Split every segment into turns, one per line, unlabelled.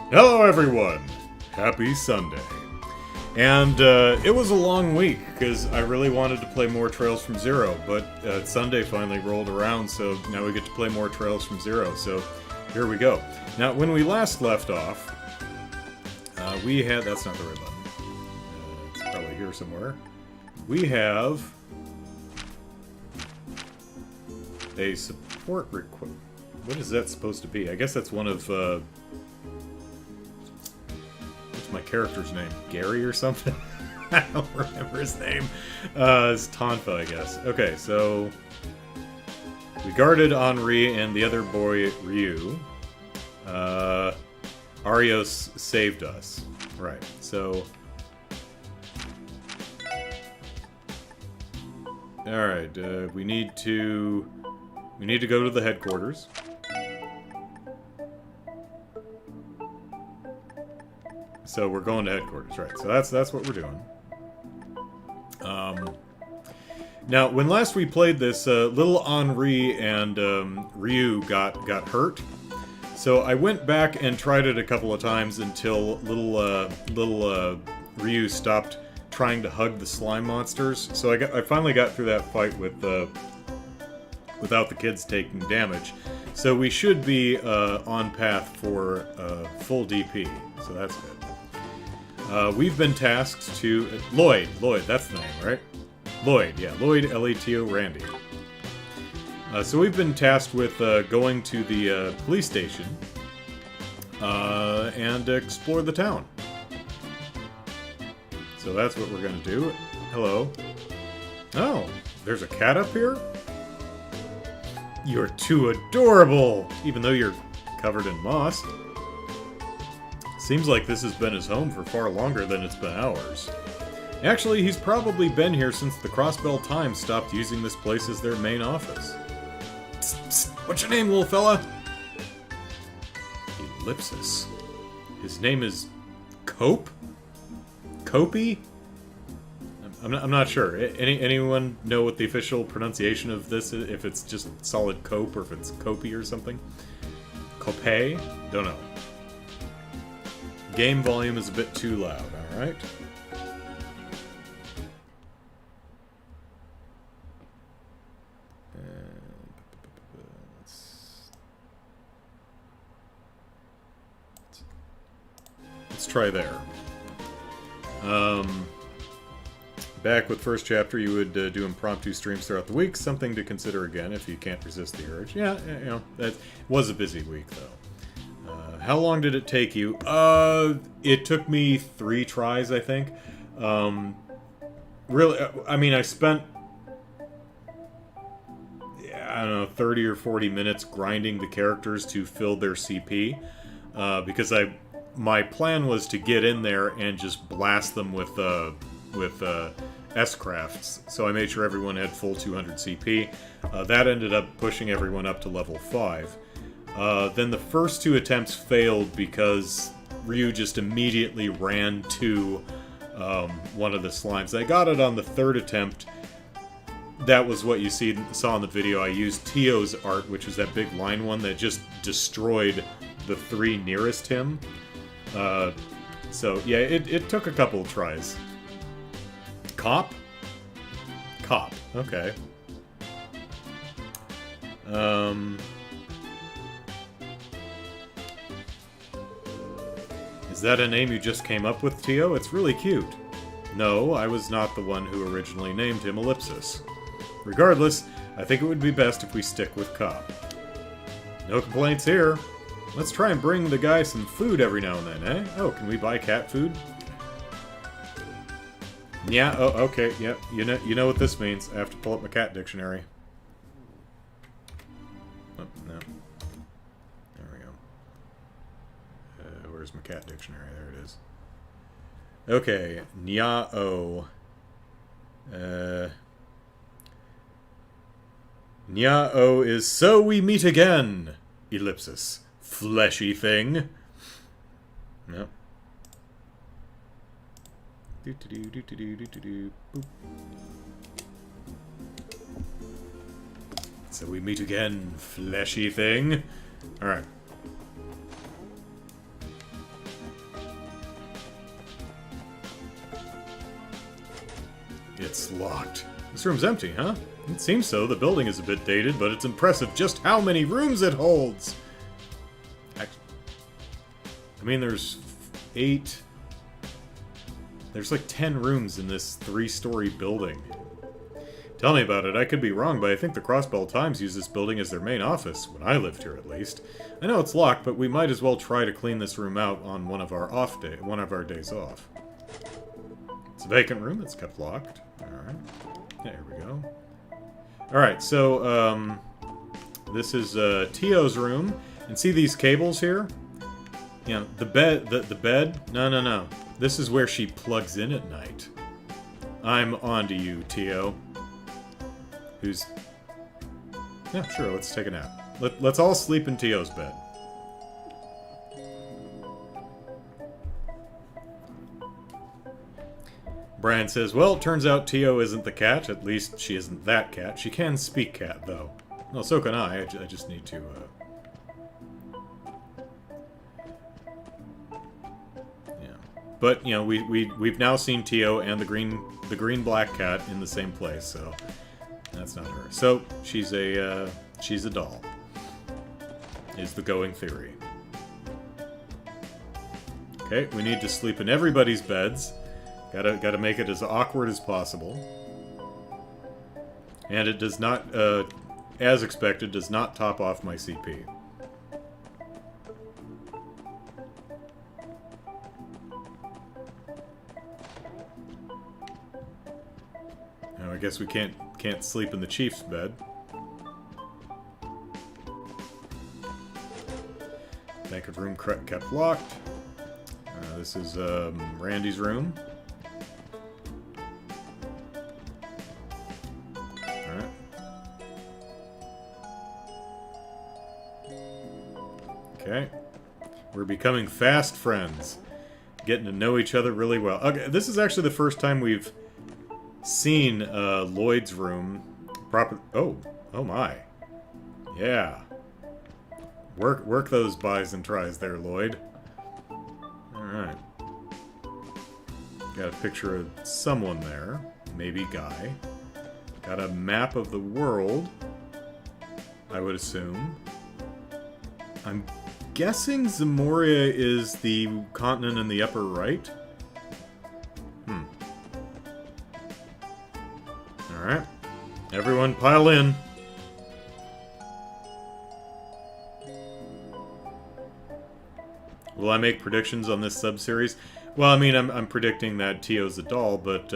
Hello everyone! Happy Sunday. And it was a long week, because I really wanted to play more Trails from Zero, but Sunday finally rolled around, so now we get to play more Trails from Zero, so here we go. Now, when we last left off, we had... That's not the right button. It's probably here somewhere. We have a support request. What is that supposed to be? I guess that's one of... what's my character's name? Gary or something? I don't remember his name. It's Tonfa, I guess. Okay, so... we guarded Henri and the other boy, Ryu. Arios saved us. Right, so... Alright, we need to go to the headquarters. So we're going to headquarters, right? So that's what we're doing. Now, when last we played this, little Henri and Ryu got hurt. So I went back and tried it a couple of times until little Ryu stopped trying to hug the slime monsters. So I finally got through that fight with without the kids taking damage. So we should be on path for full DP. So that's good. We've been tasked to... Lloyd, that's the name, right? Lloyd, yeah. Lloyd, L-A-T-O, Randy. So we've been tasked with going to the police station and explore the town. So that's what we're going to do. Hello. Oh, there's a cat up here? You're too adorable! Even though you're covered in moss. Seems like this has been his home for far longer than it's been ours. Actually, he's probably been here since the Crossbell Times stopped using this place as their main office. Psst, psst. What's your name, little fella? Ellipsis. His name is... Cope? Copey? I'm not sure. Anyone know what the official pronunciation of this is? If it's just solid cope or if it's copy or something? Cope? Don't know. Game volume is a bit too loud, alright? Let's try there. Back with first chapter, you would do impromptu streams throughout the week. Something to consider again if you can't resist the urge. Yeah, you know, that was a busy week, though. How long did it take you? It took me 3 tries, I think. Really, I mean, I spent... I don't know, 30 or 40 minutes grinding the characters to fill their CP. Because my plan was to get in there and just blast them with S-crafts, so I made sure everyone had full 200 CP. That ended up pushing everyone up to level 5. Then the first 2 attempts failed because Ryu just immediately ran to one of the slimes. I got it on the 3rd attempt. That was what you saw in the video. I used Tio's art, which was that big line one that just destroyed the 3 nearest him. So, yeah, it took a couple of tries. Cop? Cop. Okay. Is that a name you just came up with, Tio? It's really cute. No, I was not the one who originally named him Ellipsis. Regardless, I think it would be best if we stick with Cop. No complaints here. Let's try and bring the guy some food every now and then, eh? Oh, can we buy cat food? Yeah, oh, okay, yep. Yeah, you know what this means. I have to pull up my cat dictionary. Oh, no. There we go. Where's my cat dictionary? There it is. Okay, Nya-o. Nya-o is so we meet again! Ellipsis. Fleshy thing. No. So we meet again, fleshy thing. Alright. It's locked. This room's empty, huh? It seems so. The building is a bit dated, but it's impressive just how many rooms it holds. I mean, there's 8... There's like 10 rooms in this 3-story building. Tell me about it. I could be wrong, but I think the Crossbell Times use this building as their main office, when I lived here at least. I know it's locked, but we might as well try to clean this room out on one of our days off. It's a vacant room that's kept locked. Alright. There we go. Alright, so, this is, Tio's room. And see these cables here? You know, the bed? No. This is where she plugs in at night. I'm onto you, Tio. Who's... Yeah, sure, let's take a nap. Let's all sleep in Tio's bed. Brian says, well, it turns out Tio isn't the cat. At least she isn't that cat. She can speak cat, though. Well, so can I. I just need to, yeah. But, you know, we've now seen Tio and the green-black cat in the same place, so... That's not her. So, she's a doll. Is the going theory. Okay, we need to sleep in everybody's beds. Gotta make it as awkward as possible. And it does not, as expected, does not top off my CP. Now, I guess we can't sleep in the Chief's bed. Banquet room kept locked. This is Randy's room. Alright. Okay. We're becoming fast friends. Getting to know each other really well. Okay, this is actually the first time we've seen Lloyd's room proper. Oh my. Yeah. Work those buys and tries there, Lloyd. Alright. Got a picture of someone there. Maybe Guy. Got a map of the world, I would assume. I'm guessing Zamoria is the continent in the upper right. Alright. Everyone pile in. Will I make predictions on this sub-series? Well, I mean, I'm predicting that Tio's a doll, but,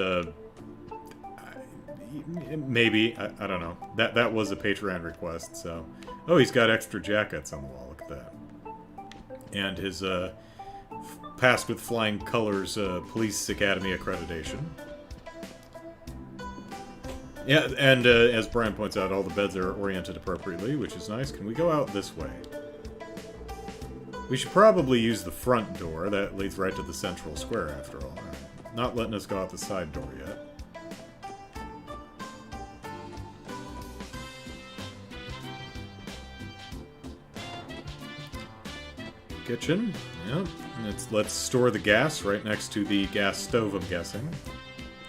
maybe. I don't know. That was a Patreon request, so... Oh, he's got extra jackets on the wall. Look at that. And his, passed with flying colors, Police Academy accreditation. Yeah, and as Brian points out, all the beds are oriented appropriately, which is nice. Can we go out this way? We should probably use the front door. That leads right to the central square, after all. Not letting us go out the side door yet. Kitchen. Yep. Let's store the gas right next to the gas stove, I'm guessing.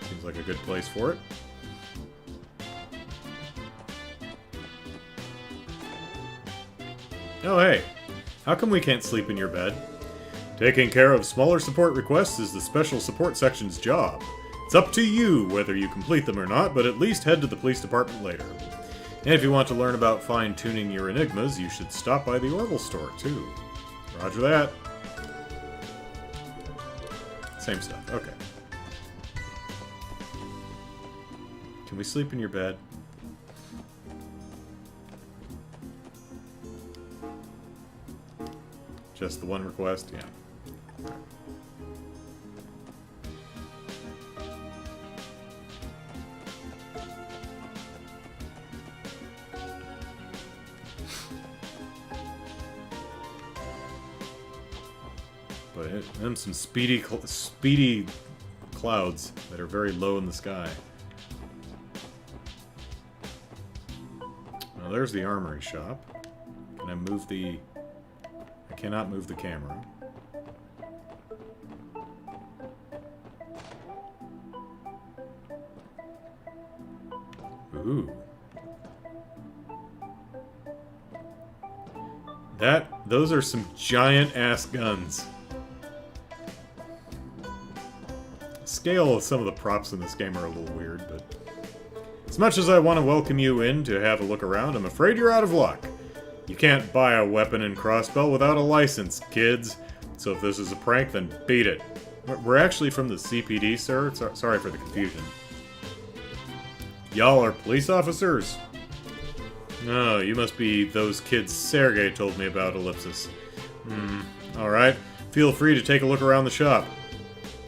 Seems like a good place for it. Oh, hey. How come we can't sleep in your bed? Taking care of smaller support requests is the special support section's job. It's up to you whether you complete them or not, but at least head to the police department later. And if you want to learn about fine-tuning your enigmas, you should stop by the Orville store, too. Roger that. Same stuff. Okay. Can we sleep in your bed? Just the one request? Yeah. But them some speedy clouds that are very low in the sky. Well, there's the armory shop. Can I move the... I cannot move the camera. Ooh. Those are some giant-ass guns. Scale of some of the props in this game are a little weird, but... As much as I want to welcome you in to have a look around, I'm afraid you're out of luck. You can't buy a weapon in Crossbell without a license, kids. So if this is a prank, then beat it. We're actually from the CPD, sir. Sorry for the confusion. Y'all are police officers? No, you must be those kids Sergey told me about, Ellipsis. Alright. Feel free to take a look around the shop.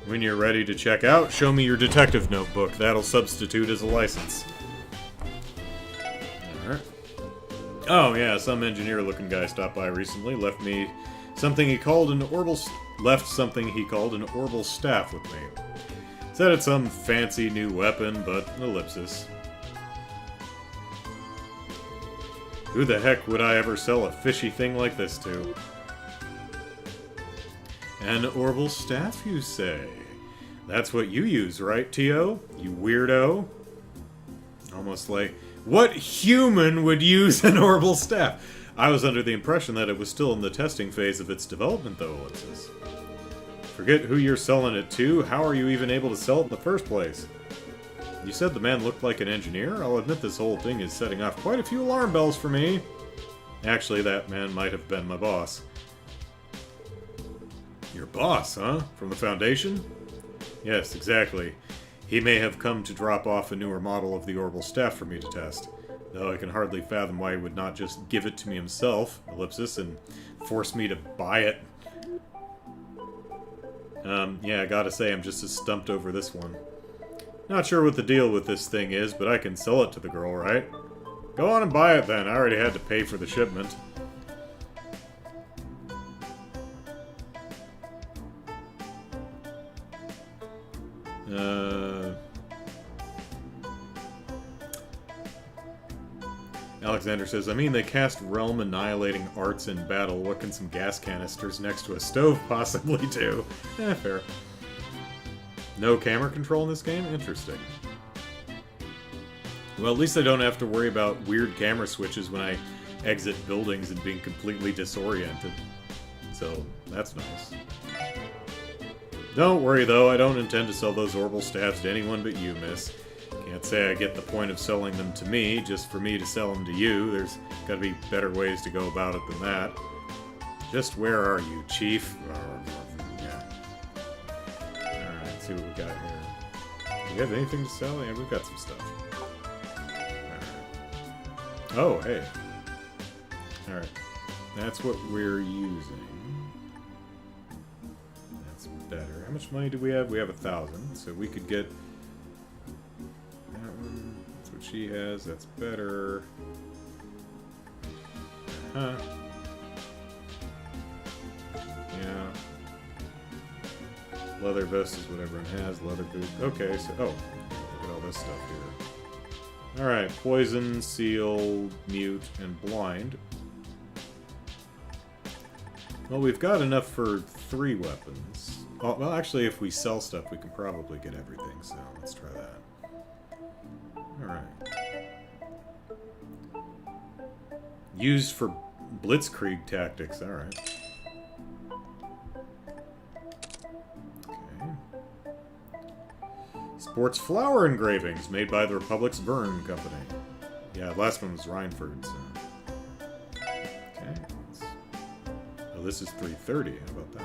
When you're ready to check out, show me your detective notebook. That'll substitute as a license. Alright. Oh, yeah, some engineer-looking guy stopped by recently, left something he called an orbital staff with me. Said it's some fancy new weapon, but ellipsis. Who the heck would I ever sell a fishy thing like this to? An orbital staff, you say? That's what you use, right, T.O.? You weirdo? Almost like... What human would use an orbital staff? I was under the impression that it was still in the testing phase of its development, though, ellipsis. Forget who you're selling it to. How are you even able to sell it in the first place? You said the man looked like an engineer? I'll admit this whole thing is setting off quite a few alarm bells for me. Actually, that man might have been my boss. Your boss, huh? From the Foundation? Yes, exactly. He may have come to drop off a newer model of the orbital staff for me to test. Though I can hardly fathom why he would not just give it to me himself, ellipsis, and force me to buy it. Yeah, I gotta say, I'm just as stumped over this one. Not sure what the deal with this thing is, but I can sell it to the girl, right? Go on and buy it then. I already had to pay for the shipment. Alexander says, I mean, they cast realm-annihilating arts in battle. What can some gas canisters next to a stove possibly do? Fair. No camera control in this game? Interesting. Well, at least I don't have to worry about weird camera switches when I exit buildings and being completely disoriented. So, that's nice. Don't worry, though. I don't intend to sell those orbital staffs to anyone but you, miss. Can't say I get the point of selling them to me, just for me to sell them to you. There's gotta be better ways to go about it than that. Just where are you, Chief? Yeah. Alright, let's see what we got here. Do you have anything to sell? Yeah, we've got some stuff. Alright. Oh, hey. Alright. That's what we're using. That's better. How much money do we have? We have 1,000, so we could get... That's what she has. That's better. Huh. Yeah. Leather vest is what everyone has. Leather boot. Okay, so... Oh. Look at all this stuff here. Alright. Poison, seal, mute, and blind. Well, we've got enough for 3 weapons. Oh, well, actually, if we sell stuff, we can probably get everything, so let's try that. Alright. Used for blitzkrieg tactics, alright. Okay. Sports flower engravings made by the Republic's Verne Company. Yeah, the last one was Rhineford, so... Okay. Oh, this is 330, how about that?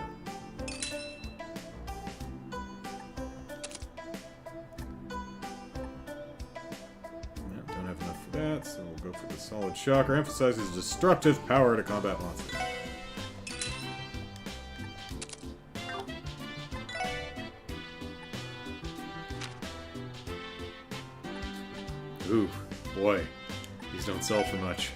So we'll go for the solid shocker. Emphasizes destructive power to combat monsters. Ooh, boy. These don't sell for much.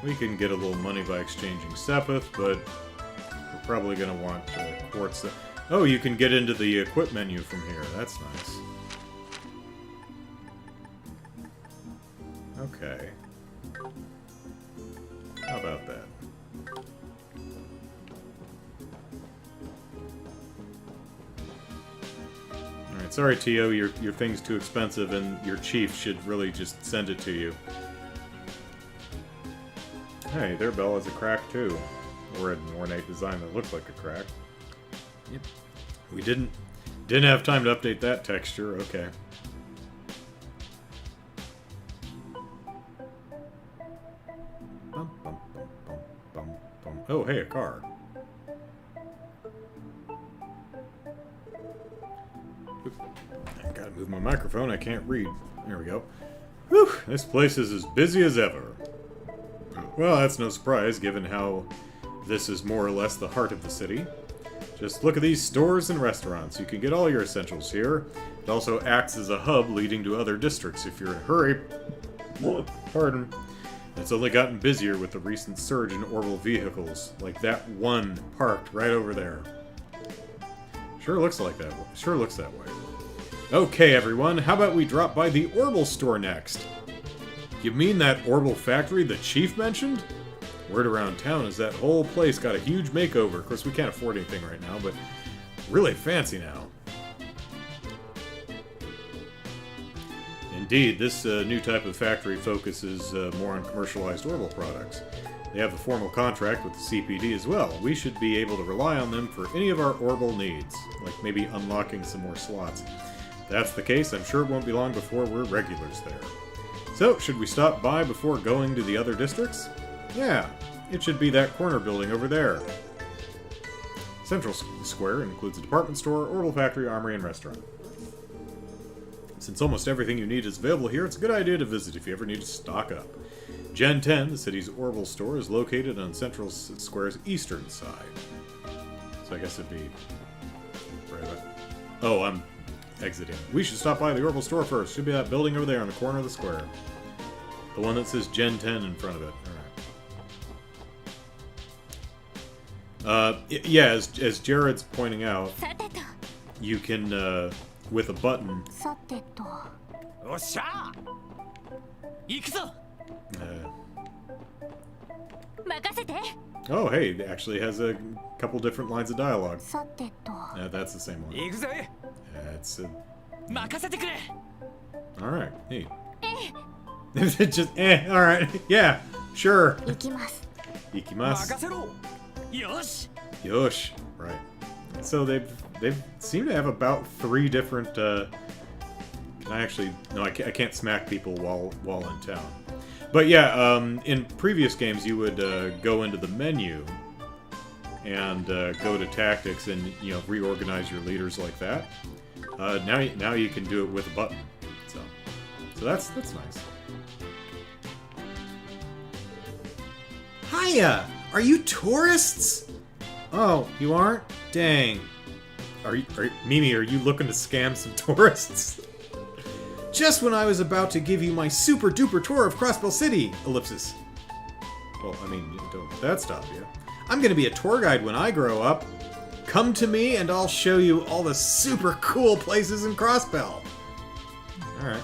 We can get a little money by exchanging Sepith, but we're probably going to want quartz. Oh, you can get into the equip menu from here. That's nice. Okay. How about that? Alright, sorry, Tio, your thing's too expensive, and your chief should really just send it to you. Hey, their bell has a crack, too. Or an ornate design that looks like a crack. Yep. We didn't have time to update that texture. Okay. Bum, bum, bum, bum, bum, bum. Oh, hey, a car. Oop. I gotta move my microphone. I can't read. There we go. Whew, this place is as busy as ever. Well, that's no surprise, given how this is more or less the heart of the city. Just look at these stores and restaurants. You can get all your essentials here. It also acts as a hub leading to other districts if you're in a hurry. Pardon. It's only gotten busier with the recent surge in orbital vehicles, like that one parked right over there. Sure looks like that. Sure looks that way. Okay, everyone, how about we drop by the Orbital store next? You mean that Orbital factory the chief mentioned? Word around town is that whole place got a huge makeover. Of course, we can't afford anything right now, but really fancy now. Indeed, this new type of factory focuses more on commercialized orbital products. They have a formal contract with the CPD as well. We should be able to rely on them for any of our orbital needs, like maybe unlocking some more slots. If that's the case, I'm sure it won't be long before we're regulars there. So, should we stop by before going to the other districts? Yeah, it should be that corner building over there. Central Square includes a department store, orbital factory, armory, and restaurant. Since almost everything you need is available here, it's a good idea to visit if you ever need to stock up. Gen 10, the city's orbital store, is located on Central Square's eastern side. So I guess it'd be... Oh, I'm exiting. We should stop by the orbital store first. Should be that building over there on the corner of the square. The one that says Gen 10 in front of it. Alright. Yeah, as Jared's pointing out, you can, with a button... Oh, hey, it actually has a couple different lines of dialogue. That's the same one. That's alright, hey. Just, alright, yeah, sure. Ikimasu. Yosh. Right. So they seem to have about 3 different, can I actually... No, I can't smack people while in town. But yeah, in previous games you would go into the menu and go to tactics and, you know, reorganize your leaders like that. Now you can do it with a button. So that's nice. Hiya! Are you tourists? Oh, you aren't? Dang. Mimi, are you looking to scam some tourists? Just when I was about to give you my super duper tour of Crossbell City, ellipsis. Well, I mean, don't let that stop you. I'm gonna be a tour guide when I grow up. Come to me and I'll show you all the super cool places in Crossbell. Alright.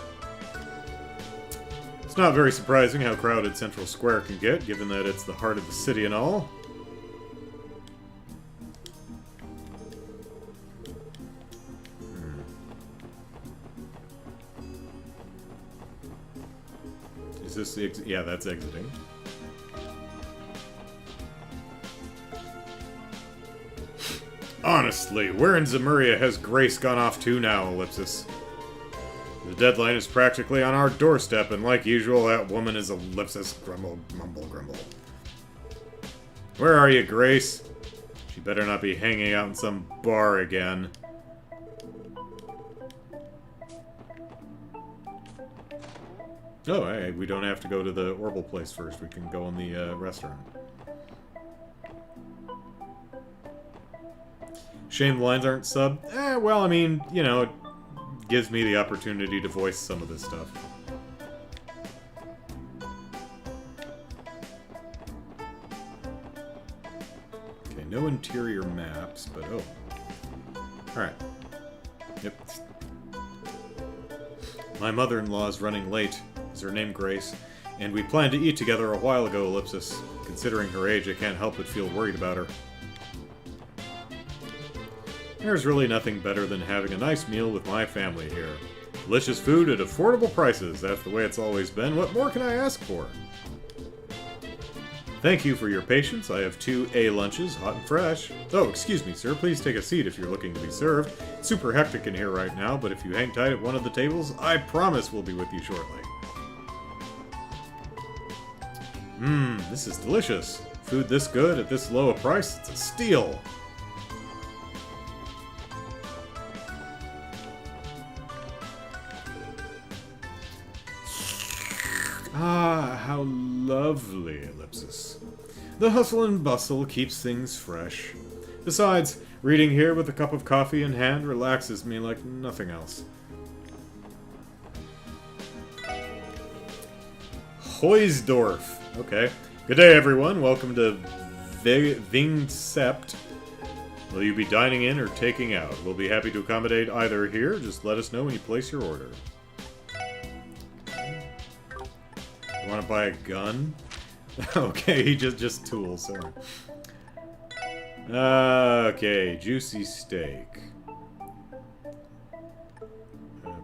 It's not very surprising how crowded Central Square can get, given that it's the heart of the city and all. Is this the yeah, that's exiting. Honestly, where in Zemuria has Grace gone off to now, ellipsis? The deadline is practically on our doorstep, and like usual, that woman is ellipsis grumble, mumble, grumble. Where are you, Grace? She better not be hanging out in some bar again. Oh, hey, we don't have to go to the orbital place first. We can go in the restaurant. Shame the lines aren't subbed. Well, I mean, you know, it gives me the opportunity to voice some of this stuff. Okay, no interior maps, but oh. Alright. Yep. My mother-in-law's running late. Is her name Grace? And we planned to eat together a while ago, Ellipsis. Considering her age, I can't help but feel worried about her. There's really nothing better than having a nice meal with my family here. Delicious food at affordable prices. That's the way it's always been. What more can I ask for? Thank you for your patience. I have 2 A lunches, hot and fresh. Oh, excuse me, sir. Please take a seat if you're looking to be served. It's super hectic in here right now, but if you hang tight at one of the tables, I promise we'll be with you shortly. This is delicious. Food this good at this low a price, it's a steal. Ah, how lovely, Ellipsis. The hustle and bustle keeps things fresh. Besides, reading here with a cup of coffee in hand relaxes me like nothing else. Heusdorf. Okay. Good day, everyone. Welcome to Vingsept. Will you be dining in or taking out? We'll be happy to accommodate either here. Just let us know when you place your order. You want to buy a gun? Okay, just tools. Sorry. Okay, juicy steak.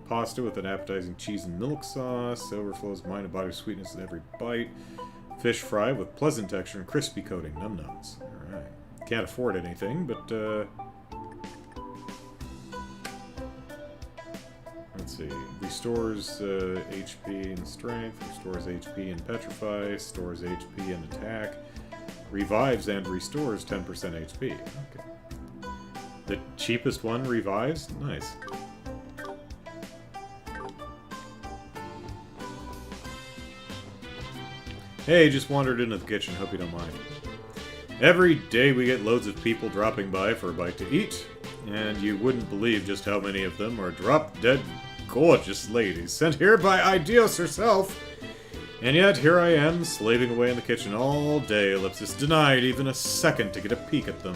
Pasta with an appetizing cheese and milk sauce. Overflows mind and body sweetness in every bite. Fish fry with pleasant texture and crispy coating. Num-nums. Alright. Can't afford anything, but, let's see. Restores HP and strength. Restores HP and petrify. Stores HP and attack. Revives and restores 10% HP. Okay. The cheapest one revives? Nice. Hey, just wandered into the kitchen. Hope you don't mind. Every day we get loads of people dropping by for a bite to eat, and you wouldn't believe just how many of them are drop-dead gorgeous ladies sent here by Ideos herself. And yet, here I am, slaving away in the kitchen all day, Ellipsis, denied even a second to get a peek at them.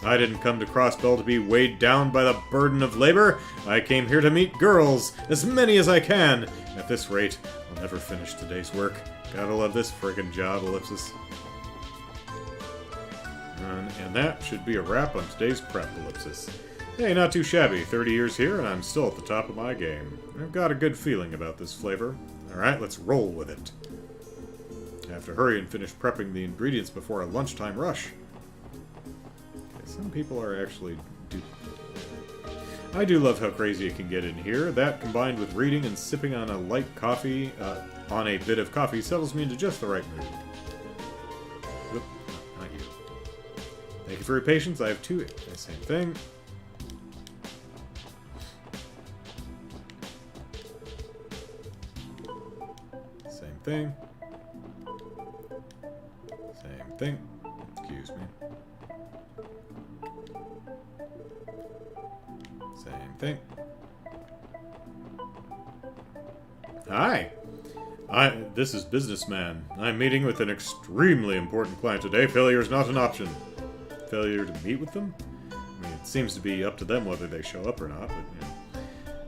I didn't come to Crossbell to be weighed down by the burden of labor. I came here to meet girls, as many as I can. At this rate, I'll never finish today's work. Gotta love this friggin' job, Ellipsis. And that should be a wrap on today's prep, Ellipsis. Hey, not too shabby. 30 years here, and I'm still at the top of my game. I've got a good feeling about this flavor. Alright, let's roll with it. I have to hurry and finish prepping the ingredients before a lunchtime rush. Okay, some people are actually... I do love how crazy it can get in here. That, combined with reading and sipping on a light coffee, on a bit of coffee, settles me into just the right mood. Whoop, not you. Thank you for your patience. I have 2... Same thing. Same thing. Same thing. Excuse me. Same thing. Hi. This is Businessman. I'm meeting with an extremely important client today. Failure is not an option. Failure to meet with them? I mean, it seems to be up to them whether they show up or not, but, you know.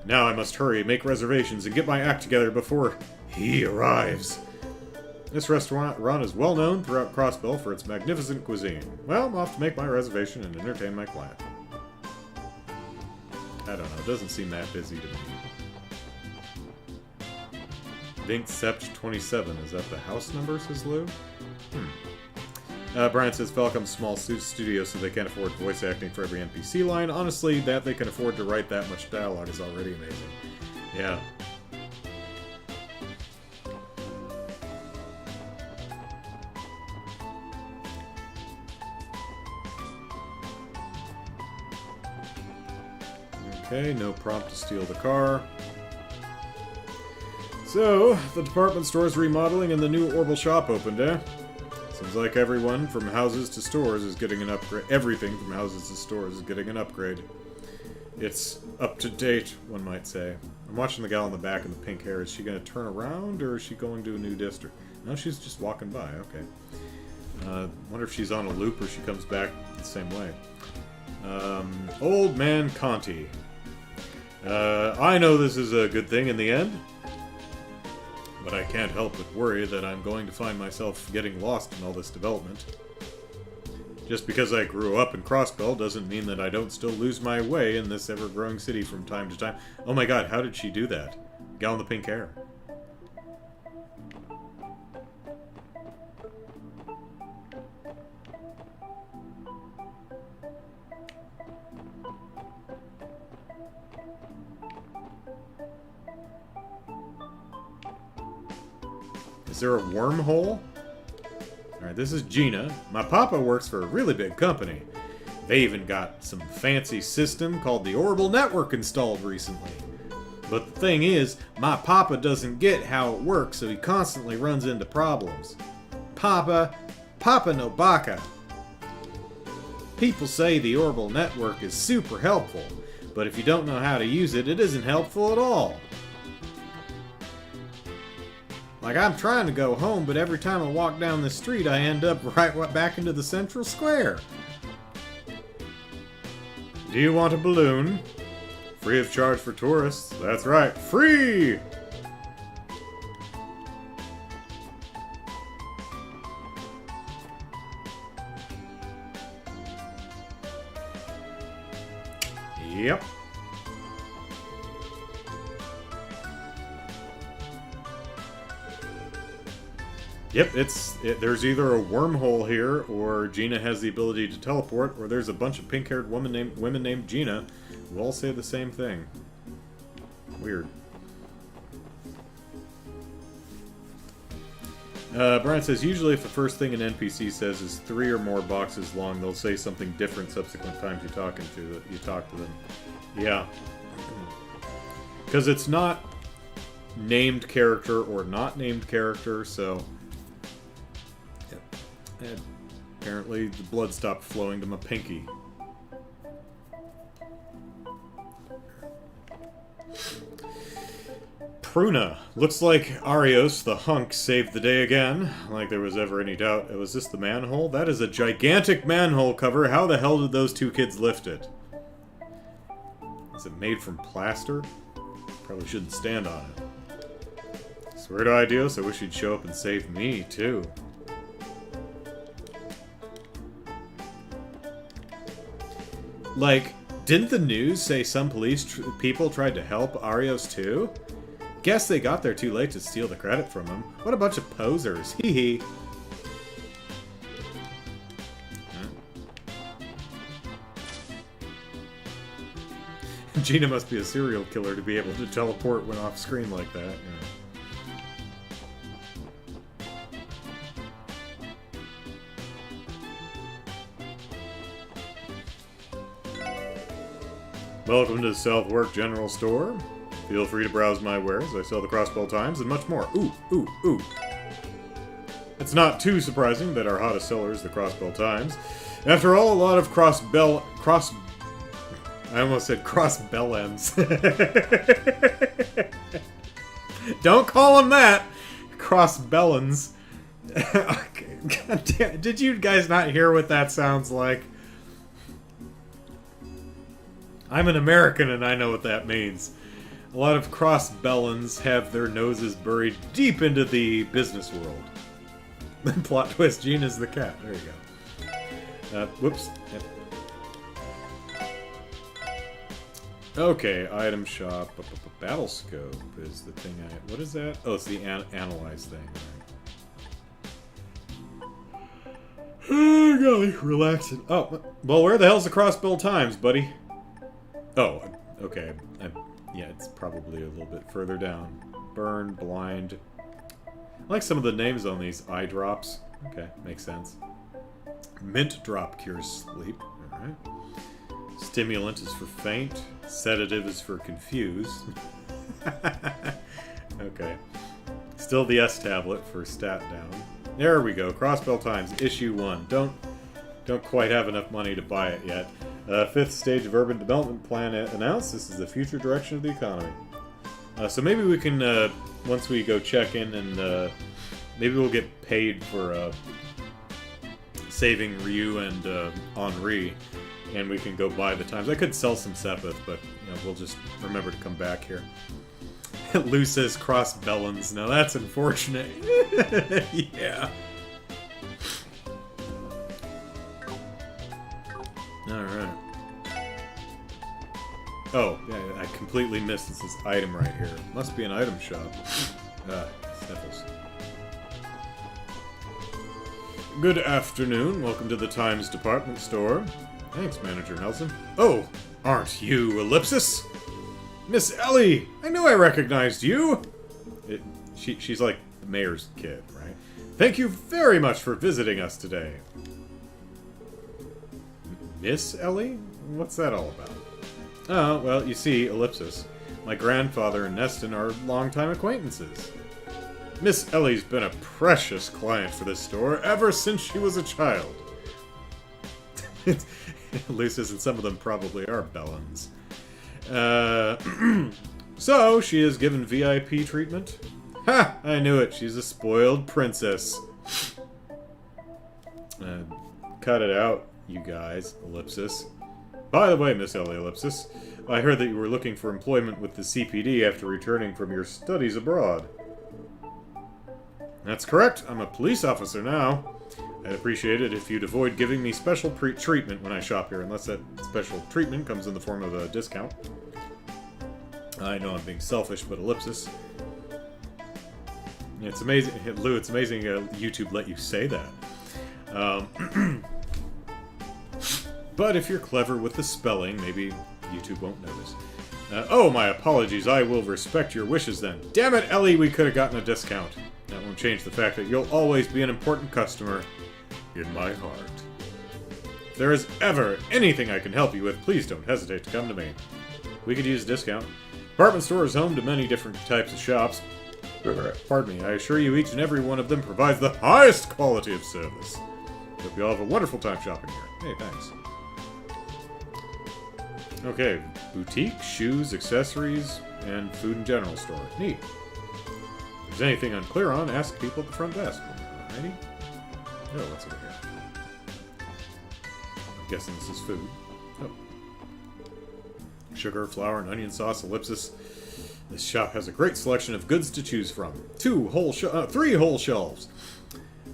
Now I must hurry, make reservations, and get my act together before he arrives. This restaurant is well known throughout Crossbell for its magnificent cuisine. Well, I'm off to make my reservation and entertain my client. I don't know, it doesn't seem that busy to me. Vingsept 27, is that the house number, says Lou? Brian says Falcom's small studio so they can't afford voice acting for every NPC line. Honestly, that they can afford to write that much dialogue is already amazing. Yeah. Okay, no prompt to steal the car. So, the department store's remodeling and the new Orbital shop opened, eh? Seems like everyone from houses to stores is getting an upgrade. Everything from houses to stores is getting an upgrade. It's up to date, one might say. I'm watching the gal in the back in the pink hair. Is she going to turn around, or is she going to a new district? No, she's just walking by. Okay. Wonder if she's on a loop or she comes back the same way. Old Man Conti. I know this is a good thing in the end, but I can't help but worry that I'm going to find myself getting lost in all this development. Just because I grew up in Crossbell doesn't mean that I don't still lose my way in this ever-growing city from time to time. Oh my god, how did she do that? Gal in the pink hair. Is there a wormhole? Alright, this is Gina. My papa works for a really big company. They even got some fancy system called the Orbital Network installed recently. But the thing is, my papa doesn't get how it works, so he constantly runs into problems. Papa no baka. People say the Orbital Network is super helpful, but if you don't know how to use it, it isn't helpful at all. Like, I'm trying to go home, but every time I walk down the street, I end up right back into the central square. Do you want a balloon? Free of charge for tourists. That's right, free! Yep. Yep, there's either a wormhole here, or Gina has the ability to teleport, or there's a bunch of pink-haired women named Gina who all say the same thing. Weird. Brian says, usually if the first thing an NPC says is 3 or more boxes long, they'll say something different subsequent times you talk to them. Yeah. Because it's not named character or not named character, so... And apparently the blood stopped flowing to my pinky. Pruna. Looks like Arios, the hunk, saved the day again. Like there was ever any doubt. Was this the manhole? That is a gigantic manhole cover. How the hell did those two kids lift it? Is it made from plaster? Probably shouldn't stand on it. Swear to Idios, I wish you'd show up and save me, too. Like, didn't the news say some police people tried to help Arios too? Guess they got there too late to steal the credit from him. What a bunch of posers. Hee hee. Gina must be a serial killer to be able to teleport when off screen like that. Yeah. Welcome to the Southwark General Store. Feel free to browse my wares. I sell the Crossbell Times and much more. Ooh, ooh, ooh. It's not too surprising that our hottest seller is the Crossbell Times. After all, a lot of I almost said Crossbellends. Don't call them that! Crossbellends. Okay. God damn, did you guys not hear what that sounds like? I'm an American and I know what that means. A lot of Crossbellends have their noses buried deep into the business world. Then plot twist, Gina's the cat. There you go. Whoops. Okay, item shop. Battle scope is the thing what is that? Oh, it's the analyze thing. Oh, golly, relaxing. Oh, well, where the hell's the Crossbell Times, buddy? Oh, okay. Yeah, it's probably a little bit further down. Burn, blind. I like some of the names on these. Eye drops. Okay, makes sense. Mint drop cures sleep. Alright. Stimulant is for faint. Sedative is for confused. Okay. Still the S tablet for stat down. There we go. Crossbell Times, issue 1. Don't quite have enough money to buy it yet. 5th stage of urban development plan announced. This is the future direction of the economy. So maybe we can, once we go check in, and maybe we'll get paid for saving Ryu and Henri. and we can go buy the Times. I could sell some Sepith, but you know, we'll just remember to come back here. Lou says Crossbellans. Now that's unfortunate. Yeah. Alright. Oh, yeah, I completely missed this item right here. Must be an item shop. Sniffles. Good afternoon. Welcome to the Times department store. Thanks, Manager Nelson. Oh, aren't you Ellipsis? Miss Ellie! I knew I recognized you! She's like the mayor's kid, right? Thank you very much for visiting us today. Miss Ellie? What's that all about? Oh, well, you see, Ellipsis. My grandfather and Neston are longtime acquaintances. Miss Ellie's been a precious client for this store ever since she was a child. Lucis, and some of them probably are Bellans. So, she is given VIP treatment? Ha! I knew it. She's a spoiled princess. Cut it out, you guys. Ellipsis. By the way, Miss Ellie Ellipsis, I heard that you were looking for employment with the CPD after returning from your studies abroad. That's correct. I'm a police officer now. I'd appreciate it if you'd avoid giving me special treatment when I shop here, unless that special treatment comes in the form of a discount. I know I'm being selfish, but Ellipsis. Yeah, it's amazing, Lou, it's amazing YouTube let you say that. But if you're clever with the spelling, maybe YouTube won't notice. Oh, my apologies. I will respect your wishes then. Damn it, Ellie, we could have gotten a discount. That won't change the fact that you'll always be an important customer in my heart. If there is ever anything I can help you with, please don't hesitate to come to me. We could use a discount. Department store is home to many different types of shops. Pardon me, I assure you each and every one of them provides the highest quality of service. Hope you all have a wonderful time shopping here. Hey, thanks. Okay, boutique, shoes, accessories, and food and general store. Neat. If there's anything unclear on, ask people at the front desk. Alrighty? Oh, what's over here? I'm guessing this is food. Oh. Sugar, flour, and onion sauce, Ellipsis. This shop has a great selection of goods to choose from. 3 whole shelves.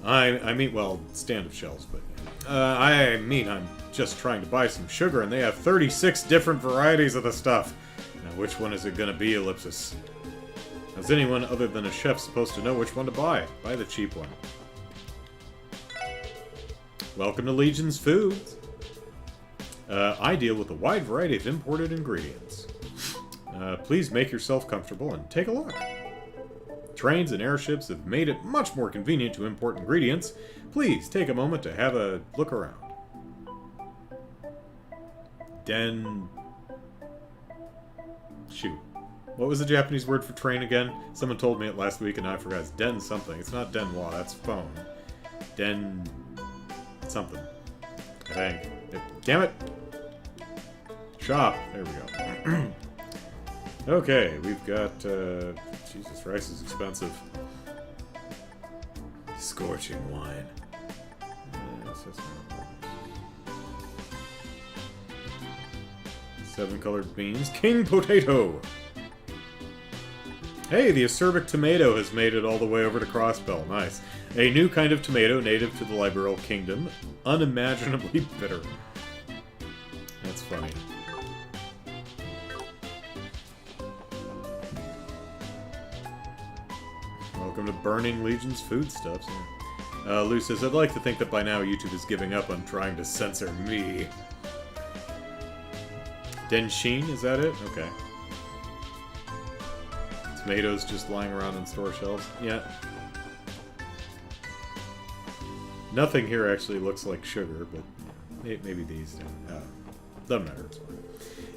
I mean, well, stand of shelves, but... I mean, I'm just trying to buy some sugar, and they have 36 different varieties of the stuff. Now, which one is it gonna be, Ellipsis? How's anyone other than a chef supposed to know which one to buy? Buy the cheap one. Welcome to Legion's Foods. I deal with a wide variety of imported ingredients. Please make yourself comfortable and take a look. Trains and airships have made it much more convenient to import ingredients. Please take a moment to have a look around. Shoot. What was the Japanese word for train again? Someone told me it last week and I forgot. It's den something. It's not denwa, that's phone. Den... something. I think. Damn it! Shop. There we go. Okay, we've got... Jesus, rice is expensive. Scorching wine. Seven colored beans. King potato! Hey, the acerbic tomato has made it all the way over to Crossbell. Nice. A new kind of tomato native to the Liberal Kingdom. Unimaginably bitter. That's funny. Welcome to Burning Legion's foodstuffs. Lou says, I'd like to think that by now YouTube is giving up on trying to censor me. Denshin, is that it? Okay. Tomatoes just lying around on store shelves. Yeah. Nothing here actually looks like sugar, but maybe these don't. Doesn't matter. It's fine.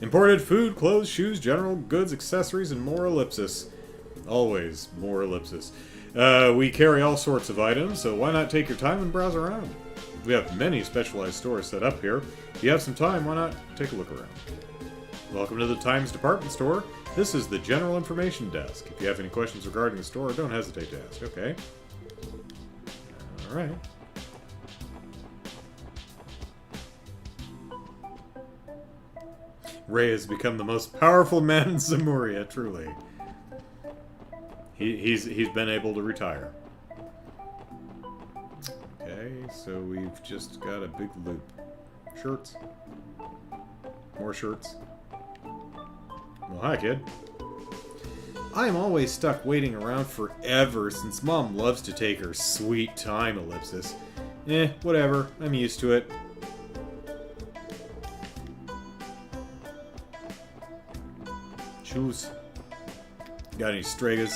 Imported food, clothes, shoes, general goods, accessories, and more Ellipsis. Always more Ellipsis. We carry all sorts of items, so why not take your time and browse around? We have many specialized stores set up here. If you have some time, why not take a look around? Welcome to the Times department store. This is the general information desk. If you have any questions regarding the store, don't hesitate to ask. Okay. Alright. Ray has become the most powerful man in Zemuria, truly. He's been able to retire. Okay, so we've just got a big loop. Shirts. More shirts. Well, hi, kid. I'm always stuck waiting around forever since Mom loves to take her sweet time, Ellipsis. Whatever. I'm used to it. Shoes. Got any Stragas?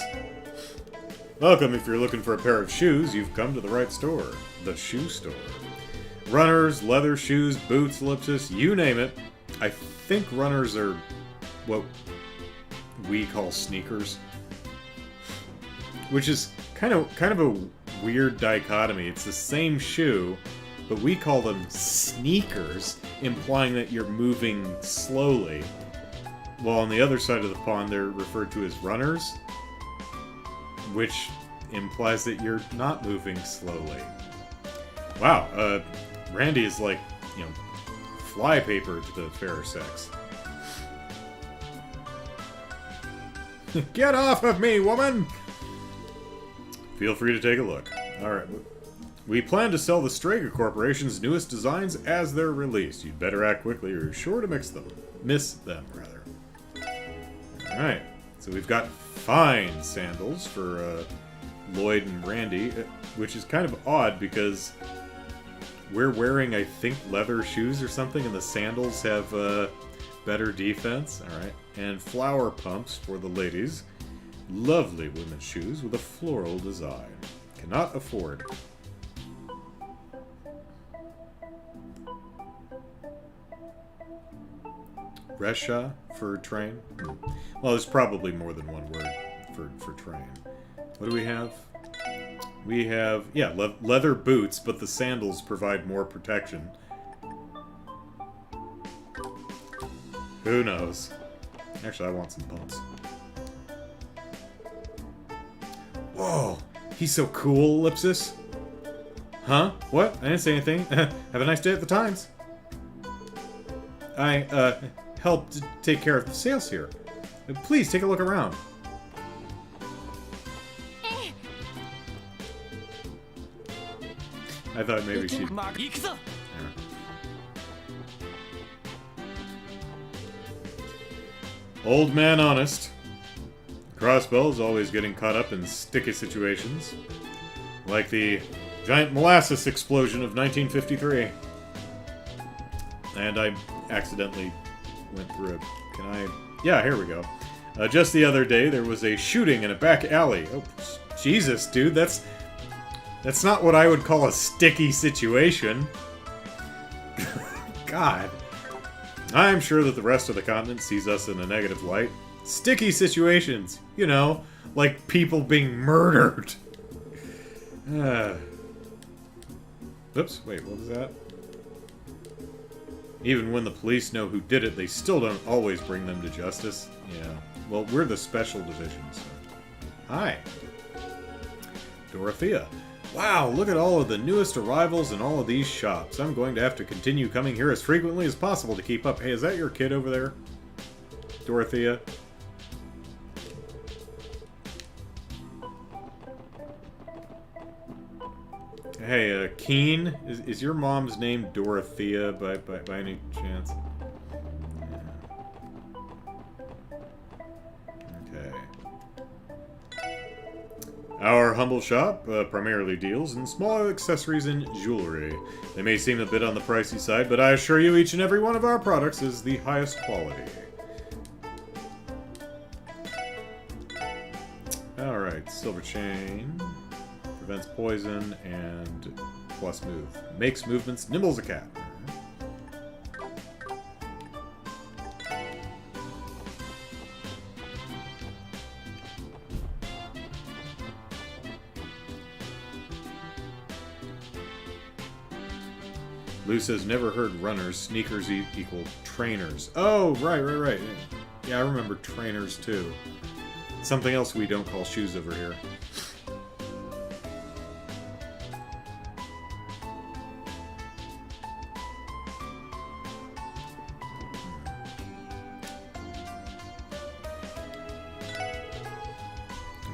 Welcome. If you're looking for a pair of shoes, you've come to the right store. The shoe store. Runners, leather shoes, boots, Ellipsis, you name it. I think runners are what we call sneakers. Which is kind of a weird dichotomy. It's the same shoe, but we call them sneakers, implying that you're moving slowly. While on the other side of the pond, they're referred to as runners, which implies that you're not moving slowly. Wow, Randy is like, you know, flypaper to the fairer sex. Get off of me, woman! Feel free to take a look. Alright. We plan to sell the Strega Corporation's newest designs as they're released. You'd better act quickly or you're sure to miss them, rather. Alright. So we've got fine sandals for Lloyd and Randy, which is kind of odd because we're wearing, I think, leather shoes or something, and the sandals have better defense. Alright. And flower pumps for the ladies. Lovely women's shoes with a floral design. Cannot afford. Resha for train? Well, there's probably more than one word for train. What do we have? We have, yeah, leather boots, but the sandals provide more protection. Who knows? Actually, I want some pumps. Whoa! He's so cool, Ellipsis. Huh? What? I didn't say anything. Have a nice day at the Times. I, helped take care of the sales here. Please, take a look around. I thought maybe she'd... Yeah. Old man honest. Crossbell is always getting caught up in sticky situations. Like the giant molasses explosion of 1953. And I accidentally went through it. Can I... Yeah, here we go. Just the other day, there was a shooting in a back alley. Oh, Jesus, dude, that's not what I would call a sticky situation. God. I'm sure that the rest of the continent sees us in a negative light. Sticky situations, you know, like people being murdered. Oops, wait, what was that? Even when the police know who did it, they still don't always bring them to justice. Yeah, well, we're the special division, so... Hi. Dorothea. Wow, look at all of the newest arrivals in all of these shops. I'm going to have to continue coming here as frequently as possible to keep up. Hey, is that your kid over there? Dorothea? Hey, Keen? Is your mom's name Dorothea by any chance? Okay. Our humble shop primarily deals in small accessories and jewelry. They may seem a bit on the pricey side, but I assure you each and every one of our products is the highest quality. Alright, silver chain. Prevents poison and plus move. Makes movements nimble as a cat. Lou says, never heard runners. Sneakers equal trainers. Oh, right. Yeah, I remember trainers too. Something else we don't call shoes over here.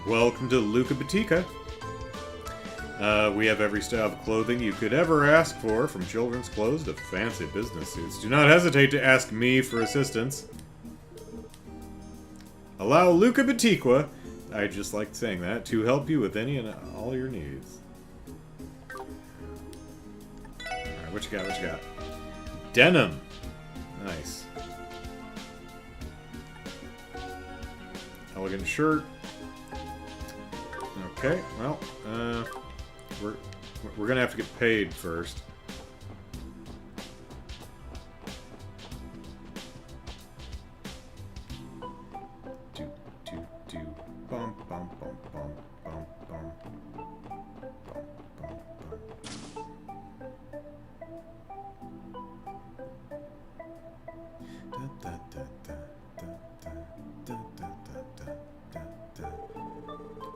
Welcome to Luca Batika. We have every style of clothing you could ever ask for, from children's clothes to fancy business suits. Do not hesitate to ask me for assistance. Allow Luca Batika, I just like saying that, to help you with any and all your needs. Alright, what you got, what you got? Denim. Nice. Elegant shirt. Okay, well, we're gonna have to get paid first. Bum bum bum bum bum bum bum bum.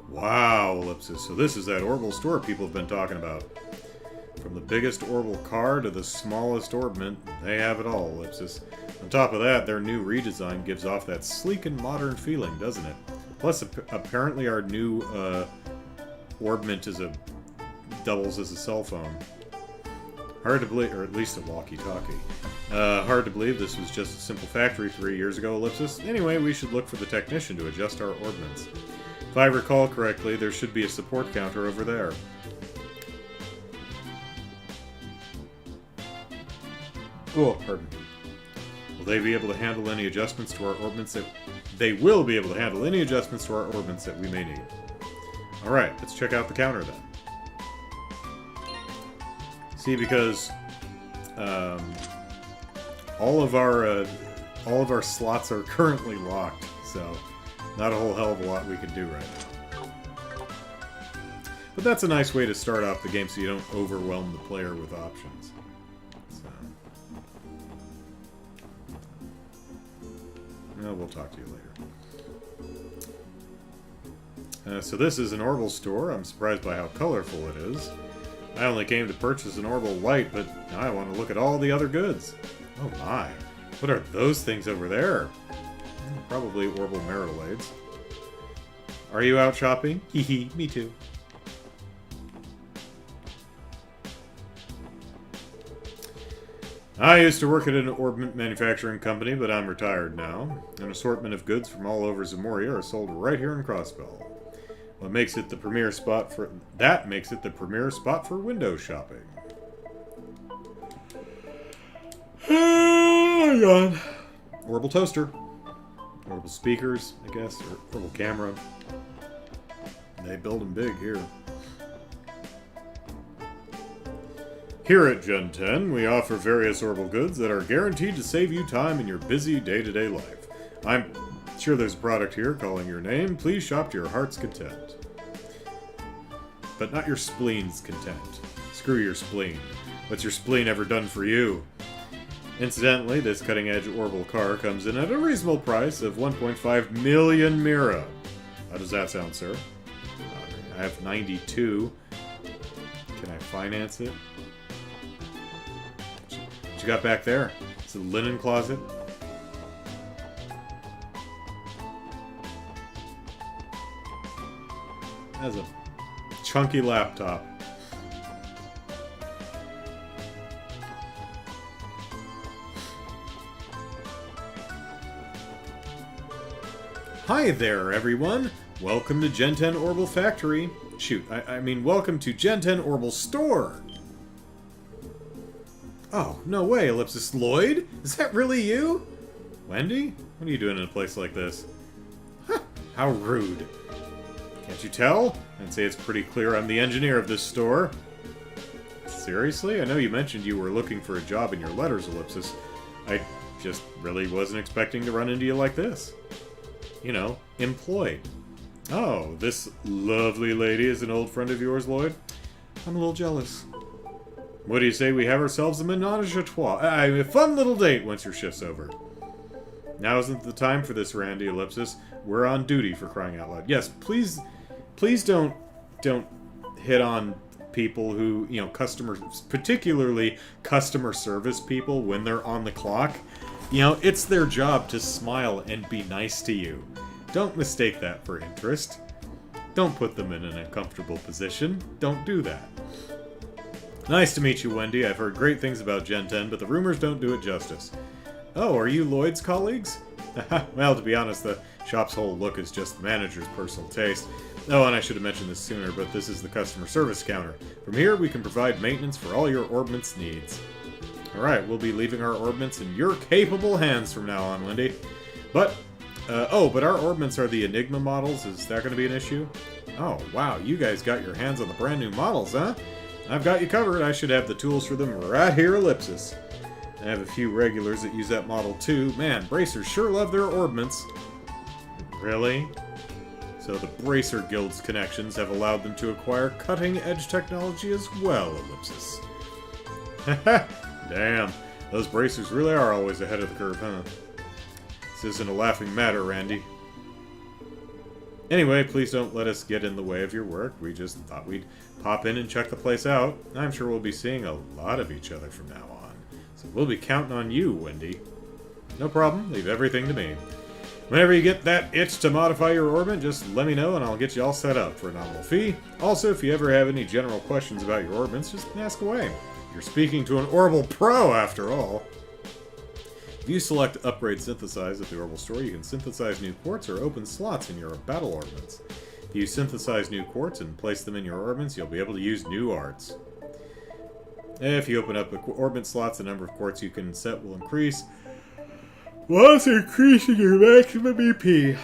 Wow, Ellipsis. So this is that Orbital store people have been talking about. From the biggest Orbital car to the smallest Orbment, they have it all, Ellipsis. On top of that, their new redesign gives off that sleek and modern feeling, doesn't it? Plus, apparently our new Orbment doubles as a cell phone. Hard to believe, or at least a walkie-talkie. Hard to believe this was just a simple factory 3 years ago, Ellipsis. Anyway, we should look for the technician to adjust our ordnance. If I recall correctly, there should be a support counter over there. Oh, pardon me. Will they be able to handle any adjustments to our ordnance that... They will be able to handle any adjustments to our ordnance that we may need. Alright, let's check out the counter then. See, because... all of our slots are currently locked, so... Not a whole hell of a lot we can do right now. But that's a nice way to start off the game so you don't overwhelm the player with options. So, well, we'll talk to you later. So this is an Orbital store. I'm surprised by how colorful it is. I only came to purchase an Orbital light, but now I want to look at all the other goods. Oh my. What are those things over there? Probably Orbital marital aids. Are you out shopping? Hehe, me too. I used to work at an Orbment manufacturing company, but I'm retired now. An assortment of goods from all over Zamoria are sold right here in Crossbell. What makes it the premier spot for... That makes it the premier spot for window shopping. Oh my god. Orbital toaster. Orbital speakers, I guess, or Orbital camera. They build them big here. Here at Gen 10, we offer various Orbital goods that are guaranteed to save you time in your busy day-to-day life. I'm sure there's a product here calling your name. Please shop to your heart's content. But not your spleen's content. Screw your spleen. What's your spleen ever done for you? Incidentally, this cutting-edge Orbital car comes in at a reasonable price of 1.5 million Mira. How does that sound, sir? I have 92. Can I finance it? What you got back there? It's a linen closet. That's a chunky laptop. Hi there, everyone! Welcome to Gen 10 Orbital Factory. Shoot, I mean, welcome to Gen 10 Orbital Store! Oh, no way, Ellipsis Lloyd? Is that really you? Wendy? What are you doing in a place like this? Huh, how rude. Can't you tell? I'd say it's pretty clear I'm the engineer of this store. Seriously? I know you mentioned you were looking for a job in your letters, Ellipsis. I just really wasn't expecting to run into you like this. You know, employed. Oh, this lovely lady is an old friend of yours, Lloyd? I'm a little jealous. What do you say we have ourselves a menage a trois? A fun little date once your shift's over. Now isn't the time for this, Randy, Ellipsis. We're on duty, for crying out loud. Yes, please don't hit on people who, you know, particularly customer service people when they're on the clock. You know, it's their job to smile and be nice to you. Don't mistake that for interest. Don't put them in an uncomfortable position. Don't do that. Nice to meet you, Wendy. I've heard great things about Gen 10, but the rumors don't do it justice. Oh, are you Lloyd's colleagues? Well, to be honest, the shop's whole look is just the manager's personal taste. Oh, and I should have mentioned this sooner, but this is the customer service counter. From here, we can provide maintenance for all your orbments needs. Alright, we'll be leaving our orbments in your capable hands from now on, Wendy. But, but our orbments are the Enigma models. Is that going to be an issue? Oh, wow, you guys got your hands on the brand new models, huh? I've got you covered. I should have the tools for them right here, Ellipsis. I have a few regulars that use that model too. Man, Bracers sure love their orbments. Really? So the Bracer Guild's connections have allowed them to acquire cutting-edge technology as well, Ellipsis. Damn, those Bracers really are always ahead of the curve, huh? This isn't a laughing matter, Randy. Anyway, please don't let us get in the way of your work. We just thought we'd pop in and check the place out. I'm sure we'll be seeing a lot of each other from now on. So we'll be counting on you, Wendy. No problem. Leave everything to me. Whenever you get that itch to modify your orbit, just let me know and I'll get you all set up for a nominal fee. Also, if you ever have any general questions about your orbits, just ask away. You're speaking to an Orbital Pro, after all. If you select Upgrade Synthesize at the Orbital Store, you can synthesize new quartz or open slots in your battle orbits. If you synthesize new quartz and place them in your orbits, you'll be able to use new arts. If you open up orbit slots, the number of quartz you can set will increase, whilst increasing your maximum EP.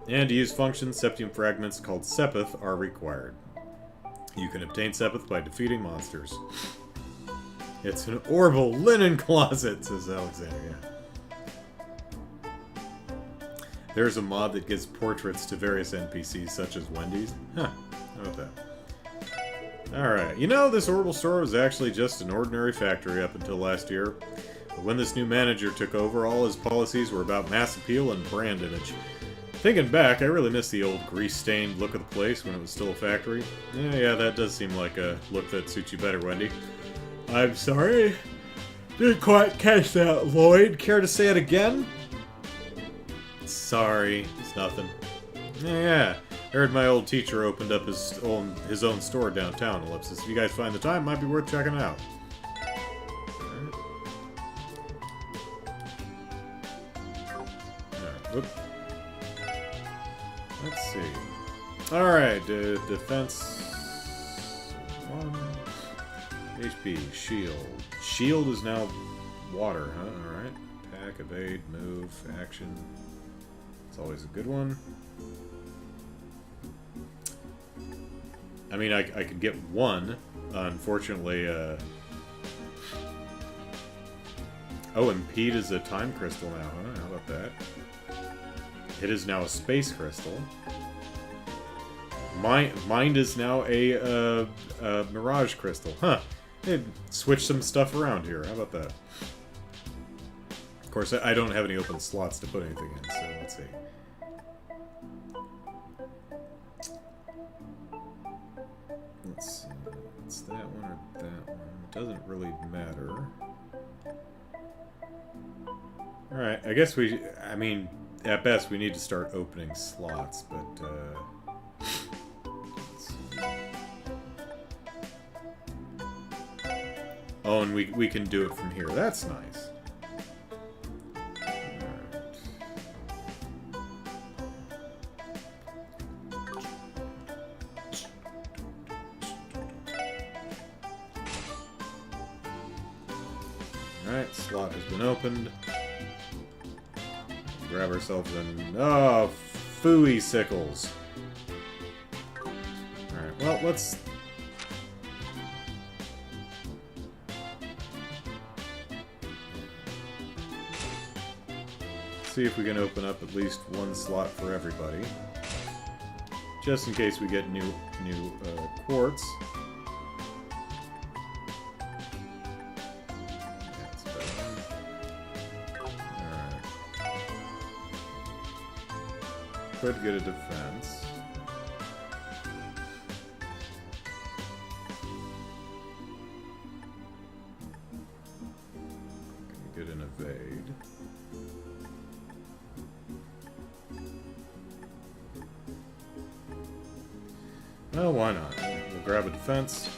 And to use functions, Septium fragments called Sepith are required. You can obtain Sepith by defeating monsters. It's an orbital linen closet, says Alexander. Yeah. There's a mod that gives portraits to various NPCs, such as Wendy's. Huh, how about that? Alright, you know, this Orbital Store was actually just an ordinary factory up until last year. But when this new manager took over, all his policies were about mass appeal and brand image. Thinking back, I really miss the old grease-stained look of the place when it was still a factory. Yeah, that does seem like a look that suits you better, Wendy. I'm sorry. Didn't quite catch that, Lloyd. Care to say it again? Sorry, it's nothing. Yeah, I heard my old teacher opened up his own store downtown, Ellipsis. If you guys find the time, it might be worth checking out. Alright, whoop. Let's see. Alright, defense 1. HP, shield. Shield is now water, huh? Alright. Attack, evade, move, action. It's always a good one. I mean, I could get one. Unfortunately, oh, impede is a time crystal now, huh? How about that? It is now a space crystal. Mind is now a mirage crystal. Huh. Hey, switch some stuff around here. How about that? Of course, I don't have any open slots to put anything in, so let's see. Let's see. It's that one or that one. It doesn't really matter. Alright, I guess I mean, at best, we need to start opening slots, but, let's see. Oh, and we can do it from here. That's nice. Alright. Alright, slot has been opened. Grab ourselves an... Oh, phooey sickles. Alright, well, let's... see if we can open up at least one slot for everybody. Just in case we get new quartz. That's better. Alright. Could get a defense. Gonna get an evade. Well, why not? We'll grab a defense.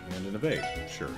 And an evade. Sure.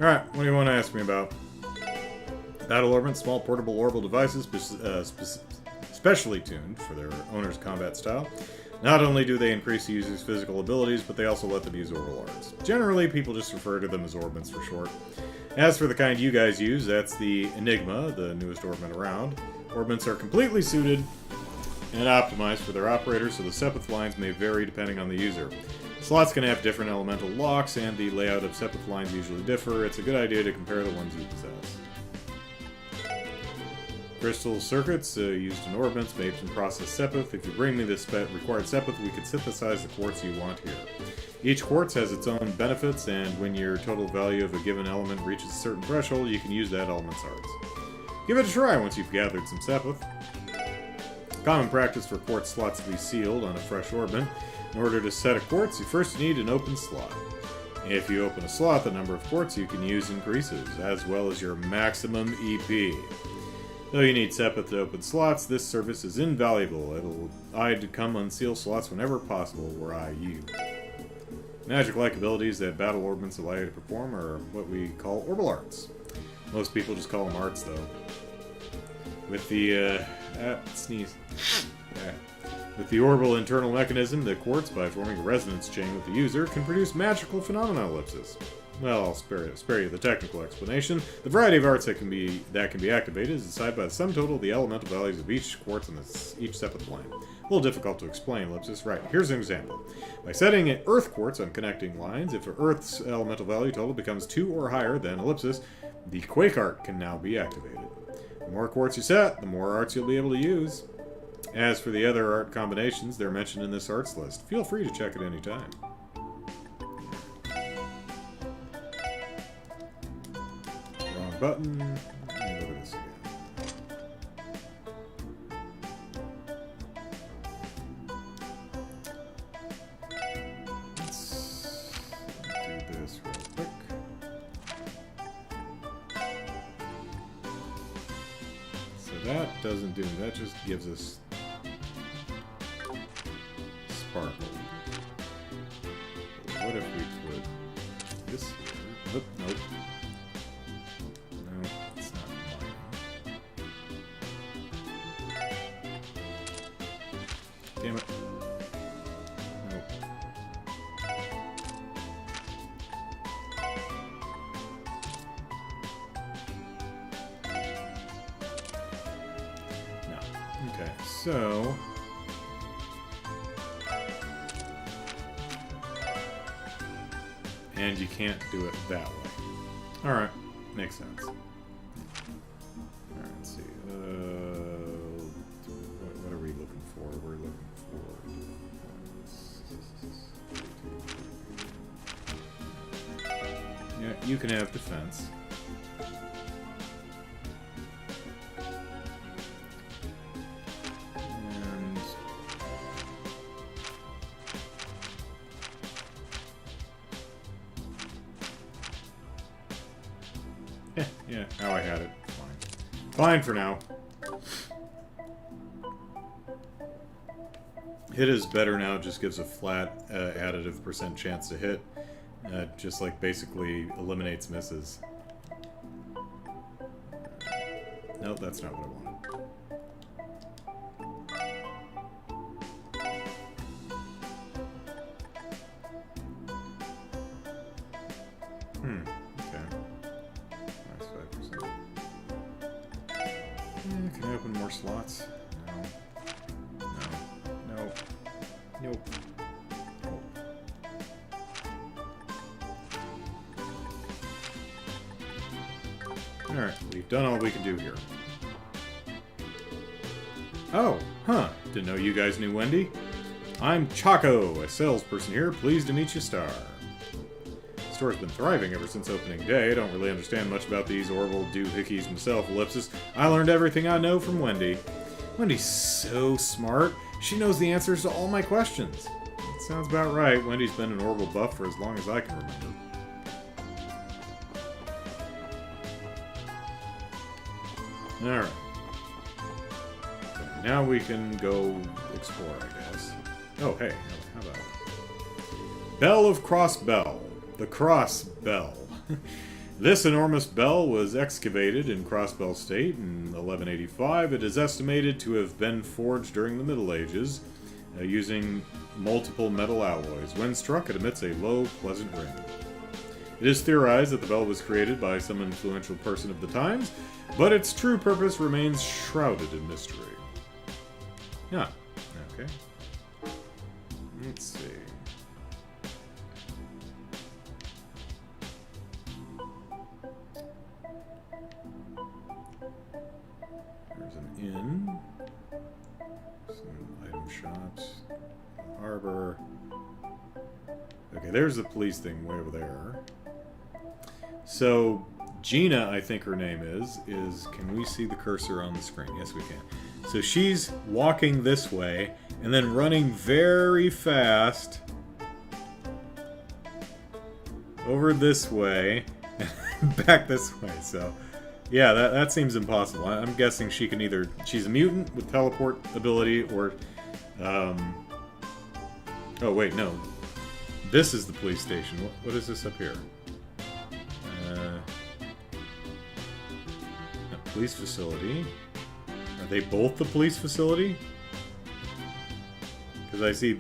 Alright, what do you want to ask me about? Battle orbits, small portable orbital devices specially tuned for their owner's combat style. Not only do they increase the user's physical abilities, but they also let them use orbital arts. Generally, people just refer to them as orbits for short. As for the kind you guys use, that's the Enigma, the newest orbit around. Orbits are completely suited and optimized for their operators, so the Sepith lines may vary depending on the user. Slots can have different elemental locks, and the layout of Sepith lines usually differ. It's a good idea to compare the ones you possess. Crystal circuits used in orbits made from processed Sepith. If you bring me this required Sepith, we can synthesize the quartz you want here. Each quartz has its own benefits, and when your total value of a given element reaches a certain threshold, you can use that element's arts. Give it a try once you've gathered some Sepith. Common practice for quartz slots to be sealed on a fresh orbit. In order to set a quartz, you first need an open slot. If you open a slot, the number of quartz you can use increases, as well as your maximum EP. Though you need Sepith to open slots, this service is invaluable. It'll aid to come unseal slots whenever possible, were I you. Magic-like abilities that battle orbits allow you to perform are what we call orbital arts. Most people just call them arts, though. With the, sneeze. Yeah. With the orbital internal mechanism, the quartz, by forming a resonance chain with the user, can produce magical phenomena ellipses. Well, I'll spare you the technical explanation. The variety of arts that can be activated is decided by the sum total of the elemental values of each quartz on each Sepith line. A little difficult to explain, ellipsis. Right, here's an example. By setting an earth quartz on connecting lines, if Earth's elemental value total becomes 2 or higher than ellipsis, the quake art can now be activated. The more quartz you set, the more arts you'll be able to use. As for the other art combinations, they're mentioned in this arts list. Feel free to check at any time. Wrong button. Let me look at this again. Let's do this real quick. So that doesn't do, that just gives us sparkle. What if we put this here? Oop, nope. No, it's not mine. Damn it. Nope. No. Okay, so and you can't do it that way. Alright, makes sense. Alright, let's see. What are we looking for? We're looking for... Yeah, you can have defense. Yeah, how I had it. Fine. Fine for now. Hit is better now, just gives a flat additive % chance to hit. Just like basically eliminates misses. Nope, that's not what I wanted. Can I open more slots? No. No. No. Nope. Nope. Alright, we've done all we can do here. Oh, huh. Didn't know you guys knew Wendy. I'm Chaco, a salesperson here. Pleased to meet you, Star. The store's been thriving ever since opening day. I don't really understand much about these Orville doohickeys myself, Ellipsis. I learned everything I know from Wendy. Wendy's so smart. She knows the answers to all my questions. That sounds about right. Wendy's been an Orville buff for as long as I can remember. Alright. Okay, now we can go explore, I guess. Oh, hey. How about it? Bell of Crossbell. The Crossbell. This enormous bell was excavated in Crossbell State in 1185. It is estimated to have been forged during the Middle Ages using multiple metal alloys. When struck, it emits a low, pleasant ring. It is theorized that the bell was created by some influential person of the times, but its true purpose remains shrouded in mystery. Ah, okay. Let's see. There's an inn. Some item shops. Harbor. Okay, there's the police thing way over there. So, Gina, I think her name is, can we see the cursor on the screen? Yes, we can. So she's walking this way, and then running very fast over this way, and back this way. So, yeah, that seems impossible. I'm guessing she can either... She's a mutant with teleport ability, or... oh, wait, no. This is the police station. What is this up here? A police facility. Are they both the police facility? Because I see,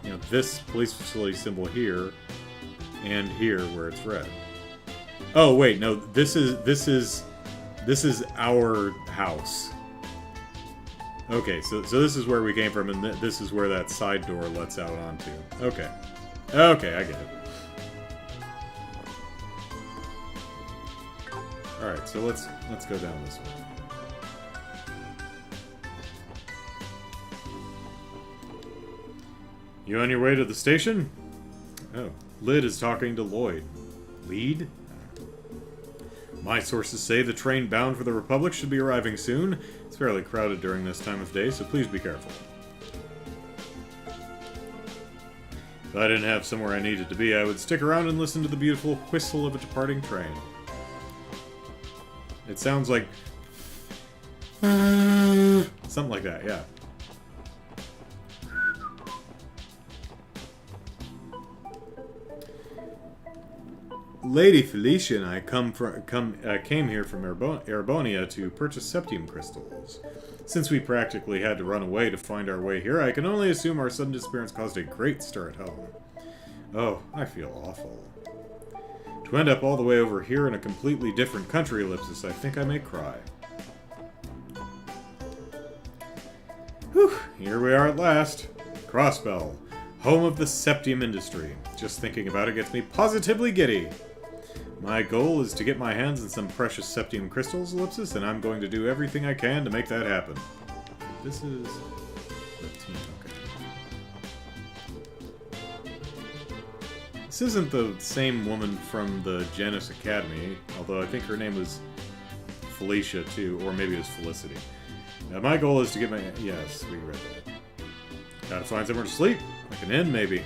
you know, this police facility symbol here, and here where it's red. Oh wait, no, this is our house. Okay, so this is where we came from, and this is where that side door lets out onto. Okay. Okay, I get it. Alright, so let's go down this way. You on your way to the station? Oh, Lyd is talking to Lloyd. Lead? My sources say the train bound for the Republic should be arriving soon. It's fairly crowded during this time of day, so please be careful. If I didn't have somewhere I needed to be, I would stick around and listen to the beautiful whistle of a departing train. It sounds like... something like that, yeah. Lady Felicia and I came here from Erebonia to purchase septium crystals. Since we practically had to run away to find our way here, I can only assume our sudden disappearance caused a great stir at home. Oh, I feel awful. To end up all the way over here in a completely different country, Ellipsis, I think I may cry. Whew, here we are at last. Crossbell, home of the septium industry. Just thinking about it gets me positively giddy. My goal is to get my hands on some precious septium crystals, Ellipsis, and I'm going to do everything I can to make that happen. This is... 15, okay. This isn't the same woman from the Janus Academy, although I think her name was Felicia, too, or maybe it was Felicity. My goal is to get my... Yes, we read that. Gotta find somewhere to sleep. Like an inn, maybe.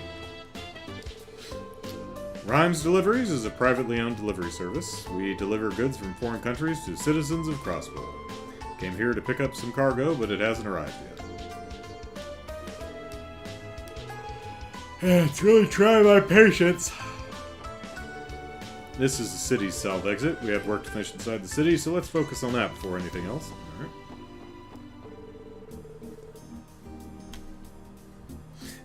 Rhymes Deliveries is a privately owned delivery service. We deliver goods from foreign countries to citizens of Crossbell. Came here to pick up some cargo, but it hasn't arrived yet. It's really trying my patience. This is the city's south exit. We have work to finish inside the city, so let's focus on that before anything else. Alright.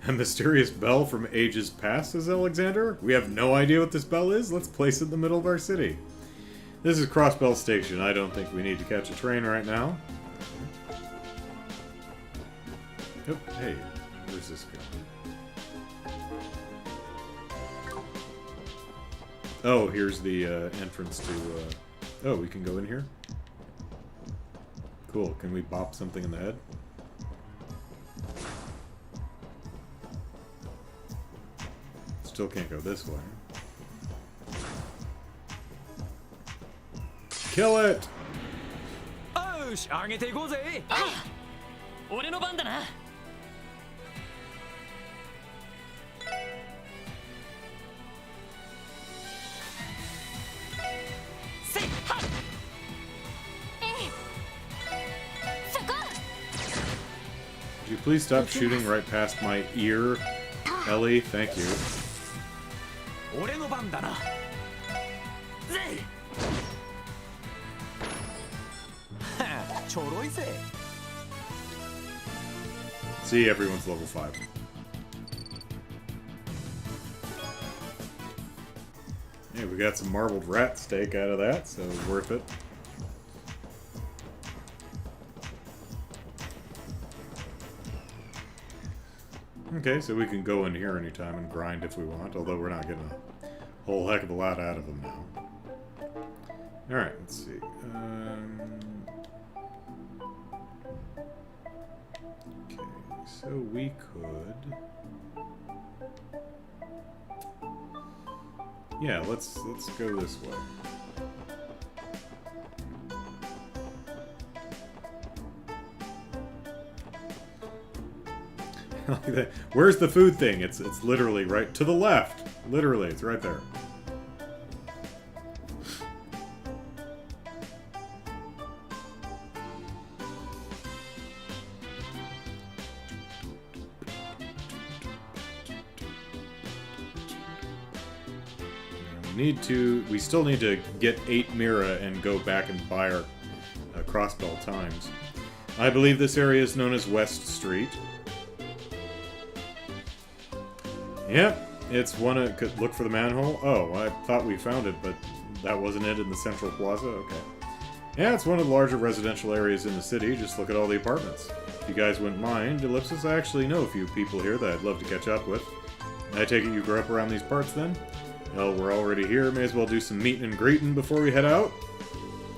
A mysterious bell from ages past, says Alexander. We have no idea what this bell is. Let's place it in the middle of our city. This is Crossbell Station. I don't think we need to catch a train right now. Oh, hey. Where's this going? Oh, here's the entrance to... Oh, we can go in here? Cool. Can we bop something in the head? Still can't go this way. Kill it!
Oh, 上げていこうぜ。
俺の番だな。せっはっ。
Would you please stop shooting right past my ear, Ellie? Thank you.
俺の番だな。
ぜい。
ちょろいぜ。
See, everyone's level 5. Hey, we got some marbled rat steak out of that, so it was worth it. Okay, so we can go in here anytime and grind if we want, although we're not getting a whole heck of a lot out of them now. Alright, let's see. Okay, so we could... Yeah, let's go this way. Where's the food thing? It's literally right to the left. Literally, it's right there. We still need to get 8 Mira and go back and buy our Crossbell times. I believe this area is known as West Street. Yep, it's one of... Look for the manhole? Oh, I thought we found it, but that wasn't it in the central plaza? Okay. Yeah, it's one of the larger residential areas in the city. Just look at all the apartments. If you guys wouldn't mind, Ellipsis, I actually know a few people here that I'd love to catch up with. I take it you grew up around these parts then? Well, we're already here. May as well do some meeting and greeting before we head out.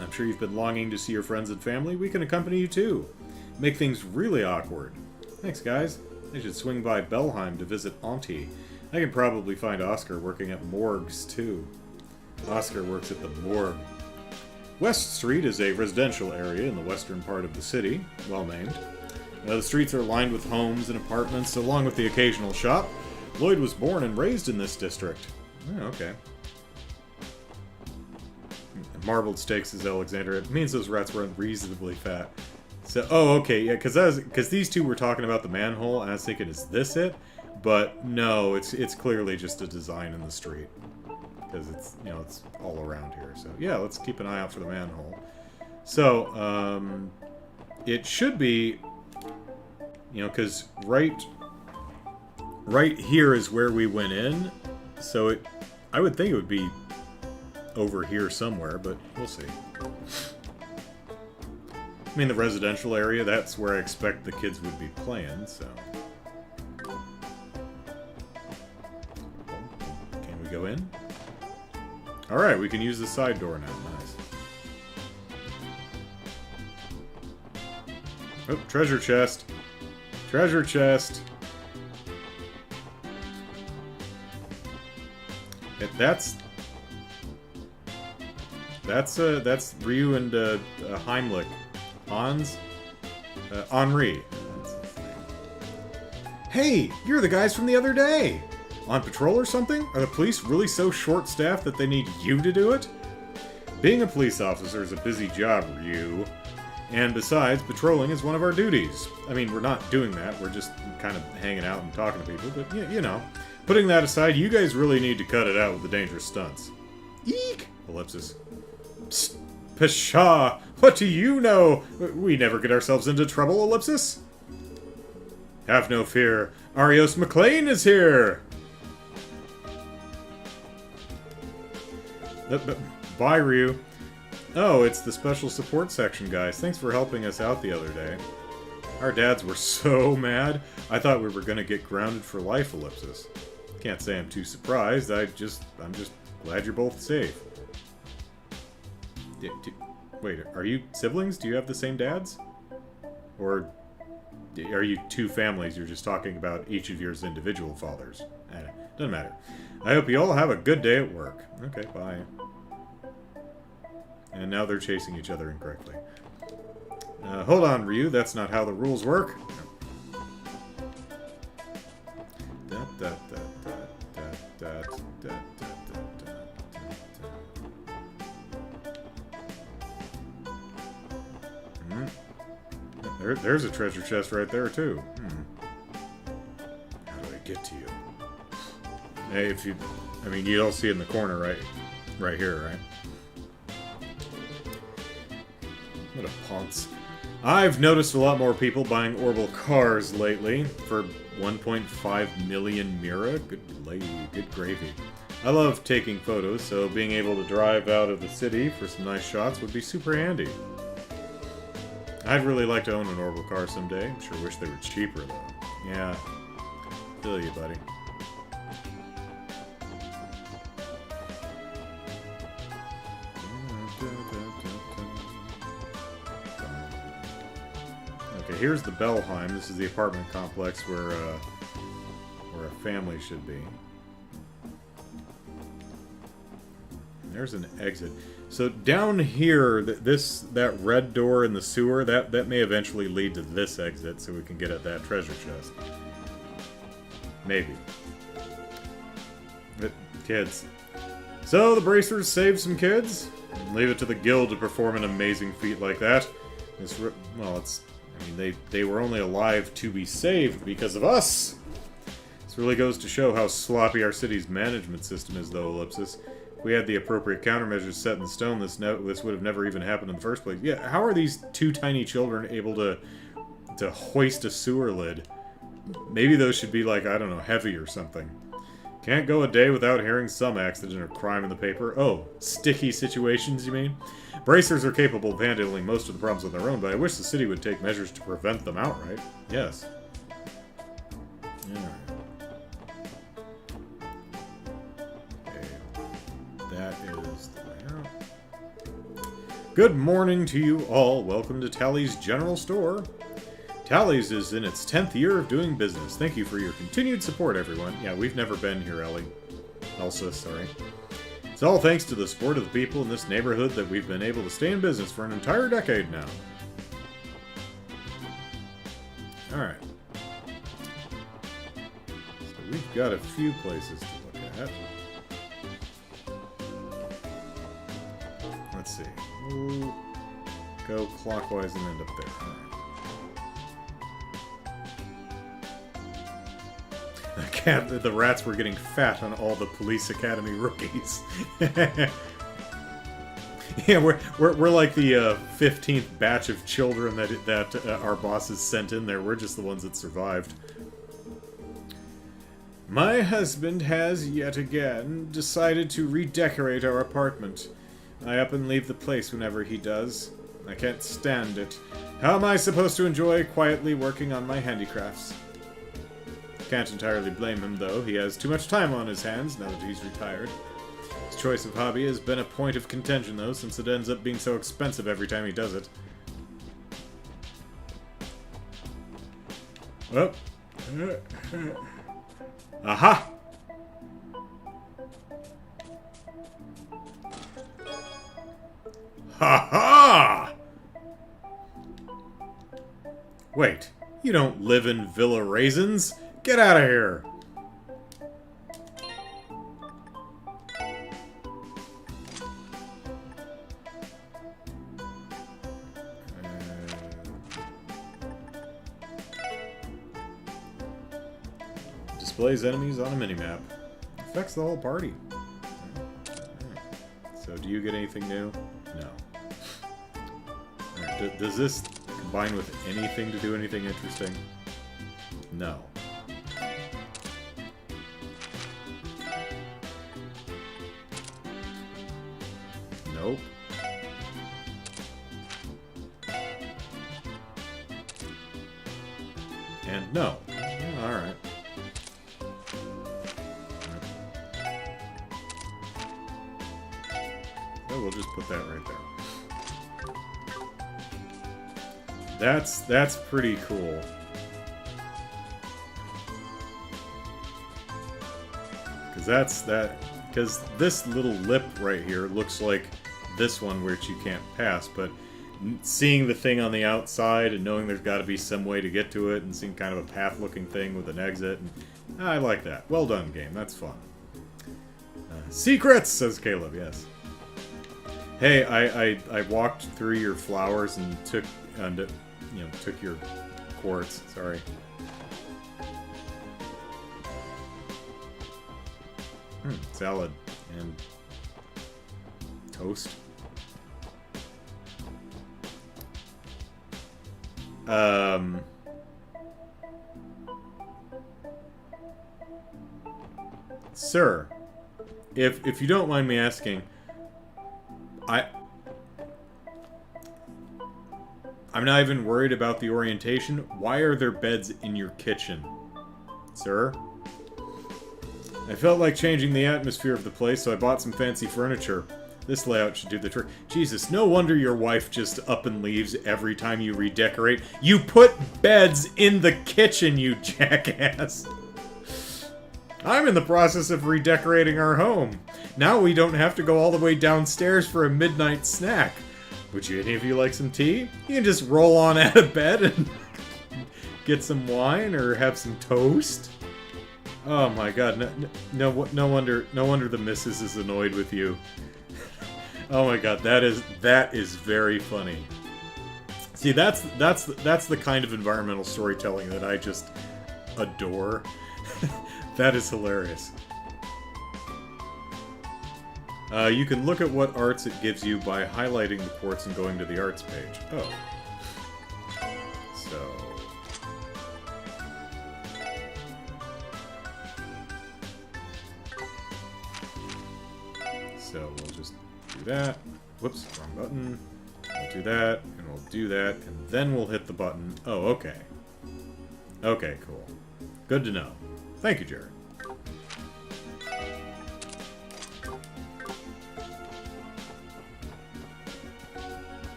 I'm sure you've been longing to see your friends and family. We can accompany you too. Make things really awkward. Thanks, guys. I should swing by Belheim to visit Auntie. I can probably find Oscar working at morgues too. Oscar works at the morgue. West Street is a residential area in the western part of the city. Well named. The streets are lined with homes and apartments, along with the occasional shop. Lloyd was born and raised in this district. Oh, okay. Marbled steaks is Alexander. It means those rats were unreasonably fat. So, oh, okay, yeah, because these two were talking about the manhole, and I was thinking, is this it? But no, it's clearly just a design in the street, because it's it's all around here. So yeah, let's keep an eye out for the manhole. So it should be, because right here is where we went in. So I would think it would be over here somewhere, but we'll see. I mean, the residential area, that's where I expect the kids would be playing, so... Can we go in? Alright, we can use the side door now. Nice. Oh, treasure chest! Treasure chest! That's Ryu and Heimlich. Hans? Henri. Hey, you're the guys from the other day! On patrol or something? Are the police really so short-staffed that they need you to do it? Being a police officer is a busy job, Ryu. And besides, patrolling is one of our duties. I mean, we're not doing that, we're just kind of hanging out and talking to people, but you know. Putting that aside, you guys really need to cut it out with the dangerous stunts. Eek! Ellipsis. Psst! Pshaw! What do you know? We never get ourselves into trouble, Ellipsis. Have no fear. Arios McLean is here! Bye, Ryu. Oh, it's the special support section, guys. Thanks for helping us out the other day. Our dads were so mad. I thought we were gonna get grounded for life, Ellipsis. Can't say I'm too surprised. I'm just glad you're both safe. Wait, are you siblings? Do you have the same dads? Or are you two families? You're just talking about each of yours individual fathers? Doesn't matter. I hope you all have a good day at work. Okay, bye. And now they're chasing each other incorrectly. Hold on, Ryu. That's not how the rules work. There's a treasure chest right there, too. How do I get to you? Hey, if you... I mean, you all see it in the corner, right? Right here, right? What a ponce. I've noticed a lot more people buying orbital cars lately for 1.5 million Mira. Good lady, good gravy. I love taking photos, so being able to drive out of the city for some nice shots would be super handy. I'd really like to own an orbital car someday. I'm sure wish they were cheaper, though. Yeah. Feel you, buddy. Okay, here's the Bellheim. This is the apartment complex where a family should be. There's an exit. So down here, that red door in the sewer, that may eventually lead to this exit, so we can get at that treasure chest. Maybe. But kids. So the Bracers saved some kids. Leave it to the guild to perform an amazing feat like that. Well, it's... I mean, they were only alive to be saved because of us! This really goes to show how sloppy our city's management system is, though, Ellipsis. If we had the appropriate countermeasures set in stone, this would have never even happened in the first place. Yeah, how are these two tiny children able to hoist a sewer lid? Maybe those should be, like, I don't know, heavy or something. Can't go a day without hearing some accident or crime in the paper. Oh, sticky situations, you mean? Bracers are capable of handling most of the problems on their own, but I wish the city would take measures to prevent them outright. Yes. Alright. That is the way out. Good morning to you all. Welcome to Tally's General Store. Tally's is in its 10th year of doing business. Thank you for your continued support, everyone. Yeah, we've never been here, Elsa, sorry. It's all thanks to the support of the people in this neighborhood that we've been able to stay in business for an entire decade now. Alright. So we've got a few places to look at. Let's see. We'll go clockwise and end up there. Alright. The rats were getting fat on all the Police Academy rookies. Yeah, we're like the 15th batch of children that our bosses sent in there. We're just the ones that survived. My husband has, yet again, decided to redecorate our apartment. I up and leave the place whenever he does. I can't stand it. How am I supposed to enjoy quietly working on my handicrafts? Can't entirely blame him, though. He has too much time on his hands now that he's retired. His choice of hobby has been a point of contention, though, since it ends up being so expensive every time he does it. Oh. Aha! Ha ha! Wait, you don't live in Villa Raisins? Get out of here! Displays enemies on a minimap. Affects the whole party. So, do you get anything new? No. Right, does this combine with anything to do anything interesting? No. Nope. And no. Alright. So we'll just put that right there. That's pretty cool. Because this little lip right here looks like this one which you can't pass, but seeing the thing on the outside and knowing there's got to be some way to get to it and seeing kind of a path-looking thing with an exit, and I like that. Well done, game. That's fun. Secrets, says Caleb. Yes. Hey, I walked through your flowers and took your quartz. Sorry. Salad and toast. Sir, if you don't mind me asking, I'm not even worried about the orientation. Why are there beds in your kitchen, sir? I felt like changing the atmosphere of the place, so I bought some fancy furniture. This layout should do the trick. Jesus, no wonder your wife just up and leaves every time you redecorate. You put beds in the kitchen, you jackass! I'm in the process of redecorating our home. Now we don't have to go all the way downstairs for a midnight snack. Would any of you like some tea? You can just roll on out of bed and get some wine or have some toast. Oh my god, no wonder the missus is annoyed with you. Oh my god, that is very funny. See, that's the kind of environmental storytelling that I just adore. That is hilarious. You can look at what arts it gives you by highlighting the quartz and going to the arts page. Oh. So we'll just do that. Whoops, wrong button. We'll do that, and we'll do that, and then we'll hit the button. Oh, okay. Okay, cool. Good to know. Thank you, Jared.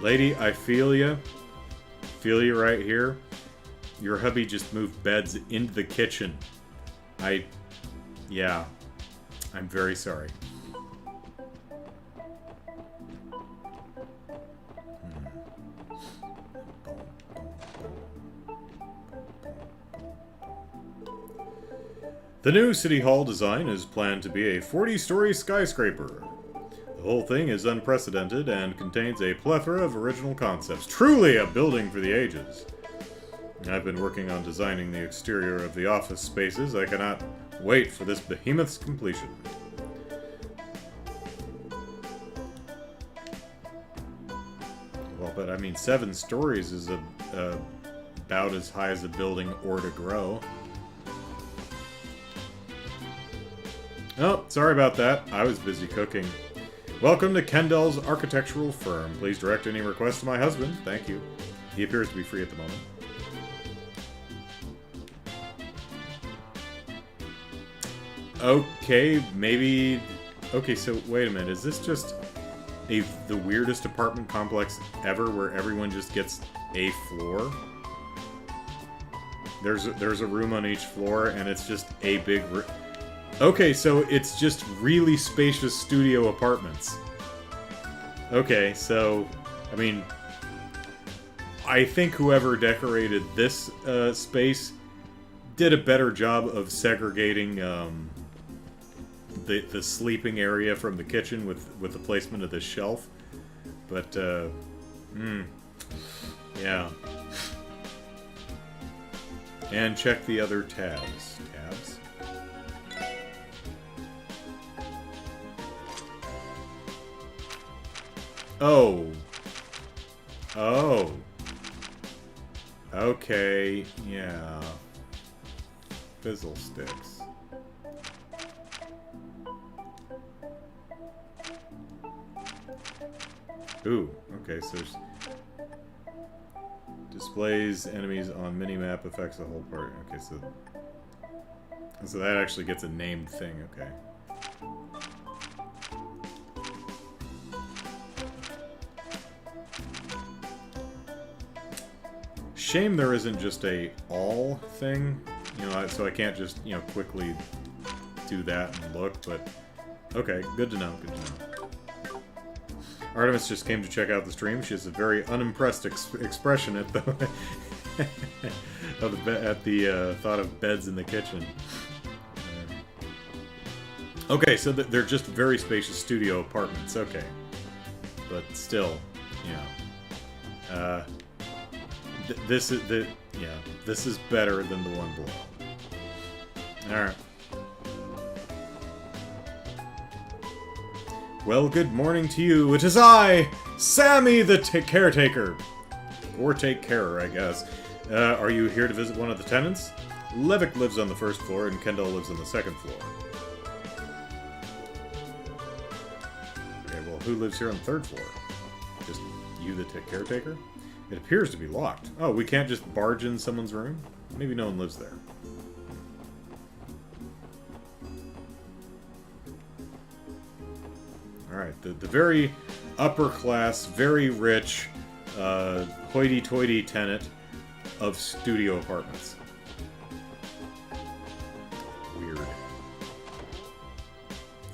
Lady, I feel you. Feel you right here. Your hubby just moved beds into the kitchen. Yeah. I'm very sorry. The new City Hall design is planned to be a 40-story skyscraper. The whole thing is unprecedented and contains a plethora of original concepts. Truly a building for the ages. I've been working on designing the exterior of the office spaces. I cannot wait for this behemoth's completion. Well, but I mean, 7 stories is about as high as a building or to grow. Oh, sorry about that. I was busy cooking. Welcome to Kendall's architectural firm. Please direct any requests to my husband. Thank you. He appears to be free at the moment. Okay, maybe... Okay, so wait a minute. Is this just the weirdest apartment complex ever where everyone just gets a floor? There's a room on each floor and it's just a big room. Okay, so it's just really spacious studio apartments. Okay, so, I mean, I think whoever decorated this space did a better job of segregating the sleeping area from the kitchen with the placement of this shelf. But, yeah. And check the other tabs. Oh. Oh. Okay, yeah. Fizzle sticks. Ooh, okay, so displays enemies on minimap, affects the whole part. Okay, so that actually gets a named thing, okay. Shame there isn't just a all thing You know, so I can't just, you know, quickly do that and look, but... Okay, good to know, good to know. Artemis just came to check out the stream. She has a very unimpressed expression at the... at the thought of beds in the kitchen. Okay, so they're just very spacious studio apartments, okay. But still, you know... this is better than the one below. Alright. Well, good morning to you. It is I, Sammy the Caretaker. Or take carer, I guess. Are you here to visit one of the tenants? Levick lives on the first floor and Kendall lives on the second floor. Okay, well, who lives here on the third floor? Just you, the caretaker? It appears to be locked. Oh, we can't just barge in someone's room? Maybe no one lives there. Alright, the very upper class, very rich, hoity-toity tenant of studio apartments. Weird.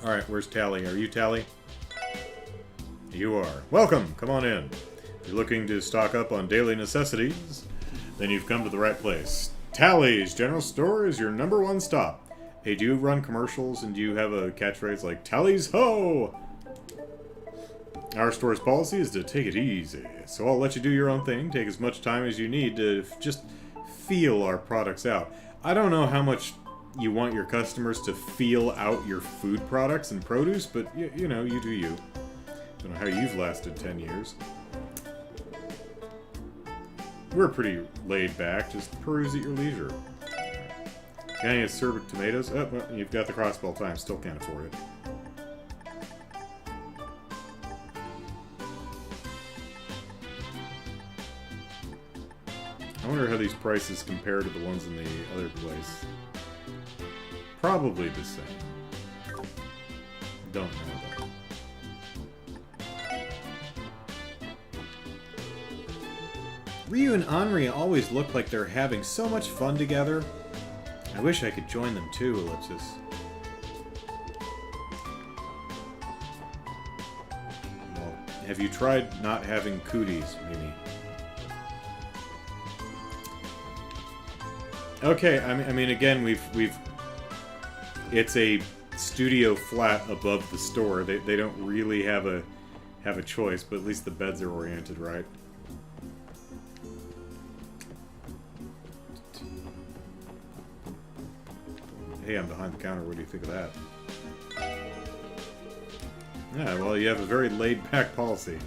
Alright, where's Tally? Are you Tally? You are. Welcome! Come on in. If you're looking to stock up on daily necessities, then you've come to the right place. Tally's General Store is your #1 stop. Hey, do you run commercials and do you have a catchphrase like, Tally's Ho! Our store's policy is to take it easy, so I'll let you do your own thing, take as much time as you need to just feel our products out. I don't know how much you want your customers to feel out your food products and produce, but you know, you do you. Don't know how you've lasted 10 years. We're pretty laid back, just peruse at your leisure. Got any acerbic tomatoes? Oh, well, you've got the Crossbell time, still can't afford it. I wonder how these prices compare to the ones in the other place. Probably the same. Don't know though. Ryu and Henri always look like they're having so much fun together. I wish I could join them too, Ellipsis. Well, have you tried not having cooties, Mimi? Okay, I mean, again, we've. It's a studio flat above the store. They don't really have a choice, but at least the beds are oriented right. Hey, I'm behind the counter. What do you think of that? Yeah, well, you have a very laid-back policy,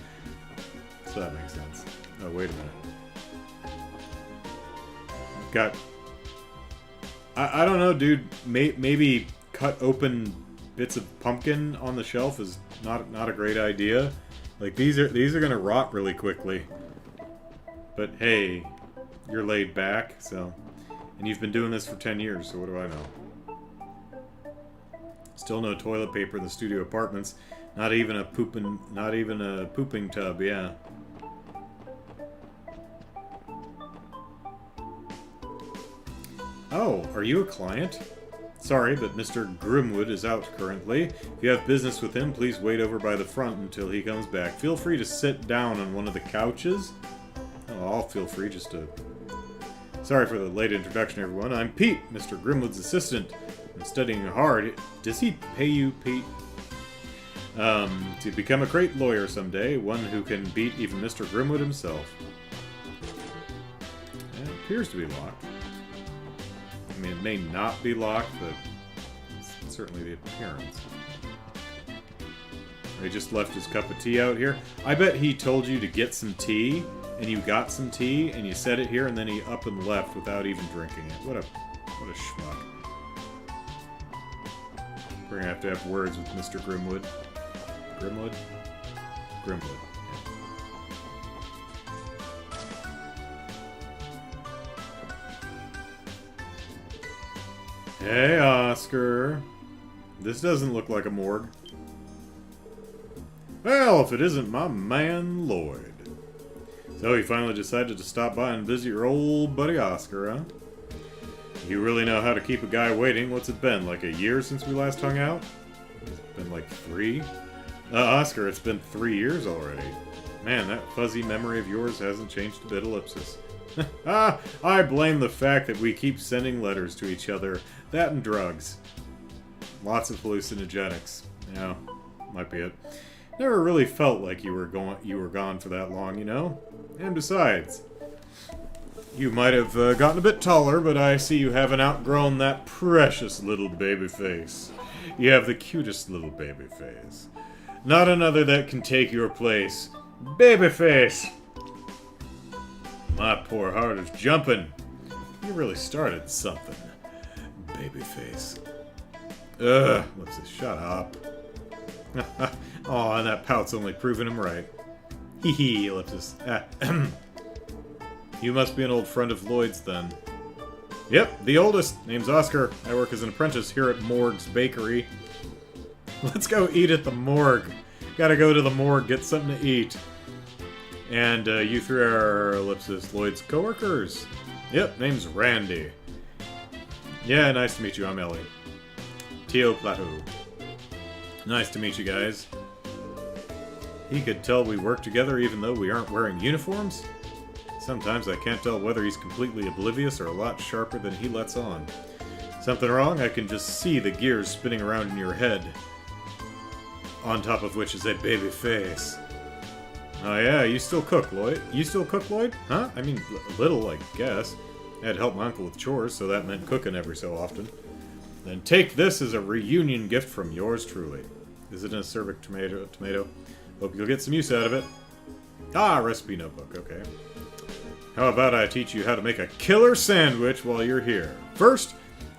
so that makes sense. Oh, wait a minute. Got. I don't know, dude. Maybe cut open bits of pumpkin on the shelf is not a great idea. Like these are gonna rot really quickly. But hey, you're laid back, so, and you've been doing this for 10 years, so what do I know? Still no toilet paper in the studio apartments. Not even a pooping tub. Yeah. Oh, are you a client? Sorry, but Mr. Grimwood is out currently. If you have business with him, please wait over by the front until he comes back. Feel free to sit down on one of the couches. Oh, I'll feel free just to... Sorry for the late introduction, everyone. I'm Pete, Mr. Grimwood's assistant. I'm studying hard. Does he pay you, Pete? To become a great lawyer someday, one who can beat even Mr. Grimwood himself. It appears to be locked. I mean, it may not be locked, but it's certainly the appearance. He just left his cup of tea out here. I bet he told you to get some tea, and you got some tea, and you set it here, and then he up and left without even drinking it. What a schmuck. We're gonna have words with Mr. Grimwood. Grimwood? Grimwood. Hey, Oscar. This doesn't look like a morgue. Well, if it isn't my man, Lloyd. So you finally decided to stop by and visit your old buddy Oscar, huh? You really know how to keep a guy waiting. What's it been, like a year since we last hung out? It's been like 3? Oscar, it's been 3 years already. Man, that fuzzy memory of yours hasn't changed a bit, ellipsis. I blame the fact that we keep sending letters to each other. That and drugs. Lots of hallucinogenics. Yeah, might be it. Never really felt like you were gone for that long, you know? And besides, you might have gotten a bit taller, but I see you haven't outgrown that precious little baby face. You have the cutest little baby face. Not another that can take your place. Baby face! My poor heart is jumping. You really started something. Baby face. Ugh, Ellipsis, shut up. Aw, and that pout's only proving him right. Hee hee, Ellipsis. You must be an old friend of Lloyd's, then. Yep, the oldest. Name's Oscar. I work as an apprentice here at Morgue's Bakery. Let's go eat at the morgue. Gotta go to the morgue, get something to eat. And you three are, Ellipsis, Lloyd's co-workers. Yep, name's Randy. Yeah, nice to meet you. I'm Ellie. Tio Plateau. Nice to meet you guys. He could tell we work together even though we aren't wearing uniforms? Sometimes I can't tell whether he's completely oblivious or a lot sharper than he lets on. Something wrong? I can just see the gears spinning around in your head. On top of which is a baby face. Oh yeah, you still cook, Lloyd? You still cook, Lloyd? Huh? I mean, a little, I guess. I had to help my uncle with chores, so that meant cooking every so often. Then take this as a reunion gift from yours truly. Is it an acerbic tomato? Hope you'll get some use out of it. Ah, recipe notebook, okay. How about I teach you how to make a killer sandwich while you're here? First,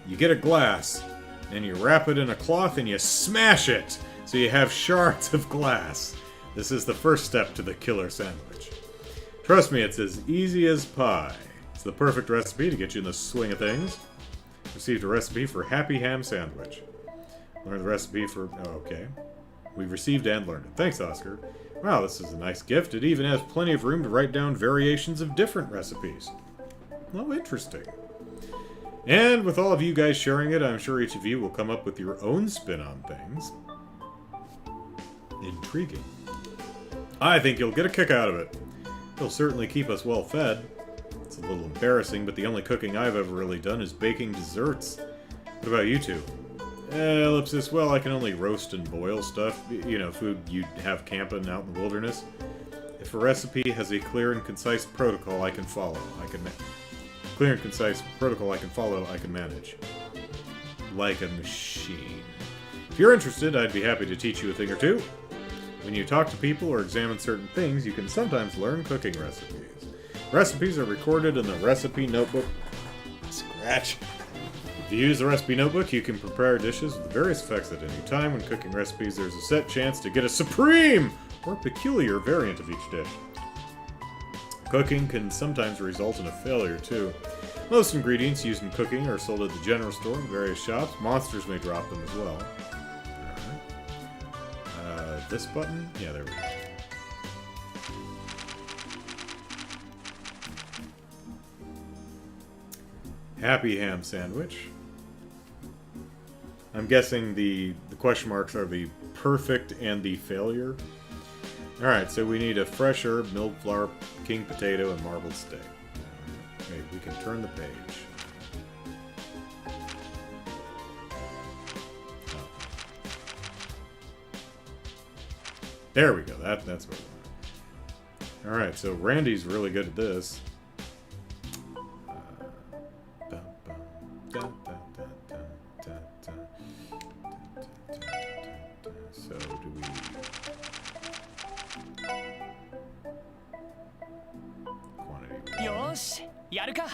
you get a glass, and you wrap it in a cloth and you smash it, so you have shards of glass. This is the first step to the killer sandwich. Trust me, it's as easy as pie. It's the perfect recipe to get you in the swing of things. Received a recipe for Happy Ham Sandwich. Learned the recipe for... Oh, okay. We've received and learned it. Thanks, Oscar. Wow, this is a nice gift. It even has plenty of room to write down variations of different recipes. Oh, interesting. And with all of you guys sharing it, I'm sure each of you will come up with your own spin on things. Intriguing. I think you'll get a kick out of it. It'll certainly keep us well fed. It's a little embarrassing, but the only cooking I've ever really done is baking desserts. What about you two? Ellipsis, well, I can only roast and boil stuff. You know, food you'd have camping out in the wilderness. If a recipe has a clear and concise protocol I can follow, I can manage. Like a machine. If you're interested, I'd be happy to teach you a thing or two. When you talk to people or examine certain things, you can sometimes learn cooking recipes. Recipes are recorded in the recipe notebook. Scratch. If you use the recipe notebook, you can prepare dishes with various effects at any time. When cooking recipes, there's a set chance to get a supreme or peculiar variant of each dish. Cooking can sometimes result in a failure, too. Most ingredients used in cooking are sold at the general store and various shops. Monsters may drop them as well. Alright. This button? Yeah, there we go. Happy Ham Sandwich. I'm guessing the question marks are the perfect and the failure. Alright, so we need a fresh herb, milled flour, king potato, and marbled steak. Okay, we can turn the page. Oh. There we go, that's what we want. Alright, so Randy's really good at this. So do we... Quantity.
よーしやるか
よ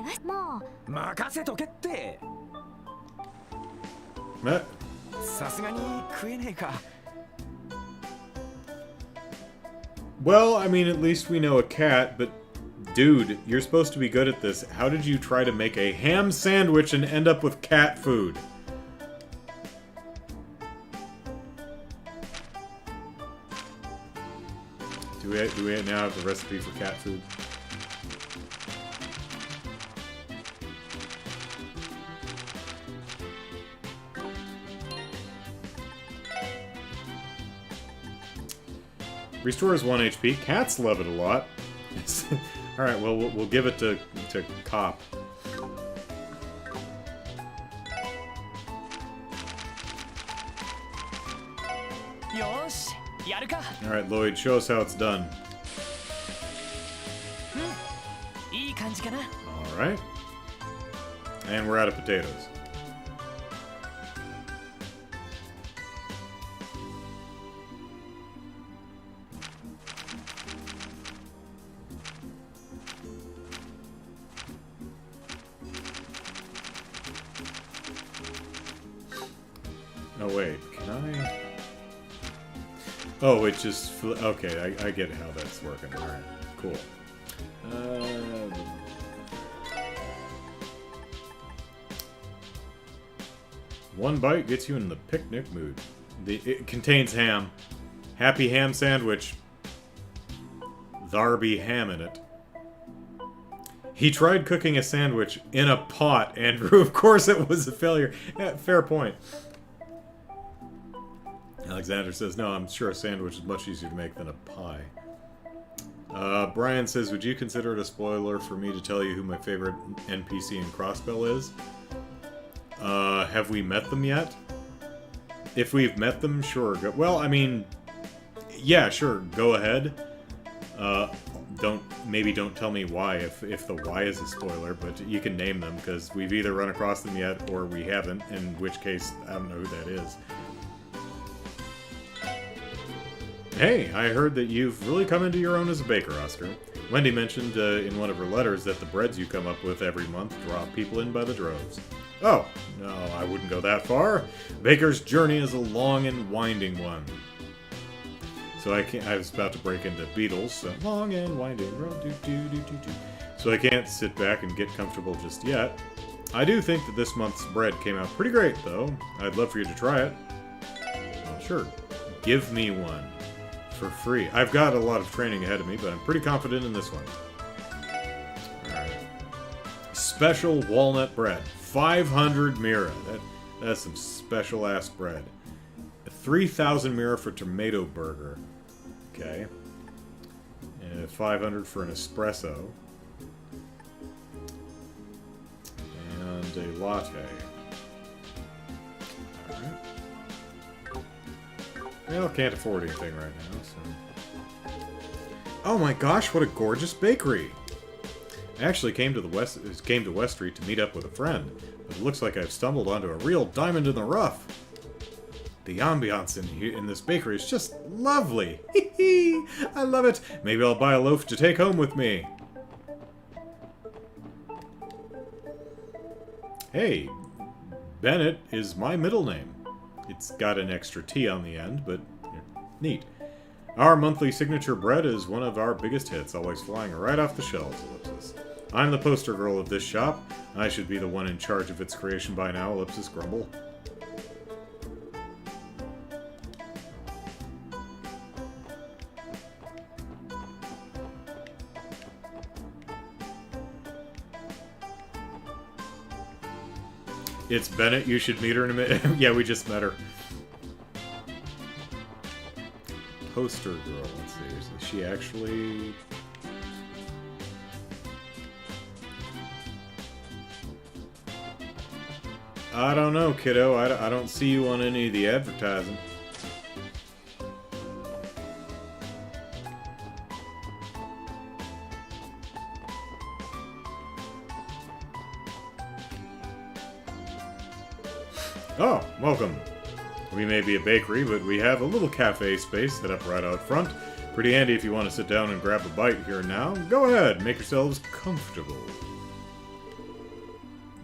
しもう
任せとけって。 さすがに食えねえか。
Well, I mean, at least we know a cat, but dude, you're supposed to be good at this. How did you try to make a ham sandwich and end up with cat food? Do we now have the recipe for cat food? Restores 1 HP. Cats love it a lot. Alright, well, we'll give it to Cop.
Yosh, yaru ka.
Alright, Lloyd, show us how it's done.
いい感じかな。
Alright. And we're out of potatoes. Oh, wait. Can I... Oh, it just... Okay, I get how that's working. Alright, cool. One bite gets you in the picnic mood. It contains ham. Happy ham sandwich. Thar be ham in it. He tried cooking a sandwich in a pot, Andrew. Of course it was a failure. Yeah, fair point. Alexander says, no, I'm sure a sandwich is much easier to make than a pie. Brian says, would you consider it a spoiler for me to tell you who my favorite NPC in Crossbell is? Have we met them yet? If we've met them, sure. Well, I mean, yeah, sure, go ahead. Maybe don't tell me why if the why is a spoiler, but you can name them, because we've either run across them yet or we haven't, in which case, I don't know who that is. Hey, I heard that you've really come into your own as a baker, Oscar. Wendy mentioned in one of her letters that the breads you come up with every month draw people in by the droves. Oh, no, I wouldn't go that far. Baker's journey is a long and winding one. So I was about to break into Beatles, so long and winding road, do. So I can't sit back and get comfortable just yet. I do think that this month's bread came out pretty great, though. I'd love for you to try it. Well, sure. Give me one. For free. I've got a lot of training ahead of me, but I'm pretty confident in this one. Alright. Special walnut bread. 500 mira. That's some special-ass bread. 3,000 mira for tomato burger. Okay. And 500 for an espresso. And a latte. Alright. Well, can't afford anything right now, so... Oh my gosh, what a gorgeous bakery! I actually came to West Street to meet up with a friend, but it looks like I've stumbled onto a real diamond in the rough. The ambiance in this bakery is just lovely! Hee hee! I love it! Maybe I'll buy a loaf to take home with me. Hey, Bennett is my middle name. It's got an extra T on the end, but neat. Our monthly signature bread is one of our biggest hits, always flying right off the shelves, Ellipsis. I'm the poster girl of this shop. I should be the one in charge of its creation by now, Ellipsis grumble. It's Bennett, you should meet her in a minute. Yeah, we just met her. Poster girl, let's see. Is she actually... I don't know, kiddo. I don't see you on any of the advertising. Oh, welcome. We may be a bakery, but we have a little cafe space set up right out front. Pretty handy if you want to sit down and grab a bite here and now. Go ahead, make yourselves comfortable.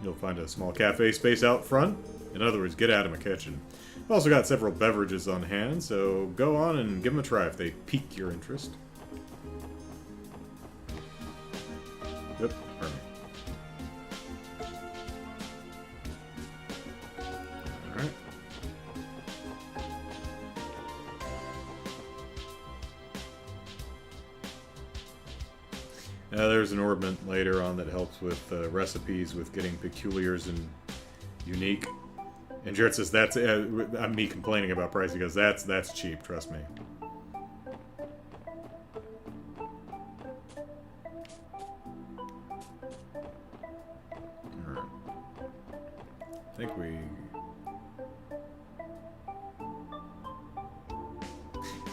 You'll find a small cafe space out front. In other words, get out of my kitchen. I've also got several beverages on hand, so go on and give them a try if they pique your interest. Yep, pardon me. Alright. There's an ornament later on that helps with recipes with getting peculiars and unique. And Jared says that's me complaining about price. He goes, that's cheap, trust me. I think we...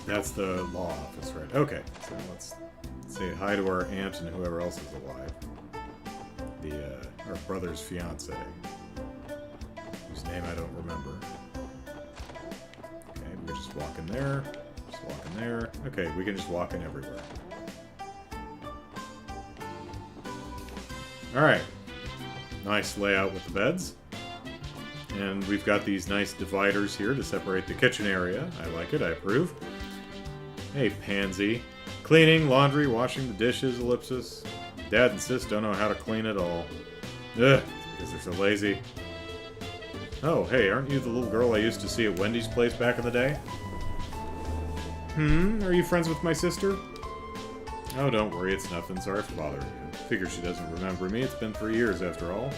That's the law office, right? Okay, so let's say hi to our aunt and whoever else is alive. Our brother's fiance, whose name I don't remember. Okay, we can just walk in there, just walk in there. Okay, we can just walk in everywhere. Alright. Nice layout with the beds. And we've got these nice dividers here to separate the kitchen area. I like it, I approve. Hey, pansy. Cleaning, laundry, washing the dishes, ellipsis. Dad and sis don't know how to clean at all. Ugh, because they're so lazy. Oh, hey, aren't you the little girl I used to see at Wendy's place back in the day? Are you friends with my sister? Oh, don't worry, it's nothing. Sorry for bothering you. Figure she doesn't remember me. It's been 3 years after all.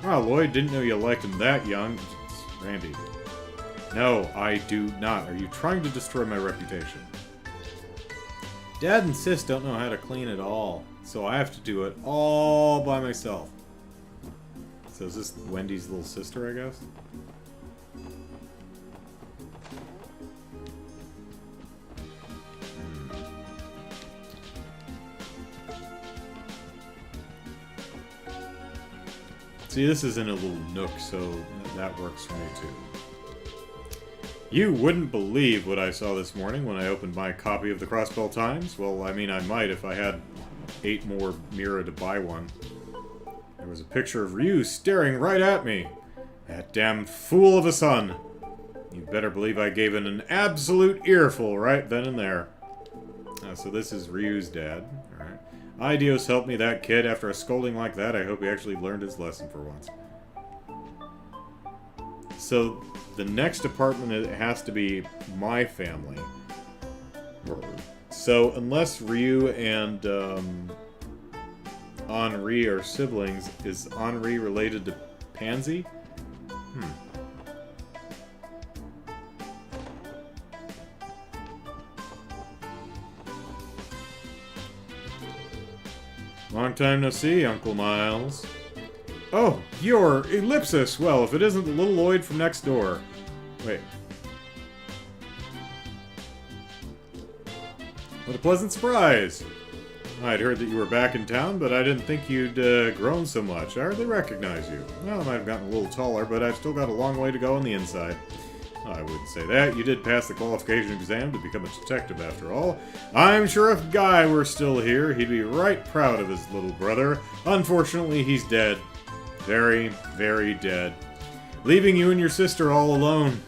Wow, Lloyd, didn't know you liked him that young. It's Randy. No, I do not. Are you trying to destroy my reputation? Dad and sis don't know how to clean at all, so I have to do it all by myself. So is this Wendy's little sister, I guess? See, this is in a little nook, so that works for me too. You wouldn't believe what I saw this morning when I opened my copy of the Crossbell Times. Well, I mean, I might if I had 8 more Mira to buy one. There was a picture of Ryu staring right at me. That damn fool of a son. You better believe I gave it an absolute earful right then and there. So this is Ryu's dad. Alright. Idios helped me, that kid. After a scolding like that, I hope he actually learned his lesson for once. So, the next apartment, it has to be my family. So, unless Ryu and Henri are siblings, is Henri related to Pansy? Long time no see, Uncle Miles. Oh, you're Ellipsis! Well, if it isn't the little Lloyd from next door. Wait. What a pleasant surprise! I'd heard that you were back in town, but I didn't think you'd grown so much. I hardly recognize you. Well, I might have gotten a little taller, but I've still got a long way to go on the inside. I wouldn't say that. You did pass the qualification exam to become a detective, after all. I'm sure if Guy were still here, he'd be right proud of his little brother. Unfortunately, he's dead. Very, very dead. Leaving you and your sister all alone.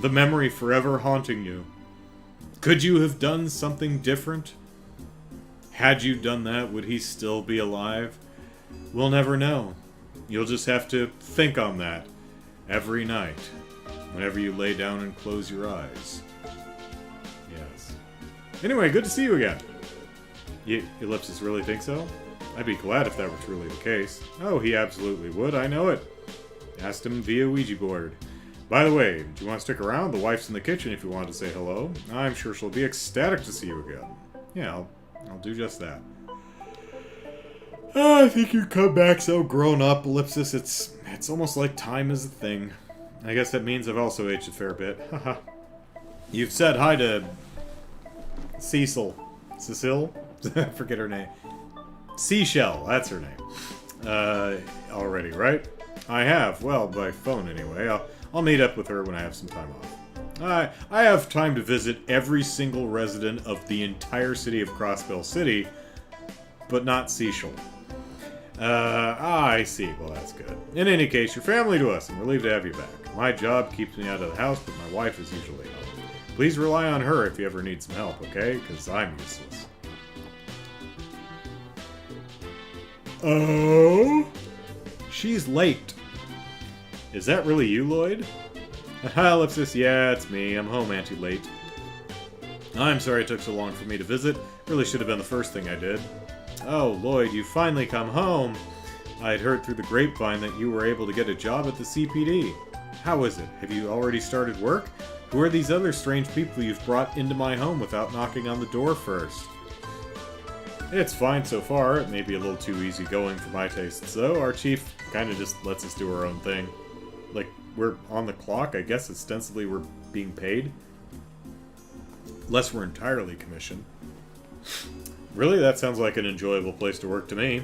The memory forever haunting you. Could you have done something different? Had you done that, would he still be alive? We'll never know. You'll just have to think on that every night, whenever you lay down and close your eyes. Yes. Anyway, good to see you again. Ellipsis really think so? I'd be glad if that were truly the case. Oh, he absolutely would, I know it. Asked him via Ouija board. By the way, do you want to stick around? The wife's in the kitchen if you want to say hello. I'm sure she'll be ecstatic to see you again. Yeah, I'll do just that. I think you come back so grown up, Ellipsis. It's almost like time is a thing. I guess that means I've also aged a fair bit. Haha. You've said hi to Cecil. I forget her name. Seashell, that's her name. Already, right? I have. Well, by phone anyway. I'll meet up with her when I have some time off. I have time to visit every single resident of the entire city of Crossbell City, but not Seashell. I see. Well, that's good. In any case, you're family to us, and we're relieved to have you back. My job keeps me out of the house, but my wife is usually home. Please rely on her if you ever need some help, okay? Because I'm useless. Oh? She's late. Is that really you, Lloyd? Ellipsis, yeah, it's me. I'm home, Auntie Late. I'm sorry it took so long for me to visit. Really should have been the first thing I did. Oh, Lloyd, you finally come home. I'd heard through the grapevine that you were able to get a job at the CPD. How is it? Have you already started work? Who are these other strange people you've brought into my home without knocking on the door first? It's fine so far. It may be a little too easygoing for my tastes, though. Our chief kind of just lets us do our own thing. Like, we're on the clock. I guess ostensibly we're being paid. Unless we're entirely commissioned. Really? That sounds like an enjoyable place to work to me.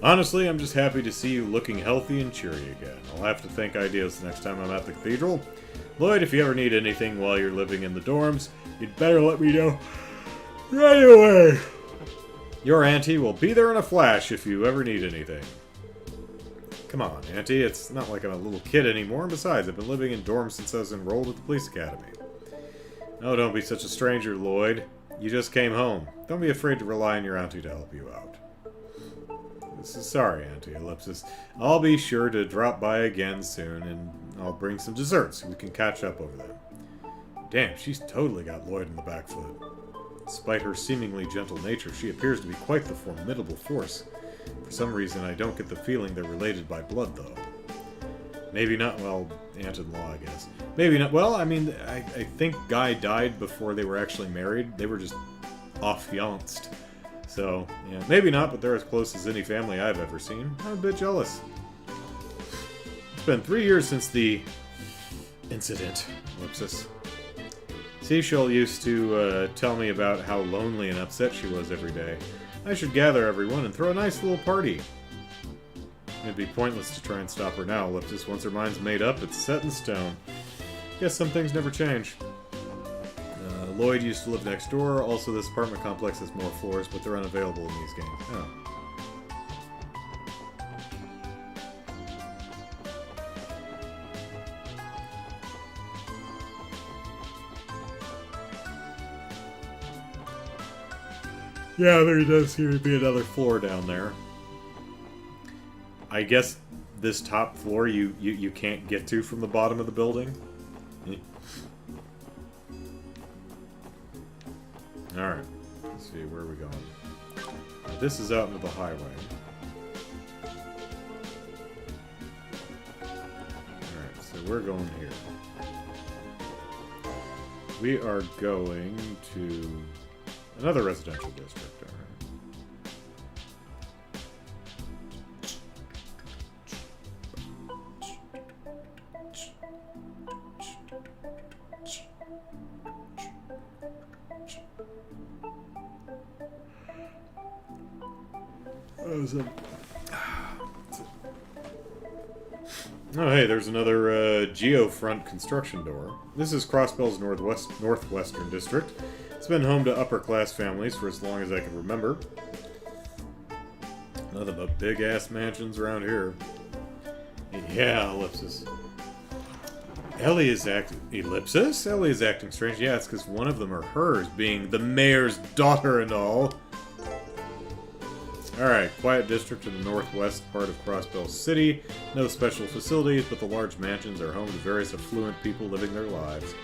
Honestly, I'm just happy to see you looking healthy and cheery again. I'll have to thank Ideas next time I'm at the cathedral. Lloyd, if you ever need anything while you're living in the dorms, you'd better let me know right away. Your auntie will be there in a flash if you ever need anything. Come on, auntie, it's not like I'm a little kid anymore, and besides, I've been living in dorms since I was enrolled at the police academy. Oh, don't be such a stranger, Lloyd. You just came home. Don't be afraid to rely on your auntie to help you out. Sorry, Auntie Ellipsis. I'll be sure to drop by again soon, and I'll bring some desserts so we can catch up over them. Damn, she's totally got Lloyd in the back foot. Despite her seemingly gentle nature, she appears to be quite the formidable force. For some reason, I don't get the feeling they're related by blood, though. Maybe not, well, aunt-in-law, I guess. Maybe not, well, I mean, I think Guy died before they were actually married. They were just affianced. So, yeah, maybe not, but they're as close as any family I've ever seen. I'm a bit jealous. It's been 3 years since the incident, Ellipsis. Seashell used to tell me about how lonely and upset she was every day. I should gather everyone and throw a nice little party. It'd be pointless to try and stop her now, Ellipsis. Once her mind's made up, it's set in stone. Guess some things never change. Lloyd used to live next door. Also, this apartment complex has more floors, but they're unavailable in these games. Oh. Yeah, there does seem to be another floor down there. I guess this top floor you can't get to from the bottom of the building. Alright, let's see, where are we going? This is out into the highway. Alright, so we're going here. We are going to another residential district, alright. Oh, hey, there's another Geofront construction door. This is Crossbell's northwestern district. It's been home to upper-class families for as long as I can remember. Nothing but big-ass mansions around here. Yeah, Ellipsis. Ellie is acting... Ellipsis? Ellie is acting strange. Yeah, it's because one of them are hers, being the mayor's daughter and all. Alright, quiet district in the northwest part of Crossbell City. No special facilities, but the large mansions are home to various affluent people living their lives.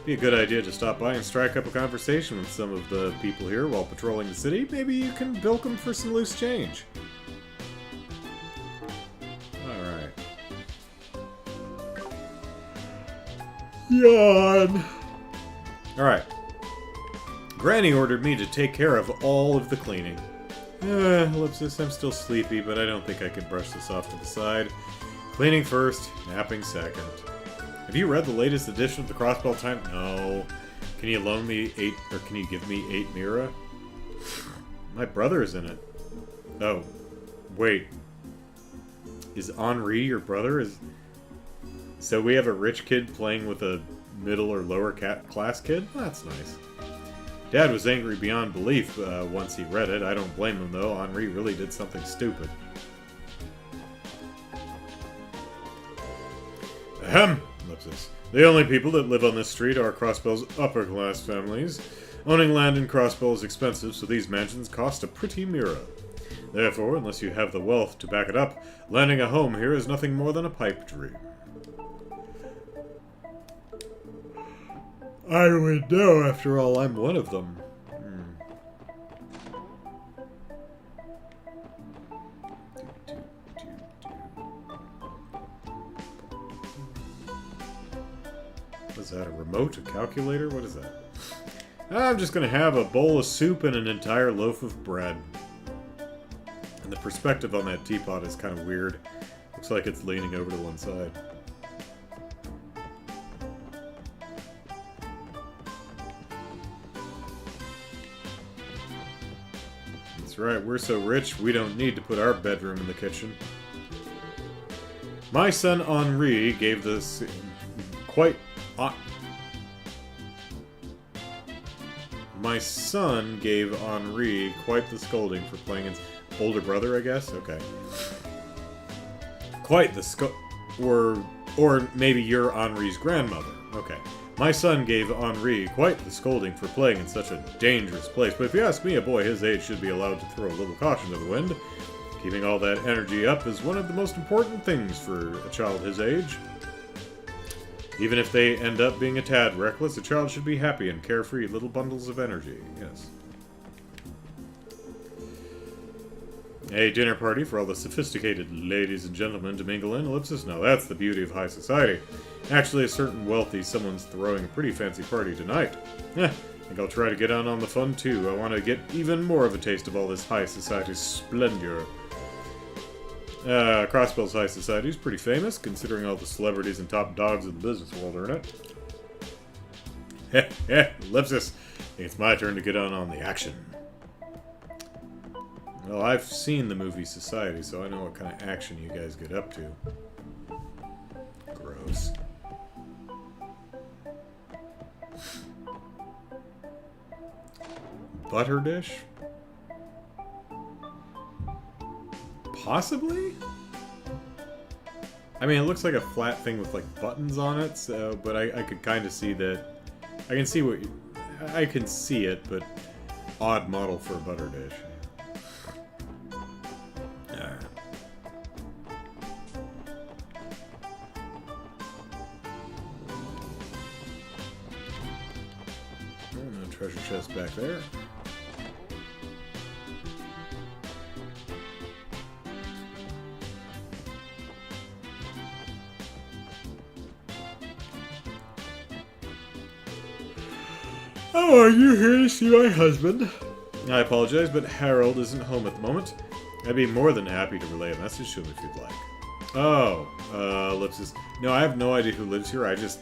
Be a good idea to stop by and strike up a conversation with some of the people here while patrolling the city. Maybe you can bilk them for some loose change. Alright. Yawn! Alright. Granny ordered me to take care of all of the cleaning. Ellipsis, I'm still sleepy, but I don't think I can brush this off to the side. Cleaning first, napping second. Have you read the latest edition of the Crossbell Time? No. Can you loan me 8, or can you give me 8 Mira? My brother is in it. Oh. Wait. Is Henri your brother? So we have a rich kid playing with a middle or lower class kid? That's nice. Dad was angry beyond belief once he read it. I don't blame him, though. Henri really did something stupid. Ahem! Ellipsis. The only people that live on this street are Crossbell's upper-class families. Owning land in Crossbell is expensive, so these mansions cost a pretty Mira. Therefore, unless you have the wealth to back it up, landing a home here is nothing more than a pipe dream. I would know, after all, I'm one of them. What is that, a remote? A calculator? What is that? I'm just gonna have a bowl of soup and an entire loaf of bread. And the perspective on that teapot is kind of weird. Looks like it's leaning over to one side. That's right, we're so rich, we don't need to put our bedroom in the kitchen. My son Henri gave this quite... My son gave Henri quite the scolding for playing his older brother, I guess? Okay. Quite the or maybe you're Henri's grandmother. Okay. My son gave Henri quite the scolding for playing in such a dangerous place, but if you ask me, a boy his age should be allowed to throw a little caution to the wind. Keeping all that energy up is one of the most important things for a child his age. Even if they end up being a tad reckless, a child should be happy and carefree, little bundles of energy. Yes. A dinner party for all the sophisticated ladies and gentlemen to mingle in. Ellipsis? No, that's the beauty of high society. Actually, a certain wealthy someone's throwing a pretty fancy party tonight. I think I'll try to get on the fun too. I want to get even more of a taste of all this high society splendor. Crossbell's high society is pretty famous, considering all the celebrities and top dogs of the business world are in it. Ellipsis. I think it's my turn to get on the action. Well, I've seen the movie Society, so I know what kind of action you guys get up to. Gross. Butter dish? Possibly? I mean, it looks like a flat thing with, like, buttons on it, so, but I could kind of see that. I can see what I can see it, but odd model for a butter dish. No treasure chest back there. Oh, are you here to see my husband? I apologize, but Harold isn't home at the moment. I'd be more than happy to relay a message to him if you'd like. Oh, Ellipsis. No, I have no idea who lives here. I just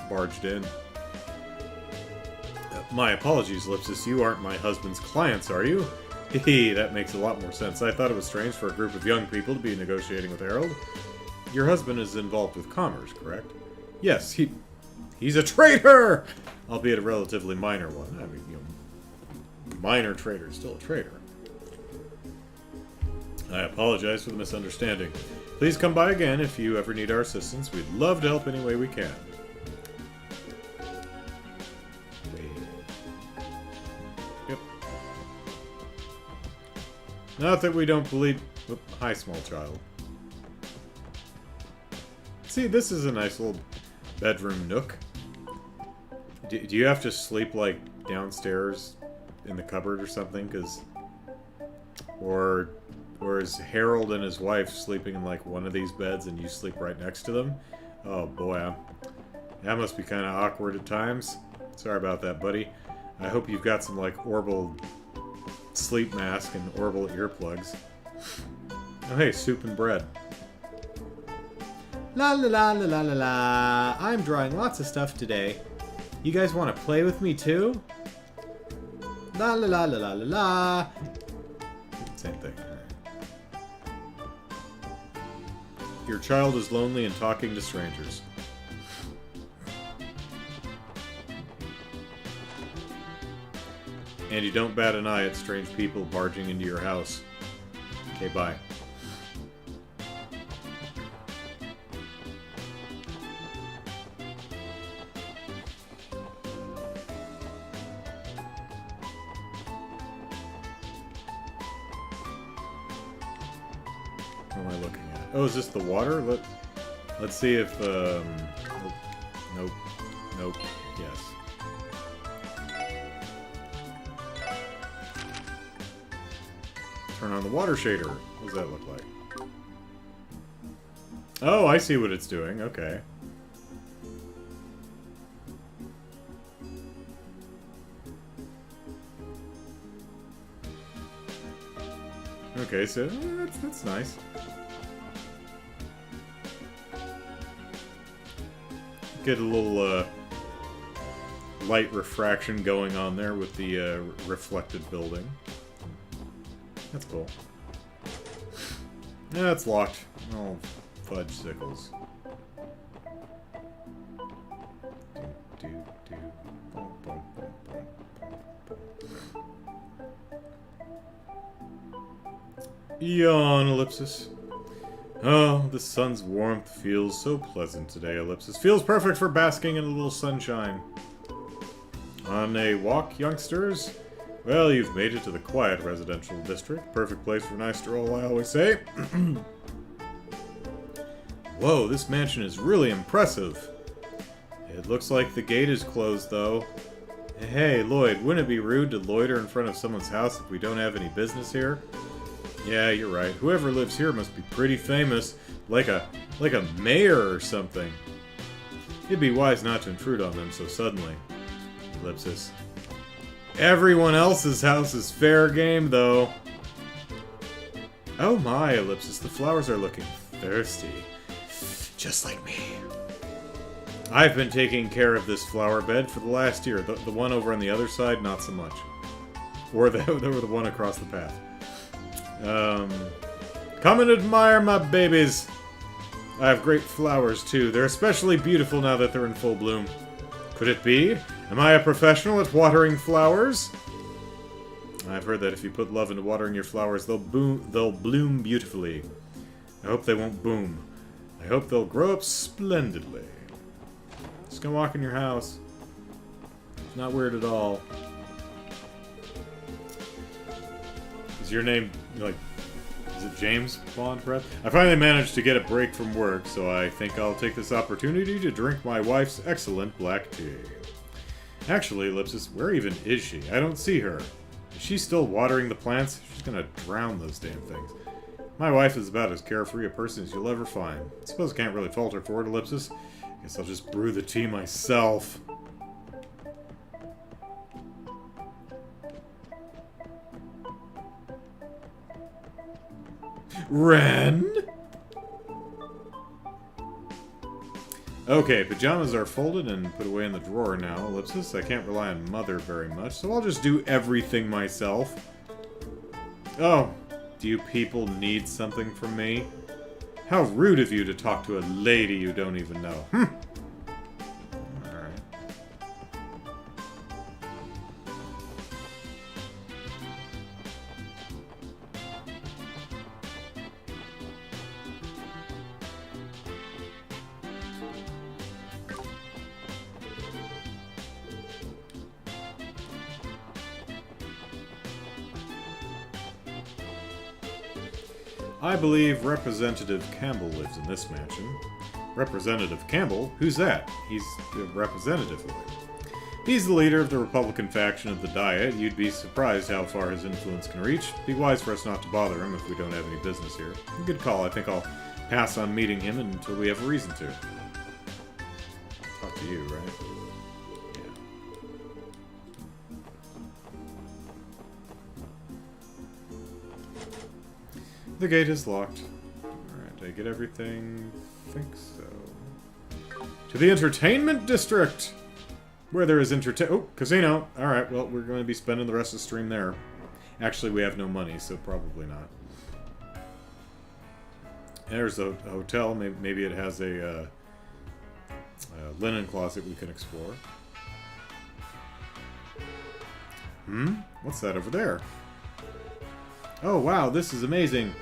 barged in. My apologies, Ellipsis. You aren't my husband's clients, are you? Hehe, that makes a lot more sense. I thought it was strange for a group of young people to be negotiating with Harold. Your husband is involved with commerce, correct? Yes, he's a traitor! Albeit a relatively minor one. I mean, you know, minor trader is still a trader. I apologize for the misunderstanding. Please come by again if you ever need our assistance. We'd love to help any way we can. Yep. Not that we don't believe... Oop, hi, small child. See, this is a nice little bedroom nook. Do you have to sleep, like, downstairs in the cupboard or something? Or is Harold and his wife sleeping in, like, one of these beds and you sleep right next to them? Oh, boy. That must be kind of awkward at times. Sorry about that, buddy. I hope you've got some, like, Orbital sleep mask and Orbital earplugs. Oh, hey, soup and bread.
La la la la la la la. I'm drawing lots of stuff today. You guys want to play with me too? La la la la la la la.
Same thing. Your child is lonely and talking to strangers. And you don't bat an eye at strange people barging into your house. Okay, bye. What am I looking at? Oh, is this the water? Let's see if, Nope. Nope. Yes. Turn on the water shader. What does that look like? Oh, I see what it's doing. Okay. Okay, so that's nice. Get a little light refraction going on there with the reflected building. That's cool. Yeah, it's locked. Oh, fudge sickles. Yawn, Ellipsis. Oh, the sun's warmth feels so pleasant today, Ellipsis. Feels perfect for basking in a little sunshine. On a walk, youngsters? Well, you've made it to the quiet residential district. Perfect place for a nice stroll, I always say. Whoa, this mansion is really impressive. It looks like the gate is closed, though. Hey, Lloyd, wouldn't it be rude to loiter in front of someone's house if we don't have any business here? Yeah, you're right. Whoever lives here must be pretty famous, like a mayor or something. It'd be wise not to intrude on them so suddenly. Ellipsis. Everyone else's house is fair game, though. Oh my, Ellipsis, the flowers are looking thirsty. Just like me. I've been taking care of this flower bed for the last year. The one over on the other side, not so much. Or the one across the path. Come and admire my babies. I have great flowers, too. They're especially beautiful now that they're in full bloom. Could it be? Am I a professional at watering flowers? I've heard that if you put love into watering your flowers, they'll bloom beautifully. I hope they won't boom. I hope they'll grow up splendidly. Just go walk in your house. It's not weird at all. Is your name, like, is it James Bond, Brett? I finally managed to get a break from work, so I think I'll take this opportunity to drink my wife's excellent black tea. Actually, Ellipsis, where even is she? I don't see her. Is she still watering the plants? She's gonna drown those damn things. My wife is about as carefree a person as you'll ever find. I suppose I can't really fault her for it, Ellipsis. Guess I'll just brew the tea myself. Ren? Okay, pajamas are folded and put away in the drawer now, Ellipsis. I can't rely on Mother very much, so I'll just do everything myself. Oh, do you people need something from me? How rude of you to talk to a lady you don't even know. Alright. I believe Representative Campbell lives in this mansion. Representative Campbell? Who's that? He's the representative lawyer. He's the leader of the Republican faction of the Diet. You'd be surprised how far his influence can reach. Be wise for us not to bother him if we don't have any business here. Good call. I think I'll pass on meeting him until we have a reason to. Talk to you, right? The gate is locked. Alright, did I get everything? I think so. To the entertainment district! Where there is oh, casino! Alright, well, we're going to be spending the rest of the stream there. Actually, we have no money, so probably not. There's a hotel. Maybe it has a linen closet we can explore. What's that over there? Oh, wow, this is amazing.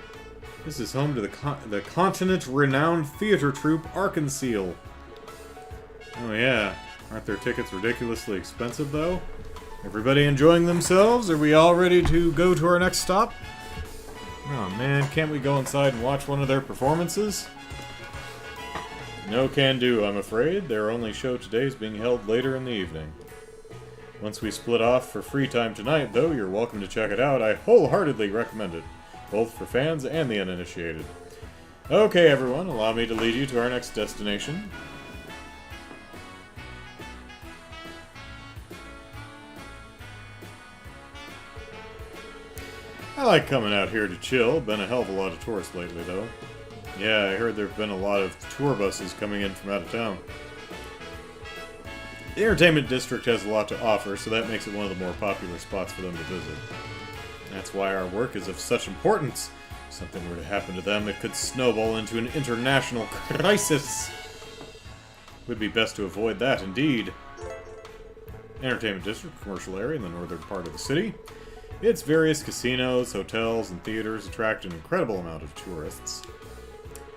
This is home to the continent-renowned theater troupe Arkansas. Oh, yeah. Aren't their tickets ridiculously expensive, though? Everybody enjoying themselves? Are we all ready to go to our next stop? Oh, man, can't we go inside and watch one of their performances? No can do, I'm afraid. Their only show today is being held later in the evening. Once we split off for free time tonight, though, you're welcome to check it out. I wholeheartedly recommend it, both for fans and the uninitiated. Okay, everyone, allow me to lead you to our next destination. I like coming out here to chill. Been a hell of a lot of tourists lately, though. Yeah, I heard there have been a lot of tour buses coming in from out of town. The entertainment district has a lot to offer, so that makes it one of the more popular spots for them to visit. That's why our work is of such importance. If something were to happen to them, it could snowball into an international crisis. It would be best to avoid that, indeed. Entertainment district, commercial area in the northern part of the city. Its various casinos, hotels, and theaters attract an incredible amount of tourists.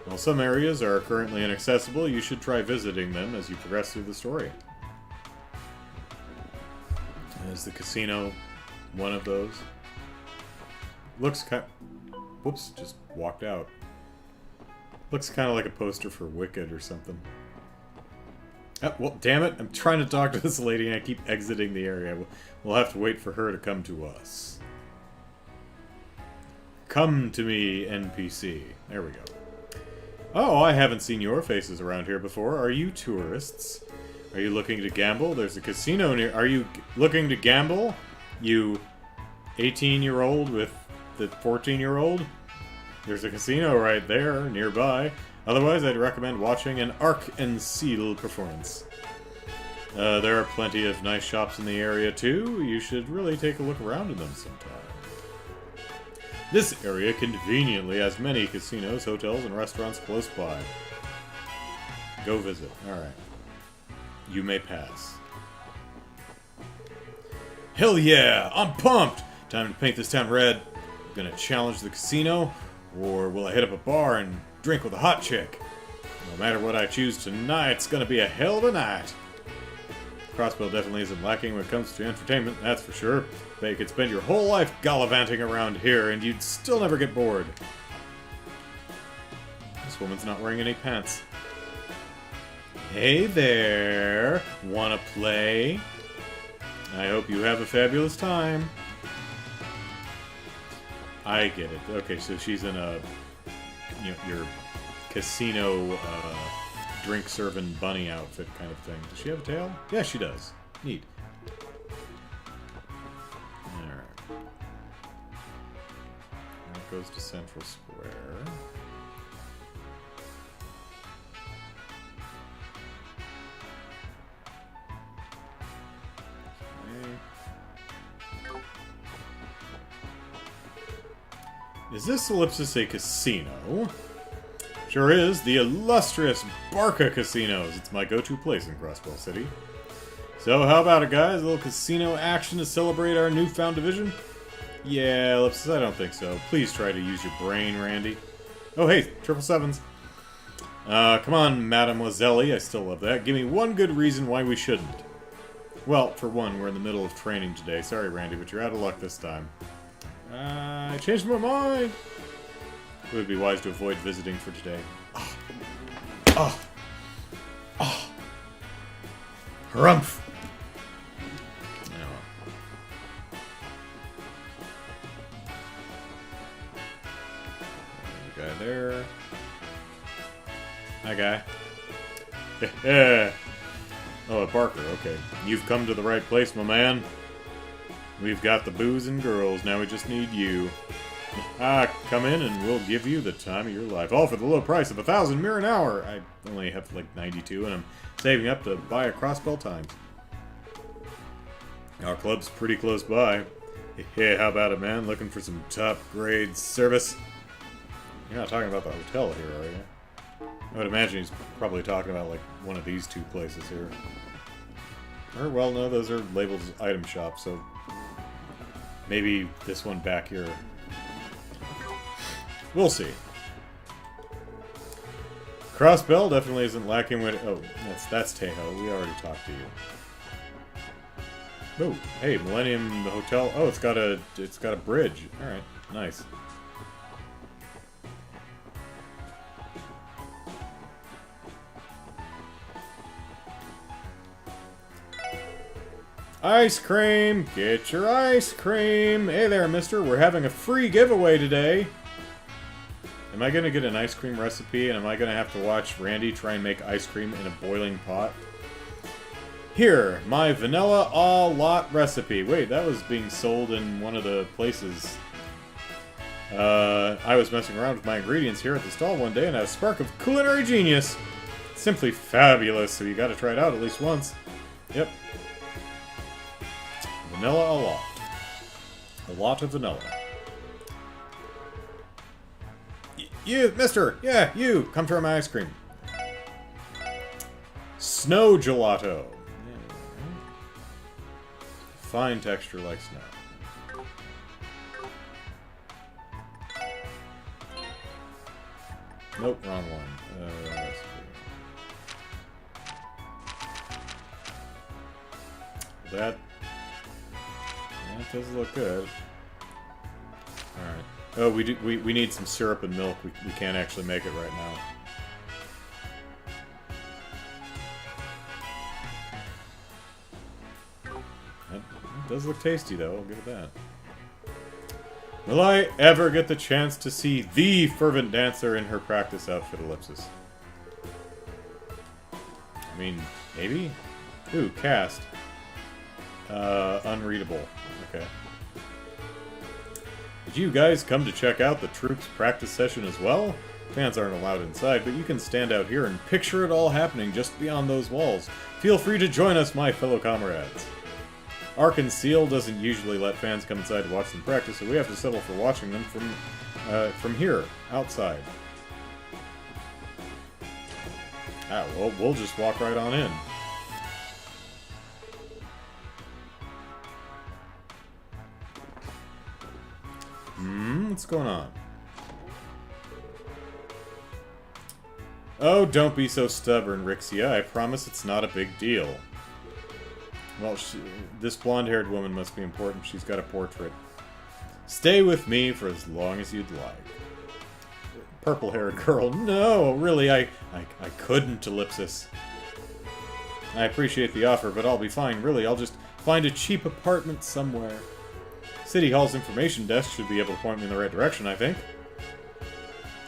While some areas are currently inaccessible, you should try visiting them as you progress through the story. Is the casino one of those? Looks kind... Whoops, just walked out. Looks kind of like a poster for Wicked or something. Oh, well, damn it. I'm trying to talk to this lady and I keep exiting the area. We'll have to wait for her to come to us. Come to me, NPC. There we go. Oh, I haven't seen your faces around here before. Are you tourists? Are you looking to gamble? There's a casino near... Are you looking to gamble? You 18-year-old with the 14-year-old? There's a casino right there, nearby. Otherwise, I'd recommend watching an Arc and Seal performance. There are plenty of nice shops in the area, too. You should really take a look around in them sometime. This area conveniently has many casinos, hotels, and restaurants close by. Go visit. Alright. You may pass. Hell yeah! I'm pumped! Time to paint this town red. Gonna challenge the casino, or will I hit up a bar and drink with a hot chick? No matter what I choose tonight, it's gonna be a hell of a night. Crossbell definitely isn't lacking when it comes to entertainment, that's for sure. Bet you could spend your whole life gallivanting around here and you'd still never get bored. This woman's not wearing any pants. Hey there! Wanna play? I hope you have a fabulous time. I get it. Okay, so she's in a... You know, your casino drink-serving bunny outfit kind of thing. Does she have a tail? Yeah, she does. Neat. Alright. That goes to Central Square. Okay. Is this ellipsis a casino? Sure is. The illustrious Barca Casinos. It's my go-to place in Crossbell City. So how about it, guys? A little casino action to celebrate our newfound division? Yeah, ellipsis, I don't think so. Please try to use your brain, Randy. Oh, hey, 777s. Come on, Mademoiselle. I still love that. Give me one good reason why we shouldn't. Well, for one, we're in the middle of training today. Sorry, Randy, but you're out of luck this time. I changed my mind. It would be wise to avoid visiting for today. Oh. Oh. Oh. Harumph. The guy there. Hi, guy. Oh, Barker, okay. You've come to the right place, my man. We've got the booze and girls, now we just need you. Come in and we'll give you the time of your life. All for the low price of 1,000 mirror an hour. I only have like 92 and I'm saving up to buy a Crossbell Times. Our club's pretty close by. Hey, how about it, man? Looking for some top grade service? You're not talking about the hotel here, are you? I would imagine he's probably talking about like one of these two places here. Or, well, no, those are labeled as item shops, so maybe this one back here. We'll see. Crossbell definitely isn't lacking when... Oh, that's Tejo. We already talked to you. Oh, hey, Millennium Hotel. Oh, it's got a bridge. All right, nice. Ice cream! Get your ice cream! Hey there, mister. We're having a free giveaway today. Am I going to get an ice cream recipe, and am I going to have to watch Randy try and make ice cream in a boiling pot? Here, my vanilla a lot recipe. Wait, that was being sold in one of the places I was messing around with my ingredients here at the stall one day and had a spark of culinary genius. Simply fabulous, so you gotta try it out at least once. Yep. Vanilla a lot. A lot of vanilla. You, mister! Yeah, you! Come try my ice cream. Snow gelato. Fine texture like snow. Nope, wrong one. That does look good. Alright. Oh, we need some syrup and milk. We can't actually make it right now. That does look tasty, though. I'll give it that. Will I ever get the chance to see the fervent dancer in her practice outfit, ellipsis? I mean, maybe? Ooh, cast. Unreadable. Okay. Did you guys come to check out the troops' practice session as well? Fans aren't allowed inside, but you can stand out here and picture it all happening just beyond those walls. Feel free to join us, my fellow comrades. Arkansas doesn't usually let fans come inside to watch them practice, so we have to settle for watching them from here, outside. Ah, well, we'll just walk right on in. What's going on? Oh, don't be so stubborn, Rixia. I promise it's not a big deal. Well, this blonde-haired woman must be important. She's got a portrait. Stay with me for as long as you'd like. Purple-haired girl. No, really, I couldn't, ellipsis. I appreciate the offer, but I'll be fine. Really, I'll just find a cheap apartment somewhere. City Hall's information desk should be able to point me in the right direction, I think.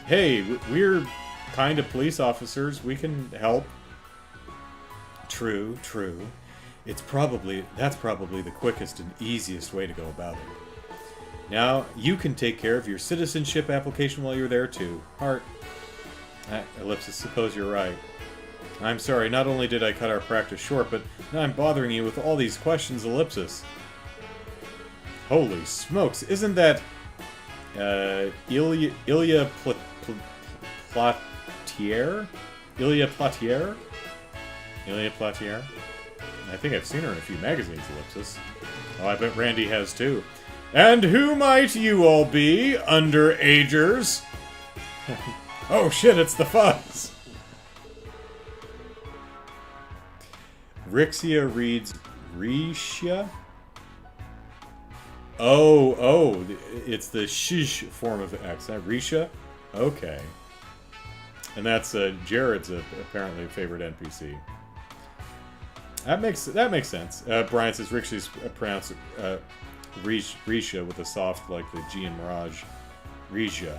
Hey, we're kind of police officers. We can help. True, true. That's probably the quickest and easiest way to go about it. Now, you can take care of your citizenship application while you're there, too. Heart. Ellipsis, suppose you're right. I'm sorry, not only did I cut our practice short, but now I'm bothering you with all these questions, ellipsis. Holy smokes, isn't that... Ilya Platier? Ilya Platier? Ilya Platier? I think I've seen her in a few magazines, ellipsis. Oh, I bet Randy has too. And who might you all be, underagers? Oh shit, it's the fuzz! Rixia reads Risha? Oh, it's the shish form of accent. Risha? Okay. And that's Jared's apparently a favorite NPC. That makes sense. Brian says Rixia's pronounced Risha with a soft like the G in Mirage. Risha.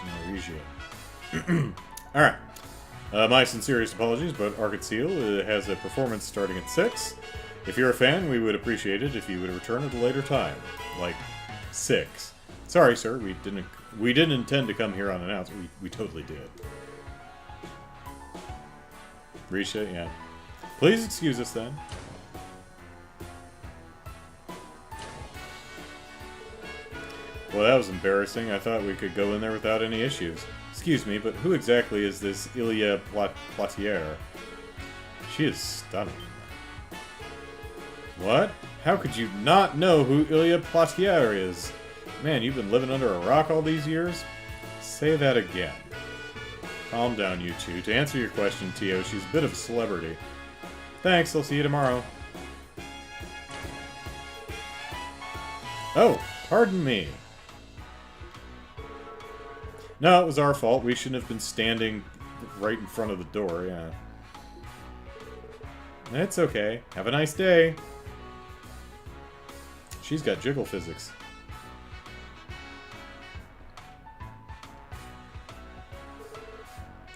No, Risha. Alright. My sincerest apologies, but Arkansas has a performance starting at 6. If you're a fan, we would appreciate it if you would return at a later time. Like 6. Sorry, sir, we didn't intend to come here unannounced. We totally did. Risha, yeah. Please excuse us then. Well, that was embarrassing. I thought we could go in there without any issues. Excuse me, but who exactly is this Ilya Platier? She is stunning. What? How could you not know who Ilya Platier is? Man, you've been living under a rock all these years? Say that again. Calm down, you two. To answer your question, Tio, she's a bit of a celebrity. Thanks, I'll see you tomorrow. Oh, pardon me. No, it was our fault. We shouldn't have been standing right in front of the door, yeah. It's okay. Have a nice day. She's got jiggle physics.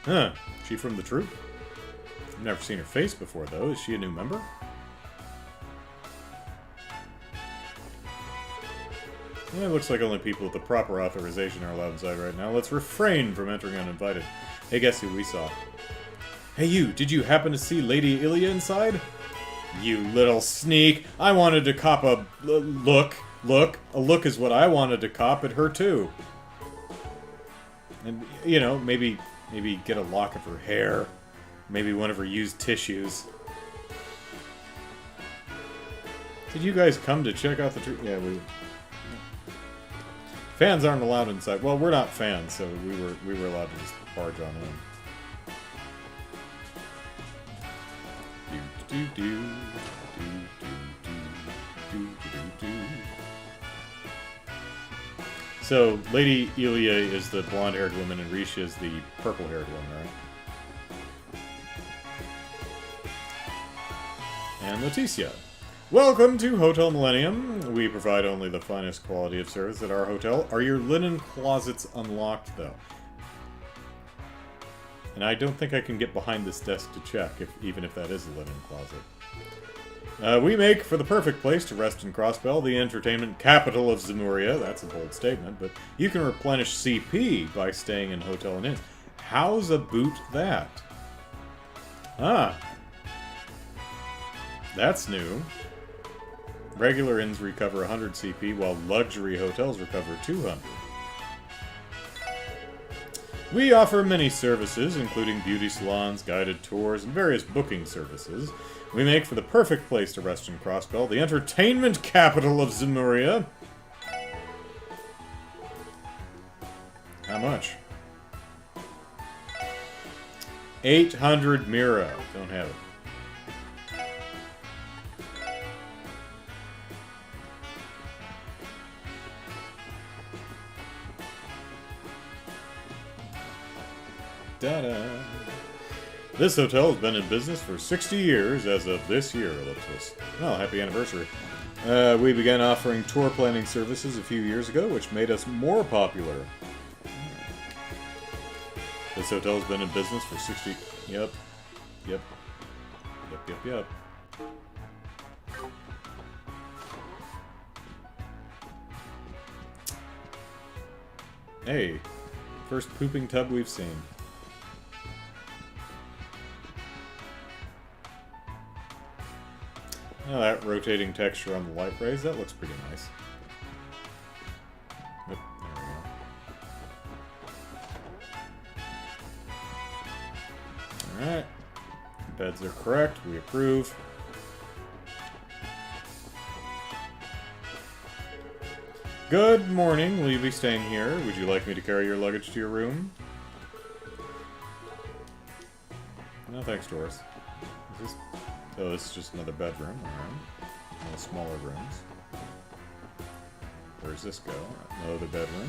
Huh. She from the troop? I've never seen her face before, though. Is she a new member? It looks like only people with the proper authorization are allowed inside right now. Let's refrain from entering uninvited. Hey, guess who we saw? Hey you, did you happen to see Lady Ilya inside? You little sneak! I wanted to cop a look. A look is what I wanted to cop at her too. And, you know, maybe get a lock of her hair. Maybe one of her used tissues. Did you guys come to check out the tree? Yeah, we... Fans aren't allowed inside. Well, we're not fans, so we were allowed to just barge on in. So, Lady Ilya is the blonde-haired woman, and Risha is the purple-haired woman, right? And Leticia. Welcome to Hotel Millennium. We provide only the finest quality of service at our hotel. Are your linen closets unlocked, though? And I don't think I can get behind this desk to check, even if that is a linen closet. We make for the perfect place to rest in Crossbell, the entertainment capital of Zemuria. That's a bold statement, but you can replenish CP by staying in hotel and inns. How's about that? Ah. That's new. Regular inns recover 100 CP, while luxury hotels recover 200. We offer many services, including beauty salons, guided tours, and various booking services. We make for the perfect place to rest in Crossbell, the entertainment capital of Zemuria. How much? 800 Mira. Don't have it. Da-da. This hotel has been in business for 60 years as of this year, Ellipsis. Well, happy anniversary. We began offering tour planning services a few years ago, which made us more popular. This hotel has been in business for 60... Yep. Hey, first pooping tub we've seen. Oh, that rotating texture on the light rays, that looks pretty nice. Oop, there we go. Alright. Beds are correct. We approve. Good morning. Will you be staying here? Would you like me to carry your luggage to your room? No thanks, Doris. Is this... Oh, this is just another bedroom. Alright. No smaller rooms. Where's this go? No other bedroom.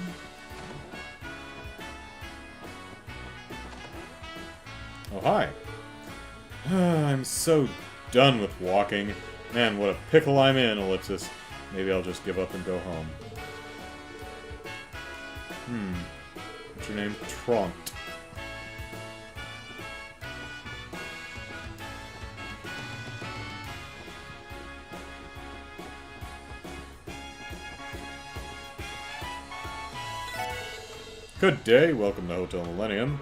Oh, hi. I'm so done with walking. Man, what a pickle I'm in, Ellipsis. Maybe I'll just give up and go home. What's your name? Tront. Good day, welcome to Hotel Millennium.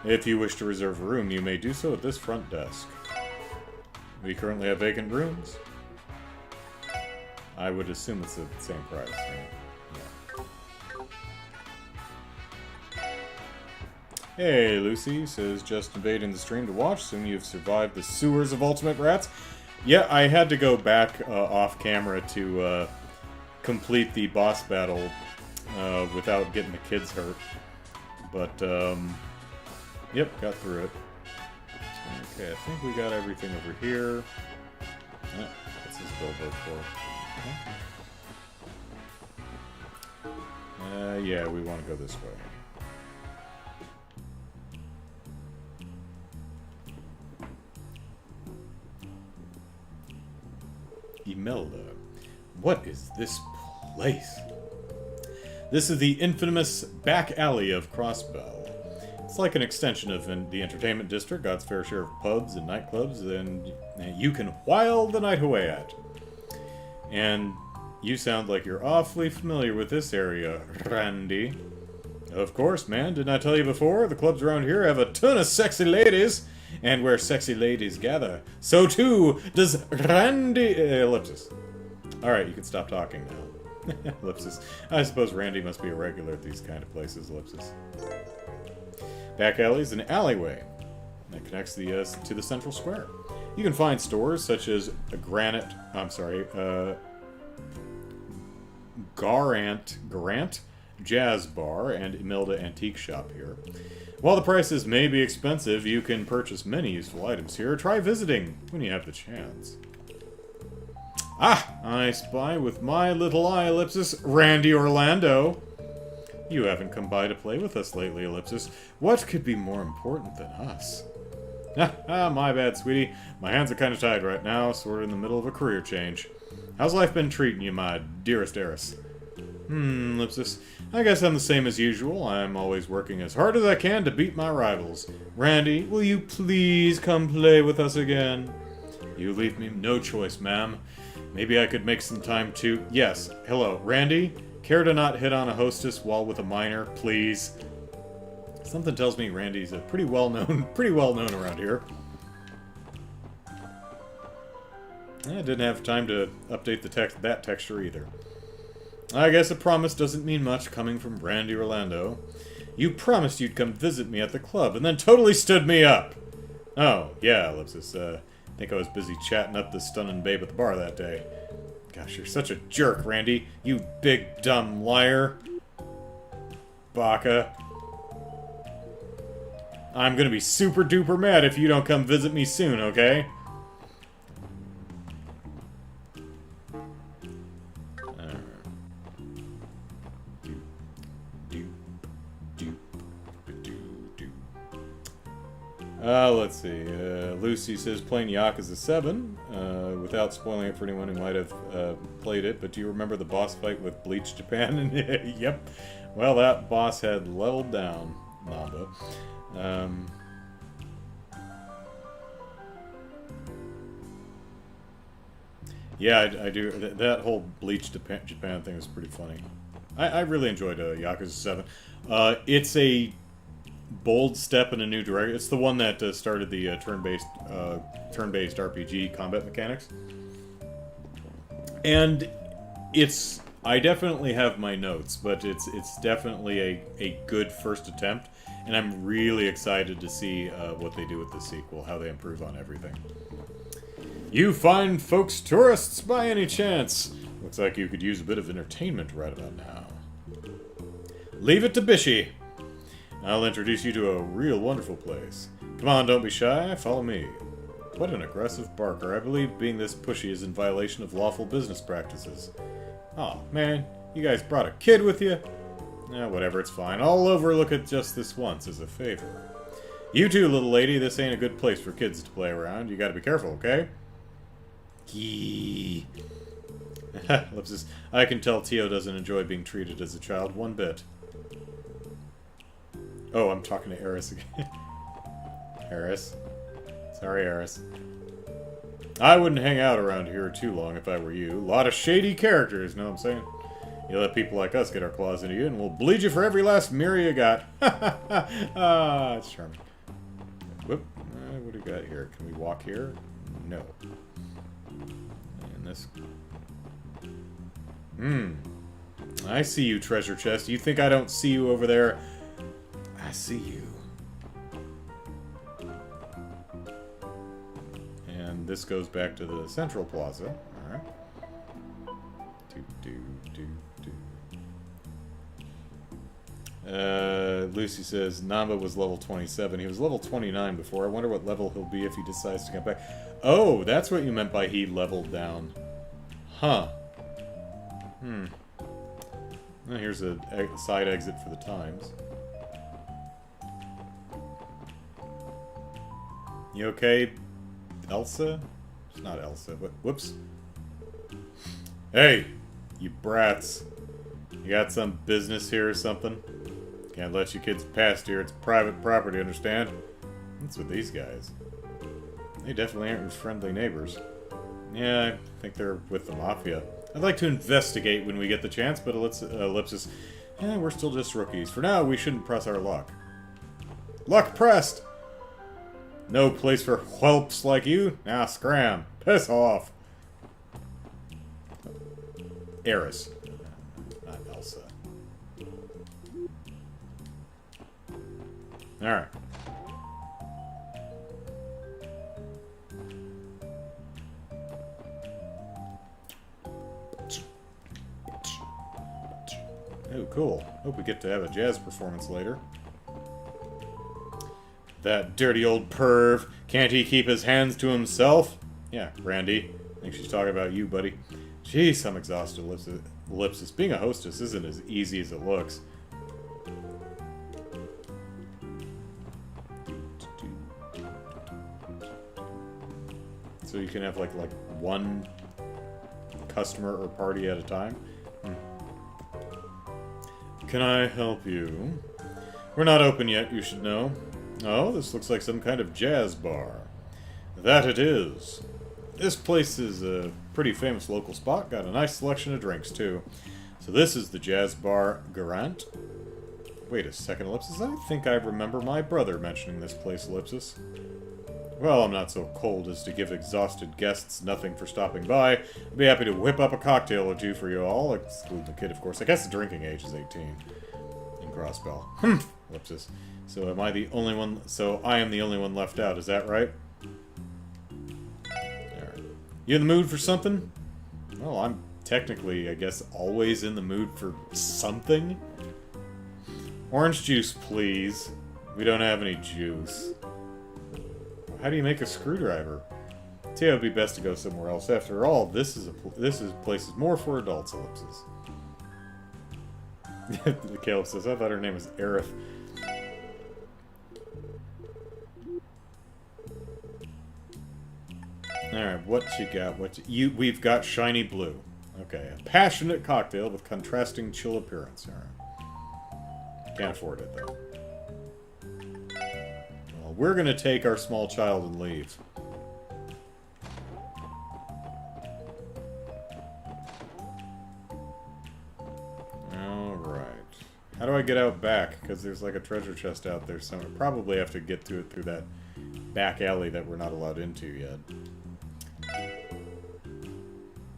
If you wish to reserve a room, you may do so at this front desk. We currently have vacant rooms. I would assume it's the same price, right? Yeah. Hey, Lucy says, just invading the stream to watch. Soon you've survived the sewers of Ultimate Rats. Yeah, I had to go back off camera to complete the boss battle without getting the kids hurt. But, yep, got through it. Okay, I think we got everything over here. Oh, what's this billboard for? Yeah, we want to go this way. Imelda. What is this place? This is the infamous back alley of Crossbell. It's like an extension of the entertainment district, got its fair share of pubs and nightclubs, and you can while the night away at. And You sound like you're awfully familiar with this area, Randy. Of course, man. Didn't I tell you before? The clubs around here have a ton of sexy ladies. And where sexy ladies gather, so too does Randy... ellipsis. Alright, you can stop talking now. Ellipsis. I suppose Randy must be a regular at these kind of places, ellipsis. Back alley is an alleyway that connects the to the central square. You can find stores such as a Garant Jazz Bar and Imelda Antique Shop here. While the prices may be expensive, you can purchase many useful items here. Try visiting when you have the chance. Ah! I spy with my little eye, ellipsis, Randy Orlando. You haven't come by to play with us lately, ellipsis. What could be more important than us? My bad, sweetie. My hands are kind of tied right now, sort of in the middle of a career change. How's life been treating you, my dearest heiress? Ellipsis. I guess I'm the same as usual. I'm always working as hard as I can to beat my rivals. Randy, will you please come play with us again? You leave me no choice, ma'am. Maybe I could make some time to... Yes. Hello, Randy? Care to not hit on a hostess while with a minor, please? Something tells me Randy's a pretty well known around here. I didn't have time to update that texture either. I guess a promise doesn't mean much coming from Randy Orlando. You promised you'd come visit me at the club, and then totally stood me up! Oh, yeah, ellipsis. I think I was busy chatting up this stunning babe at the bar that day. Gosh, you're such a jerk, Randy. You big, dumb liar. Baka. I'm gonna be super duper mad if you don't come visit me soon, okay? Let's see. Lucy says playing Yakuza 7, without spoiling it for anyone who might have played it, but do you remember the boss fight with Bleach Japan? Yep. Well, that boss had leveled down, Namba. Yeah, I do. That whole Bleach Japan thing was pretty funny. I really enjoyed Yakuza 7. It's a bold step in a new direction. It's the one that started the turn-based RPG combat mechanics. And it's... I definitely have my notes, but it's definitely a good first attempt, and I'm really excited to see what they do with the sequel, how they improve on everything. You fine folks tourists by any chance? Looks like you could use a bit of entertainment right about now. Leave it to Bishy. I'll introduce you to a real wonderful place. Come on, don't be shy, follow me. What an aggressive barker. I believe being this pushy is in violation of lawful business practices. Oh, man, you guys brought a kid with you? Whatever, it's fine. I'll overlook it just this once as a favor. You too, little lady, this ain't a good place for kids to play around. You gotta be careful, okay? Yee. Ellipsis. I can tell Tio doesn't enjoy being treated as a child one bit. Oh, I'm talking to Eris again. Eris. Sorry, Eris. I wouldn't hang out around here too long if I were you. A lot of shady characters, know what I'm saying? You let people like us get our claws into you, and we'll bleed you for every last mirror you got. Ah, it's charming. Whoop. What do we got here? Can we walk here? No. And this... I see you, treasure chest. You think I don't see you over there? I see you. And this goes back to the central plaza. Alright. Lucy says Namba was level 27. He was level 29 before. I wonder what level he'll be if he decides to come back. Oh, that's what you meant by he leveled down. Huh. Well, here's a side exit for the Times. You okay, Elsa? It's not Elsa, but whoops. Hey, you brats. You got some business here or something? Can't let you kids past here. It's private property, understand? What's with these guys? They definitely aren't your friendly neighbors. Yeah, I think they're with the Mafia. I'd like to investigate when we get the chance, but Ellipsis, we're still just rookies. For now, we shouldn't press our luck. Luck pressed! No place for whelps like you? Now scram. Piss off. Eris. Not Elsa. Alright. Oh, cool. Hope we get to have a jazz performance later. That dirty old perv. Can't he keep his hands to himself? Yeah, Randy. I think she's talking about you, buddy. Jeez, I'm exhausted, Ellipsis. Being a hostess isn't as easy as it looks. So you can have like one customer or party at a time? Can I help you? We're not open yet, you should know. Oh, this looks like some kind of jazz bar. That it is. This place is a pretty famous local spot. Got a nice selection of drinks, too. So this is the jazz bar Garant. Wait a second, Ellipsis. I think I remember my brother mentioning this place, Ellipsis. Well, I'm not so cold as to give exhausted guests nothing for stopping by. I'd be happy to whip up a cocktail or two for you all, excluding the kid, of course. I guess the drinking age is 18 in Crossbell. Ellipsis. So am I the only one? So I am the only one left out, is that right? Alright. You in the mood for something? Well, I'm technically, I guess, always in the mood for something. Orange juice, please. We don't have any juice. How do you make a screwdriver? I'd say it would be best to go somewhere else. After all, this place is more for adults, Ellipsis. Caleb says, I thought her name was Aerith. Alright, what you got? We've got shiny blue. Okay, a passionate cocktail with contrasting chill appearance. Alright. Can't afford it, though. Well, we're gonna take our small child and leave. Alright. How do I get out back? Because there's like a treasure chest out there somewhere. Probably have to get to it through that back alley that we're not allowed into yet.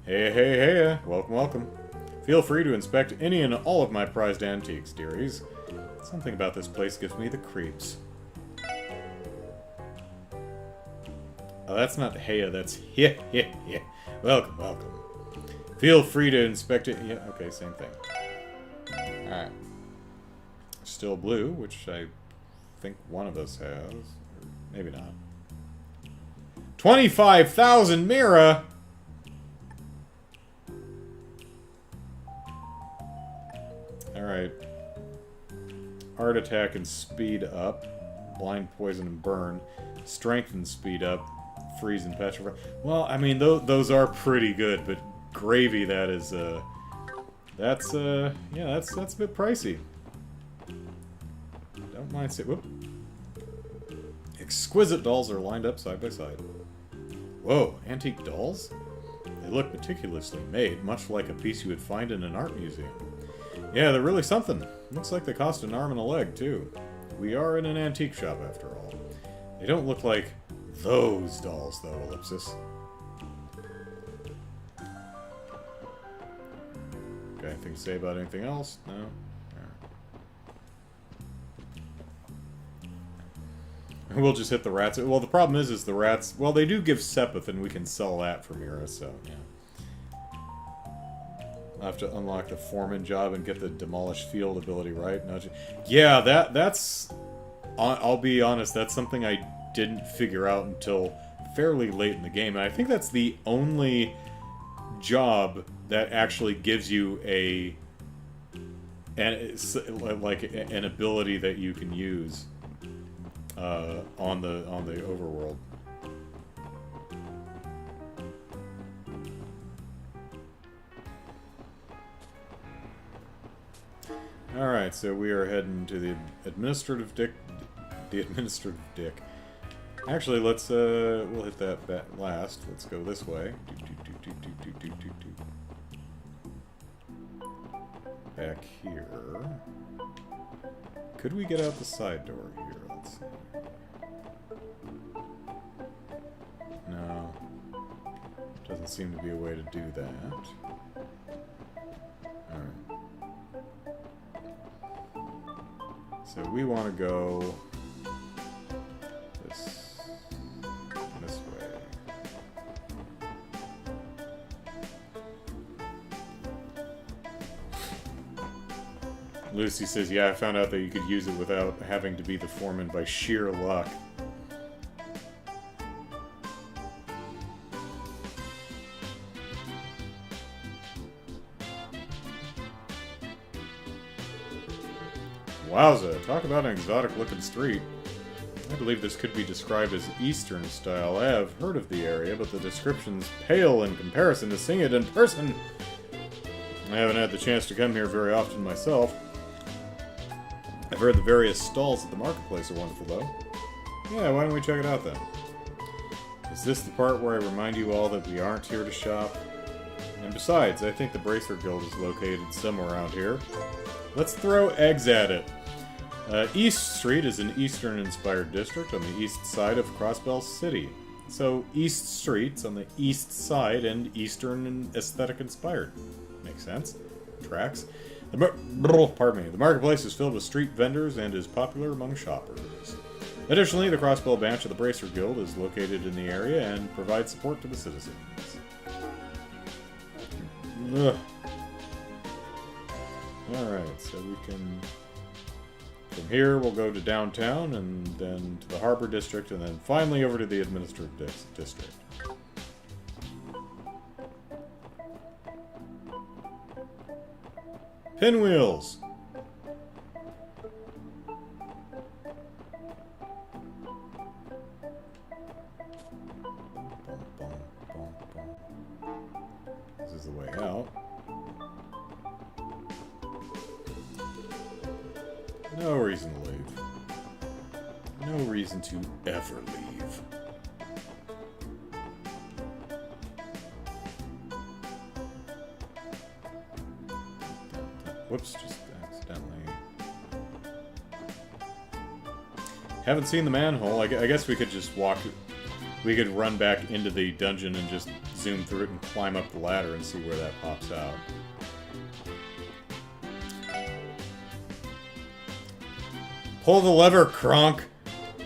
Hey, hey, hey, welcome, welcome. Feel free to inspect any and all of my prized antiques, dearies. Something about this place gives me the creeps. Oh, that's not Heya, that's yeah. Welcome, welcome. Feel free to inspect it. Yeah, okay, same thing. Alright. Still blue, which I think one of us has. Or maybe not. 25,000 Mira! Alright. Art attack and speed up. Blind poison and burn. Strength and speed up. Freeze and petrify. Well, I mean, those are pretty good, but gravy, that is, that's a bit pricey. Don't mind saying, whoop. Exquisite dolls are lined up side by side. Whoa, antique dolls? They look meticulously made, much like a piece you would find in an art museum. Yeah, they're really something. Looks like they cost an arm and a leg, too. We are in an antique shop, after all. They don't look like those dolls, though, Ellipsis. Got anything to say about anything else? No? Alright. We'll just hit the rats. Well, the problem is the rats... Well, they do give Sepith, and we can sell that for Mira, so, yeah. I'll have to unlock the foreman job and get the demolish field ability, right? No, yeah, that's... I'll be honest, that's something I didn't figure out until fairly late in the game, and I think that's the only job that actually gives you an ability that you can use on the overworld. Alright, so we are heading to the administrative dick. The administrative dick. Actually, let's, we'll hit that last. Let's go this way. back here. Could we get out the side door here? Let's see. No. Doesn't seem to be a way to do that. Alright. So we want to go this way. Lucy says, yeah, I found out that you could use it without having to be the foreman by sheer luck. Wowza, talk about an exotic-looking street. I believe this could be described as Eastern style. I have heard of the area, but the description's pale in comparison to seeing it in person. I haven't had the chance to come here very often myself. I've heard the various stalls at the marketplace are wonderful, though. Yeah, why don't we check it out, then? Is this the part where I remind you all that we aren't here to shop? And besides, I think the Bracer Guild is located somewhere around here. Let's throw eggs at it. East Street is an Eastern-inspired district on the east side of Crossbell City. So, East Street's on the east side and Eastern and aesthetic-inspired. Makes sense. Tracks. Pardon me. The marketplace is filled with street vendors and is popular among shoppers. Additionally, the Crossbell branch of the Bracer Guild is located in the area and provides support to the citizens. Ugh. Alright, so we can... From here, we'll go to downtown, and then to the Harbor District, and then finally over to the Administrative District. Pinwheels! This is the way out. No reason to leave. No reason to ever leave. Whoops, just accidentally. Haven't seen the manhole. I guess we could just walk... We could run back into the dungeon and just zoom through it and climb up the ladder and see where that pops out. Pull the lever, Kronk!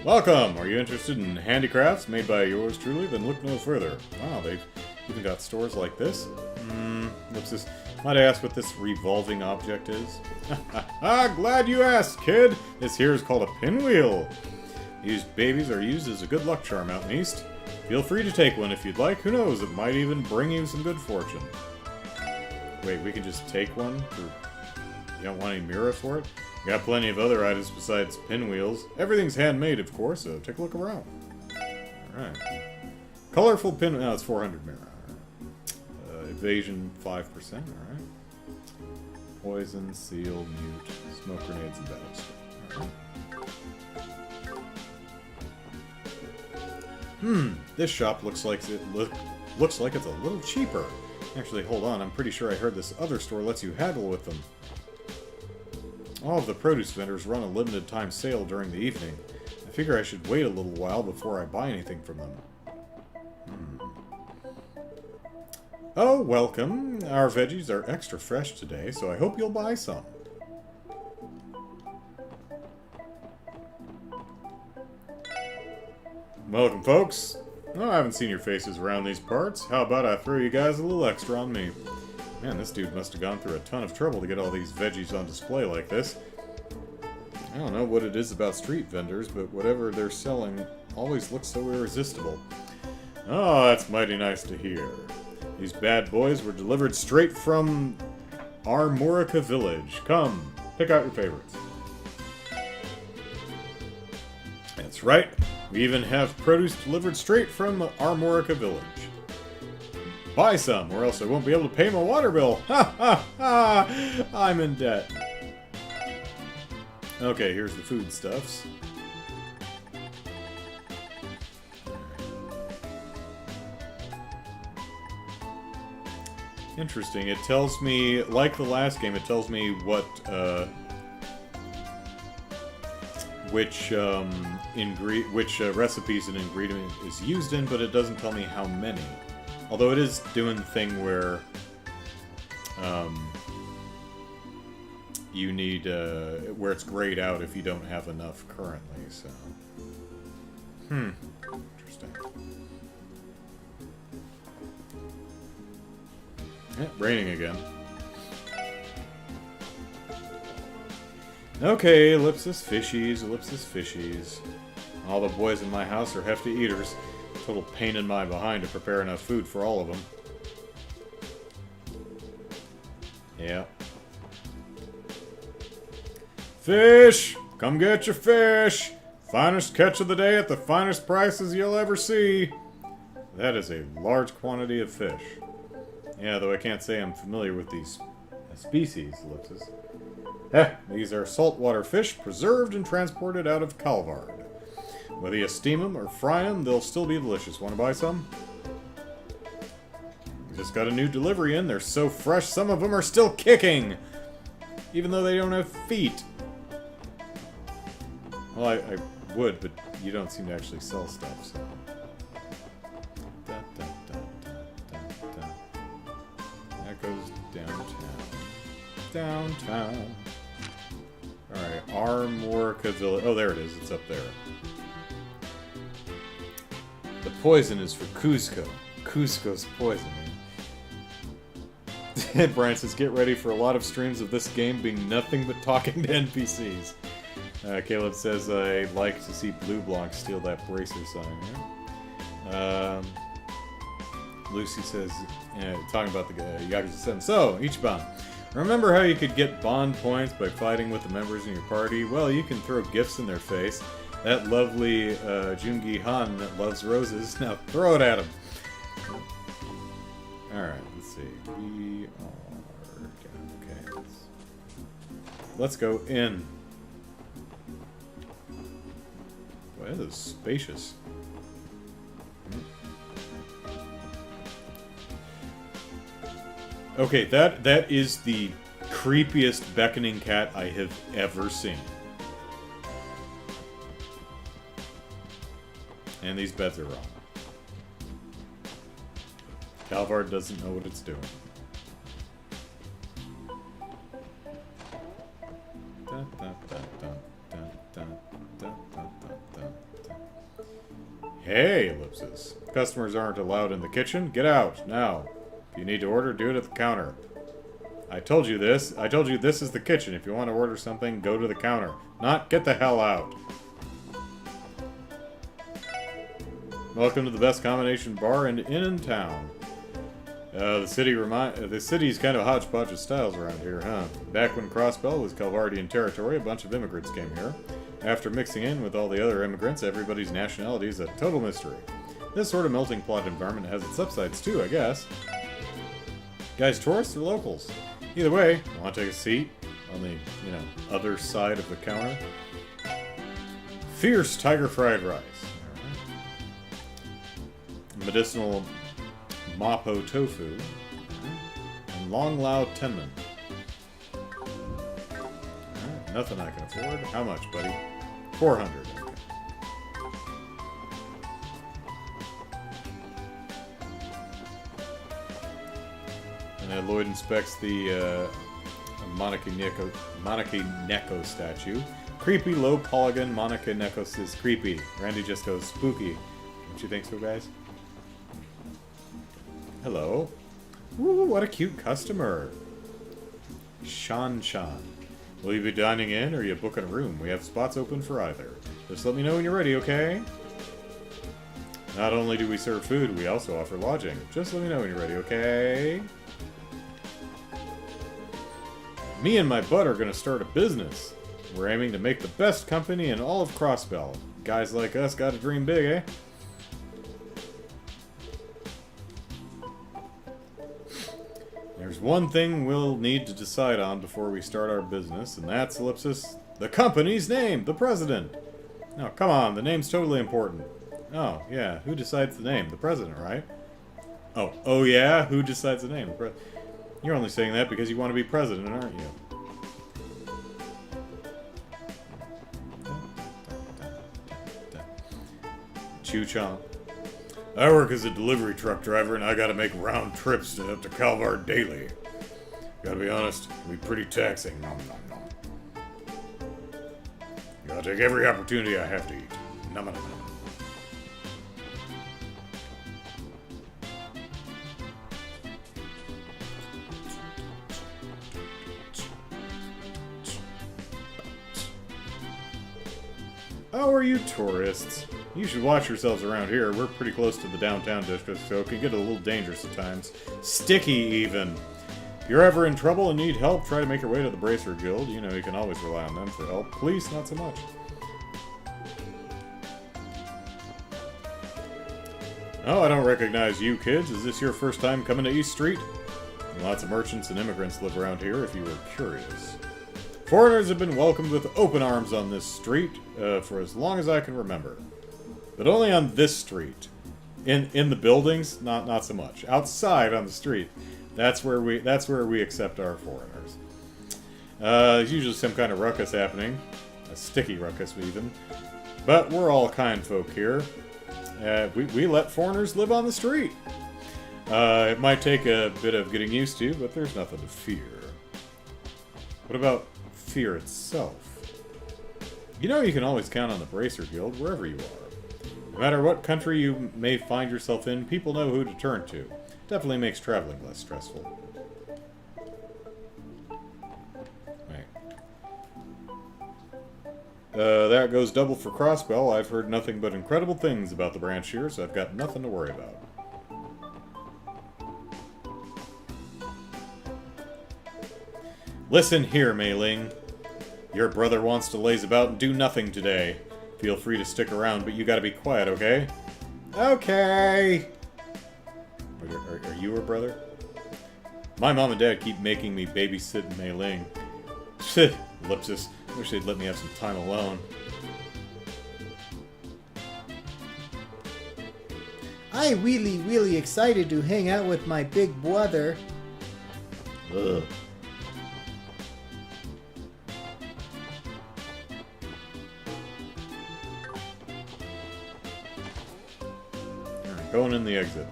Welcome! Are you interested in handicrafts made by yours truly? Then look no further. Wow, they've even got stores like this? What's this? Might I ask what this revolving object is? Glad you asked, kid! This here is called a pinwheel. These babies are used as a good luck charm out in the East. Feel free to take one if you'd like. Who knows, it might even bring you some good fortune. Wait, we can just take one? You don't want any mirror for it? Got plenty of other items besides pinwheels. Everything's handmade, of course, so take a look around. Alright. Colorful pin... Oh, it's 400 mirror. Evasion 5%, alright. Poison, seal, mute, smoke grenades, and battles. Alright. This shop looks like it's a little cheaper. Actually, hold on, I'm pretty sure I heard this other store lets you haggle with them. All of the produce vendors run a limited time sale during the evening. I figure I should wait a little while before I buy anything from them. Oh, welcome. Our veggies are extra fresh today, so I hope you'll buy some. Welcome, folks. Oh, I haven't seen your faces around these parts. How about I throw you guys a little extra on me? Man, this dude must have gone through a ton of trouble to get all these veggies on display like this. I don't know what it is about street vendors, but whatever they're selling always looks so irresistible. Oh, that's mighty nice to hear. These bad boys were delivered straight from Armorica Village. Come, pick out your favorites. That's right. We even have produce delivered straight from Armorica Village. Buy some, or else I won't be able to pay my water bill. Ha ha ha! I'm in debt. Okay, here's the foodstuffs. Interesting. It tells me, like the last game, it tells me what, which recipes an ingredient is used in, but it doesn't tell me how many. Although it is doing the thing where, you need, where it's grayed out if you don't have enough currently, so. Interesting. Yeah, raining again. Okay, ellipsis fishies. All the boys in my house are hefty eaters. Total pain in my behind to prepare enough food for all of them. Yeah. Fish! Come get your fish! Finest catch of the day at the finest prices you'll ever see. That is a large quantity of fish. Yeah, though I can't say I'm familiar with these species, ellipsis. These are saltwater fish preserved and transported out of Calvard. Whether you steam them or fry them, they'll still be delicious. Want to buy some? Just got a new delivery in. They're so fresh, some of them are still kicking! Even though they don't have feet. Well, I would, but you don't seem to actually sell stuff, so... That goes downtown. Alright, Armorica Village. Oh, there it is. It's up there. The poison is for Cusco. Cusco's poison. Brian says, get ready for a lot of streams of this game being nothing but talking to NPCs. Caleb says, I'd like to see Blue Block steal that bracer sign. Yeah? Lucy says, talking about the Yakuza 7. So, Ichiban, remember how you could get bond points by fighting with the members in your party? Well, you can throw gifts in their face. That lovely Jungi Han that loves roses. Now throw it at him. Alright, let's see. We are... Okay, let's go in. Boy, this is spacious. Okay, that is the creepiest beckoning cat I have ever seen. And these beds are wrong. Calvard doesn't know what it's doing. Hey, ellipsis. Customers aren't allowed in the kitchen. Get out, now. If you need to order, do it at the counter. I told you this. I told you this is the kitchen. If you want to order something, go to the counter. Not get the hell out. Welcome to the best combination bar and inn in town. The city's kind of a hodgepodge of styles around here, huh? Back when Crossbell was Calvardian territory, a bunch of immigrants came here. After mixing in with all the other immigrants, everybody's nationality is a total mystery. This sort of melting pot environment has its upsides too, I guess. Guys, tourists or locals? Either way, want to take a seat on the, other side of the counter? Fierce tiger fried rice. Medicinal Mapo tofu. And Long Lao Tenmen. Alright, nothing I can afford. How much, buddy? 400. Okay. And Lloyd inspects the Monarchy Neko statue. Creepy, low polygon Monarchy Neko is creepy. Randy just goes spooky. Don't you think so, guys? Hello. Ooh, what a cute customer. Shan. Will you be dining in or are you booking a room? We have spots open for either. Just let me know when you're ready, okay? Not only do we serve food, we also offer lodging. Just let me know when you're ready, okay? Me and my bud are gonna start a business. We're aiming to make the best company in all of Crossbell. Guys like us gotta dream big, eh? There's one thing we'll need to decide on before we start our business, and that's, ellipsis, the company's name, the president. Now, come on, the name's totally important. Oh, yeah, who decides the name? The president, right? Oh yeah? Who decides the name? You're only saying that because you want to be president, aren't you? Chew chomp. I work as a delivery truck driver and I gotta make round trips to Calvar daily. Gotta be honest, it can be pretty taxing. Nom nom nom. Gotta take every opportunity I have to eat. Nom nom nom. How are you tourists? You should watch yourselves around here. We're pretty close to the downtown district, so it can get a little dangerous at times. Sticky, even. If you're ever in trouble and need help, try to make your way to the Bracer Guild. You know, you can always rely on them for help. Police, not so much. Oh, I don't recognize you kids. Is this your first time coming to East Street? Lots of merchants and immigrants live around here, if you were curious. Foreigners have been welcomed with open arms on this street for as long as I can remember. But only on this street. In the buildings, not so much. Outside on the street, that's where we accept our foreigners. There's usually some kind of ruckus happening, a sticky ruckus even. But we're all kind folk here. We let foreigners live on the street. It might take a bit of getting used to, but there's nothing to fear. What about fear itself? You know you can always count on the Bracer Guild wherever you are. No matter what country you may find yourself in, people know who to turn to. Definitely makes traveling less stressful. Right. That goes double for Crossbell. I've heard nothing but incredible things about the branch here, so I've got nothing to worry about. Listen here, Mei Ling. Your brother wants to laze about and do nothing today. Feel free to stick around, but you gotta be quiet, okay? Okay! Are you her brother? My mom and dad keep making me babysit Mei Ling. Ellipsis. Wish they'd let me have some time alone.
I really excited to hang out with my big brother.
Ugh. Going in the exit.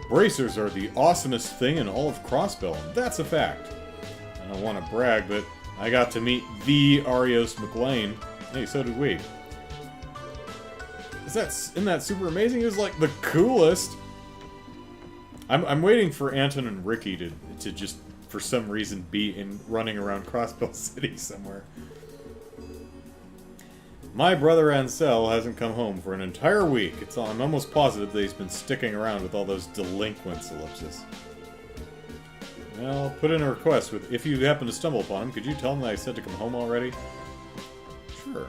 Bracers are the awesomest thing in all of Crossbell, and that's a fact. I don't want to brag, but I got to meet the Arios McLean. Hey, so did we. Isn't that super amazing? It was like the coolest. I'm waiting for Anton and Ricky to just, for some reason, be running around Crossbell City somewhere. My brother Ansel hasn't come home for an entire week. I'm almost positive that he's been sticking around with all those delinquents, Ellipsis. Well, put in a request with, if you happen to stumble upon him, could you tell him that I said to come home already? Sure.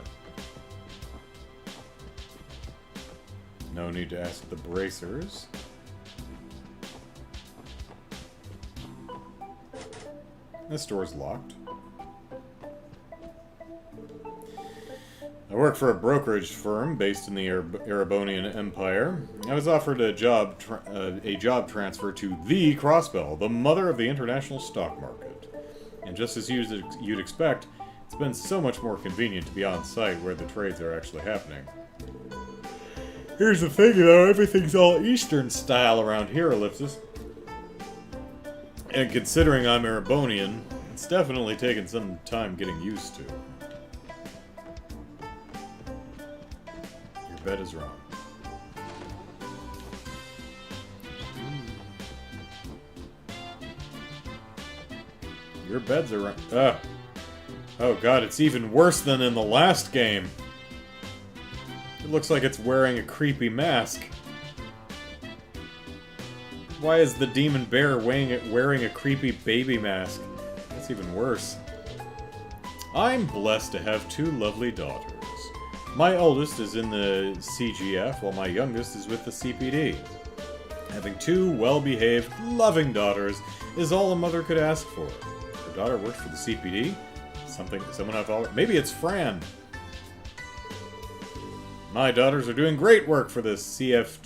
No need to ask the Bracers. This door's locked. I work for a brokerage firm based in the Erebonian Empire. I was offered a job transfer to the Crossbell, the mother of the international stock market. And just as you'd expect, it's been so much more convenient to be on site where the trades are actually happening. Here's the thing, though, everything's all Eastern style around here, Ellipsis. And considering I'm Erebonian, it's definitely taken some time getting used to. Bed is wrong. Your beds are wrong. Ugh. Oh god, it's even worse than in the last game. It looks like it's wearing a creepy mask. Why is the demon bear wearing a creepy baby mask? That's even worse. I'm blessed to have two lovely daughters. My oldest is in the CGF, while my youngest is with the CPD. Having two well-behaved, loving daughters is all a mother could ask for. Her daughter works for the CPD? Someone I've already... Maybe it's Fran! My daughters are doing great work for the CGF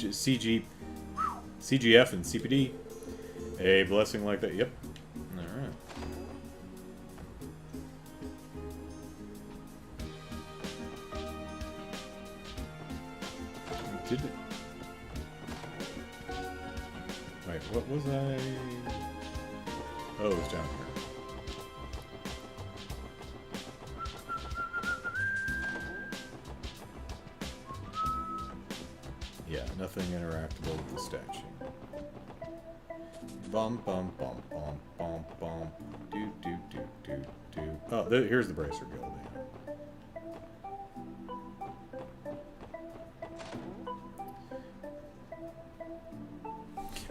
and CPD. A blessing like that. Yep. Alright. Did it? Wait, what was I? Oh, it was down here. Yeah, nothing interactable with the statue. Bum bum bum bum bum bum. Do do do do do. Oh, here's the Bracer Guild.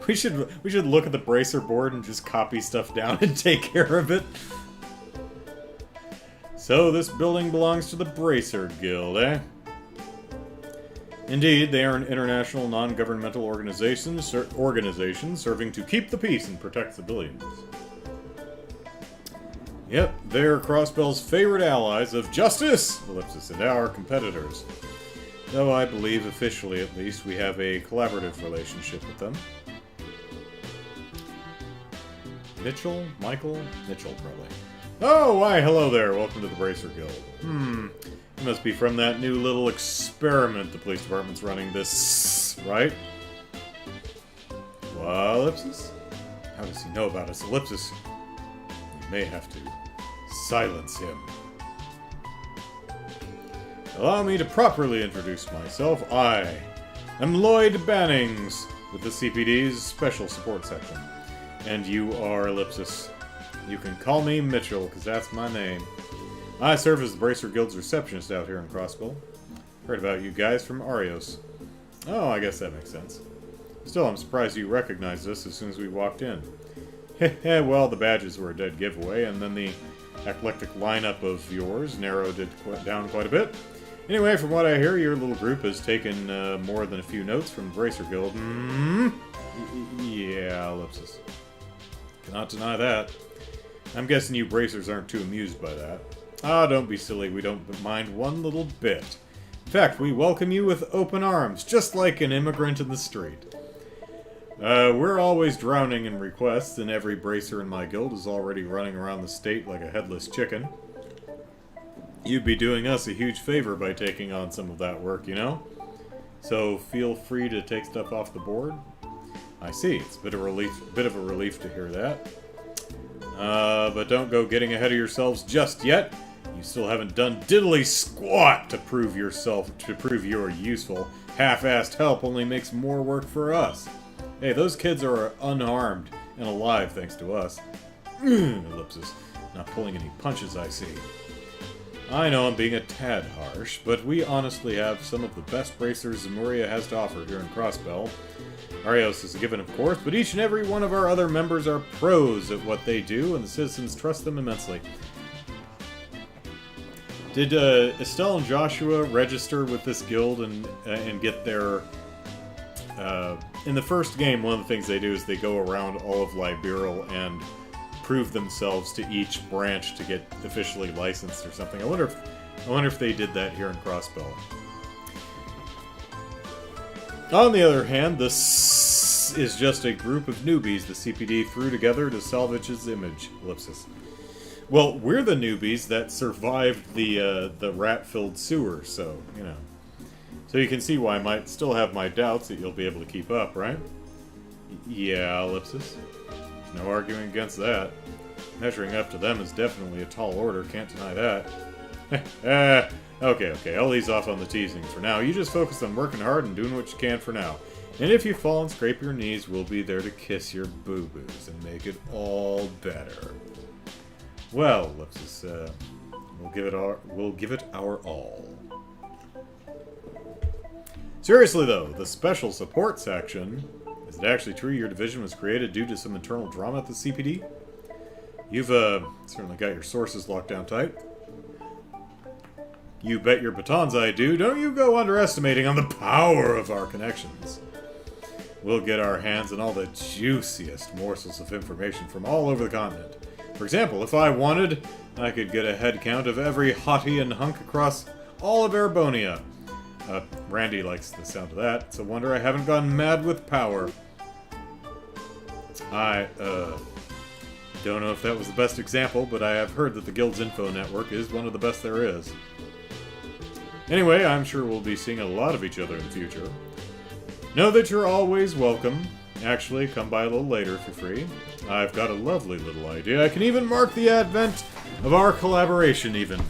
We should look at the Bracer board and just copy stuff down and take care of it. So this building belongs to the Bracer Guild, eh? Indeed, they are an international non-governmental organization serving to keep the peace and protect civilians. Yep, they're Crossbell's favorite allies of justice, ellipsis, and our competitors. Though I believe, officially at least, we have a collaborative relationship with them. Mitchell? Michael? Mitchell, probably. Oh, why, hello there. Welcome to the Bracer Guild. You must be from that new little experiment the police department's running this, right? Well, ellipsis? How does he know about us, ellipsis? We may have to silence him. Allow me to properly introduce myself. I am Lloyd Bannings with the CPD's Special Support Section. And you are ellipsis. You can call me Mitchell, because that's my name. I serve as the Bracer Guild's receptionist out here in Crossbell. Heard about you guys from Arios. Oh, I guess that makes sense. Still, I'm surprised you recognized us as soon as we walked in. Heh, well, the badges were a dead giveaway, and then the eclectic lineup of yours narrowed it down quite a bit. Anyway, from what I hear, your little group has taken more than a few notes from the Bracer Guild. Yeah, ellipsis. Cannot deny that. I'm guessing you bracers aren't too amused by that. Ah, don't be silly, we don't mind one little bit. In fact, we welcome you with open arms, just like an immigrant in the street. We're always drowning in requests, and every bracer in my guild is already running around the state like a headless chicken. You'd be doing us a huge favor by taking on some of that work, you know? So feel free to take stuff off the board. I see, it's a bit of a relief to hear that. But don't go getting ahead of yourselves just yet. You still haven't done diddly squat to prove you're useful. Half-assed help only makes more work for us. Hey, those kids are unharmed and alive thanks to us. Ellipsis. Not pulling any punches, I see. I know I'm being a tad harsh, but we honestly have some of the best bracers Zemuria has to offer here in Crossbell. Arios is a given, of course, but each and every one of our other members are pros at what they do, and the citizens trust them immensely. Did Estelle and Joshua register with this guild and get their... in the first game, one of the things they do is they go around all of Liberal and prove themselves to each branch to get officially licensed or something. I wonder if they did that here in Crossbell. On the other hand, this is just a group of newbies the CPD threw together to salvage his image. Ellipsis. Well, we're the newbies that survived the rat-filled sewer, so, you know. So you can see why I might still have my doubts that you'll be able to keep up, right? Yeah, ellipsis. There's no arguing against that. Measuring up to them is definitely a tall order, can't deny that. Okay, I'll ease off on the teasing for now. You just focus on working hard and doing what you can for now. And if you fall and scrape your knees, we'll be there to kiss your boo-boos and make it all better. Well, ellipsis, we'll give it our all. Seriously though, the special support section, is it actually true your division was created due to some internal drama at the CPD? You've certainly got your sources locked down tight. You bet your batons I do. Don't you go underestimating on the power of our connections. We'll get our hands on all the juiciest morsels of information from all over the continent. For example, if I wanted, I could get a head count of every hottie and hunk across all of Erebonia. Randy likes the sound of that. It's a wonder I haven't gone mad with power. I, don't know if that was the best example, but I have heard that the Guild's info network is one of the best there is. Anyway, I'm sure we'll be seeing a lot of each other in the future. Know that you're always welcome. Actually, come by a little later if you're free. I've got a lovely little idea. I can even mark the advent of our collaboration, even.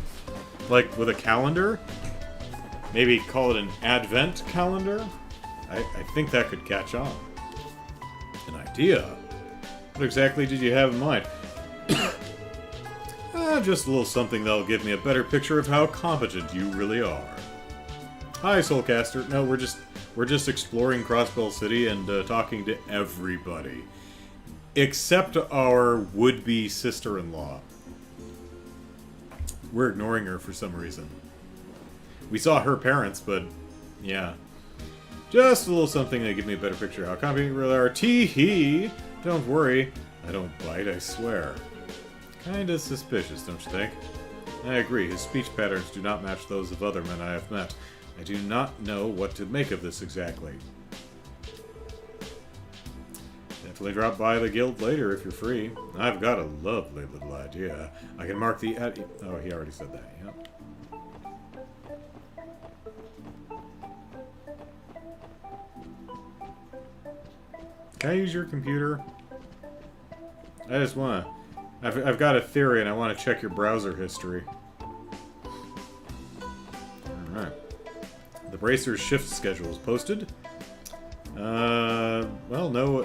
Like, with a calendar? Maybe call it an advent calendar? I think that could catch on. An idea? What exactly did you have in mind? Just a little something that'll give me a better picture of how competent you really are. Hi, Soulcaster. No, we're just exploring Crossbell City and talking to everybody. Except our would-be sister-in-law. We're ignoring her for some reason. We saw her parents, but yeah. Just a little something to give me a better picture of how competent you really are. Tee-hee! Don't worry. I don't bite, I swear. Kinda suspicious, don't you think? I agree, his speech patterns do not match those of other men I have met. I do not know what to make of this exactly. Definitely drop by the guild later if you're free. I've got a lovely little idea. I can mark the... Oh, he already said that, yeah. Can I use your computer? I just want to... I've got a theory and I want to check your browser history. Alright. The Bracer's shift schedule is posted. Well, no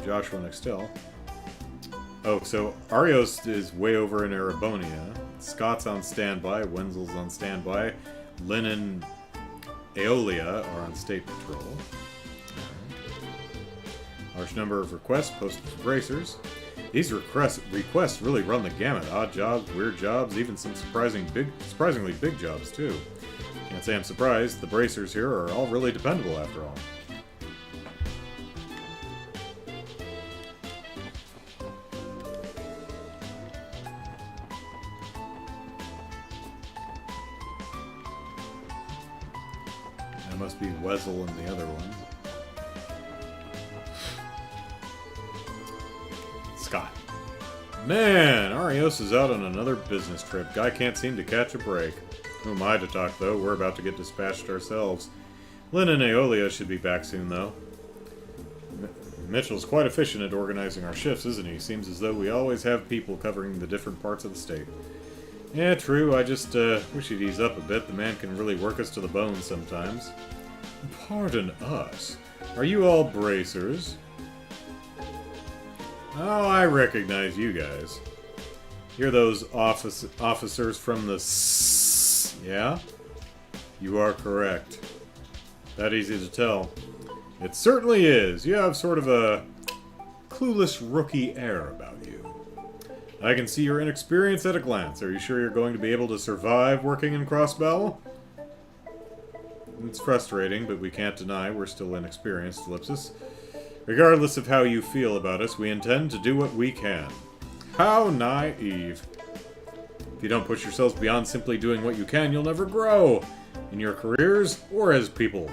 Joshua Nextel. Oh, so Arios is way over in Erebonia. Scott's on standby. Wenzel's on standby. Lynn and Aeolia are on state patrol. Large number of requests posted for Bracers. These requests really run the gamut. Odd jobs, weird jobs, even some surprisingly big jobs, too. Can't say I'm surprised. The Bracers here are all really dependable, after all. That must be Wesel and the other one. Scott. Man, Arios is out on another business trip. Guy can't seem to catch a break. Who am I to talk, though? We're about to get dispatched ourselves. Lynn and Aeolia should be back soon, though. Mitchell's quite efficient at organizing our shifts, isn't he? Seems as though we always have people covering the different parts of the state. Yeah, true. I just wish he'd ease up a bit. The man can really work us to the bone sometimes. Pardon us. Are you all Bracers? Oh, I recognize you guys. You're those officers from the yeah? You are correct. That easy to tell. It certainly is. You have sort of a clueless rookie air about you. I can see you're inexperienced at a glance. Are you sure you're going to be able to survive working in Crossbell? It's frustrating, but we can't deny we're still inexperienced, Ellipsis. Regardless of how you feel about us, we intend to do what we can. How naive. If you don't push yourselves beyond simply doing what you can, you'll never grow. In your careers, or as people.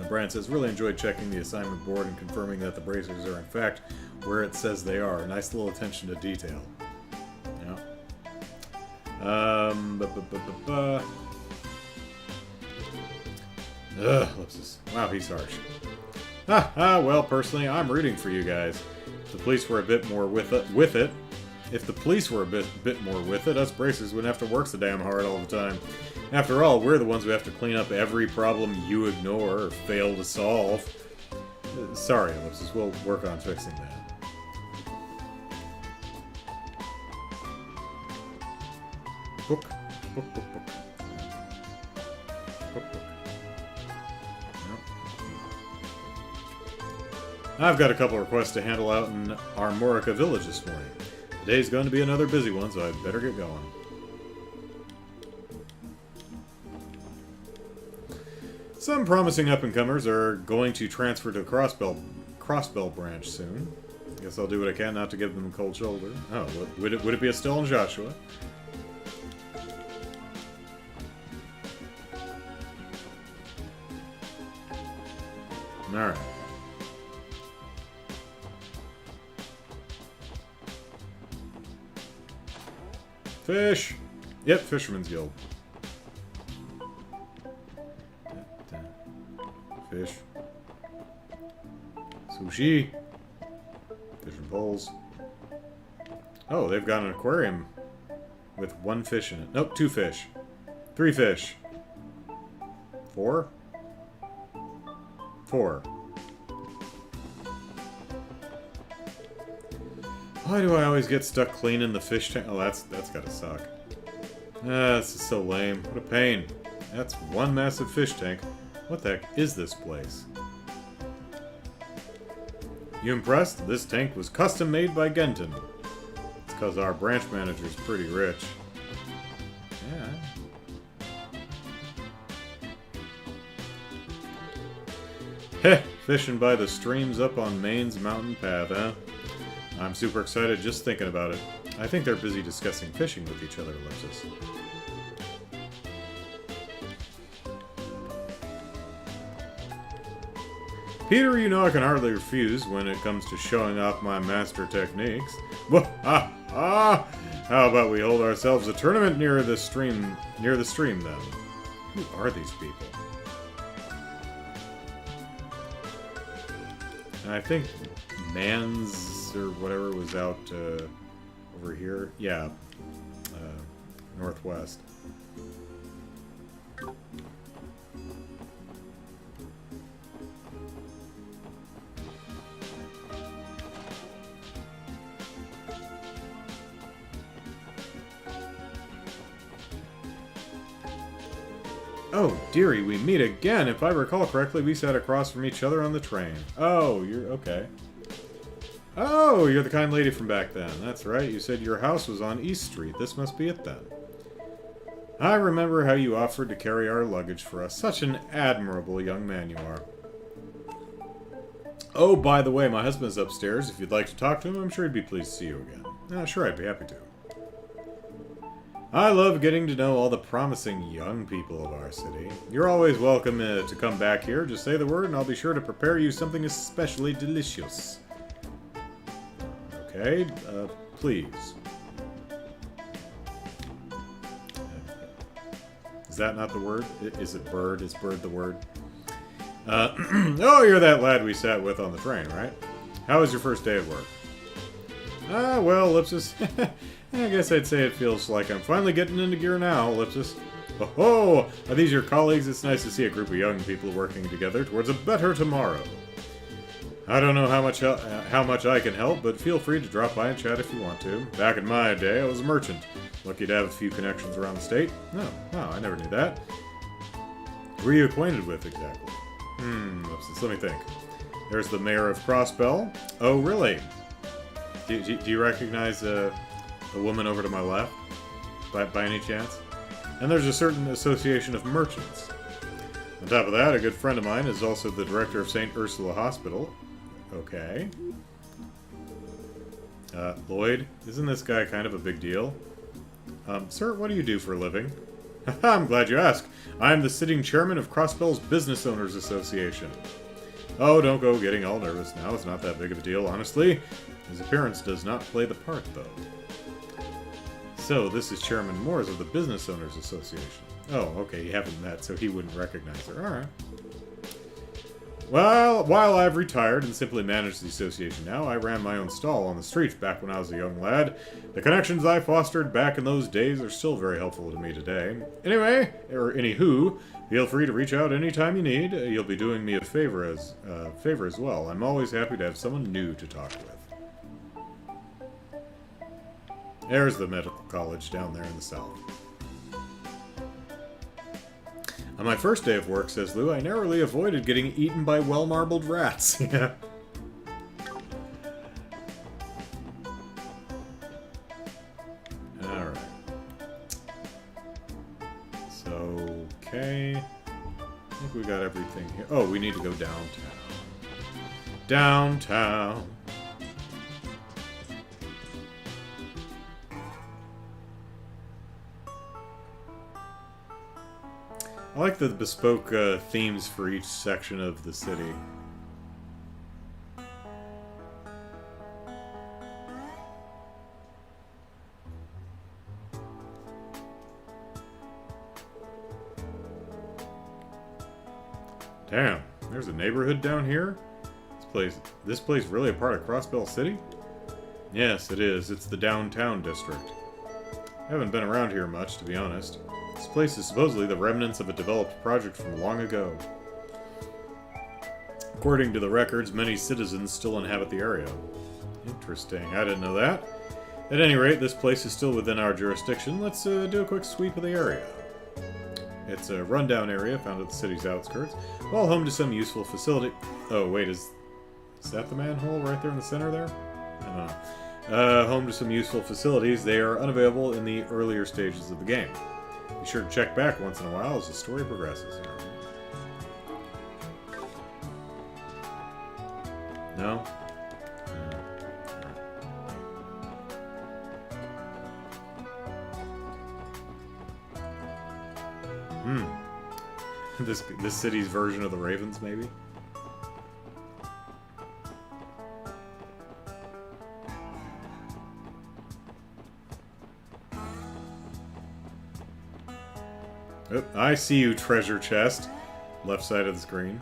Brian says, really enjoyed checking the assignment board and confirming that the Bracers are in fact where it says they are. Nice little attention to detail. Yeah. Ellipsis. Wow, he's harsh. Well, personally, I'm rooting for you guys. If the police were a bit more with it, if the police were a bit more with it, us Bracers wouldn't have to work so damn hard all the time. After all, we're the ones who have to clean up every problem you ignore or fail to solve. Sorry, Ellipsis, we'll work on fixing that. Book. Book, book, book. Book, book. I've got a couple of requests to handle out in Armorica Village this morning. Today's going to be another busy one, so I'd better get going. Some promising up-and-comers are going to transfer to the Crossbell branch soon. Guess I'll do what I can not to give them a cold shoulder. Oh, would it be Estelle and Joshua? Alright. Fish! Yep, Fisherman's Guild. Fish. Sushi. Fishing poles. Oh, they've got an aquarium with 1 fish in it. Nope, 2 fish. 3 fish. 4? 4. Why do I always get stuck cleaning the fish tank? Oh, that's gotta suck. Ah, this is so lame. What a pain. That's 1 massive fish tank. What the heck is this place? You impressed? This tank was custom made by Genton. It's because our branch manager's pretty rich. Yeah. Heh, fishing by the streams up on Maine's mountain path, huh? I'm super excited just thinking about it. I think they're busy discussing fishing with each other, Ellipsis. Peter, you know I can hardly refuse when it comes to showing off my master techniques. How about we hold ourselves a tournament near the stream then? Who are these people? And I think Mans or whatever was out over here. Yeah, northwest. Oh, dearie, we meet again. If I recall correctly, we sat across from each other on the train. Oh, you're okay. Oh, you're the kind lady from back then. That's right. You said your house was on East Street. This must be it then. I remember how you offered to carry our luggage for us. Such an admirable young man you are. Oh, by the way, my husband's upstairs. If you'd like to talk to him, I'm sure he'd be pleased to see you again. Sure, I'd be happy to. I love getting to know all the promising young people of our city. You're always welcome to come back here. Just say the word and I'll be sure to prepare you something especially delicious. Okay, please. Is that not the word? Is it bird? Is bird the word? Oh, you're that lad we sat with on the train, right? How was your first day of work? Well, Ellipsis, I guess I'd say it feels like I'm finally getting into gear now, Ellipsis. Oh, are these your colleagues? It's nice to see a group of young people working together towards a better tomorrow. I don't know how much I can help, but feel free to drop by and chat if you want to. Back in my day, I was a merchant. Lucky to have a few connections around the state. No, wow, I never knew that. Who are you acquainted with, exactly? Let me think. There's the mayor of Crossbell. Oh, really? Do you recognize the woman over to my left? By any chance? And there's a certain association of merchants. On top of that, a good friend of mine is also the director of St. Ursula Hospital. Okay. Lloyd, isn't this guy kind of a big deal? Sir, what do you do for a living? I'm glad you asked. I'm the sitting chairman of Crossbell's Business Owners Association. Oh, don't go getting all nervous now. It's not that big of a deal, honestly. His appearance does not play the part, though. So, this is Chairman Moores of the Business Owners Association. Oh, okay, you haven't met, so he wouldn't recognize her. Alright. Well, while I've retired and simply manage the association now, I ran my own stall on the street back when I was a young lad. The connections I fostered back in those days are still very helpful to me today. Anywho, feel free to reach out anytime you need. You'll be doing me a favor as well. I'm always happy to have someone new to talk with. There's the medical college down there in the south. On my first day of work, says Lou, I narrowly avoided getting eaten by well-marbled rats. Yeah. Alright. So, okay. I think we got everything here. Oh, we need to go downtown. Downtown. I like the bespoke themes for each section of the city. Damn, there's a neighborhood down here? This place really a part of Crossbell City? Yes, it is. It's the downtown district. I haven't been around here much, to be honest. This place is supposedly the remnants of a developed project from long ago. According to the records, many citizens still inhabit the area. Interesting. I didn't know that. At any rate, this place is still within our jurisdiction. Let's do a quick sweep of the area. It's a rundown area found at the city's outskirts, while home to some useful facility. Oh, wait, is that the manhole right there in the center there? I don't know. Home to some useful facilities. They are unavailable in the earlier stages of the game. Be sure to check back once in a while as the story progresses. No? This city's version of the Ravens, maybe? Oh, I see you, treasure chest. Left side of the screen.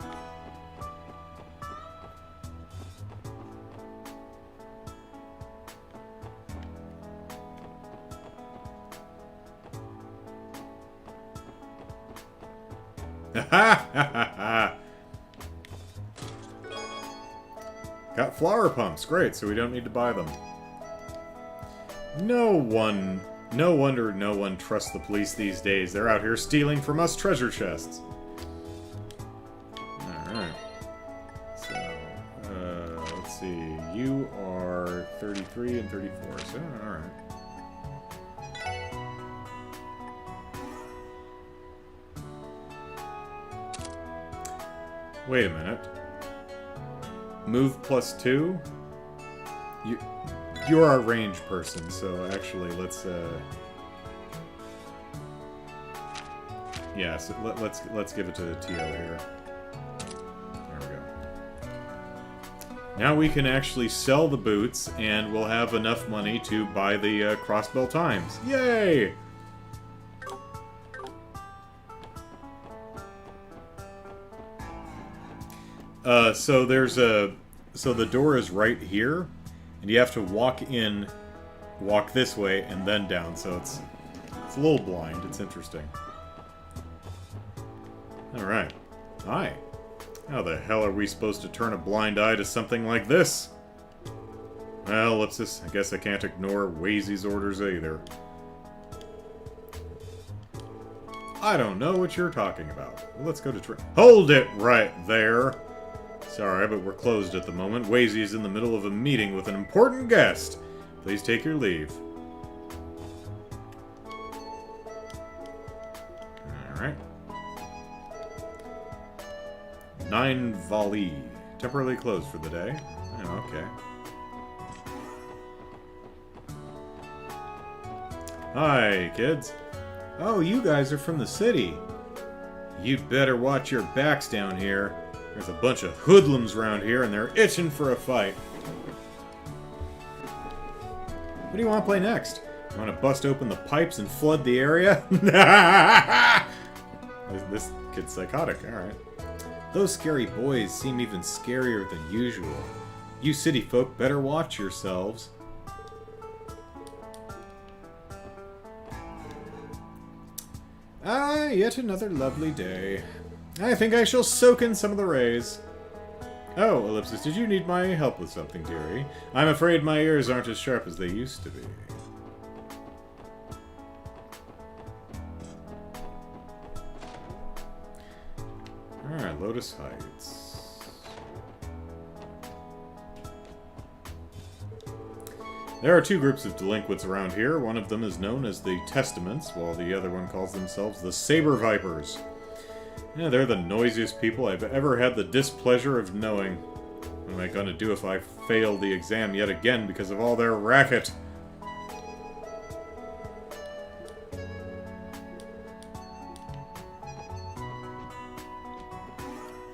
Got flower pumps. Great, so we don't need to buy them. No wonder no one trusts the police these days. They're out here stealing from us treasure chests. Alright. So, let's see. You are 33 and 34, so alright. Wait a minute. Move +2? You're our range person, so actually let's yeah, so let's give it to Tio here. There we go. Now we can actually sell the boots, and we'll have enough money to buy the Crossbell Times. Yay! So there's so the door is right here, and you have to walk this way, and then down, so it's a little blind. It's interesting. Alright. Hi. How the hell are we supposed to turn a blind eye to something like this? Well, let's just... I guess I can't ignore Wazy's orders either. I don't know what you're talking about. Well, let's go to Hold it right there! Sorry, but we're closed at the moment. Wazy is in the middle of a meeting with an important guest. Please take your leave. Alright. 9 Volley. Temporarily closed for the day. Oh, okay. Hi, kids.
Oh, you guys are from the city.
You'd better watch your backs down here. There's a bunch of hoodlums around here, and they're itching for a fight.
What do you want to play next?
You want to bust open the pipes and flood the area? This kid's psychotic, alright.
Those scary boys seem even scarier than usual. You city folk better watch yourselves.
Ah, yet another lovely day. I think I shall soak in some of the rays. Oh, Ellipsis, did you need my help with something, dearie? I'm afraid my ears aren't as sharp as they used to be. Alright, Lotus Heights. There are 2 groups of delinquents around here. One of them is known as the Testaments, while the other one calls themselves the Saber Vipers. Yeah, they're the noisiest people I've ever had the displeasure of knowing. What am I gonna do if I fail the exam yet again because of all their racket?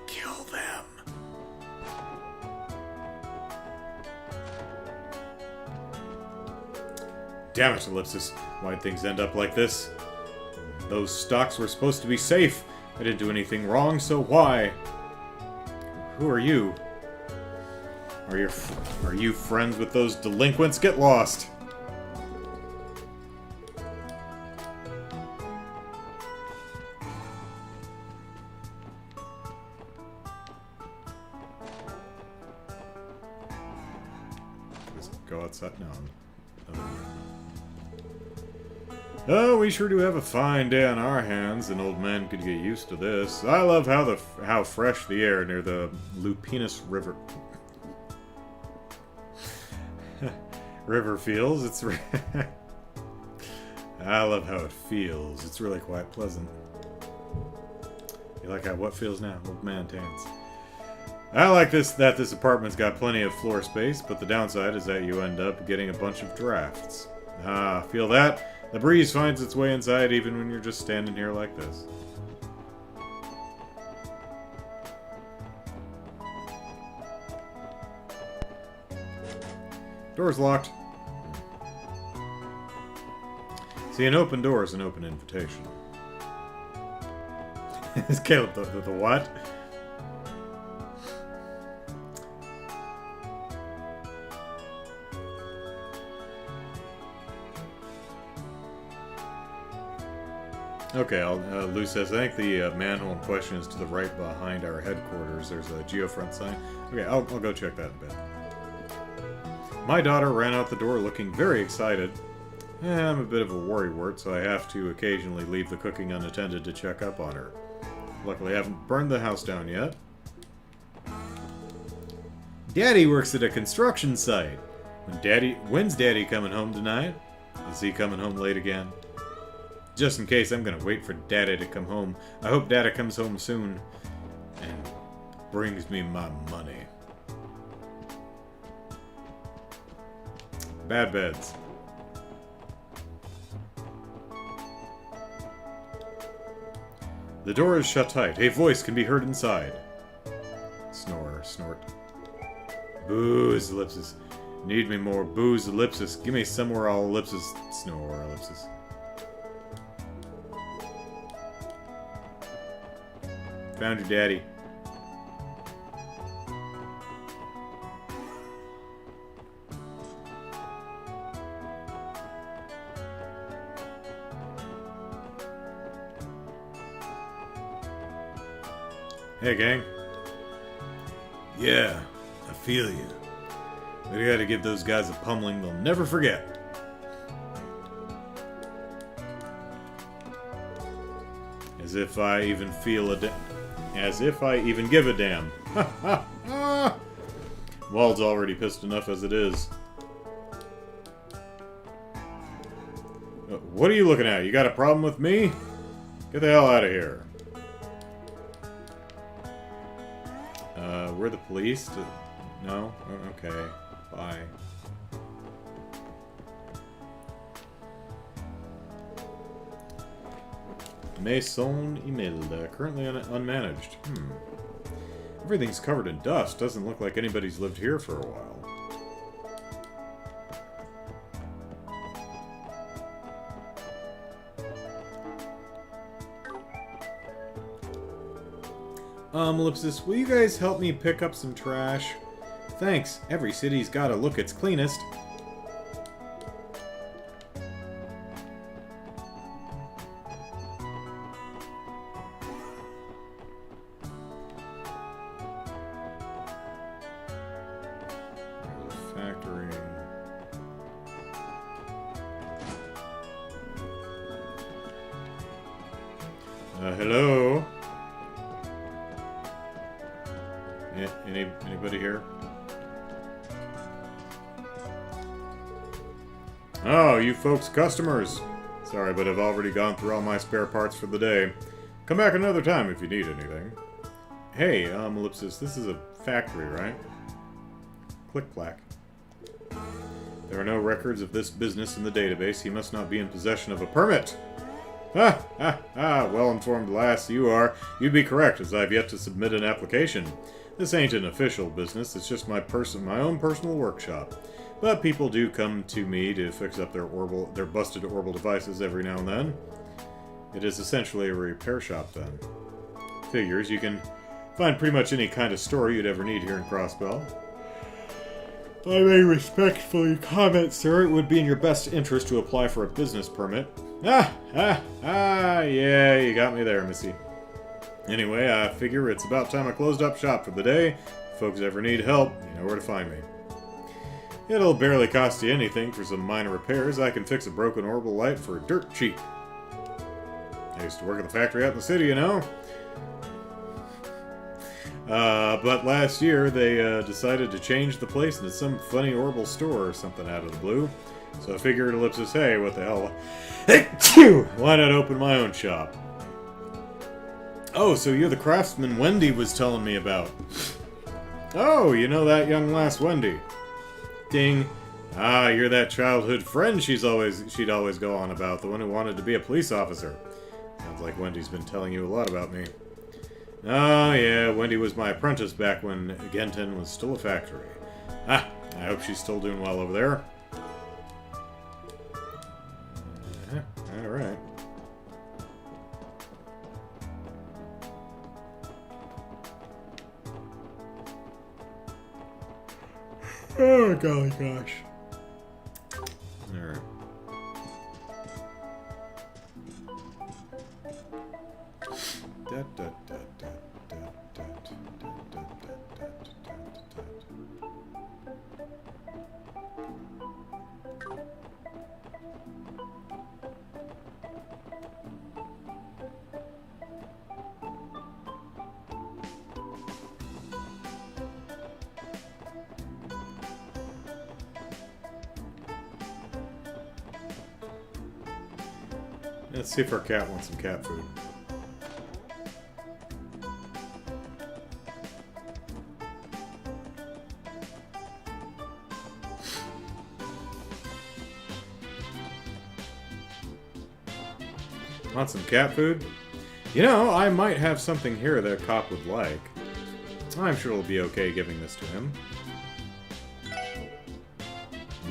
Kill them. Damn it, Ellipsis. Why'd things end up like this? Those stocks were supposed to be safe. I didn't do anything wrong, so why? Who are you? Are you friends with those delinquents? Get lost! Just go outside. No. Oh, we sure do have a fine day on our hands. An old man could get used to this. I love how fresh the air near the Lupinus River feels. It's I love how it feels. It's really quite pleasant. You like how what feels now? Old man tans. I like that this apartment's got plenty of floor space, but the downside is that you end up getting a bunch of drafts. Ah, feel that? The breeze finds its way inside even when you're just standing here like this. Door's locked. See, an open door is an open invitation. Is Caleb the what? Okay, Lou says, I think the manhole in question is to the right behind our headquarters. There's a geofront sign. Okay, I'll go check that in a bit. My daughter ran out the door looking very excited. I'm a bit of a worrywart, so I have to occasionally leave the cooking unattended to check up on her. Luckily, I haven't burned the house down yet. Daddy works at a construction site. When's Daddy coming home tonight? Is he coming home late again? Just in case, I'm gonna wait for Daddy to come home. I hope Daddy comes home soon and brings me my money. Bad beds. The door is shut tight. A voice can be heard inside. Snore, snort. Booze, ellipsis. Need me more booze, ellipsis. Give me somewhere all ellipsis. Snore, ellipsis. Found your daddy. Hey, gang. Yeah, I feel you. We gotta give those guys a pummeling they'll never forget. As if I even feel as if I even give a damn. Wald's already pissed enough as it is. What are you looking at? You got a problem with me? Get the hell out of here. We're the police? No? Okay. Bye. Maison Imelda, currently unmanaged. Everything's covered in dust. Doesn't look like anybody's lived here for a while. Ellipsis, will you guys help me pick up some trash? Thanks. Every city's gotta look its cleanest. Factory. Hello? Anybody here? Oh, you folks customers. Sorry, but I've already gone through all my spare parts for the day. Come back another time if you need anything. Hey, Ellipsis, this is a factory, right? Click-clack. There are no records of this business in the database. He must not be in possession of a permit. Ha! Ha! Ha! Well-informed lass you are. You'd be correct, as I've yet to submit an application. This ain't an official business, it's just my own personal workshop. But people do come to me to fix up their busted orbital devices every now and then. It is essentially a repair shop then. Figures, you can Find pretty much any kind of store you'd ever need here in Crossbell. I may respectfully comment, sir, it would be in your best interest to apply for a business permit. Yeah, you got me there, missy. Anyway, I figure it's about time I closed up shop for the day. If folks ever need help, you know where to find me. It'll barely cost you anything for some minor repairs. I can fix a broken orbital light for dirt cheap. I used to work at the factory out in the city, you know. But last year they decided to change the place into some funny orbital store or something out of the blue. So I figured, ellipsis, hey, what the hell? Why not open my own shop? Oh, so you're the craftsman Wendy was telling me about. Oh, you know that young lass Wendy. Ding. Ah, you're that childhood friend she'd always go on about, the one who wanted to be a police officer. Sounds like Wendy's been telling you a lot about me. Oh, yeah, Wendy was my apprentice back when Genton was still a factory. Ah, I hope she's still doing well over there. Alright. Oh, golly gosh. Alright. Let's see if our cat wants some cat food. Want some cat food? You know, I might have something here that a cop would like. I'm sure it'll be okay giving this to him.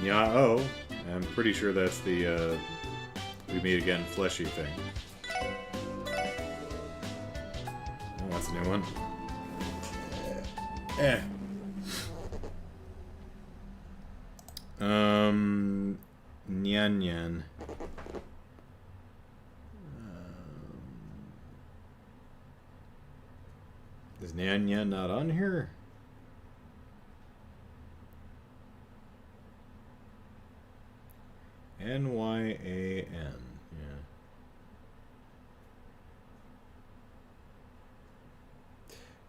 Yeah, oh. I'm pretty sure that's the, we meet again fleshy thing. Oh, that's a new one. Nyan Nyan. Is Nyan Nyan not on here? Nyan. Yeah.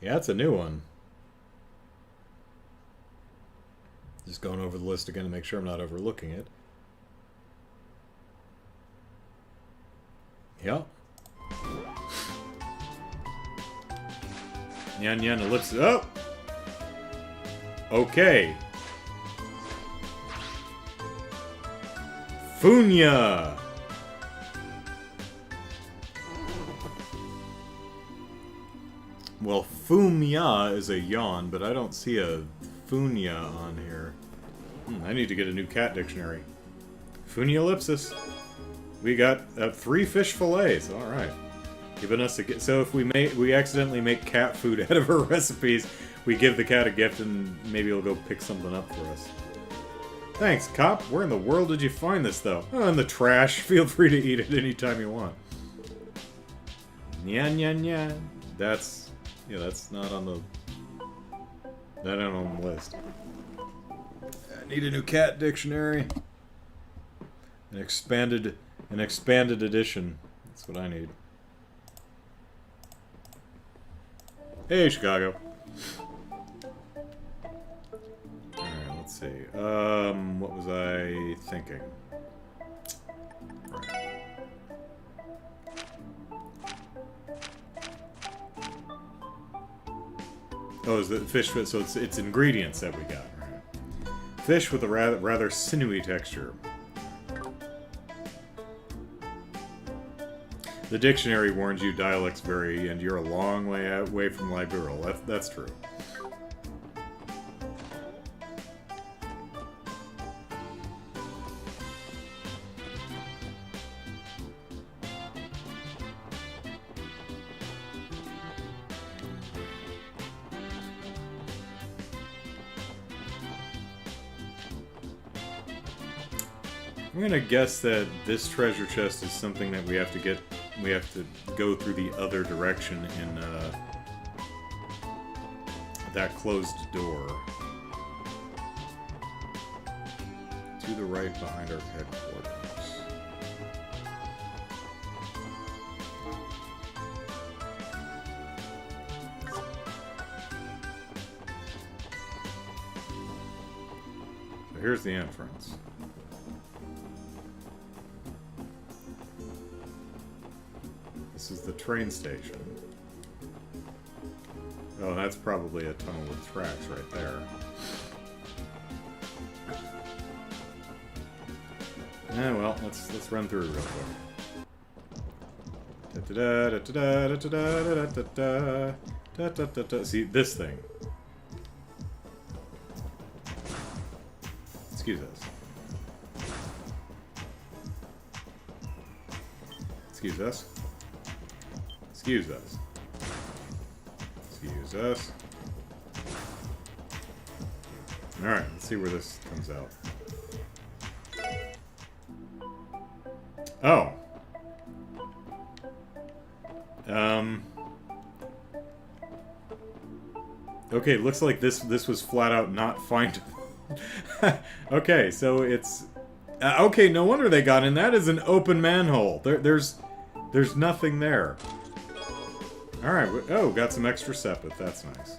Yeah, that's a new one. Just going over the list again to make sure I'm not overlooking it. Yeah. Nyan Nyan ellipsis. Oh! Okay. Funya! Well, Fumya is a yawn, but I don't see a Funya on here. I need to get a new cat dictionary. Funya ellipsis. We got 3 fish fillets. All right, giving us a gift. So if we accidentally make cat food out of our recipes, we give the cat a gift, and maybe he'll go pick something up for us. Thanks, cop. Where in the world did you find this, though? Oh, in the trash. Feel free to eat it anytime you want. Nyan Nyan Nyan. That's not on the. That ain't on the list. I need a new cat dictionary. An expanded edition. That's what I need. Hey, Chicago. Alright, let's see. What was I thinking? Right. Oh, is the fish fit? So it's ingredients that we got. Right. Fish with a rather sinewy texture. The dictionary warns you dialects vary, and you're a long way away from Liberal. That's true. I'm gonna guess that this treasure chest is something that we have to get. We have to go through the other direction in that closed door. To the right behind our headquarters. So here's the entrance. This is the train station. Oh, that's probably a tunnel with tracks right there. Yeah, well, let's run through real quick. See, this thing. Excuse us. Excuse us. Excuse us. Excuse us. Alright, let's see where this comes out. Oh. Okay, looks like this was flat out not findable. Okay, so it's... okay, no wonder they got in. That is an open manhole. There's nothing there. Alright, oh, got some extra sepith. That's nice.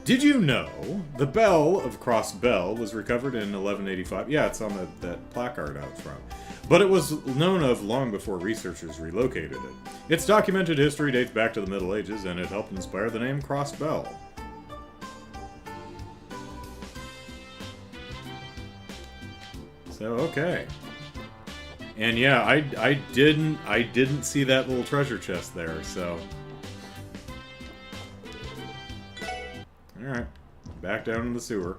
Did you know the bell of Crossbell was recovered in 1185? Yeah, it's on that placard out front. But it was known of long before researchers relocated it. Its documented history dates back to the Middle Ages, and it helped inspire the name Crossbell. So, okay. And yeah, I didn't see that little treasure chest there, so... Alright. Back down in the sewer.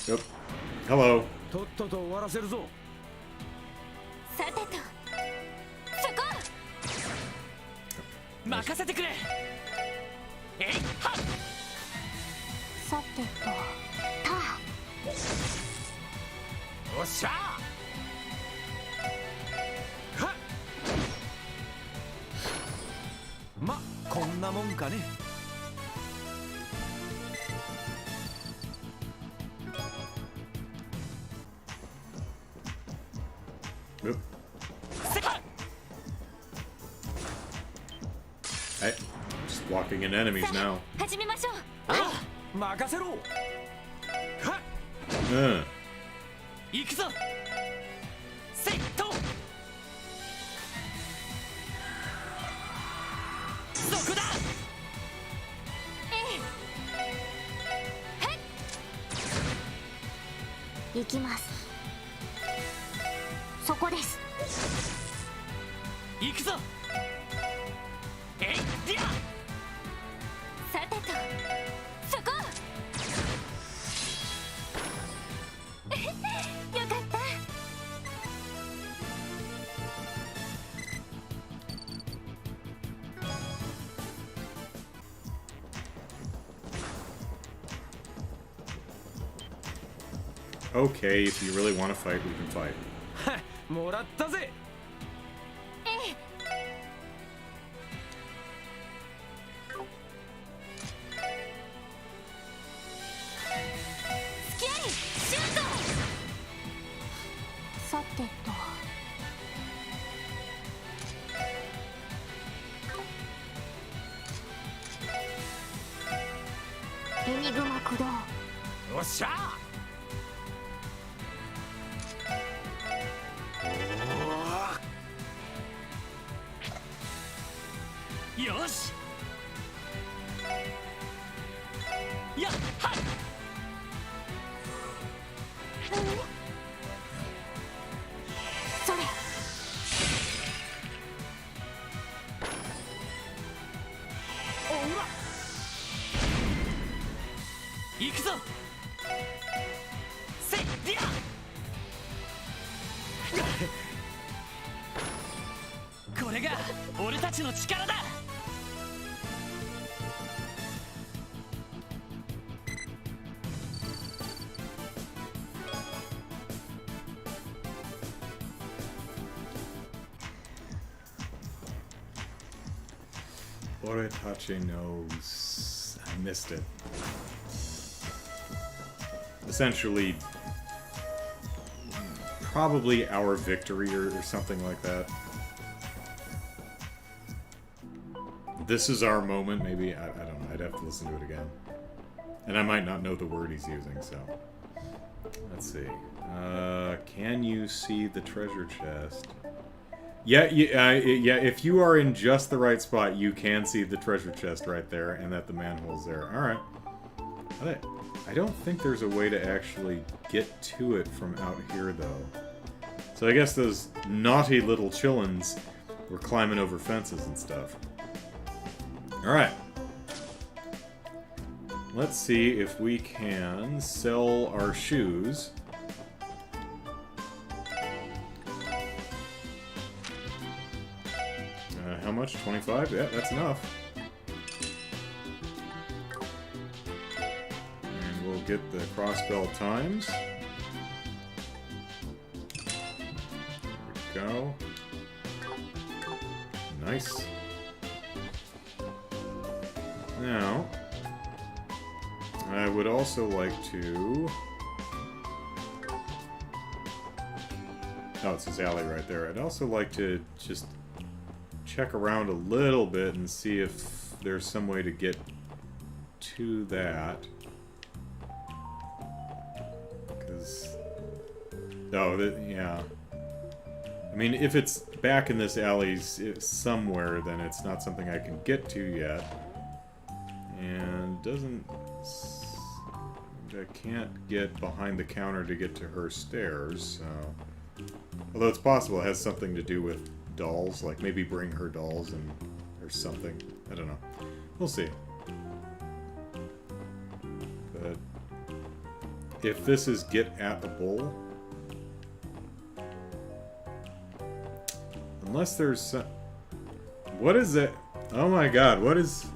Yep. Hello.
とっとと終わらせるぞ。
さてと、そこ任せてくれ。えいはっ。さてと、た。おっしゃー。はっ。
ま、こんなもんかね。
Oop. Hey, just walking in enemies now.
始めましょう。
任せろ。はっ。
行くぞ。セット。そこだ。はい。行きます。そこです。行くぞ。えい、ディア。さてと、そこ。よかった。
Okay, if you really want to fight, we can fight.
もらったぜ。
スキャリシュート。さてと。エニグマ駆動。
おっしゃー。
よし。やっはっ。それ。
おら。
行くぞ。せいディア。これが俺たちの力だ。
Oritachi knows. I missed it. Essentially, probably our victory or something like that. This is our moment, maybe. I don't know. I'd have to listen to it again. And I might not know the word he's using, so. Let's see. Can you see the treasure chest? Yeah, yeah, if you are in just the right spot, you can see the treasure chest right there, and that the manhole's there. Alright. I don't think there's a way to actually get to it from out here, though. So I guess those naughty little chillins were climbing over fences and stuff. Alright. Let's see if we can sell our shoes. How much? 25? Yeah, that's enough. And we'll get the Crossbell times. There we go. Nice. Now, I would also like to... Oh, it's this alley right there. I'd also like to just check around a little bit and see if there's some way to get to that. Because... Oh, yeah. I mean, if it's back in this alley somewhere, then it's not something I can get to yet. And doesn't... I can't get behind the counter to get to her stairs, so... Although it's possible it has something to do with dolls, like maybe bring her dolls and or something. I don't know. We'll see. But if this is get at a bull, unless there's some... What is it? Oh my god, what is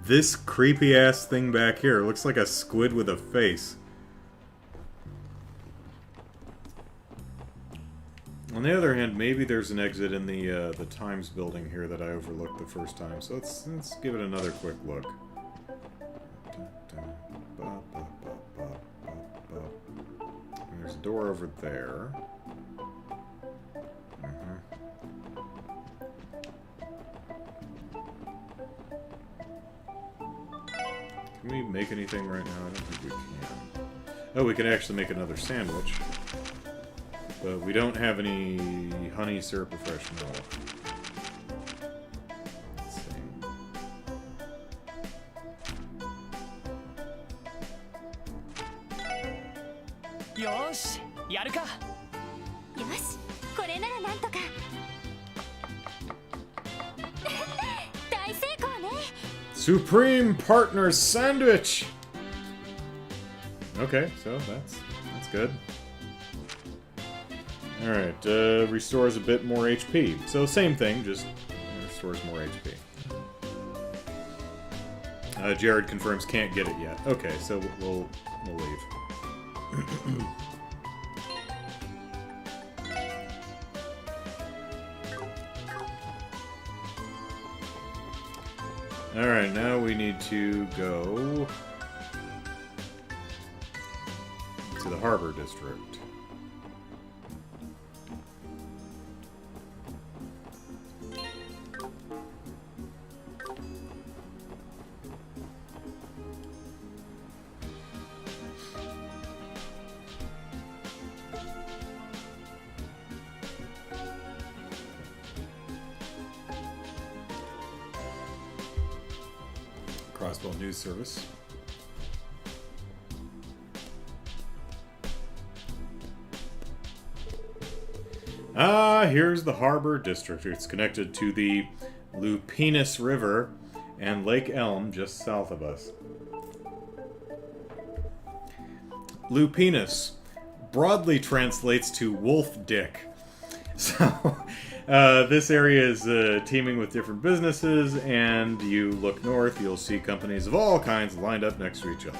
this creepy ass thing back here? It looks like a squid with a face. On the other hand, maybe there's an exit in the Times building here that I overlooked the first time. So let's give it another quick look. And there's a door over there. Can we make anything right now? I don't think we can. Oh, we can actually make another sandwich. But we don't have any honey syrup or fresh milk. Let's see.
Yosh, yaru ka.
よし、これならなんとか。大成功ね。
Supreme Partner Sandwich! Okay, so that's good. Alright, restores a bit more HP. So same thing, just restores more HP. Jared confirms can't get it yet. Okay, so we'll leave. Alright, now we need to go to the Harbor District. Crossbell News Service. Here's the Harbor District. It's connected to the Lupinus River and Lake Elm just south of us. Lupinus broadly translates to wolf dick. So, this area is teeming with different businesses, and you look north, you'll see companies of all kinds lined up next to each other.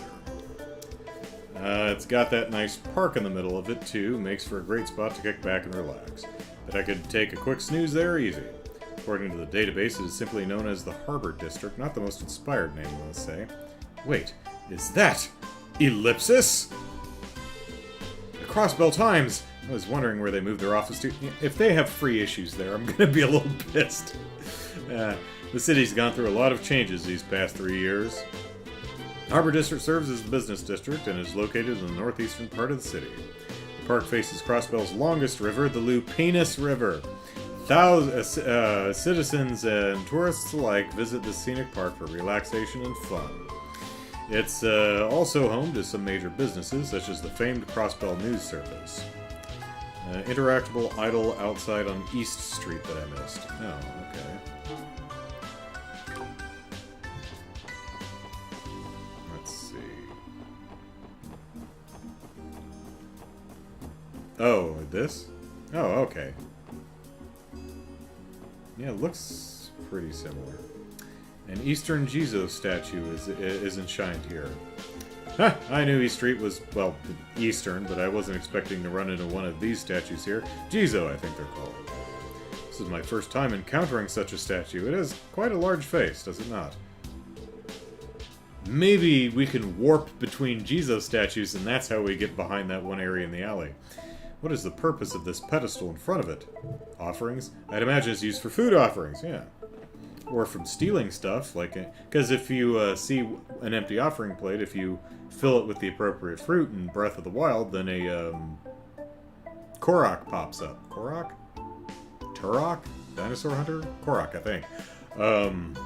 It's got that nice park in the middle of it, too. Makes for a great spot to kick back and relax. But I could take a quick snooze there easy. According to the database, it is simply known as the Harbor District. Not the most inspired name, let's say. Wait, is that Ellipsis? The Crossbell Times! I was wondering where they moved their office to. If they have free issues there, I'm gonna be a little pissed. The city's gone through a lot of changes these past 3 years. Harbor District serves as the business district and is located in the northeastern part of the city. The park faces Crossbell's longest river, the Lupinus River. Citizens and tourists alike visit the scenic park for relaxation and fun. It's also home to some major businesses, such as the famed Crossbell News Service. Interactable idol outside on East Street that I missed. Oh, okay. Let's see. Oh, this? Oh, okay. Yeah, it looks pretty similar. An Eastern Jizo statue is enshrined here. Huh, I knew East Street was, well, Eastern, but I wasn't expecting to run into one of these statues here. Jizo, I think they're called. This is my first time encountering such a statue. It has quite a large face, does it not? Maybe we can warp between Jizo statues and that's how we get behind that one area in the alley. What is the purpose of this pedestal in front of it? Offerings? I'd imagine it's used for food offerings, yeah. Or from stealing stuff, like... Because if you see an empty offering plate, if you fill it with the appropriate fruit in Breath of the Wild, then a Korok pops up. Korok? Turok? Dinosaur Hunter? Korok, I think. And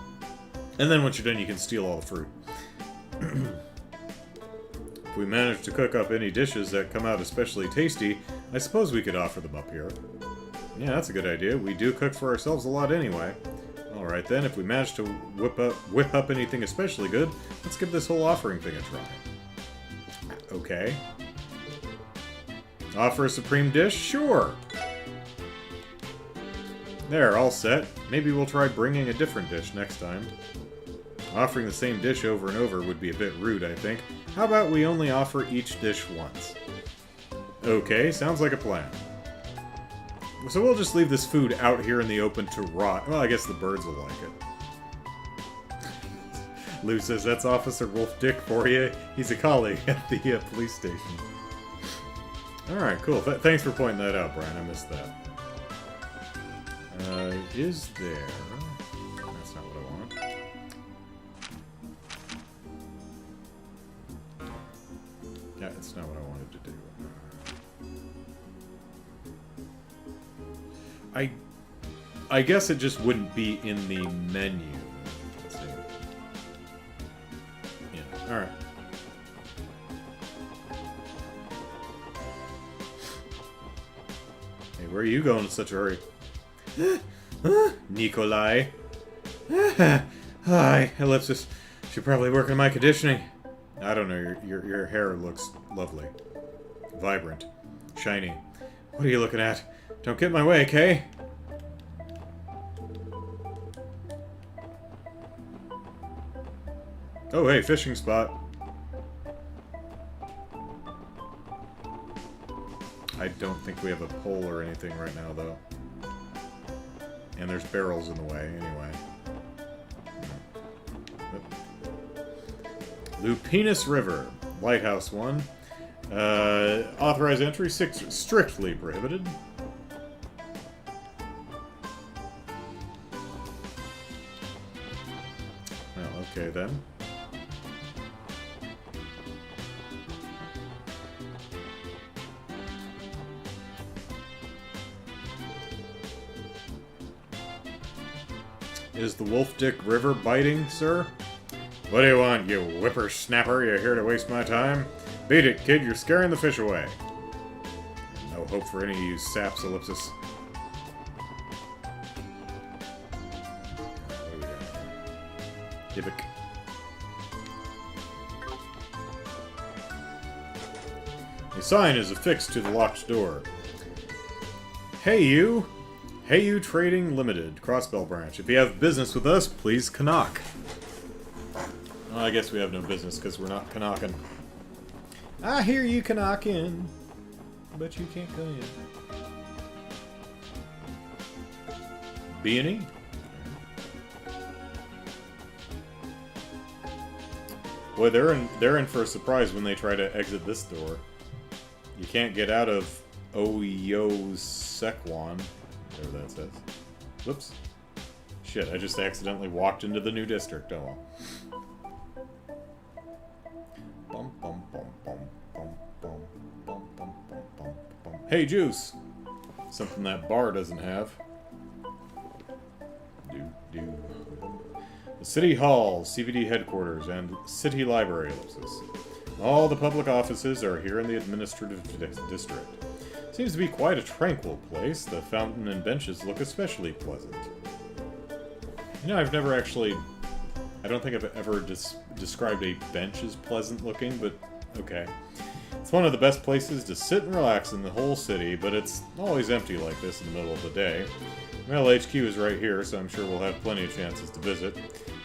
then once you're done, you can steal all the fruit. If we manage to cook up any dishes that come out especially tasty, I suppose we could offer them up here. Yeah, that's a good idea. We do cook for ourselves a lot anyway. Alright then, if we manage to whip up anything especially good, let's give this whole offering thing a try. Okay. Offer a supreme dish? Sure! There, all set. Maybe we'll try bringing a different dish next time. Offering the same dish over and over would be a bit rude, I think. How about we only offer each dish once? Okay, sounds like a plan. So we'll just leave this food out here in the open to rot. Well, I guess the birds will like it. Lou says, that's Officer Wolf Dick for you. He's a colleague at the police station. Alright, cool. Thanks for pointing that out, Brian. I missed that. Is there... That's not what I want. Yeah, it's not what I wanted to do. I guess it just wouldn't be in the menu. Let's see. Yeah, alright. Hey, where are you going in such a hurry? Nikolai. Hi, Ellipsis. Should probably work on my conditioning. I don't know, your hair looks lovely. Vibrant. Shiny. What are you looking at? Don't get in my way, Kay. Oh, hey, fishing spot. I don't think we have a pole or anything right now, though. And there's barrels in the way, anyway. Lupinus River. Lighthouse 1. Authorized entry, strictly prohibited. Well, okay then. Is the Wolf Dick River biting, sir? What do you want, you whippersnapper? You here to waste my time? Beat it, kid. You're scaring the fish away. No hope for any of you saps, Ellipsis. What do we got here? Hibik. A sign is affixed to the locked door. Hey, you! Hey, you Trading Limited, Crossbell branch. If you have business with us, please knock. Well, I guess we have no business because we're not knocking. I hear you knocking, but you can't go in. B&E? Boy, they're in for a surprise when they try to exit this door. You can't get out of Oyo Sekwan, whatever that says. Whoops. Shit, I just accidentally walked into the new district. Oh well. Bum, bum, bum, bum, bum, bum, bum, bum, bum, bum, bum. Hey, Juice! Something that bar doesn't have. Do. The City Hall, CVD headquarters, and City Library, ellipsis. All the public offices are here in the administrative district. Seems to be quite a tranquil place. The fountain and benches look especially pleasant. You know, I've never actually... I don't think I've ever described a bench as pleasant looking, but okay. It's one of the best places to sit and relax in the whole city, but it's always empty like this in the middle of the day. Well, HQ is right here, so I'm sure we'll have plenty of chances to visit.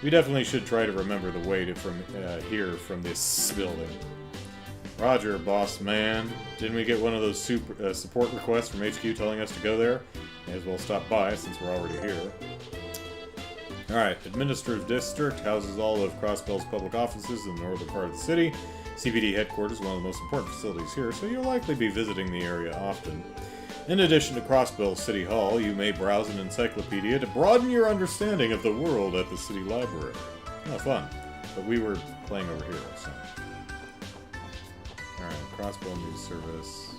We definitely should try to remember the way from here from this building. Roger, boss man. Didn't we get one of those support requests from HQ telling us to go there? May as well stop by since we're already here. Alright, Administrative District houses all of Crossbell's public offices in the northern part of the city. CVD headquarters is one of the most important facilities here, so you'll likely be visiting the area often. In addition to Crossbell City Hall, you may browse an encyclopedia to broaden your understanding of the world at the City Library. Oh, fun. But we were playing over here, so... Alright, Crossbell News Service...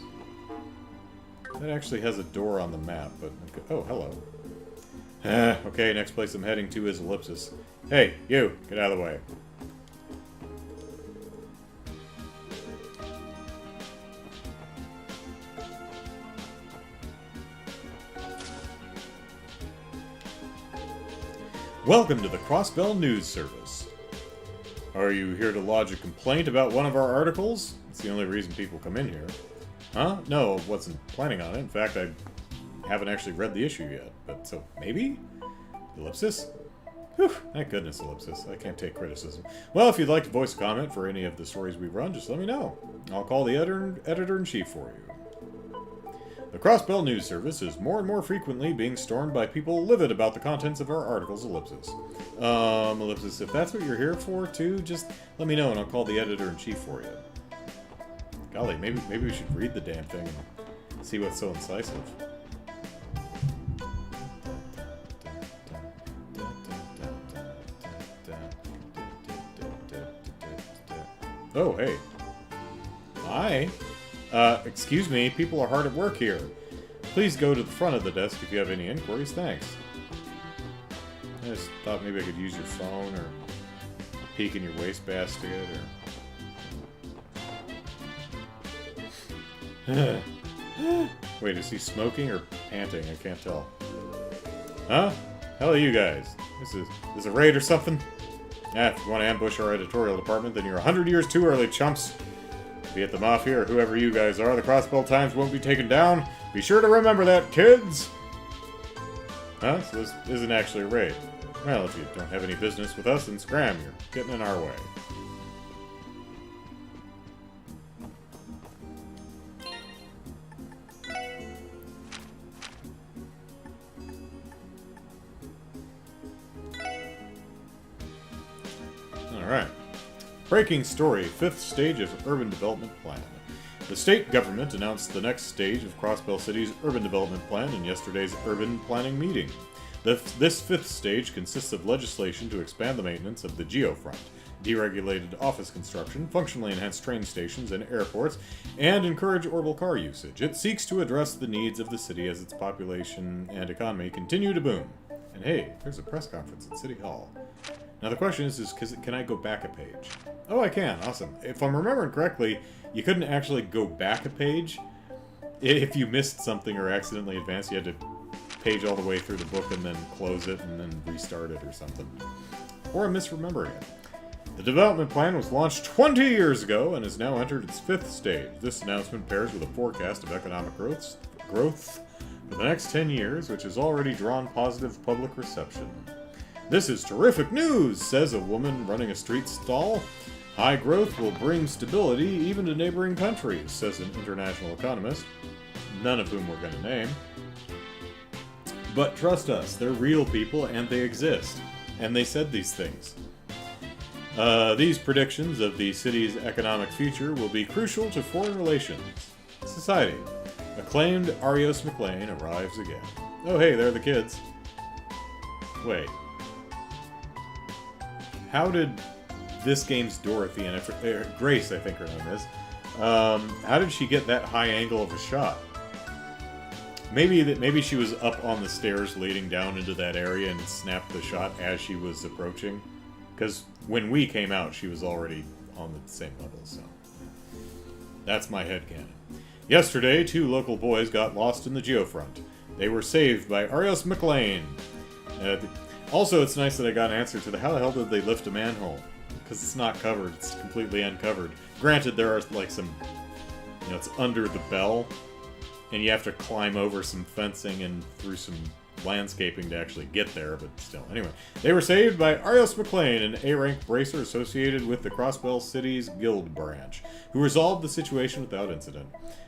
That actually has a door on the map, but... Oh, hello. Okay, next place I'm heading to is Ellipsis. Hey, you! Get out of the way. Welcome to the Crossbell News Service. Are you here to lodge a complaint about one of our articles? It's the only reason people come in here. Huh? No, wasn't planning on it. In fact, I haven't actually read the issue yet. But, so, maybe? Ellipsis? Whew, thank goodness, Ellipsis. I can't take criticism. Well, if you'd like to voice a comment for any of the stories we run, just let me know. I'll call the editor-in-chief for you. The Crossbell News Service is more and more frequently being stormed by people livid about the contents of our articles, Ellipsis. Ellipsis, if that's what you're here for, too, just let me know and I'll call the editor-in-chief for you. Golly, maybe we should read the damn thing and see what's so incisive. Oh, hey. Hi. Excuse me, people are hard at work here. Please go to the front of the desk if you have any inquiries, thanks. I just thought maybe I could use your phone, or peek in your wastebasket, or... Wait, is he smoking or panting? I can't tell. Huh? Hell are you guys? This a raid or something? If you want to ambush our editorial department, then you're 100 years too early, chumps. Be it the Mafia or whoever you guys are, the Crossbell Times won't be taken down. Be sure to remember that, kids! Huh? So this isn't actually a raid. Well, if you don't have any business with us, then scram. You're getting in our way. Alright. Breaking story, 5th stage of urban development plan. The state government announced the next stage of Crossbell City's urban development plan in yesterday's urban planning meeting. This 5th stage consists of legislation to expand the maintenance of the geofront, deregulated office construction, functionally enhance train stations and airports, and encourage orbital car usage. It seeks to address the needs of the city as its population and economy continue to boom. And hey, there's a press conference at City Hall. Now the question is can I go back a page? Oh, I can. Awesome. If I'm remembering correctly, you couldn't actually go back a page. If you missed something or accidentally advanced, you had to page all the way through the book and then close it and then restart it or something. Or I'm misremembering it. The development plan was launched 20 years ago and has now entered its 5th stage. This announcement pairs with a forecast of economic growth for the next 10 years, which has already drawn positive public reception. This is terrific news, says a woman running a street stall. High growth will bring stability even to neighboring countries, says an international economist, none of whom we're going to name. But trust us, they're real people and they exist. And they said these things. These predictions of the city's economic future will be crucial to foreign relations. Society. Acclaimed Arios McLean arrives again. Oh hey, they're the kids. Wait. How did this game's Dorothy and Grace, I think her name is, how did she get that high angle of a shot? Maybe she was up on the stairs leading down into that area and snapped the shot as she was approaching. Because when we came out, she was already on the same level, so... That's my headcanon. Yesterday, 2 local boys got lost in the geofront. They were saved by Arios McLean. Also, it's nice that I got an answer to the how the hell did they lift a manhole? Because it's not covered, it's completely uncovered. Granted, there are like some... You know, it's under the bell, and you have to climb over some fencing and through some landscaping to actually get there, but still. Anyway, they were saved by Arios McLean, an A-rank bracer associated with the Crossbell City's Guild branch, who resolved the situation without incident.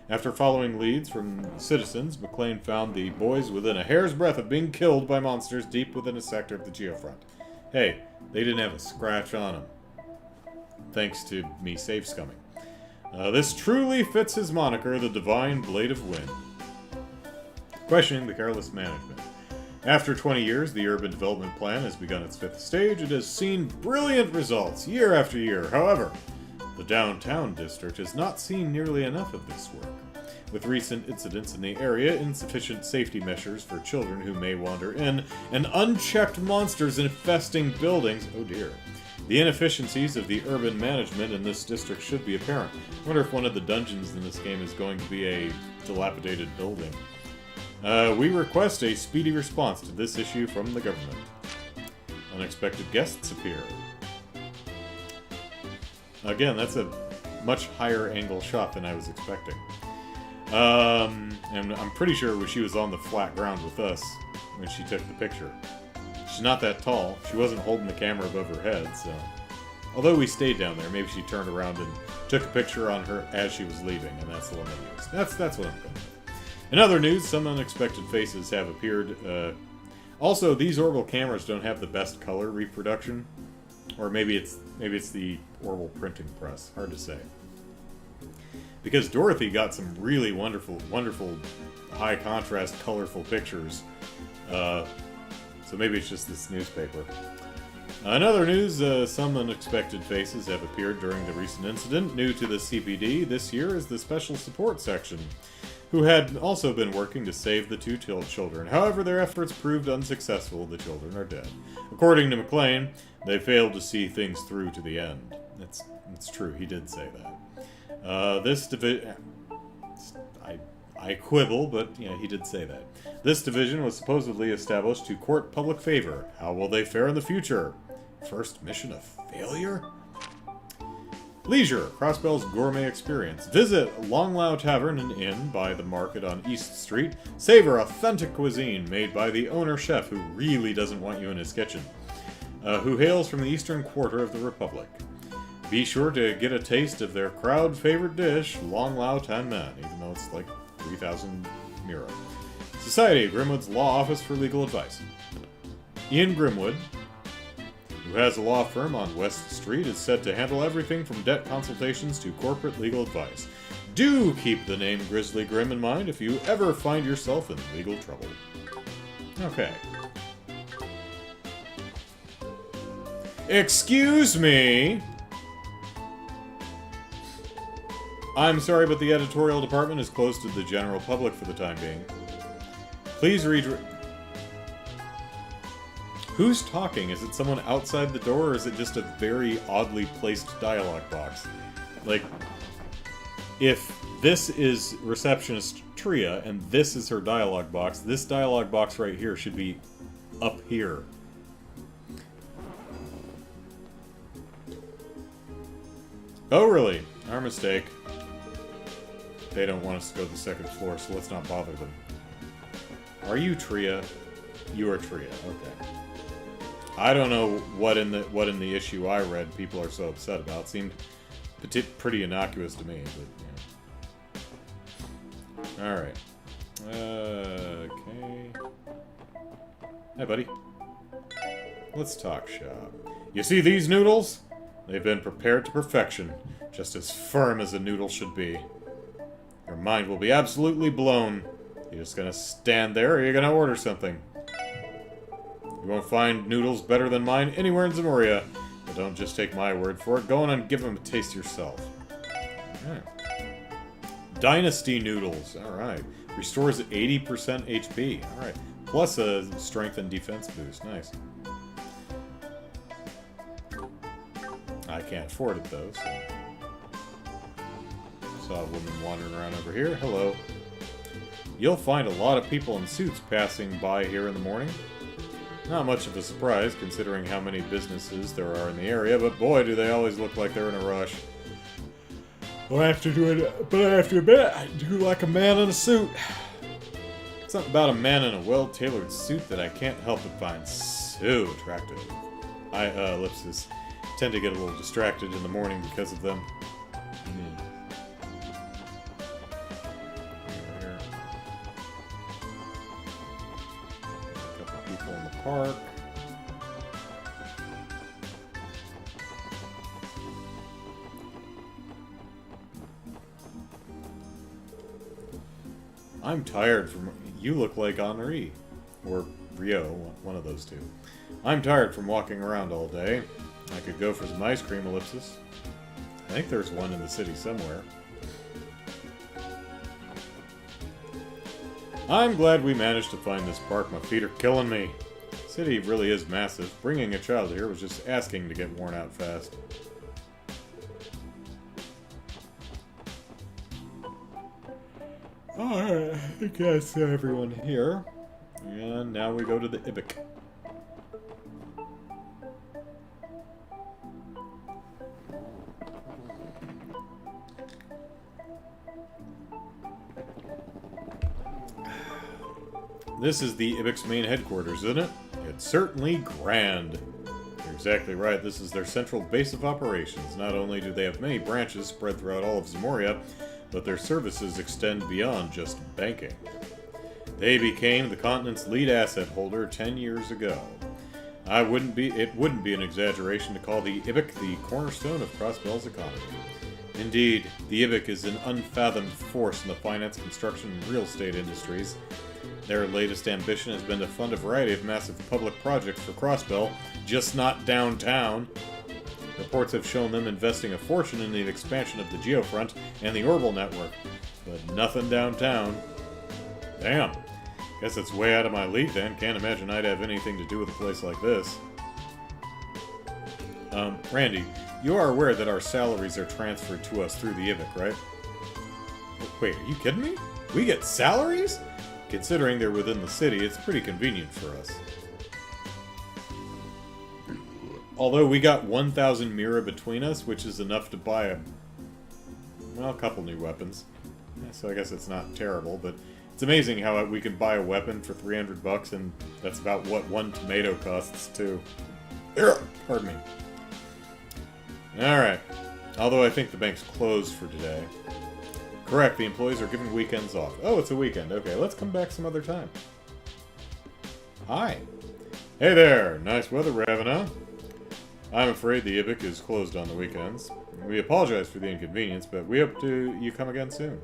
After following leads from citizens, McLean found the boys within a hair's breadth of being killed by monsters deep within a sector of the geofront. Hey, they didn't have a scratch on them. Thanks to me save scumming. This truly fits his moniker, the Divine Blade of Wind. Questioning the careless management. After 20 years, the urban development plan has begun its 5th stage. It has seen brilliant results year after year. However, the downtown district has not seen nearly enough of this work. With recent incidents in the area, insufficient safety measures for children who may wander in, and unchecked monsters infesting buildings, oh dear. The inefficiencies of the urban management in this district should be apparent. I wonder if one of the dungeons in this game is going to be a dilapidated building. We request a speedy response to this issue from the government. Unexpected guests appear. Again, that's a much higher angle shot than I was expecting. And I'm pretty sure she was on the flat ground with us when she took the picture. She's not that tall. She wasn't holding the camera above her head, so... Although we stayed down there, maybe she turned around and took a picture on her as she was leaving, and that's the one I used. That's what I'm going with. In other news, some unexpected faces have appeared. Also, these orbital cameras don't have the best color reproduction. Or maybe it's the orbital printing press. Hard to say. Because Dorothy got some really wonderful, high contrast, colorful pictures. So maybe it's just this newspaper. In other news, some unexpected faces have appeared during the recent incident. New to the CPD this year is the Special Support Section, who had also been working to save the 2 children. However, their efforts proved unsuccessful. The children are dead. According to McLean, they failed to see things through to the end. It's true, he did say that. This division... I quibble, but yeah, he did say that. This division was supposedly established to court public favor. How will they fare in the future? First mission of failure? Leisure, Crossbell's gourmet experience. Visit Longlau Tavern and Inn by the market on East Street. Savor authentic cuisine made by the owner-chef who really doesn't want you in his kitchen, who hails from the eastern quarter of the Republic. Be sure to get a taste of their crowd-favorite dish, Longlau Tan Man, even though it's like 3,000 Miro. Society, Grimwood's Law Office for Legal Advice. Ian Grimwood, who has a law firm on West Street, is said to handle everything from debt consultations to corporate legal advice. Do keep the name Grizzly Grim in mind if you ever find yourself in legal trouble. Okay. Excuse me! I'm sorry, but the editorial department is closed to the general public for the time being. Please read... Who's talking? Is it someone outside the door, or is it just a very oddly placed dialogue box? Like, if this is receptionist Tria, and this is her dialogue box, this dialogue box right here should be up here. Oh, really? Our mistake. They don't want us to go to the 2nd floor, so let's not bother them. Are you Tria? You are Tria, okay. I don't know what in the issue I read people are so upset about. It seemed pretty innocuous to me, but yeah. Alright. Okay. Hey, buddy. Let's talk shop. You see these noodles? They've been prepared to perfection, just as firm as a noodle should be. Your mind will be absolutely blown. You're just gonna stand there, or you're gonna order something. You won't find noodles better than mine anywhere in Zamoria. But don't just take my word for it. Go on and give them a taste yourself. Alright. Dynasty noodles. Alright. Restores 80% HP. Alright. Plus a strength and defense boost. Nice. I can't afford it though, so... Saw a woman wandering around over here. Hello. You'll find a lot of people in suits passing by here in the morning. Not much of a surprise, considering how many businesses there are in the area, but boy, do they always look like they're in a rush. But I have to admit, I do like a man in a suit. Something about a man in a well-tailored suit that I can't help but find so attractive. Ellipses, tend to get a little distracted in the morning because of them. Park. I'm tired from... You look like Henri. Or Rio, one of those two. I'm tired from walking around all day. I could go for some ice cream, Ellipsis. I think there's one in the city somewhere. I'm glad we managed to find this park. My feet are killing me. The city really is massive. Bringing a child here was just asking to get worn out fast. Alright, I think that's everyone here. And now we go to the Ibec. This is the Ibic's main headquarters, isn't it? It's certainly grand. You're exactly right, this is their central base of operations. Not only do they have many branches spread throughout all of Zamoria, but their services extend beyond just banking. They became the continent's lead asset holder 10 years ago. It wouldn't be an exaggeration to call the Ibec the cornerstone of Crossbell's economy. Indeed, the Ibec is an unfathomed force in the finance, construction, and real estate industries. Their latest ambition has been to fund a variety of massive public projects for Crossbell, just not downtown. Reports have shown them investing a fortune in the expansion of the Geofront and the Orbital network, but nothing downtown. Damn. Guess it's way out of my league then. Can't imagine I'd have anything to do with a place like this. Randy, you are aware that our salaries are transferred to us through the Ibec, right? Wait, are you kidding me? We get salaries? Considering they're within the city, it's pretty convenient for us. Although we got 1,000 Mira between us, which is enough to buy a couple new weapons. So I guess it's not terrible, but it's amazing how we can buy a weapon for 300 bucks, and that's about what one tomato costs, too. Pardon me. Alright. Although I think the bank's closed for today. Correct, the employees are given weekends off. Oh, it's a weekend. Okay, let's come back some other time. Hi. Hey there. Nice weather we're having, huh? I'm afraid the Ibec is closed on the weekends. We apologize for the inconvenience, but we hope you come again soon.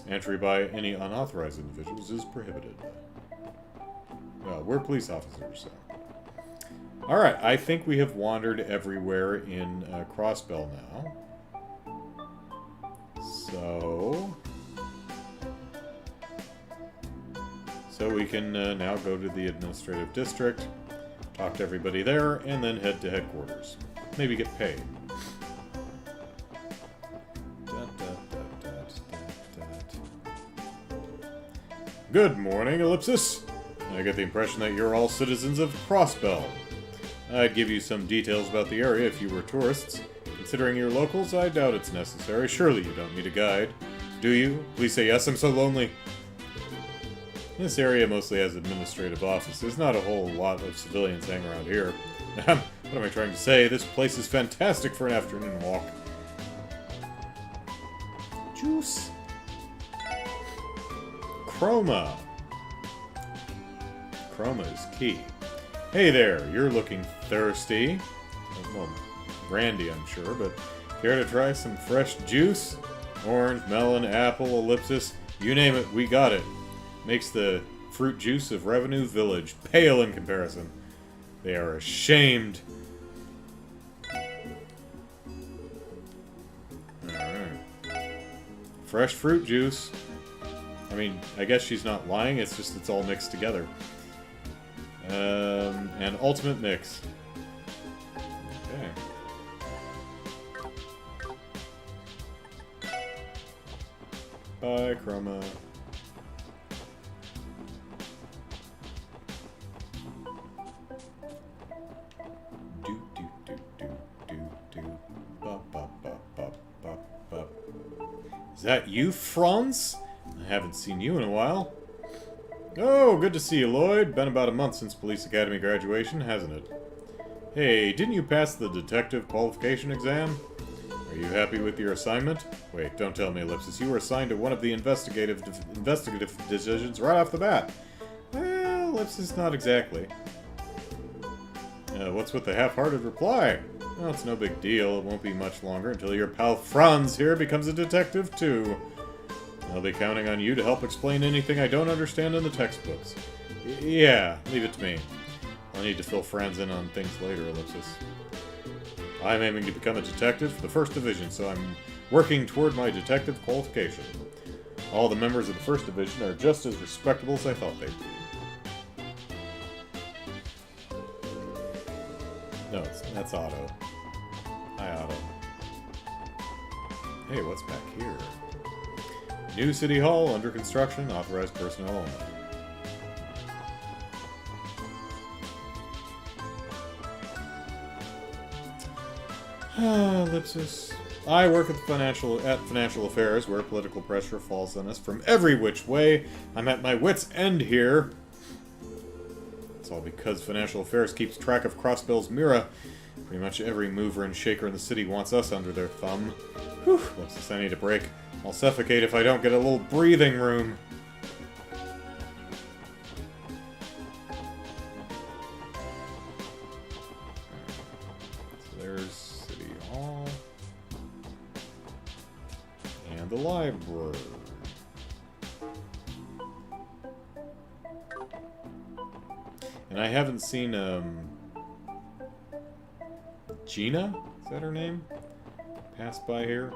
Entry by any unauthorized individuals is prohibited. Well, we're police officers, so. Alright, I think we have wandered everywhere in Crossbell now. So we can now go to the administrative district, talk to everybody there, and then head to headquarters. Maybe get paid. Good morning, Ellipsis. I get the impression that you're all citizens of Crossbell. I'd give you some details about the area if you were tourists. Considering you're locals, I doubt it's necessary. Surely you don't need a guide. Do you? Please say yes, I'm so lonely. This area mostly has administrative offices, not a whole lot of civilians hang around here. What am I trying to say? This place is fantastic for an afternoon walk. Juice. Chroma. Chroma is key. Hey there, you're looking thirsty. Well, brandy, I'm sure, but care to try some fresh juice? Orange, melon, apple, ellipsis, you name it, we got it. Makes the fruit juice of Revenue Village pale in comparison. They are ashamed. Alright. Fresh fruit juice. I mean, I guess she's not lying, it's just it's all mixed together. And ultimate mix. Okay. Bye, Chroma. Do do do do do do. Ba ba ba ba ba ba. Is that you, Franz? I haven't seen you in a while. Oh, good to see you, Lloyd. Been about a month since Police Academy graduation, hasn't it? Hey, didn't you pass the detective qualification exam? Are you happy with your assignment? Wait, don't tell me, Ellipsis. You were assigned to one of the investigative decisions right off the bat. Well, Ellipsis, not exactly. What's with the half-hearted reply? Well, it's no big deal. It won't be much longer until your pal Franz here becomes a detective, too. I'll be counting on you to help explain anything I don't understand in the textbooks. Yeah, leave it to me. I'll need to fill Franz in on things later, Ellipsis. I'm aiming to become a detective for the 1st Division, so I'm working toward my detective qualification. All the members of the 1st Division are just as respectable as I thought they'd be. No, that's Otto. Hi, Otto. Hey, what's back here? New City Hall, under construction, authorized personnel only. Ellipsis. I work at Financial Affairs, where political pressure falls on us from every which way. I'm at my wit's end here. It's all because Financial Affairs keeps track of Crossbell's Mira. Pretty much every mover and shaker in the city wants us under their thumb. Whew, Ellipsis, I need a break. I'll suffocate if I don't get a little breathing room. So there's City Hall. And the library. And I haven't seen, Gina? Is that her name? Passed by here.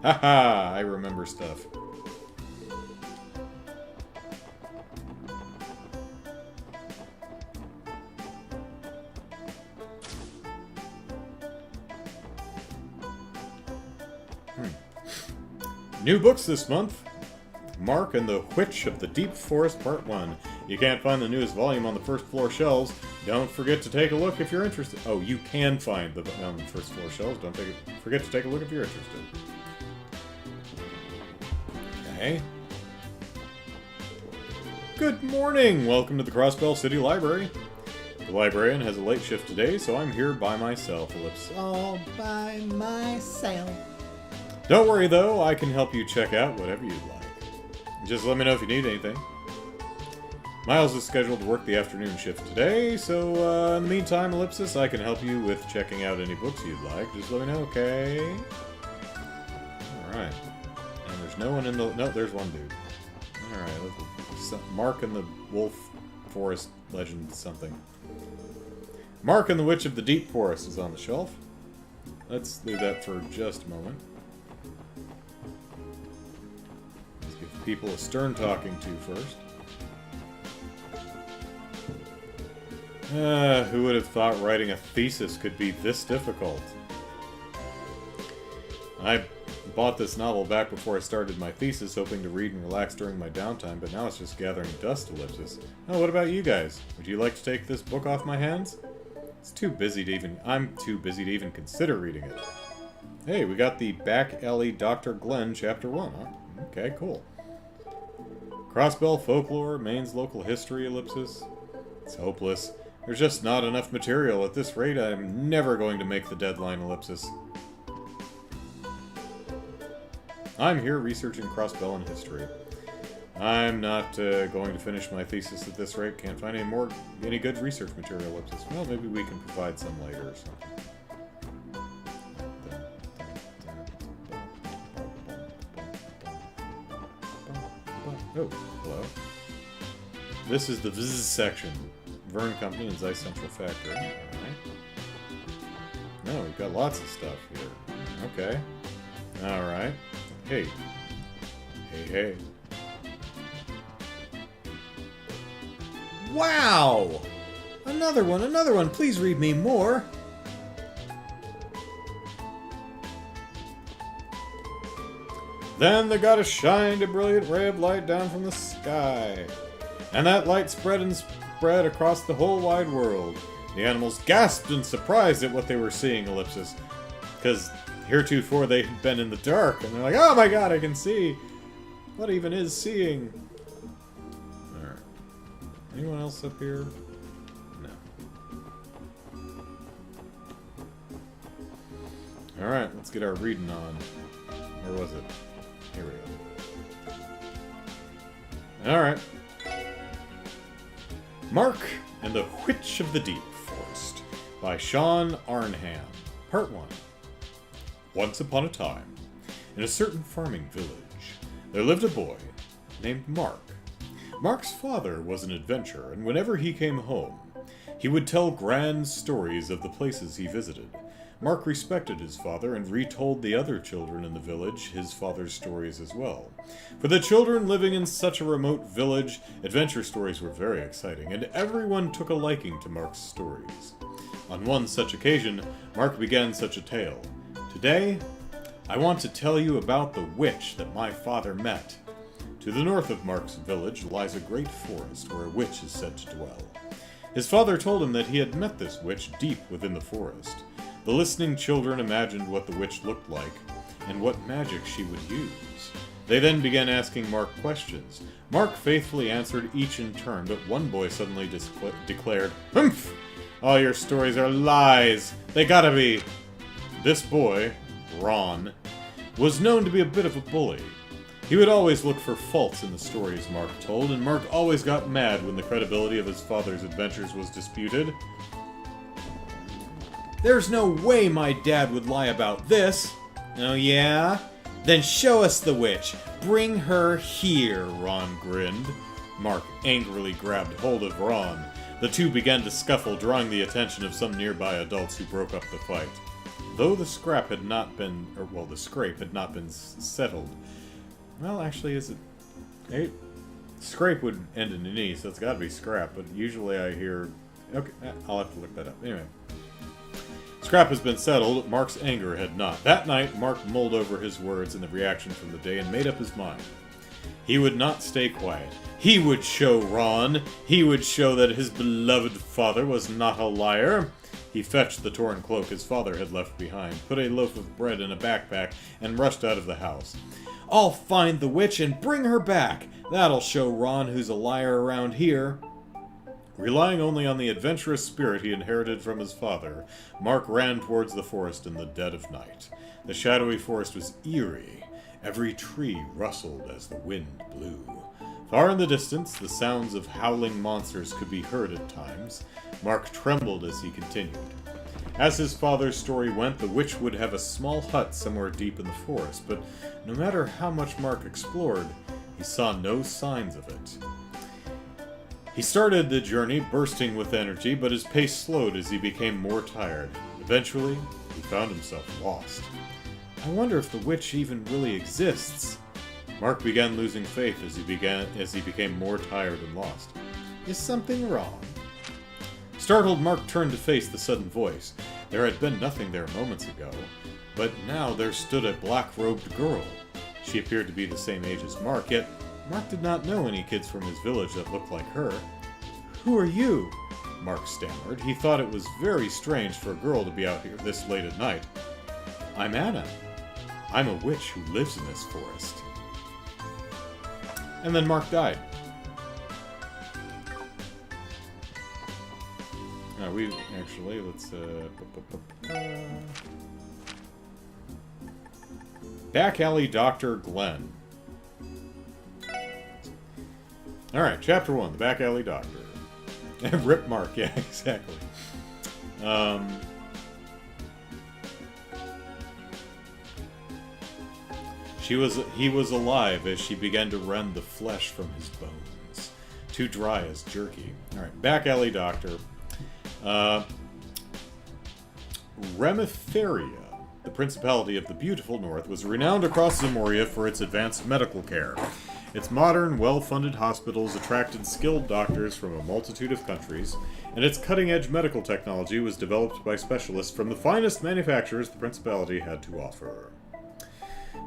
Haha, I remember stuff. New books this month. Mark and the Witch of the Deep Forest Part 1. You can't find the newest volume on the first floor shelves. Don't forget to take a look if you're interested. Oh, you can find the on the first floor shelves. Don't forget to take a look if you're interested. Okay. Good morning! Welcome to the Crossbell City Library. The librarian has a late shift today, so I'm here by myself, Ellipsis.
All by myself.
Don't worry, though. I can help you check out whatever you'd like. Just let me know if you need anything. Miles is scheduled to work the afternoon shift today, so in the meantime, Ellipsis, I can help you with checking out any books you'd like. Just let me know, okay? Alright. And there's no one in the... No, there's one dude. Alright, Mark and the Wolf Forest Legend something. Mark and the Witch of the Deep Forest is on the shelf. Let's leave that for just a moment. Let's give people a stern talking to first. Who would have thought writing a thesis could be this difficult? I bought this novel back before I started my thesis, hoping to read and relax during my downtime, but now it's just gathering dust, Ellipsis. Oh, what about you guys? Would you like to take this book off my hands? I'm too busy to even consider reading it. Hey, we got the Back Alley Dr. Glenn Chapter 1, huh? Okay, cool. Crossbell Folklore, Maine's Local History, Ellipsis. It's hopeless. There's just not enough material. At this rate, I'm never going to make the deadline, Ellipsis. I'm here researching Crossbell and history. I'm not going to finish my thesis at this rate. Can't find any good research material ellipsis. Well, maybe we can provide some later or something. Oh, hello. This is the Viz section. Vern Company and Zeiss Central Factory. Alright. No, we've got lots of stuff here. Okay. Alright. Hey. Hey, hey.
Wow! Another one, another one. Please read me more.
Then there got a shined a brilliant ray of light down from the sky. And that light spread and spread across the whole wide world. The animals gasped in surprise at what they were seeing, ellipsis. Because heretofore they had been in the dark, and they're like, oh my god, I can see! What even is seeing? Alright. Anyone else up here? No. Alright, let's get our reading on. Where was it? Here we go. Alright. Mark and the Witch of the Deep Forest by Sean Arnham. Part 1. Once upon a time, in a certain farming village, there lived a boy named Mark. Mark's father was an adventurer, and whenever he came home, he would tell grand stories of the places he visited. Mark respected his father and retold the other children in the village his father's stories as well. For the children living in such a remote village, adventure stories were very exciting, and everyone took a liking to Mark's stories. On one such occasion, Mark began such a tale. Today, I want to tell you about the witch that my father met. To the north of Mark's village lies a great forest where a witch is said to dwell. His father told him that he had met this witch deep within the forest. The listening children imagined what the witch looked like, and what magic she would use. They then began asking Mark questions. Mark faithfully answered each in turn, but one boy suddenly declared, "Humph! All your stories are lies! They gotta be!" This boy, Ron, was known to be a bit of a bully. He would always look for faults in the stories Mark told, and Mark always got mad when the credibility of his father's adventures was disputed.
There's no way my dad would lie about this. Oh yeah? Then show us the witch. Bring her here,
Ron grinned. Mark angrily grabbed hold of Ron. The two began to scuffle, drawing the attention of some nearby adults who broke up the fight. Though the scrape had not been settled. Well, actually, is it? Scrape would end in an E, so it's gotta be scrap, but usually I hear... Okay, I'll have to look that up. Anyway. Scrap has been settled, Mark's anger had not. That night, Mark mulled over his words and the reaction from the day and made up his mind. He would not stay quiet. He would show Ron. He would show that his beloved father was not a liar. He fetched the torn cloak his father had left behind, put a loaf of bread in a backpack, and rushed out of the house. I'll find the witch and bring her back. That'll show Ron who's a liar around here. Relying only on the adventurous spirit he inherited from his father, Mark ran towards the forest in the dead of night. The shadowy forest was eerie. Every tree rustled as the wind blew. Far in the distance, the sounds of howling monsters could be heard at times. Mark trembled as he continued. As his father's story went, the witch would have a small hut somewhere deep in the forest, but no matter how much Mark explored, he saw no signs of it. He started the journey bursting with energy, but his pace slowed as he became more tired. Eventually, he found himself lost. I wonder if the witch even really exists. Mark began losing faith as he became more tired and lost. Is something wrong? Startled, Mark turned to face the sudden voice. There had been nothing there moments ago, but now there stood a black-robed girl. She appeared to be the same age as Mark, yet Mark did not know any kids from his village that looked like her. Who are you? Mark stammered. He thought it was very strange for a girl to be out here this late at night. I'm Anna. I'm a witch who lives in this forest. And then Mark died. Let's Back Alley Dr. Glenn. Alright, Chapter 1, The Back Alley Doctor. Rip Mark, yeah, exactly. He was alive as she began to rend the flesh from his bones, too dry as jerky. Alright, Back Alley Doctor. Remetheria, the Principality of the Beautiful North, was renowned across Zemoria for its advanced medical care. Its modern, well-funded hospitals attracted skilled doctors from a multitude of countries, and its cutting-edge medical technology was developed by specialists from the finest manufacturers the Principality had to offer.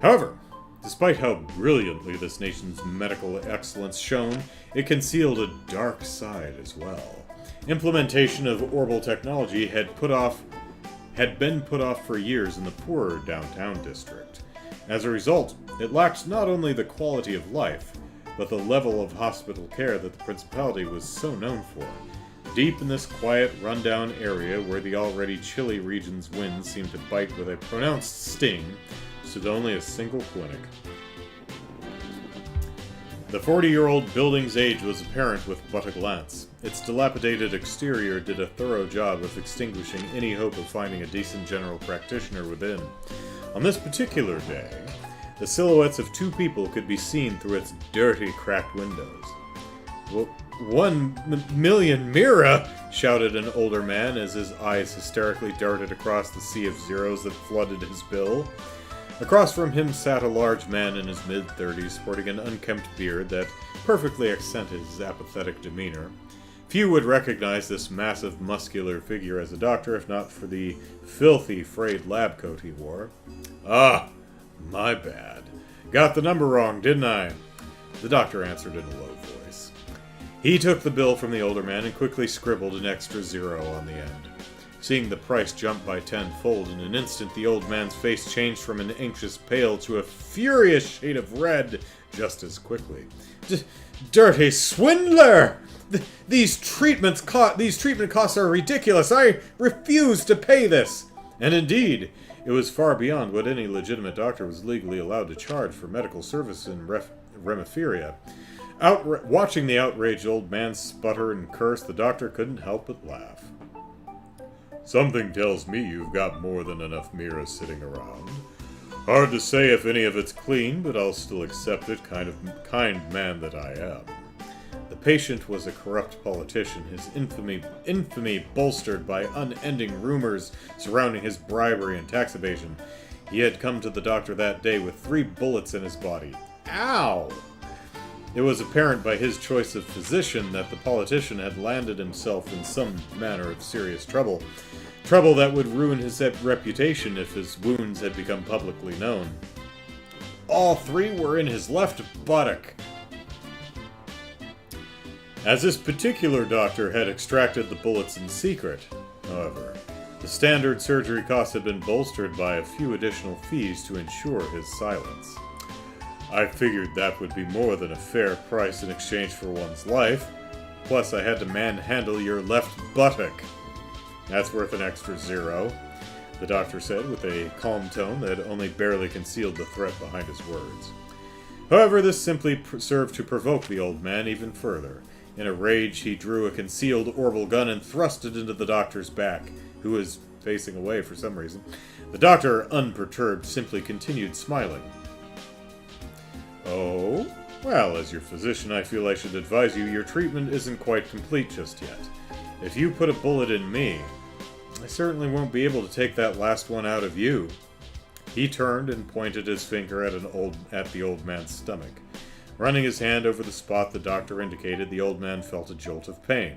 However, despite how brilliantly this nation's medical excellence shone, it concealed a dark side as well. Implementation of orbital technology had been put off for years in the poorer downtown district. As a result, it lacked not only the quality of life, but the level of hospital care that the Principality was so known for. Deep in this quiet, rundown area where the already chilly region's winds seemed to bite with a pronounced sting, stood only a single clinic. The 40-year-old building's age was apparent with but a glance. Its dilapidated exterior did a thorough job of extinguishing any hope of finding a decent general practitioner within. On this particular day, the silhouettes of two people could be seen through its dirty, cracked windows. Well, 1,000,000 Mira! Shouted an older man as his eyes hysterically darted across the sea of zeros that flooded his bill. Across from him sat a large man in his mid-30s, sporting an unkempt beard that perfectly accented his apathetic demeanor. Few would recognize this massive, muscular figure as a doctor, if not for the filthy, frayed lab coat he wore. Ah, my bad. Got the number wrong, didn't I? The doctor answered in a low voice. He took the bill from the older man and quickly scribbled an extra zero on the end. Seeing the price jump by tenfold in an instant, the old man's face changed from an anxious pale to a furious shade of red just as quickly. Dirty swindler! These treatment costs are ridiculous. I refuse to pay this. And indeed, it was far beyond what any legitimate doctor was legally allowed to charge for medical service in Remetheria. Watching the outraged old man sputter and curse, the doctor couldn't help but laugh. Something tells me you've got more than enough Mira sitting around. Hard to say if any of it's clean, but I'll still accept it, kind man that I am. The patient was a corrupt politician, his infamy bolstered by unending rumors surrounding his bribery and tax evasion. He had come to the doctor that day with 3 bullets in his body. Ow! It was apparent by his choice of physician that the politician had landed himself in some manner of serious trouble. Trouble that would ruin his reputation if his wounds had become publicly known. All 3 were in his left buttock. As this particular doctor had extracted the bullets in secret, however, the standard surgery costs had been bolstered by a few additional fees to ensure his silence. I figured that would be more than a fair price in exchange for one's life. Plus, I had to manhandle your left buttock. That's worth an extra 0, the doctor said with a calm tone that only barely concealed the threat behind his words. However, this simply served to provoke the old man even further. In a rage, he drew a concealed orbital gun and thrust it into the doctor's back, who was facing away for some reason. The doctor, unperturbed, simply continued smiling. Oh? Well, as your physician, I feel I should advise you your treatment isn't quite complete just yet. If you put a bullet in me, I certainly won't be able to take that last one out of you. He turned and pointed his finger at the old man's stomach. Running his hand over the spot the doctor indicated, the old man felt a jolt of pain.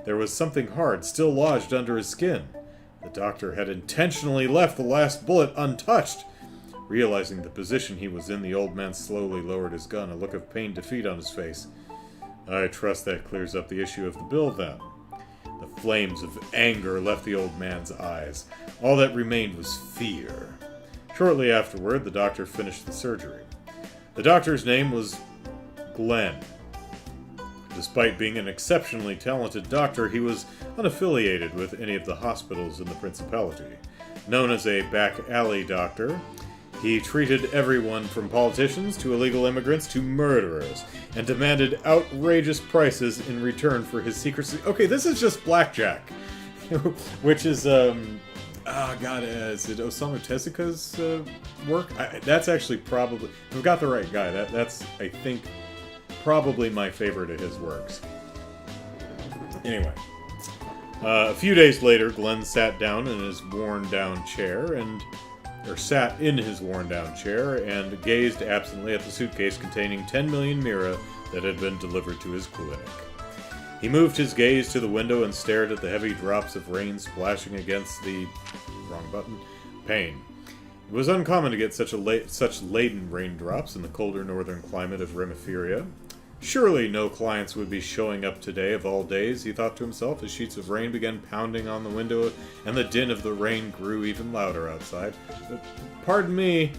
There was something hard still lodged under his skin. The doctor had intentionally left the last bullet untouched. Realizing the position he was in, the old man slowly lowered his gun, a look of pained defeat on his face. I trust that clears up the issue of the bill, then. The flames of anger left the old man's eyes. All that remained was fear. Shortly afterward, the doctor finished the surgery. The doctor's name was Glenn. Despite being an exceptionally talented doctor, he was unaffiliated with any of the hospitals in the Principality. Known as a back alley doctor, He treated everyone from politicians to illegal immigrants to murderers, and demanded outrageous prices in return for his secrecy. Okay, this is just blackjack, which is, is it Osamu Tezuka's work? That's actually probably, I've got the right guy. That's, I think, probably my favorite of his works. Anyway. A few days later, Glenn sat in his worn-down chair and gazed absently at the suitcase containing 10 million mira that had been delivered to his clinic. He moved his gaze to the window and stared at the heavy drops of rain splashing against the pane. It was uncommon to get such laden raindrops in the colder northern climate of Remiferia. Surely no clients would be showing up today of all days, he thought to himself, as sheets of rain began pounding on the window and the din of the rain grew even louder outside. Pardon me.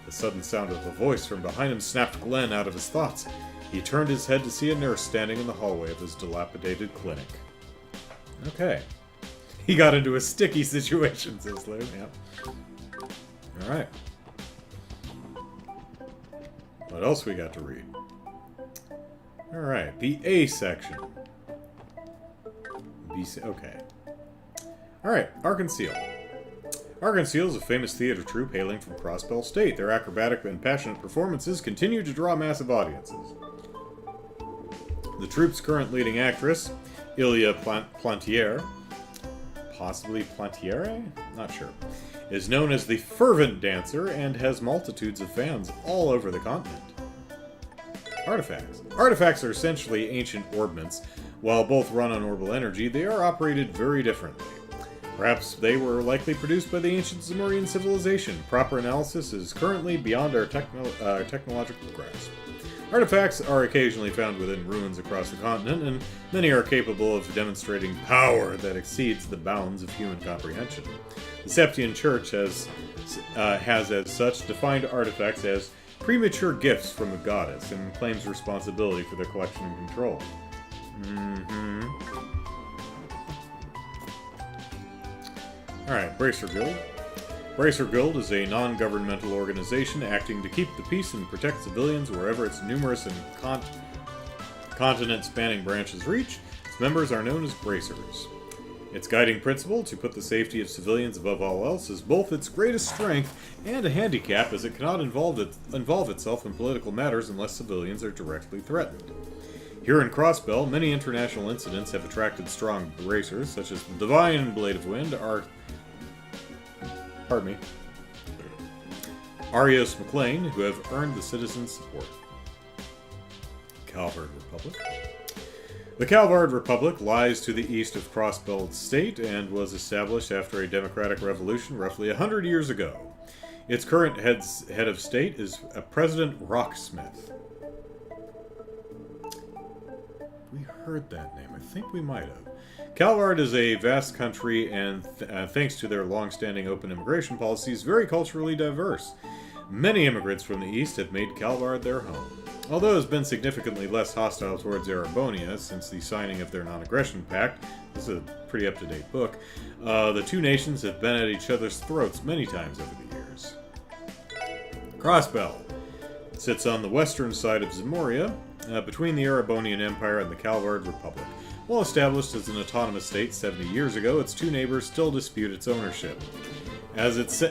The sudden sound of a voice from behind him snapped Glenn out of his thoughts. He turned his head to see a nurse standing in the hallway of his dilapidated clinic. Okay. He got into a sticky situation, says Lou. Yep. Alright. What else we got to read? Alright, the A section. Okay. Alright, Arkansas. Arkansas is a famous theater troupe hailing from Crossbell State. Their acrobatic and passionate performances continue to draw massive audiences. The troupe's current leading actress, Ilya Plantier, possibly Plantiere? Not sure, is known as the fervent dancer and has multitudes of fans all over the continent. Artifacts. Artifacts are essentially ancient orbments. While both run on orbital energy, they are operated very differently. Perhaps they were likely produced by the ancient Zamurian civilization. Proper analysis is currently beyond our technological grasp. Artifacts are occasionally found within ruins across the continent, and many are capable of demonstrating power that exceeds the bounds of human comprehension. The Septian Church has as such defined artifacts as premature gifts from the goddess and claims responsibility for their collection and control. Alright, Bracer Guild. Bracer Guild is a non-governmental organization acting to keep the peace and protect civilians wherever its numerous and continent-spanning branches reach. Its members are known as Bracers. Its guiding principle, to put the safety of civilians above all else, is both its greatest strength and a handicap, as it cannot involve itself in political matters unless civilians are directly threatened. Here in Crossbell, many international incidents have attracted strong bracers, such as the Divine Blade of Wind, Arios McLean, who have earned the citizens' support. Calvard Republic. The Calvard Republic lies to the east of Crossbell State and was established after a democratic revolution roughly 100 years ago. Its current head of state is President Rocksmith. We heard that name. I think we might have. Calvard is a vast country and, thanks to their long-standing open immigration policies, very culturally diverse. Many immigrants from the east have made Calvard their home. Although it has been significantly less hostile towards Erebonia since the signing of their non-aggression pact, this is a pretty up-to-date book, the two nations have been at each other's throats many times over the years. Crossbell. It sits on the western side of Zamoria, between the Erebonian Empire and the Calvard Republic. While established as an autonomous state 70 years ago, its two neighbors still dispute its ownership. At its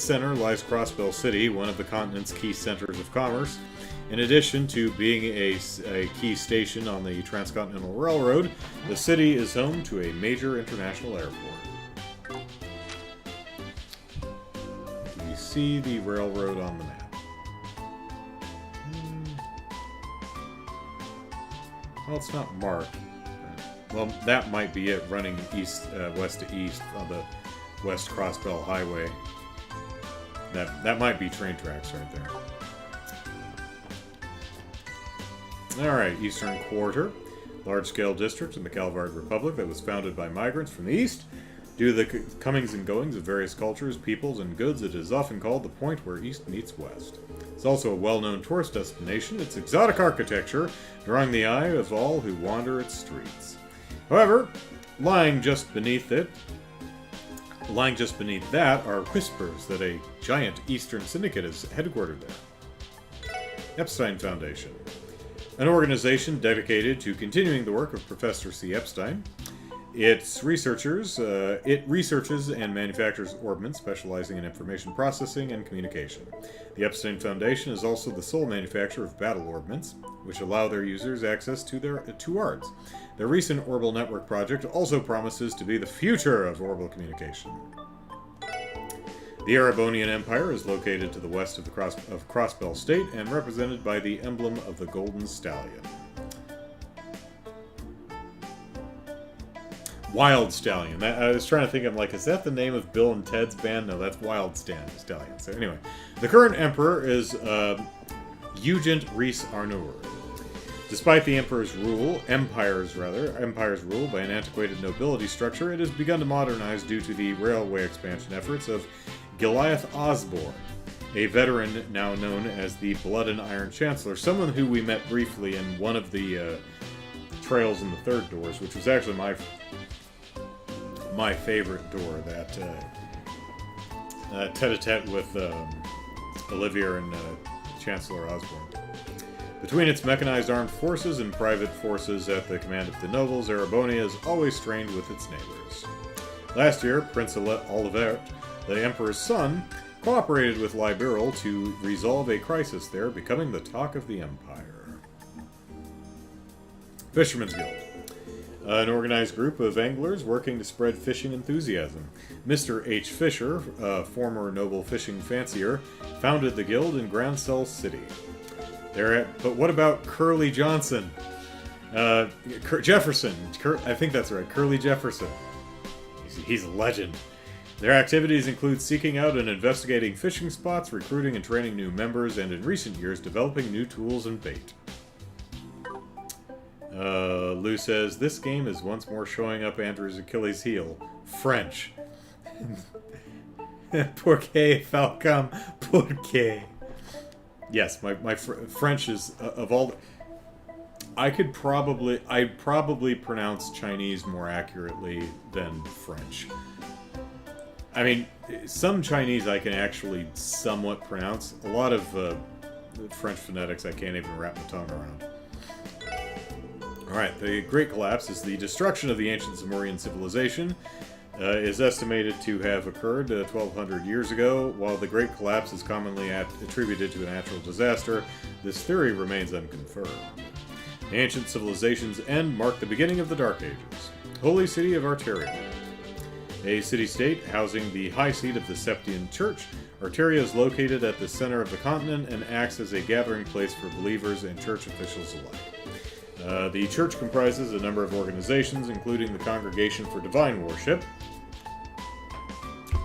center lies Crossbell City, one of the continent's key centers of commerce. In addition to being a key station on the Transcontinental Railroad, the city is home to a major international airport. Do you see the railroad on the map? Well, it's not marked. Well, that might be it, running west to east on the West Crossbell Highway. That might be train tracks right there. Alright, Eastern Quarter. Large-scale district in the Calvard Republic that was founded by migrants from the east. Due to the comings and goings of various cultures, peoples, and goods, it is often called the point where east meets west. It's also a well-known tourist destination, its exotic architecture drawing the eye of all who wander its streets. However, lying just beneath it Lying just beneath that are whispers that a giant Eastern syndicate is headquartered there. Epstein Foundation. An organization dedicated to continuing the work of Professor C. Epstein. It researches and manufactures orbments specializing in information processing and communication. The Epstein Foundation is also the sole manufacturer of battle orbments, which allow their users access to their arts. Their recent Orbital Network project also promises to be the future of orbital communication. The Erebonian Empire is located to the west of the Crossbell State and represented by the emblem of the Golden Stallion. Wild Stallion. I was trying to think, I'm like, is that the name of Bill and Ted's band? No, that's Wild Stallion. So anyway, the current emperor is Eugent Rhys Arnur. Despite the empire's rule by an antiquated nobility structure, it has begun to modernize due to the railway expansion efforts of Goliath Osborne, a veteran now known as the Blood and Iron Chancellor, someone who we met briefly in one of the trails in the third doors, which was actually my favorite door, that tete-a-tete with Olivia and Chancellor Osborne. Between its mechanized armed forces and private forces at the command of the nobles, Erebonia is always strained with its neighbors. Last year, Prince Olivert, the Emperor's son, cooperated with Liberal to resolve a crisis there, becoming the talk of the Empire. Fisherman's Guild. An organized group of anglers working to spread fishing enthusiasm. Mr. H. Fisher, a former noble fishing fancier, founded the guild in Grand Cell City. But what about Curly Johnson? Jefferson. I think that's right. Curly Jefferson. He's a legend. Their activities include seeking out and investigating fishing spots, recruiting and training new members, and in recent years, developing new tools and bait. Lou says, this game is once more showing up Andrew's Achilles heel. French. Pourquoi Falcom? Pourquoi? Yes, my French is, of all... I'd probably pronounce Chinese more accurately than French. I mean, some Chinese I can actually somewhat pronounce. A lot of French phonetics I can't even wrap my tongue around. Alright, the Great Collapse is the destruction of the ancient Zamorian civilization. Is estimated to have occurred 1,200 years ago. While the Great Collapse is commonly attributed to a natural disaster, this theory remains unconfirmed. The ancient civilization's end marked the beginning of the Dark Ages. Holy City of Arteria. A city-state housing the high seat of the Septian Church, Arteria is located at the center of the continent and acts as a gathering place for believers and church officials alike. The church comprises a number of organizations, including the Congregation for Divine Worship,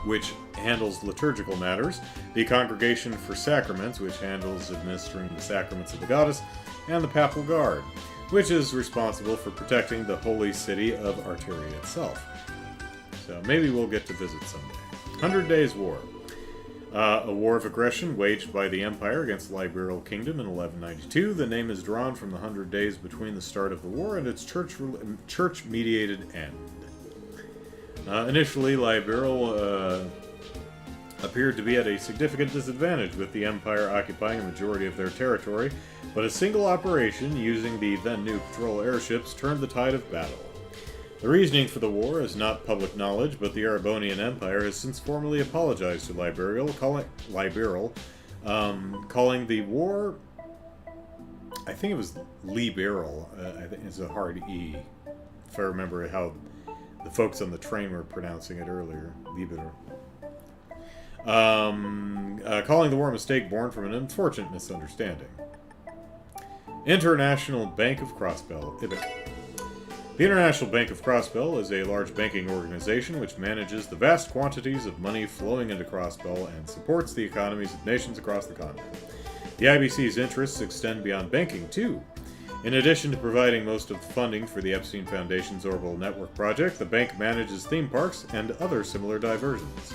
which handles liturgical matters, the Congregation for Sacraments, which handles administering the sacraments of the goddess, and the Papal Guard, which is responsible for protecting the holy city of Arteria itself. So maybe we'll get to visit someday. 100 Days War. A war of aggression waged by the Empire against the Liberal Kingdom in 1192. The name is drawn from the 100 days between the start of the war and its church-mediated end. Initially, Liberal appeared to be at a significant disadvantage, with the Empire occupying a majority of their territory, but a single operation using the then-new patrol airships turned the tide of battle. The reasoning for the war is not public knowledge, but the Erebonian Empire has since formally apologized to Liberal, calling the war... I think it was liberal. I think it's a hard E, if I remember how the folks on the train were pronouncing it earlier. Liberal. Calling the war a mistake born from an unfortunate misunderstanding. International Bank of Crossbell, IBIC. The International Bank of Crossbell is a large banking organization which manages the vast quantities of money flowing into Crossbell and supports the economies of nations across the continent. The IBC's interests extend beyond banking, too. In addition to providing most of the funding for the Epstein Foundation's Orbital Network project, the bank manages theme parks and other similar diversions.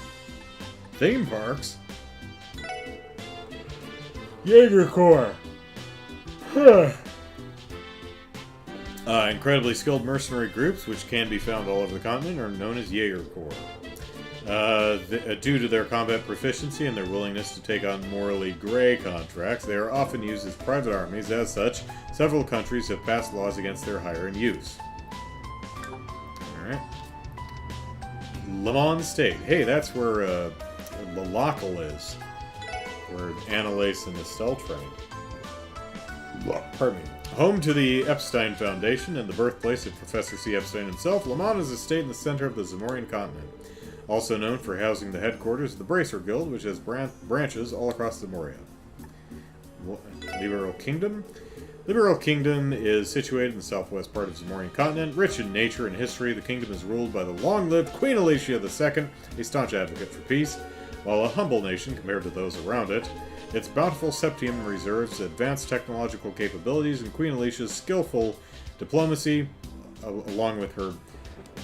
Theme parks? Jaeger Corps! Huh. Incredibly skilled mercenary groups, which can be found all over the continent, are known as Jaeger Corps. Due to their combat proficiency and their willingness to take on morally gray contracts, they are often used as private armies. As such, several countries have passed laws against their hire and use. Alright. Le Mans State. Hey, that's where MOLEHILL is. Where Annalise and Estelle trained. Pardon me. Home to the Epstein Foundation and the birthplace of Professor C. Epstein himself, Le Mans is a state in the center of the Zamorian continent. Also known for housing the headquarters of the Bracer Guild, which has branches all across Zamoria. Liberal Kingdom? Liberal Kingdom is situated in the southwest part of the Zamorian continent. Rich in nature and history, the kingdom is ruled by the long-lived Queen Alicia II, a staunch advocate for peace. While a humble nation compared to those around it, its bountiful septium reserves advanced technological capabilities, and Queen Alicia's skillful diplomacy, along with her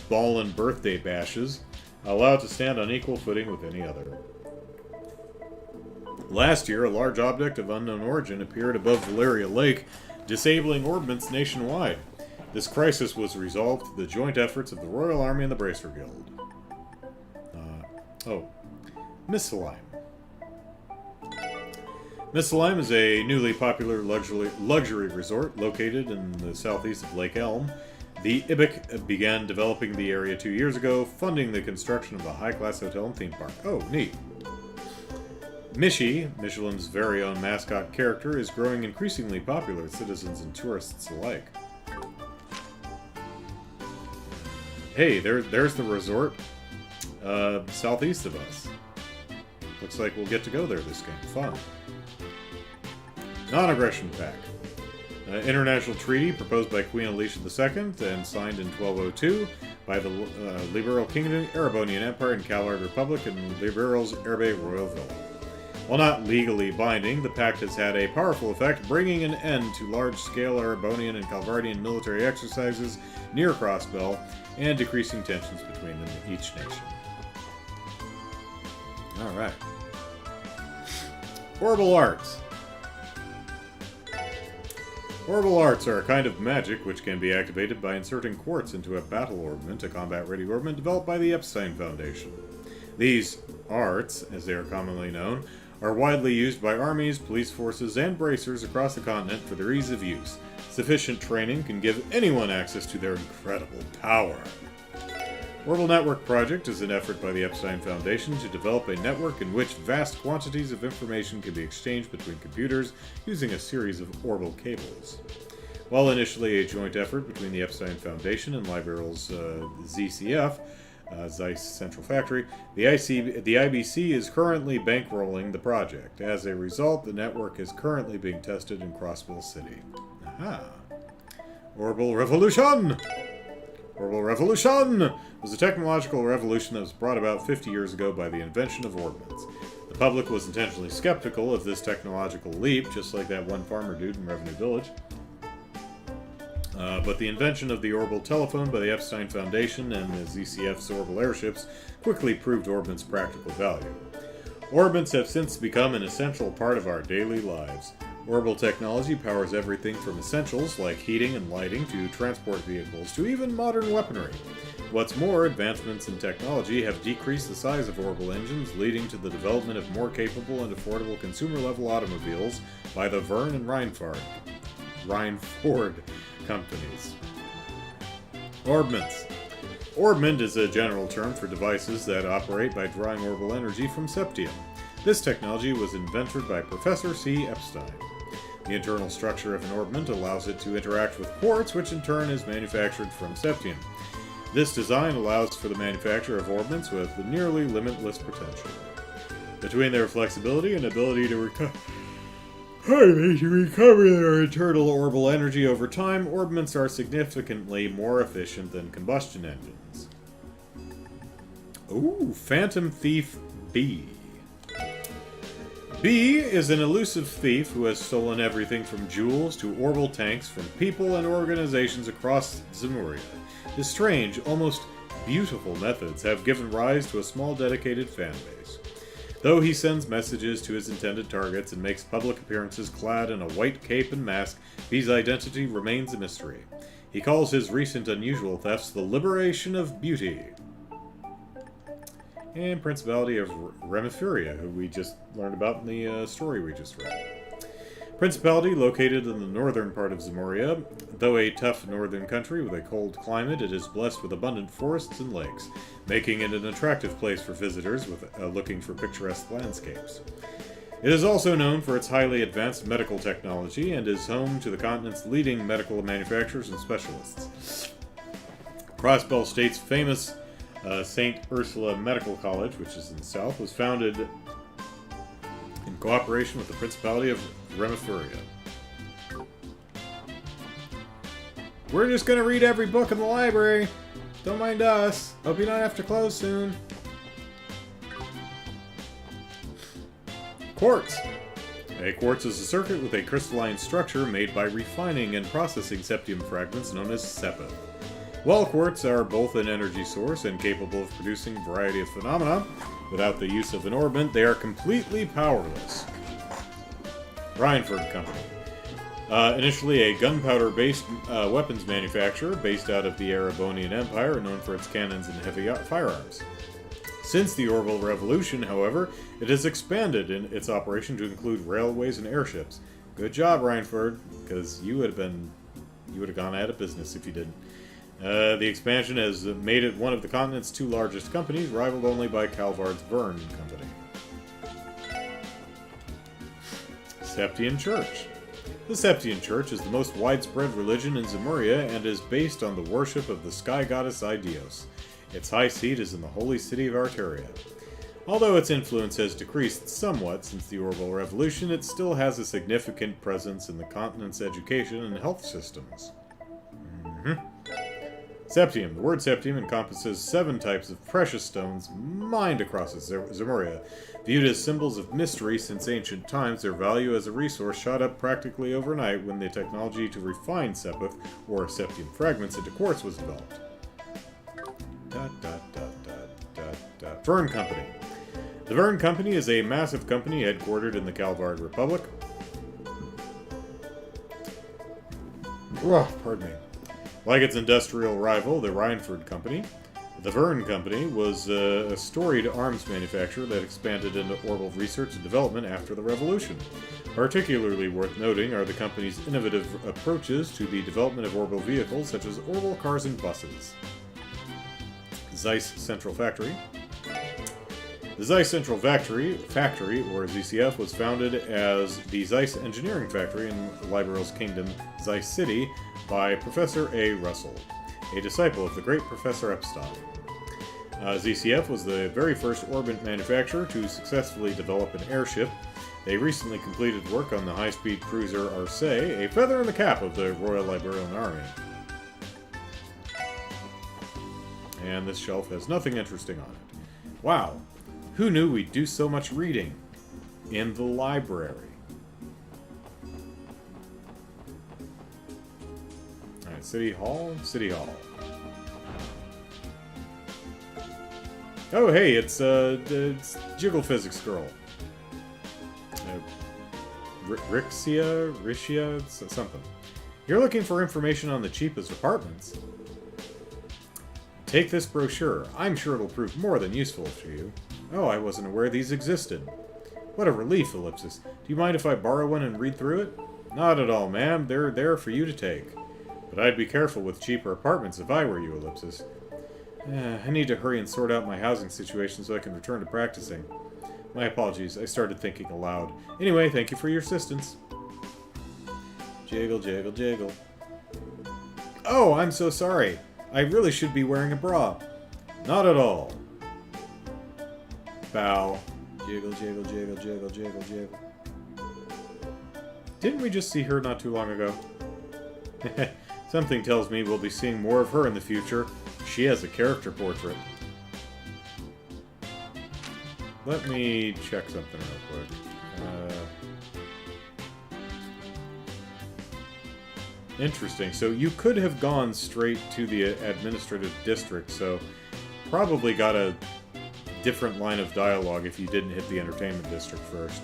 ball and birthday bashes, allow it to stand on equal footing with any other. Last year, a large object of unknown origin appeared above Valeria Lake, disabling orbments nationwide. This crisis was resolved through the joint efforts of the Royal Army and the Bracer Guild. Misselheim. Misselheim is a newly popular luxury resort located in the southeast of Lake Elm. The IBIC began developing the area 2 years ago, funding the construction of a high-class hotel and theme park. Oh, neat. Mishi, Michelin's very own mascot character, is growing increasingly popular with citizens and tourists alike. Hey, there's the resort southeast of us. Looks like we'll get to go there this game. Fun. Non-aggression pact. International treaty proposed by Queen Alicia II and signed in 1202 by the Liberal Kingdom, Erebonian Empire, and Calard Republic, and Liberals Erbe Royalville. While not legally binding, the pact has had a powerful effect, bringing an end to large-scale Erebonian and Calvardian military exercises near Crossbell and decreasing tensions between them each nation. Alright. Orbital Arts. Orbital Arts are a kind of magic which can be activated by inserting quartz into a battle orbment, a combat-ready orbment developed by the Epstein Foundation. These arts, as they are commonly known, are widely used by armies, police forces, and bracers across the continent for their ease of use. Sufficient training can give anyone access to their incredible power. Orbital Network Project is an effort by the Epstein Foundation to develop a network in which vast quantities of information can be exchanged between computers using a series of orbital cables. While initially a joint effort between the Epstein Foundation and Liberal's ZCF, Zeiss Central Factory, the IBC is currently bankrolling the project. As a result, the network is currently being tested in Crossbell City. Aha! Orbital Revolution! Orbital Revolution was a technological revolution that was brought about 50 years ago by the invention of orbments. The public was intentionally skeptical of this technological leap, just like that one farmer dude in Revenue Village. But the invention of the orbital telephone by the Epstein Foundation and the ZCF's orbital airships quickly proved orbments' practical value. Orbments have since become an essential part of our daily lives. Orbital technology powers everything from essentials like heating and lighting to transport vehicles to even modern weaponry. What's more, advancements in technology have decreased the size of orbital engines, leading to the development of more capable and affordable consumer-level automobiles by the Verne and Rhineford companies. Orbments. Orbment is a general term for devices that operate by drawing orbital energy from septium. This technology was invented by Professor C. Epstein. The internal structure of an orbment allows it to interact with quartz, which in turn is manufactured from septium. This design allows for the manufacture of orbments with nearly limitless potential. Between their flexibility and ability to recover their internal orbital energy over time, orbments are significantly more efficient than combustion engines. Ooh, Phantom Thief B. B is an elusive thief who has stolen everything from jewels to orbital tanks from people and organizations across Zamoria. His strange, almost beautiful methods have given rise to a small dedicated fan base. Though he sends messages to his intended targets and makes public appearances clad in a white cape and mask, B's identity remains a mystery. He calls his recent unusual thefts the liberation of beauty. and Principality of Remifuria, who we just learned about in the story we just read. Principality, located in the northern part of Zemuria. Though a tough northern country with a cold climate, it is blessed with abundant forests and lakes, making it an attractive place for visitors looking for picturesque landscapes. It is also known for its highly advanced medical technology and is home to the continent's leading medical manufacturers and specialists. Crossbell State's famous St. Ursula Medical College, which is in the south, was founded in cooperation with the Principality of Remifuria. We're just gonna read every book in the library. Don't mind us. Hope you don't have to close soon. Quartz. A quartz is a circuit with a crystalline structure made by refining and processing septium fragments known as sepith. While quartz are both an energy source and capable of producing a variety of phenomena, without the use of an orbit, they are completely powerless. Rhineford Company. Initially a gunpowder-based weapons manufacturer based out of the Erebonian Empire, known for its cannons and heavy firearms. Since the Orbital Revolution, however, it has expanded in its operation to include railways and airships. Good job, Rhineford, because you would have gone out of business if you didn't. The expansion has made it one of the continent's two largest companies, rivaled only by Calvard's Verne Company. Septian Church. The Septian Church is the most widespread religion in Zemuria and is based on the worship of the sky goddess Idios. Its high seat is in the holy city of Arteria. Although its influence has decreased somewhat since the Orbital Revolution, it still has a significant presence in the continent's education and health systems. Septium. The word septium encompasses 7 types of precious stones mined across Zemuria. Viewed as symbols of mystery since ancient times, their value as a resource shot up practically overnight when the technology to refine sepith, or septium fragments, into quartz was developed. Verne Company. The Verne Company is a massive company headquartered in the Calvard Republic. Pardon me. Like its industrial rival, the Rhineford Company, the Verne Company was a storied arms manufacturer that expanded into orbital research and development after the Revolution. Particularly worth noting are the company's innovative approaches to the development of orbital vehicles, such as orbital cars and buses. Zeiss Central Factory. The Zeiss Central Factory, or ZCF, was founded as the Zeiss Engineering Factory in Liberal's Kingdom, Zeiss City, by Professor A. Russell, a disciple of the great Professor Epstein. ZCF was the very first orbit manufacturer to successfully develop an airship. They recently completed work on the high-speed cruiser Arce, a feather in the cap of the Royal Liberian Army. And this shelf has nothing interesting on it. Wow, who knew we'd do so much reading in the library? Alright, City Hall? City Hall. Oh, hey, it's Jiggle Physics Girl. Rixia, something. You're looking for information on the cheapest apartments. Take this brochure. I'm sure it'll prove more than useful to you. Oh, I wasn't aware these existed. What a relief, Ellipsis. Do you mind if I borrow one and read through it? Not at all, ma'am. They're there for you to take. But I'd be careful with cheaper apartments if I were you, Ellipsis. I need to hurry and sort out my housing situation so I can return to practicing. My apologies, I started thinking aloud. Anyway, thank you for your assistance. Jiggle, jiggle, jiggle. Oh, I'm so sorry. I really should be wearing a bra. Not at all. Bow. Jiggle, jiggle, jiggle, jiggle, jiggle, jiggle. Didn't we just see her not too long ago? Something tells me we'll be seeing more of her in the future. She has a character portrait. Let me check something real quick. Interesting. So you could have gone straight to the administrative district, so probably got a different line of dialogue if you didn't hit the entertainment district first.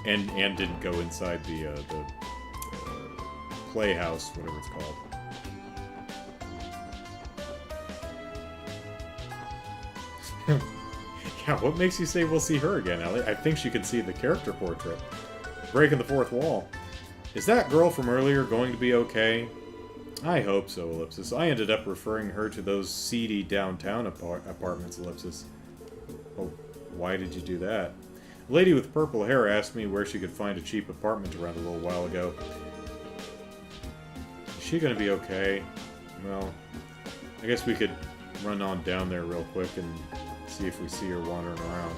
And didn't go inside the playhouse, whatever it's called. Yeah, what makes you say we'll see her again, Ellie? I think she could see the character portrait. Breaking the fourth wall. Is that girl from earlier going to be okay? I hope so, Ellipsis. I ended up referring her to those seedy downtown apartments, Ellipsis. Oh, why did you do that? A lady with purple hair asked me where she could find a cheap apartment around a little while ago. Is she gonna be okay? Well, I guess we could run on down there real quick and see if we see her wandering around.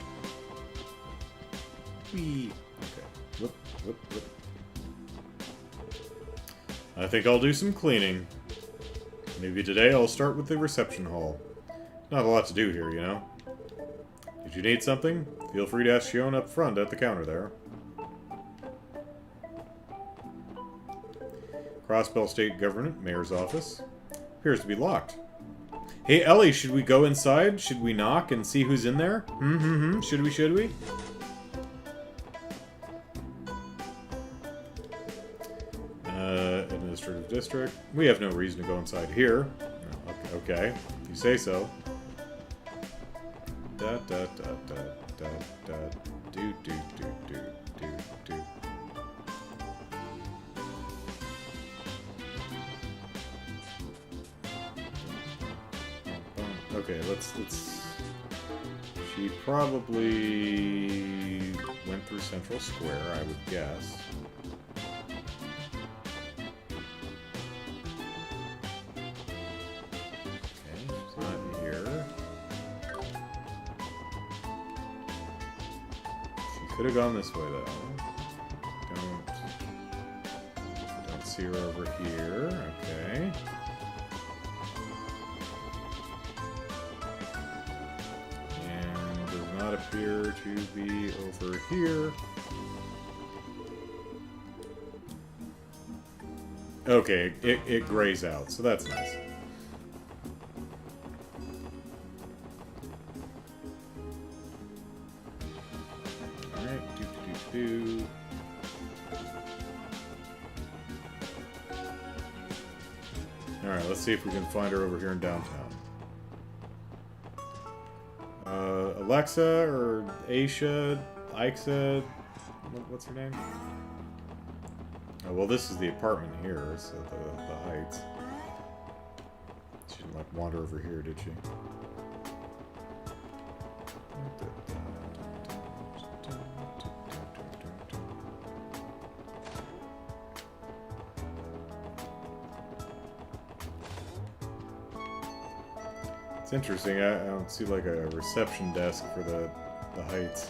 Whee! Okay. Whoop, whoop, whoop. I think I'll do some cleaning. Maybe today I'll start with the reception hall. Not a lot to do here, you know? Did you need something? Feel free to ask Shion up front at the counter there. Crossbell State Government, Mayor's Office. Appears to be locked. Hey, Ellie, should we go inside? Should we knock and see who's in there? Should we, should we? Administrative District. We have no reason to go inside here. No, okay, if you say so. Da da da da da da do do do do do do. Okay, let's. She probably went through Central Square, I would guess. Okay, she's not here. She could have gone this way, though. Don't see her over here. Okay. Appear to be over here. Okay, it grays out, so that's nice. Alright, do. Alright, let's see if we can find her over here in downtown. Alexa, or Aisha, Aixa, what's her name? Oh, well, this is the apartment here, so the heights. She didn't, like, wander over here, did she? It's interesting, I don't see like a reception desk for the heights.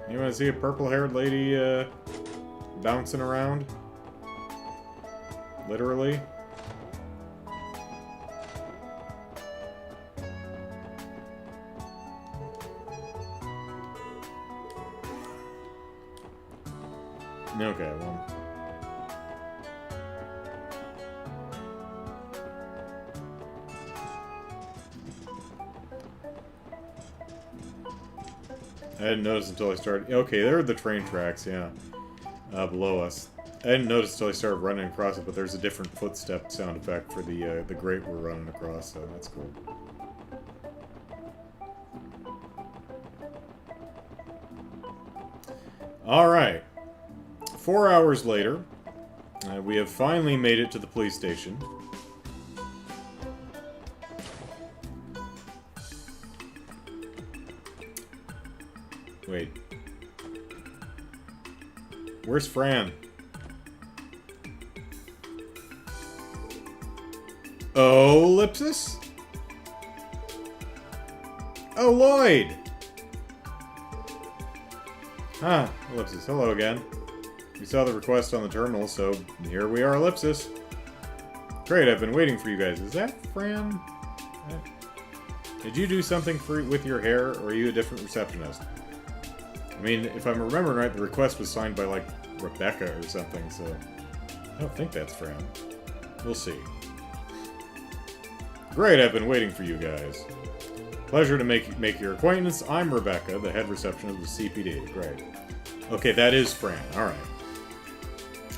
You want to see a purple-haired lady bouncing around? Literally? Okay, well... I didn't notice until I started... Okay, there are the train tracks, yeah. Below us. I didn't notice until I started running across it, but there's a different footstep sound effect for the grate we're running across, so that's cool. Alright. 4 hours later, we have finally made it to the police station. Wait. Where's Fran? Oh, Ellipsis? Oh, Lloyd! Ah, Ellipsis, hello again. We saw the request on the terminal, so here we are, Ellipsis. Great, I've been waiting for you guys. Is that Fran? Did you do something with your hair, or are you a different receptionist? I mean, if I'm remembering right, the request was signed by, like, Rebecca or something, so... I don't think that's Fran. We'll see. Great, I've been waiting for you guys. Pleasure to make your acquaintance. I'm Rebecca, the head receptionist of the CPD. Great. Okay, that is Fran. Alright.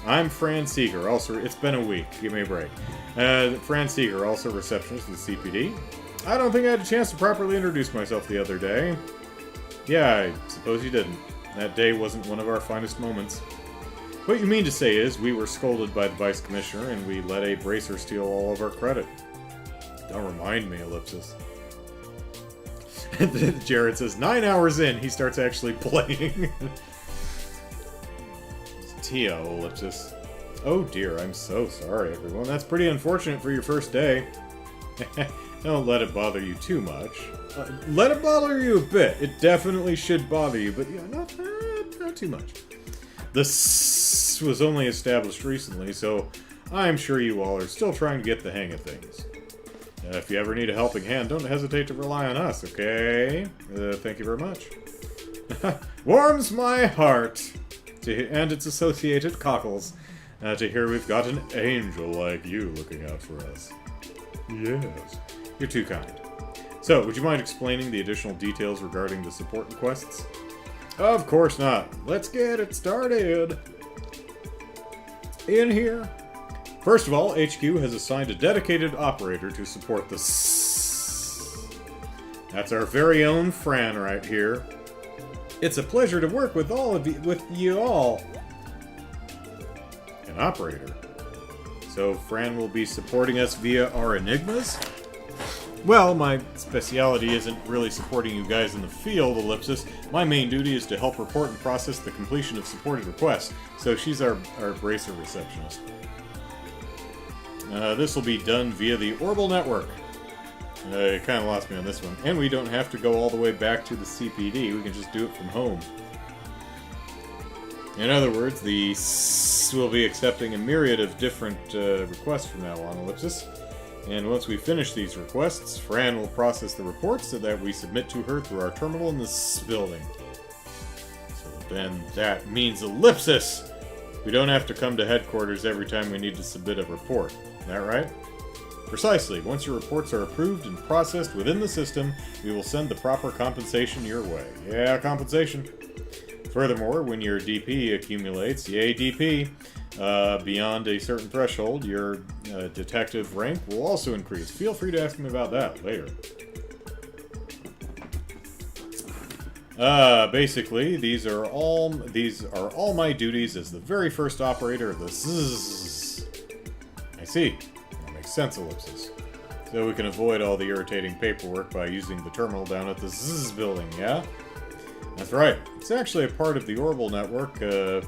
I'm Fran Seeger, also... It's been a week. Give me a break. Fran Seeger, also receptionist of the CPD. I don't think I had a chance to properly introduce myself the other day. Yeah, I suppose you didn't. That day wasn't one of our finest moments. What you mean to say is, we were scolded by the Vice Commissioner, and we let a bracer steal all of our credit. Don't remind me, Ellipsis. Jared says, 9 hours in, he starts actually playing. Tio, Ellipsis. Oh dear, I'm so sorry, everyone. That's pretty unfortunate for your first day. Don't let it bother you too much. Let it bother you a bit. It definitely should bother you, but yeah, not too much. The S was only established recently, so I'm sure you all are still trying to get the hang of things. If you ever need a helping hand, don't hesitate to rely on us, okay? Thank you very much. Warms my heart, and its associated cockles, to hear we've got an angel like you looking out for us. Yes, you're too kind. So, would you mind explaining the additional details regarding the support requests? Of course not. Let's get it started. In here. First of all, HQ has assigned a dedicated operator to support the S. That's our very own Fran right here. It's a pleasure to work with you all. An operator. So Fran will be supporting us via our enigmas? Well, my speciality isn't really supporting you guys in the field, Ellipsis. My main duty is to help report and process the completion of supported requests, so she's our bracer receptionist. This will be done via the Orbital Network. You kind of lost me on this one. And we don't have to go all the way back to the CPD, we can just do it from home. In other words, the S will be accepting a myriad of different requests from now on, Ellipsis. And once we finish these requests, Fran will process the reports so that we submit to her through our terminal in this building. So then that means Ellipsis! We don't have to come to headquarters every time we need to submit a report. Is that right? Precisely. Once your reports are approved and processed within the system, we will send the proper compensation your way. Yeah, compensation. Furthermore, when your DP accumulates, yay DP, beyond a certain threshold, your detective rank will also increase. Feel free to ask me about that later. Basically, these are all my duties as the very first operator of the ZZZ. I see. That makes sense, Ellipsis. So we can avoid all the irritating paperwork by using the terminal down at the ZZZ building, yeah? That's right. It's actually a part of the Orbital Network, the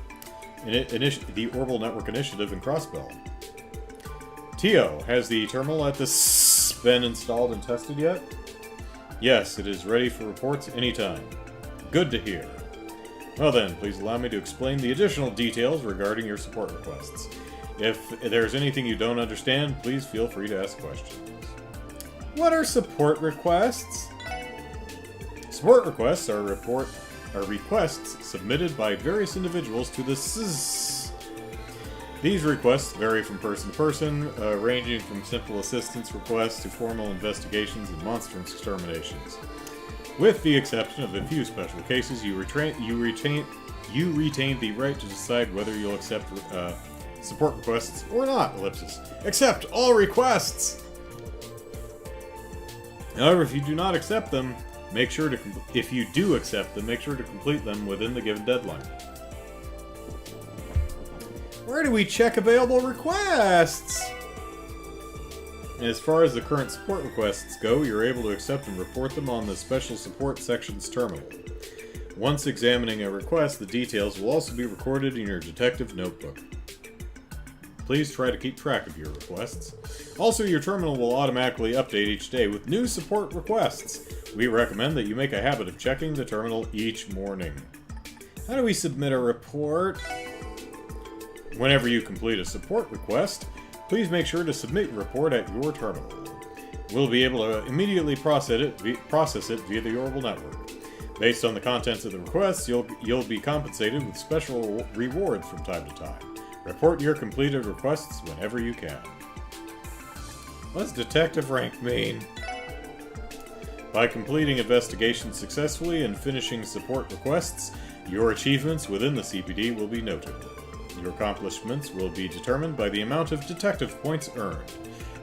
Orbital Network Initiative in Crossbell. Tio, has the terminal at the S been installed and tested yet? Yes, it is ready for reports anytime. Good to hear. Well then, please allow me to explain the additional details regarding your support requests. If there's anything you don't understand, please feel free to ask questions. What are support requests? Support requests are requests submitted by various individuals to the SIS. These requests vary from person to person, ranging from simple assistance requests to formal investigations and monster exterminations. With the exception of a few special cases, you retain the right to decide whether you'll accept support requests or not. Ellipsis. Accept all requests! However, if you do not accept them, if you do accept them, make sure to complete them within the given deadline. Where do we check available requests? As far as the current support requests go, you're able to accept and report them on the Special Support Section's terminal. Once examining a request, the details will also be recorded in your detective notebook. Please try to keep track of your requests. Also, your terminal will automatically update each day with new support requests. We recommend that you make a habit of checking the terminal each morning. How do we submit a report? Whenever you complete a support request, please make sure to submit your report at your terminal. We'll be able to immediately process it via the Orbital Network. Based on the contents of the requests, you'll be compensated with special rewards from time to time. Report your completed requests whenever you can. What's detective rank mean? By completing investigations successfully and finishing support requests, your achievements within the CPD will be noted. Your accomplishments will be determined by the amount of detective points earned.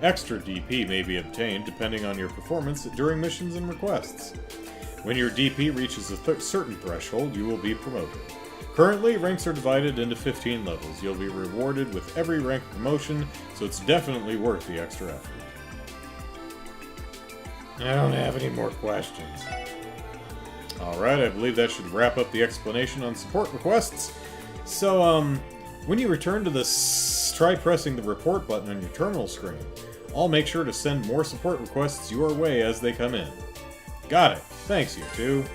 Extra DP may be obtained depending on your performance during missions and requests. When your DP reaches a certain threshold, you will be promoted. Currently, ranks are divided into 15 levels. You'll be rewarded with every rank promotion, so it's definitely worth the extra effort. I don't have any more questions. Alright, I believe that should wrap up the explanation on support requests. So, when you return to this, try pressing the report button on your terminal screen. I'll make sure to send more support requests your way as they come in. Got it. Thanks, you two.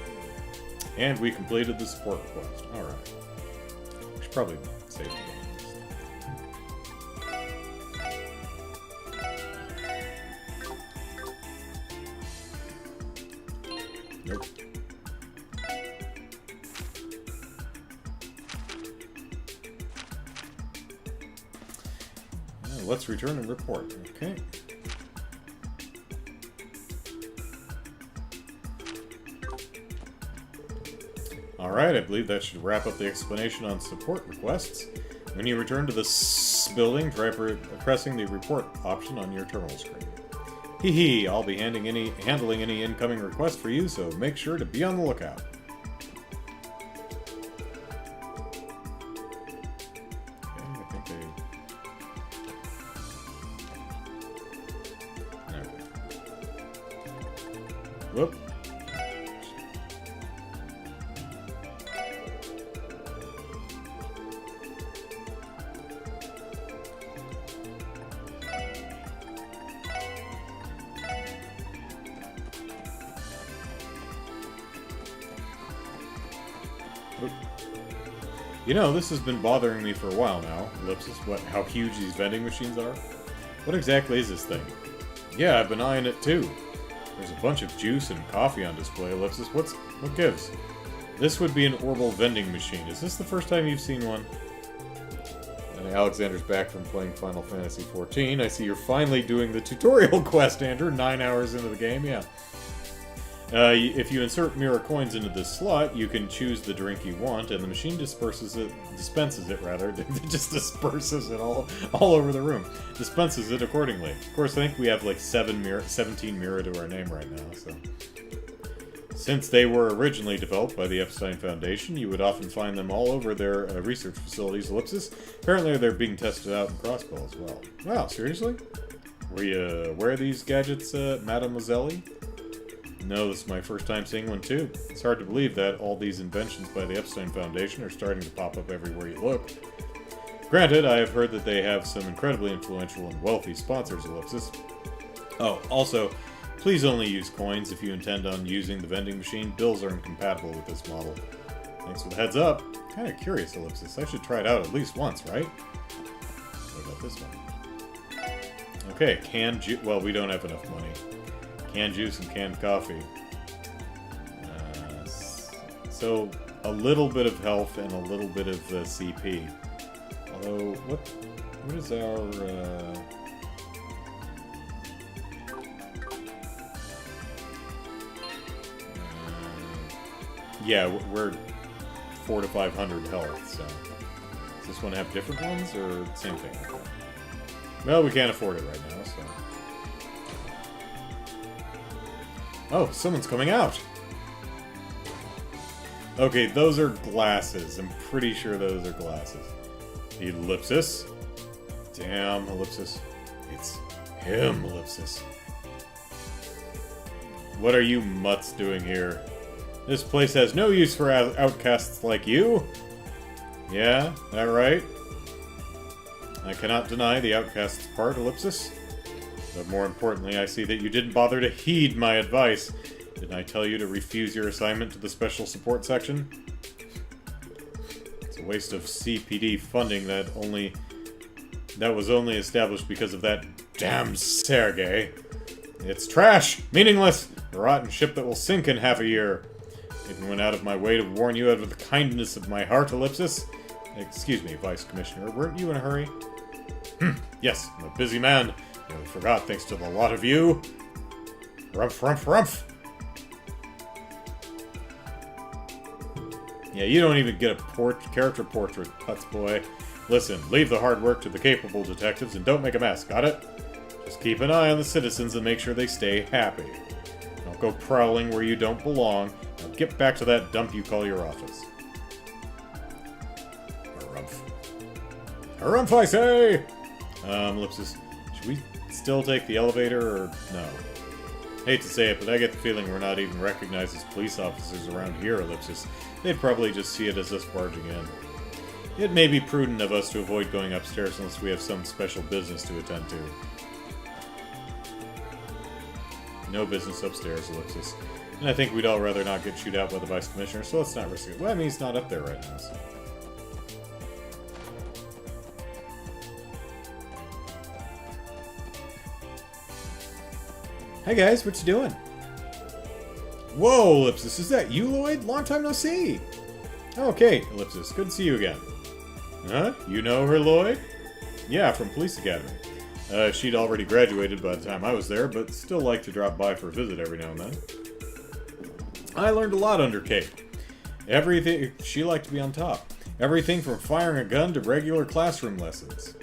And we completed the support request. Alright. We should probably save it. Nope. Let's return and report. Okay. Alright, I believe that should wrap up the explanation on support requests. When you return to this building, try pressing the report option on your terminal screen. Hee hee, I'll be handling any incoming requests for you, so make sure to be on the lookout. Whoop. You know, this has been bothering me for a while now, Ellipsis, how huge these vending machines are. What exactly is this thing? Yeah, I've been eyeing it too. There's a bunch of juice and coffee on display, Ellipsis. What gives? This would be an Orbital vending machine. Is this the first time you've seen one? And Alexander's back from playing Final Fantasy XIV. I see you're finally doing the tutorial quest, Andrew. 9 hours into the game, yeah. If you insert mirror coins into this slot, you can choose the drink you want, and the machine dispenses it. It just disperses it all over the room. Dispenses it accordingly. Of course, I think we have like 17 mirror to our name right now, so. Since they were originally developed by the Epstein Foundation, you would often find them all over their research facilities, Ellipsis. Apparently they're being tested out in Crossbell as well. Wow, seriously? Were you aware of these gadgets, Mademoiselle? No, this is my first time seeing one too. It's hard to believe that all these inventions by the Epstein Foundation are starting to pop up everywhere you look. Granted, I have heard that they have some incredibly influential and wealthy sponsors, Ellipsis. Oh, also, please only use coins if you intend on using the vending machine. Bills are incompatible with this model. Thanks for the heads up. Kinda curious, Ellipsis. I should try it out at least once, right? What about this one? Okay, canned juice. Well, we don't have enough money. Canned juice and canned coffee. So, a little bit of health and a little bit of CP. Although, what is our... yeah, we're 400 to 500 health, so... Does this one have different ones, or same thing? Well, we can't afford it right now, so... Oh, someone's coming out! Okay, those are glasses. I'm pretty sure those are glasses. Ellipsis. Damn, Ellipsis. It's him, Ellipsis. What are you mutts doing here? This place has no use for outcasts like you. Yeah, that right? I cannot deny the outcast's part, Ellipsis. But more importantly, I see that you didn't bother to heed my advice. Didn't I tell you to refuse your assignment to the special support section? It's a waste of CPD funding that was only established because of that damn Sergei. It's trash! Meaningless! A rotten ship that will sink in half a year. Even went out of my way to warn you out of the kindness of my heart, Ellipsis. Excuse me, Vice Commissioner, weren't you in a hurry? Yes, I'm a busy man. Nearly forgot thanks to the lot of you. Rumph, rumph, rumph! Yeah, you don't even get a character portrait, Putz boy. Listen, leave the hard work to the capable detectives and don't make a mess, got it? Just keep an eye on the citizens and make sure they stay happy. Don't go prowling where you don't belong. Now get back to that dump you call your office. Harumph. Harumph, I say! Ellipsis, should we still take the elevator, or no? Hate to say it, but I get the feeling we're not even recognized as police officers around here, Ellipsis. They'd probably just see it as us barging in. It may be prudent of us to avoid going upstairs unless we have some special business to attend to. No business upstairs, Ellipsis. And I think we'd all rather not get chewed out by the Vice Commissioner, so let's not risk it. Well, I mean, he's not up there right now, so...
Hey guys, what you doing?
Whoa, Ellipsis, is that you, Lloyd? Long time no see! Okay, Ellipsis, good to see you again. Huh? You know her, Lloyd? Yeah, from Police Academy. She'd already graduated by the time I was there, but still liked to drop by for a visit every now and then. I learned a lot under Kate. Everything... She liked to be on top. Everything from firing a gun to regular classroom lessons.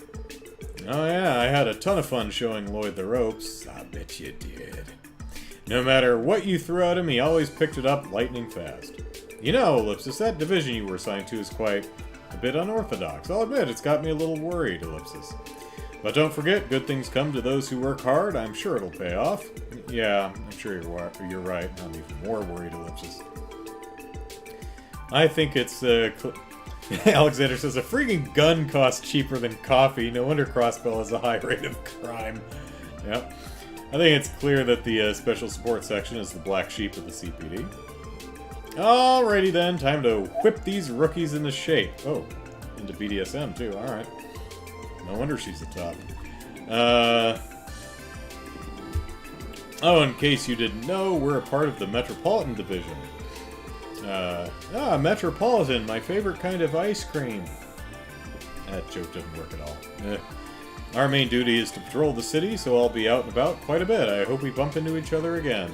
Oh yeah, I had a ton of fun showing Lloyd the ropes. I bet you did. No matter what you threw at him, he always picked it up lightning fast. You know, Ellipsis, that division you were assigned to is quite a bit unorthodox. I'll admit, it's got me a little worried, Ellipsis. But don't forget, good things come to those who work hard. I'm sure it'll pay off. Yeah, I'm sure you're right. I'm even more worried, Ellipsis. I think it's, Alexander says, a freaking gun costs cheaper than coffee. No wonder Crossbell has a high rate of crime. Yep. I think it's clear that the Special Support Section is the black sheep of the CPD. Alrighty then, time to whip these rookies into shape. Oh, into BDSM too, alright. No wonder she's the top. Oh, in case you didn't know, we're a part of the Metropolitan Division. Metropolitan, my favorite kind of ice cream. That joke doesn't work at all. Our main duty is to patrol the city, so I'll be out and about quite a bit. I hope we bump into each other again.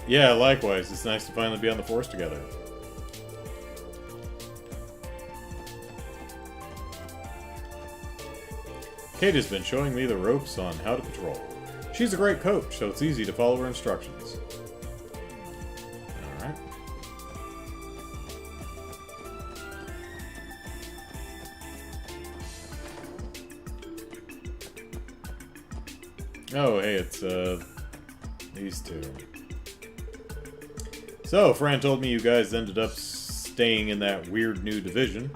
Yeah, likewise. It's nice to finally be on the force together. Kate has been showing me the ropes on how to patrol. She's a great coach, so it's easy to follow her instructions. Alright. Oh, hey, it's, these two. So, Fran told me you guys ended up staying in that weird new division.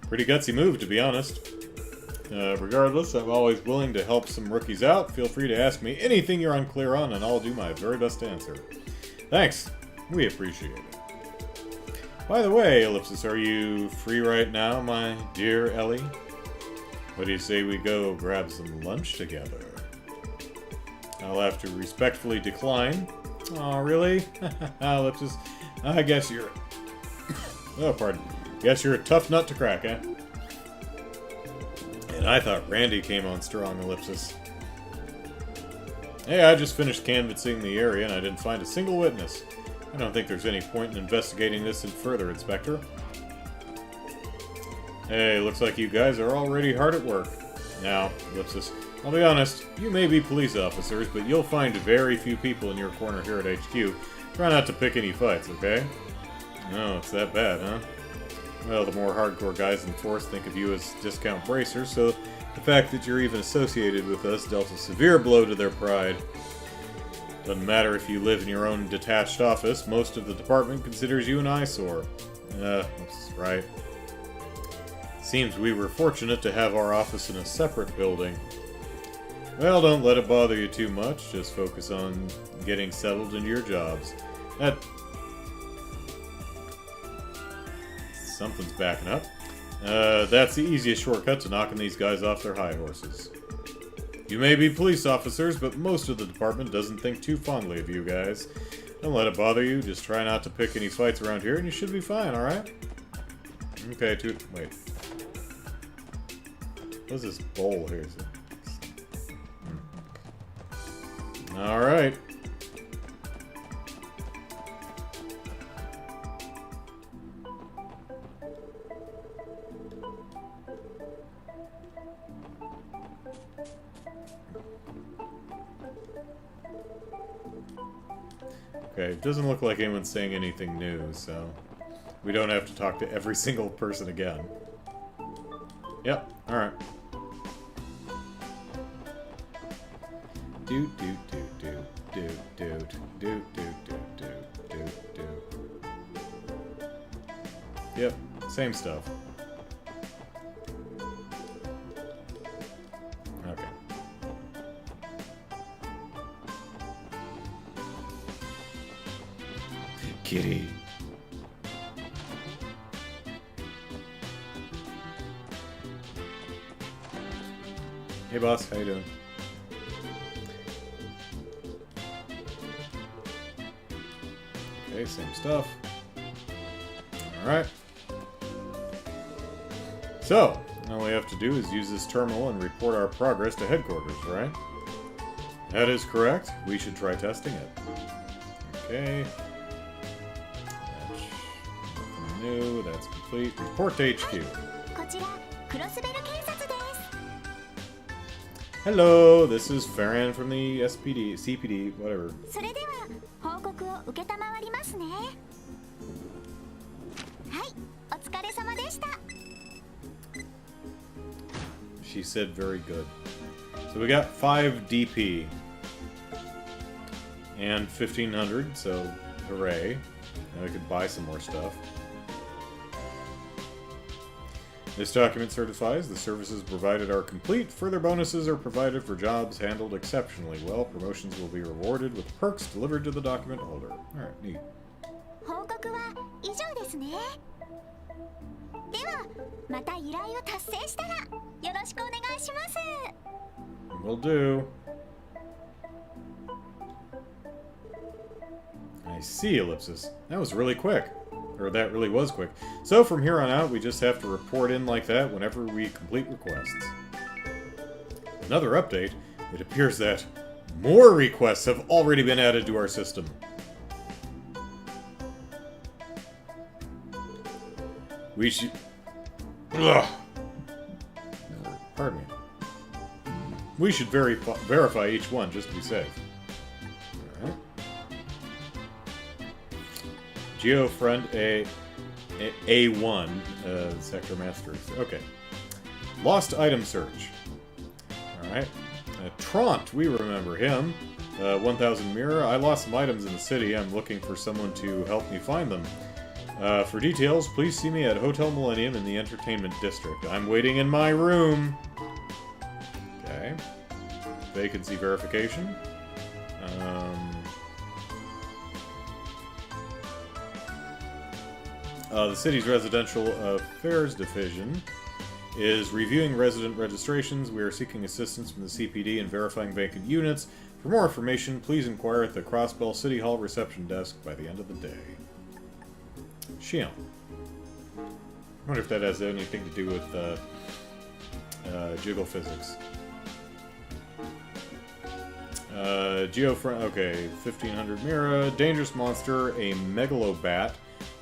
Pretty gutsy move, to be honest. Regardless, I'm always willing to help some rookies out. Feel free to ask me anything you're unclear on, and I'll do my very best to answer. Thanks. We appreciate it. By the way, Ellipsis, are you free right now, my dear Ellie? What do you say we go grab some lunch together? I'll have to respectfully decline. Aw, really? Ellipsis, I guess you're... Oh, pardon. Guess you're a tough nut to crack, eh? And I thought Randy came on strong, Ellipsis. Hey, I just finished canvassing the area and I didn't find a single witness. I don't think there's any point in investigating this further, Inspector. Hey, looks like you guys are already hard at work. Now, Ellipsis, I'll be honest, you may be police officers, but you'll find very few people in your corner here at HQ. Try not to pick any fights, okay? Oh, it's that bad, huh? Well, the more hardcore guys in the force think of you as discount bracers, so the fact that you're even associated with us dealt a severe blow to their pride. Doesn't matter if you live in your own detached office, most of the department considers you an eyesore. That's right. Seems we were fortunate to have our office in a separate building. Well, don't let it bother you too much, just focus on getting settled into your jobs. Something's backing up. That's the easiest shortcut to knocking these guys off their high horses. You may be police officers, but most of the department doesn't think too fondly of you guys. Don't let it bother you, just try not to pick any fights around here and you should be fine, alright? Okay, wait. What's this bowl here? Alright. Okay, it doesn't look like anyone's saying anything new, so we don't have to talk to every single person again. Yep, alright. Do do do do do do do do do do do. Yep, same stuff. Okay. Kitty. Hey boss, how you doing? Okay, same stuff. Alright. So, all we have to do is use this terminal and report our progress to headquarters, right? That is correct. We should try testing it. Okay. That's nothing new. That's complete. Report to HQ.
こちらクロスベル警察です。
Hello, this is Farron from the SPD, CPD, whatever.
それでは報告を受けたまわりますね。はい、お疲れ様でした。
She said very good. So we got 5 DP and 1500, so hooray. Now we could buy some more stuff. This document certifies the services provided are complete. Further bonuses are provided for jobs handled exceptionally well. Promotions will be rewarded with perks delivered to the document holder. Alright, neat.
報告は以上ですね。ではまた依頼を達成したらよろしくお願いします。
Will do. I see, Ellipsis. That was really quick. Or that really was quick. So from here on out, we just have to report in like that whenever we complete requests. Another update. It appears that more requests have already been added to our system. We should... Ugh. Pardon me. We should verify each one just to be safe. Alright. Geofriend A1, Sector Masters. Okay. Lost item search. Alright. Trant, we remember him. 1000 Mirror. I lost some items in the city. I'm looking for someone to help me find them. For details, please see me at Hotel Millennium in the Entertainment District. I'm waiting in my room. Okay. Vacancy verification. The city's Residential Affairs Division is reviewing resident registrations. We are seeking assistance from the CPD in verifying vacant units. For more information, please inquire at the Crossbell City Hall reception desk by the end of the day. Shion. I wonder if that has anything to do with jiggle physics. Okay, 1500 Mira. Dangerous monster, a megalobat,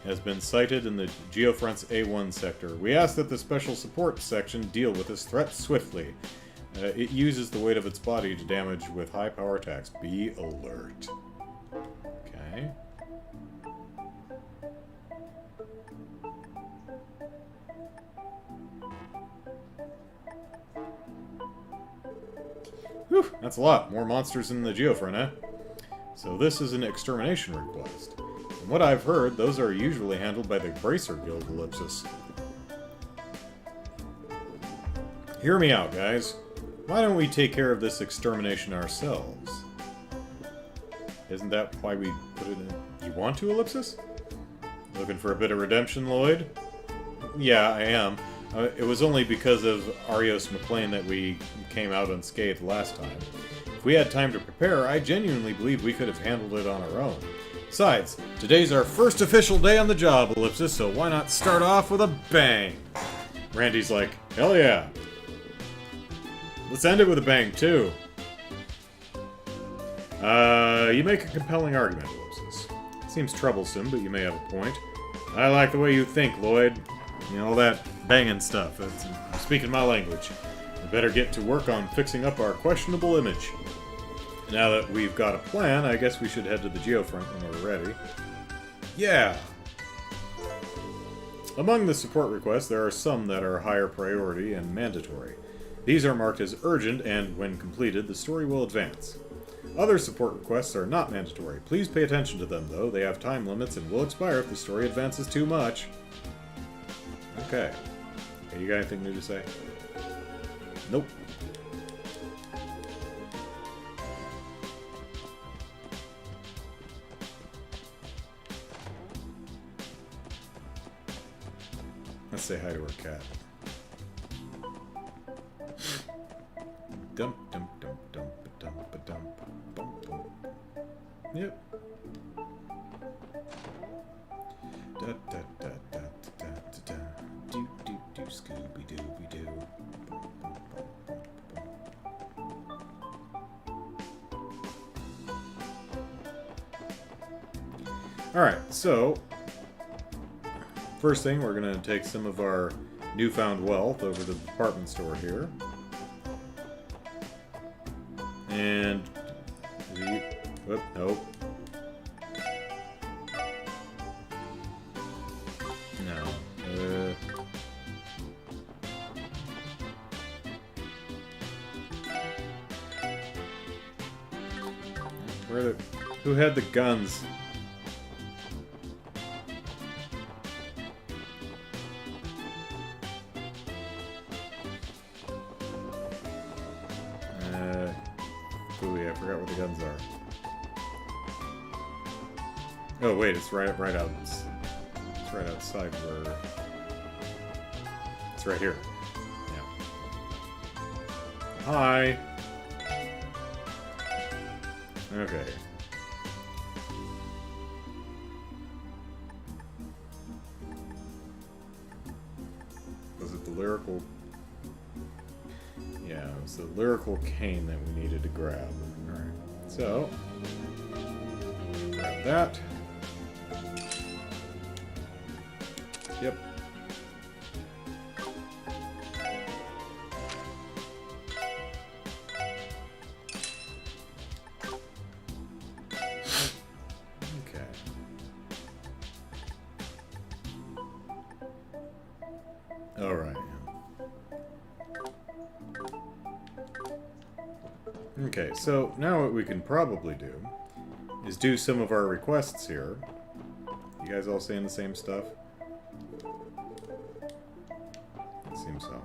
has been sighted in the Geofront's A1 sector. We ask that the Special Support Section deal with this threat swiftly. It uses the weight of its body to damage with high power attacks. Be alert. Okay. Whew, that's a lot. More monsters in the Geofront, eh? So this is an extermination request. From what I've heard, those are usually handled by the Bracer Guild, Ellipsis. Hear me out, guys. Why don't we take care of this extermination ourselves? Isn't that why we put it in? You want to, Ellipsis? Looking for a bit of redemption, Lloyd? Yeah, I am. It was only because of Arios McLean that we came out unscathed last time. If we had time to prepare, I genuinely believe we could have handled it on our own. Besides, today's our first official day on the job, Ellipsis, so why not start off with a bang? Randy's like, hell yeah. Let's end it with a bang, too. You make a compelling argument, Ellipsis. Seems troublesome, but you may have a point. I like the way you think, Lloyd. You know, all that banging stuff. I'm speaking my language. We better get to work on fixing up our questionable image. Now that we've got a plan, I guess we should head to the geofront when we're ready. Yeah! Among the support requests, there are some that are higher priority and mandatory. These are marked as urgent, and when completed, the story will advance. Other support requests are not mandatory. Please pay attention to them, though. They have time limits and will expire if the story advances too much. Okay. Hey, you got anything new to say? Nope. Let's say hi to our cat. Dump, dump, dump, dump, dump, dump, bump, bump. Yep. Da da da da da da da. Do do do Scooby Dooby Doo. All right, so first thing, we're going to take some of our newfound wealth over to the department store here. And... Whoop, nope. No. Who had the guns? I forgot where the guns are. Oh wait, it's right out. It's right outside where. It's right here. Yeah. Hi. Okay. Was it the lyrical? Yeah, it was the lyrical cane that we needed to grab. Alright, so grab that. Yep. Okay. Alright. Okay, so now what we can probably do is do some of our requests here. You guys all saying the same stuff? It seems so.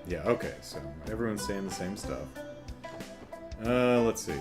Yeah, okay, so everyone's saying the same stuff. Let's see.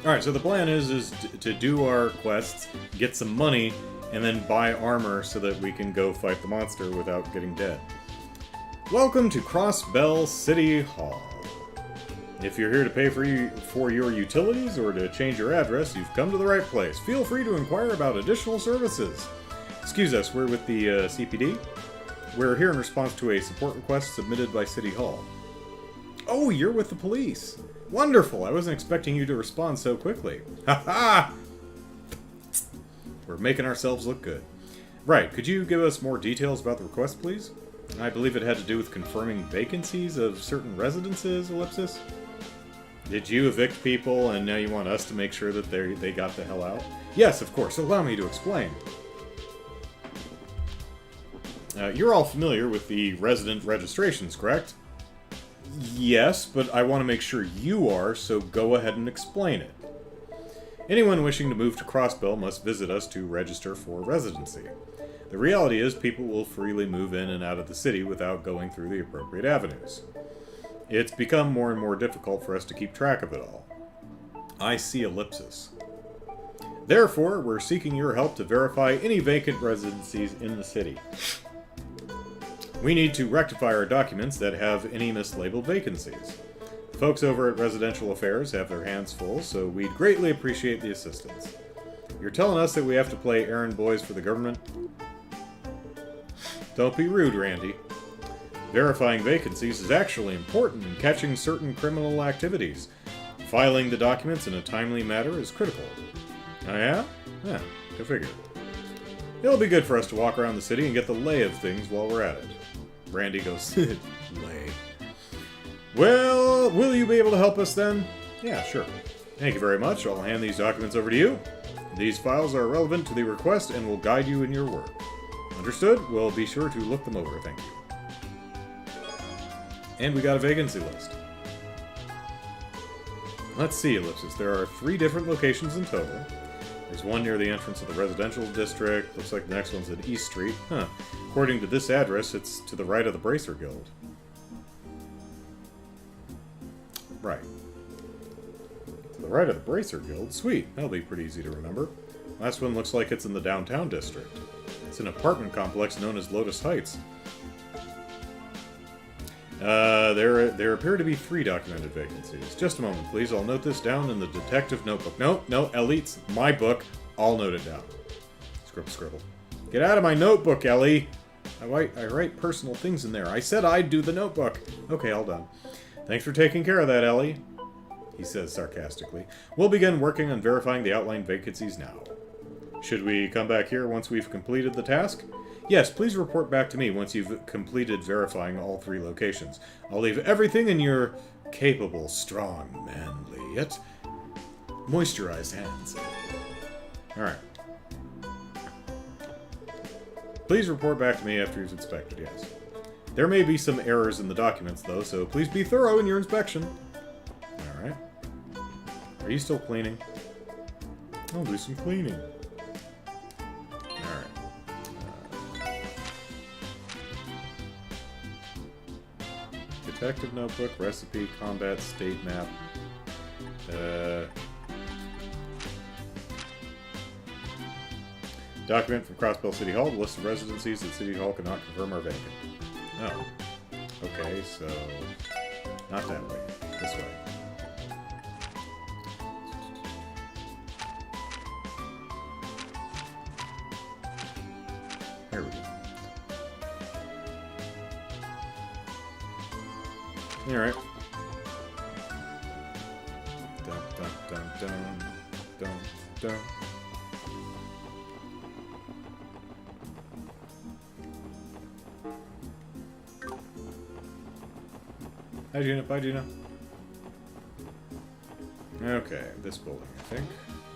Alright, so the plan is to do our quests, get some money, and then buy armor so that we can go fight the monster without getting dead. Welcome to Crossbell City Hall. If you're here to pay for your utilities or to change your address, you've come to the right place. Feel free to inquire about additional services. Excuse us, we're with the CPD. We're here in response to a support request submitted by City Hall. Oh, you're with the police. Wonderful! I wasn't expecting you to respond so quickly. Ha-ha! We're making ourselves look good. Right, could you give us more details about the request, please? I believe it had to do with confirming vacancies of certain residences, ellipsis? Did you evict people and now you want us to make sure that they got the hell out? Yes, of course. Allow me to explain. You're all familiar with the resident registrations, correct? Yes, but I want to make sure you are, so go ahead and explain it. Anyone wishing to move to Crossbell must visit us to register for residency. The reality is people will freely move in and out of the city without going through the appropriate avenues. It's become more and more difficult for us to keep track of it all. I see ellipsis. Therefore, we're seeking your help to verify any vacant residencies in the city. We need to rectify our documents that have any mislabeled vacancies. The folks over at Residential Affairs have their hands full, so we'd greatly appreciate the assistance. You're telling us that we have to play errand boys for the government? Don't be rude, Randy. Verifying vacancies is actually important in catching certain criminal activities. Filing the documents in a timely manner is critical. Oh yeah? Yeah, go figure. It'll be good for us to walk around the city and get the lay of things while we're at it. Randy goes, lay. Well, will you be able to help us then? Yeah, sure. Thank you very much. I'll hand these documents over to you. These files are relevant to the request and will guide you in your work. Understood? We'll be sure to look them over, thank you. And we got a vacancy list. Let's see, Ellipsis. There are 3 different locations in total. There's one near the entrance of the residential district. Looks like the next one's at East Street. Huh. According to this address, it's to the right of the Bracer Guild. Right. To the right of the Bracer Guild? Sweet. That'll be pretty easy to remember. Last one looks like it's in the downtown district. It's an apartment complex known as Lotus Heights. There appear to be 3 documented vacancies. Just a moment, please. I'll note this down in the detective notebook. No, Ellie, it's my book. I'll note it down. Scribble, scribble. Get out of my notebook, Ellie! I write personal things in there. I said I'd do the notebook. Okay, all done. Thanks for taking care of that, Ellie, he says sarcastically. We'll begin working on verifying the outlined vacancies now. Should we come back here once we've completed the task? Yes, please report back to me once you've completed verifying all 3 locations. I'll leave everything in your capable, strong, manly, yet moisturized hands. Alright. Please report back to me after you've inspected, yes. There may be some errors in the documents, though, so please be thorough in your inspection. Alright. Are you still cleaning? I'll do some cleaning. Detective notebook, recipe, combat, state map. Document from Crossbell City Hall. The list of residencies that City Hall cannot confirm are vacant. Oh. Okay, so... not that way. This way. There we go. Alright. Dun, dun, dun, dun, dun, dun. Hi, Gina. Bye, Gina. Okay, this building, I think.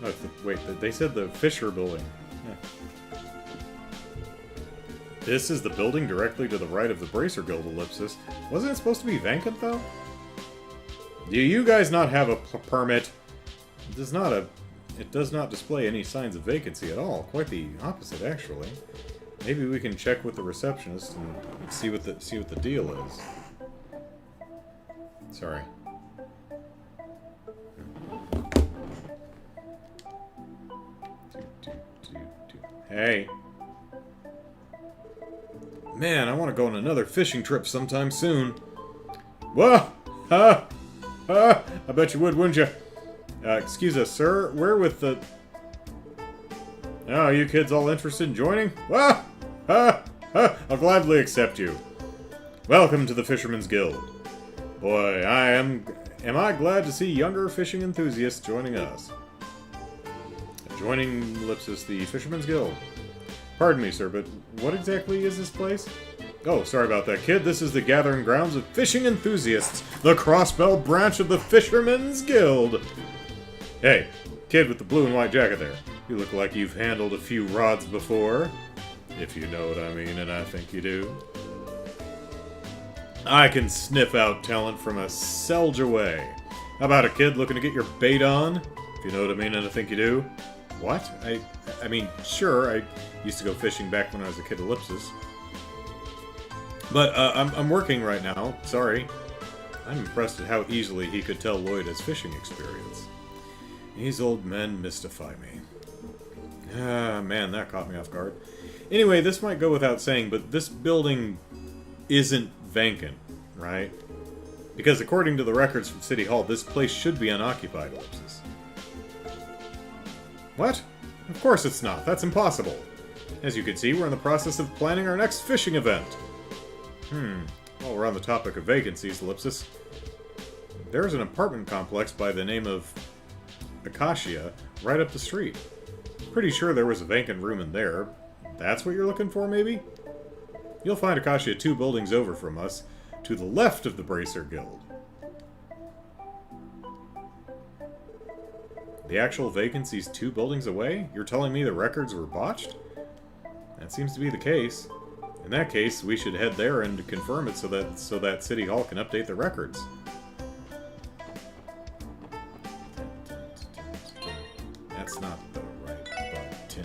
Oh, wait, they said the Fisher building. Yeah. This is the building directly to the right of the Bracer Guild, Ellipsis. Wasn't it supposed to be vacant, though? Do you guys not have a permit? It does not display any signs of vacancy at all. Quite the opposite, actually. Maybe we can check with the receptionist and see what the deal is. Sorry. Hey. Man, I want to go on another fishing trip sometime soon. Whoa! Ha! Ha! I bet you would, wouldn't you? Excuse us, sir. We're with the... Oh, you kids all interested in joining? Whoa! Ha! Ha! I'll gladly accept you. Welcome to the Fisherman's Guild. Boy, am I glad to see younger fishing enthusiasts joining us. Joining Ellipsis, the Fisherman's Guild. Pardon me, sir, but what exactly is this place? Oh, sorry about that, kid. This is the gathering grounds of fishing enthusiasts, the Crossbell branch of the Fisherman's Guild. Hey, kid with the blue and white jacket there. You look like you've handled a few rods before. If you know what I mean, and I think you do. I can sniff out talent from a selge away. How about a kid looking to get your bait on? If you know what I mean, and I think you do. What? I mean, sure, I used to go fishing back when I was a kid, Ellipsis. But, I'm working right now. Sorry. I'm impressed at how easily he could tell Lloyd his fishing experience. These old men mystify me. Ah, man, that caught me off guard. Anyway, this might go without saying, but this building isn't vacant, right? Because according to the records from City Hall, this place should be unoccupied, Ellipsis. What? Of course it's not. That's impossible. As you can see, we're in the process of planning our next fishing event. While we're on the topic of vacancies, Ellipsis, there's an apartment complex by the name of Acacia right up the street. Pretty sure there was a vacant room in there. That's what you're looking for, maybe? You'll find Acacia 2 buildings over from us, to the left of the Bracer Guild. The actual vacancy's 2 buildings away? You're telling me the records were botched? That seems to be the case. In that case, we should head there and confirm it so that City Hall can update the records. That's not the right button.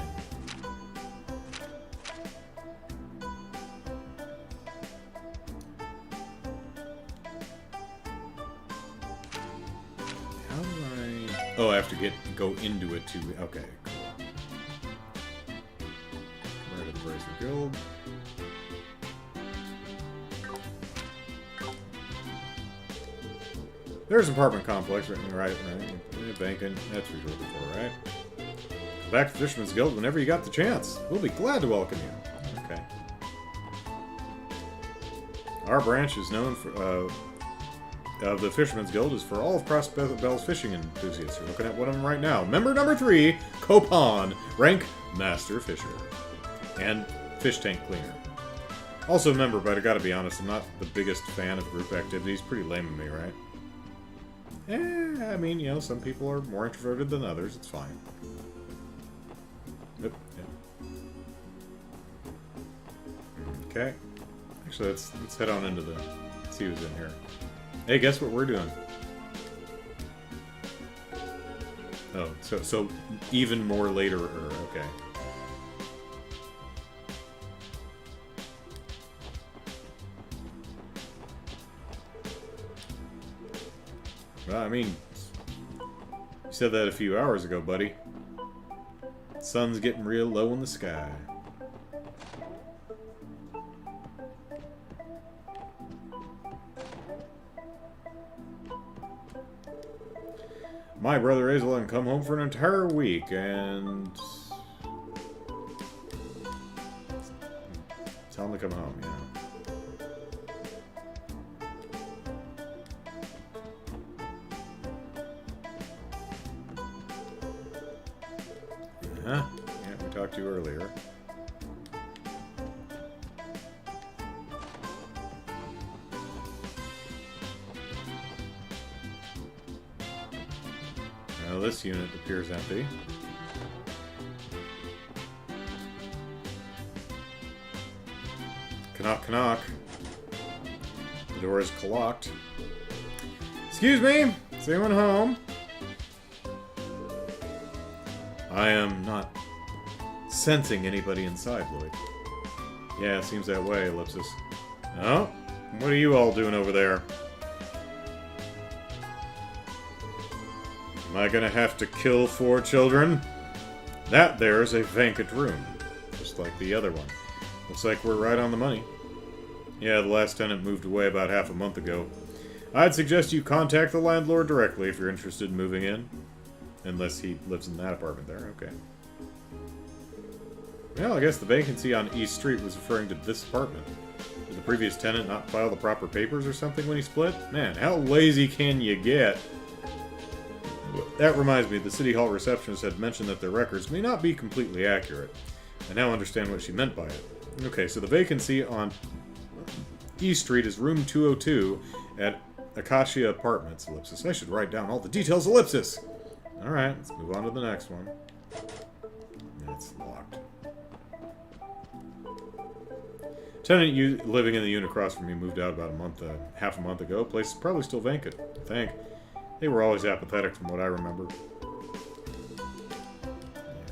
How do I... Oh, I have to go into it to... Okay, cool. Right at the Bracer Guild. There's an apartment complex right. Banking. That's what you're looking for, right? Come back to Fisherman's Guild whenever you got the chance. We'll be glad to welcome you. Okay. Our branch is known for, of the Fisherman's Guild is for all of Crossbell's fishing enthusiasts. You're looking at one of them right now. Member number 3, Copan, rank Master Fisher. And Fish Tank Cleaner. Also a member, but I gotta be honest, I'm not the biggest fan of group activities. Pretty lame of me, right? I mean, you know, some people are more introverted than others. It's fine. Yep. Okay. Actually, let's head on into the... see who's in here. Hey, guess what we're doing? Oh, so even more later. Okay. Well, I mean, you said that a few hours ago, buddy. Sun's getting real low in the sky. My brother Eisen hadn't come home for an entire week, and... tell him to come home, yeah. Huh? Yeah, we talked to you earlier. Now this unit appears empty. Knock, knock. The door is locked. Excuse me? Is anyone home? I am not sensing anybody inside, Lloyd. Yeah, seems that way, Ellipsis. Oh? What are you all doing over there? Am I gonna have to kill 4 children? That there is a vacant room. Just like the other one. Looks like we're right on the money. Yeah, the last tenant moved away about half a month ago. I'd suggest you contact the landlord directly if you're interested in moving in. Unless he lives in that apartment there, okay. Well, I guess the vacancy on East Street was referring to this apartment. Did the previous tenant not file the proper papers or something when he split? Man, how lazy can you get? That reminds me, the City Hall receptionist had mentioned that their records may not be completely accurate. I now understand what she meant by it. Okay, so the vacancy on East Street is room 202 at Acacia Apartments, Ellipsis. I should write down all the details, Ellipsis! Alright, let's move on to the next one. It's locked. Tenant living in the unit across from me moved out about half a month ago. Place is probably still vacant, I think. They were always apathetic from what I remember.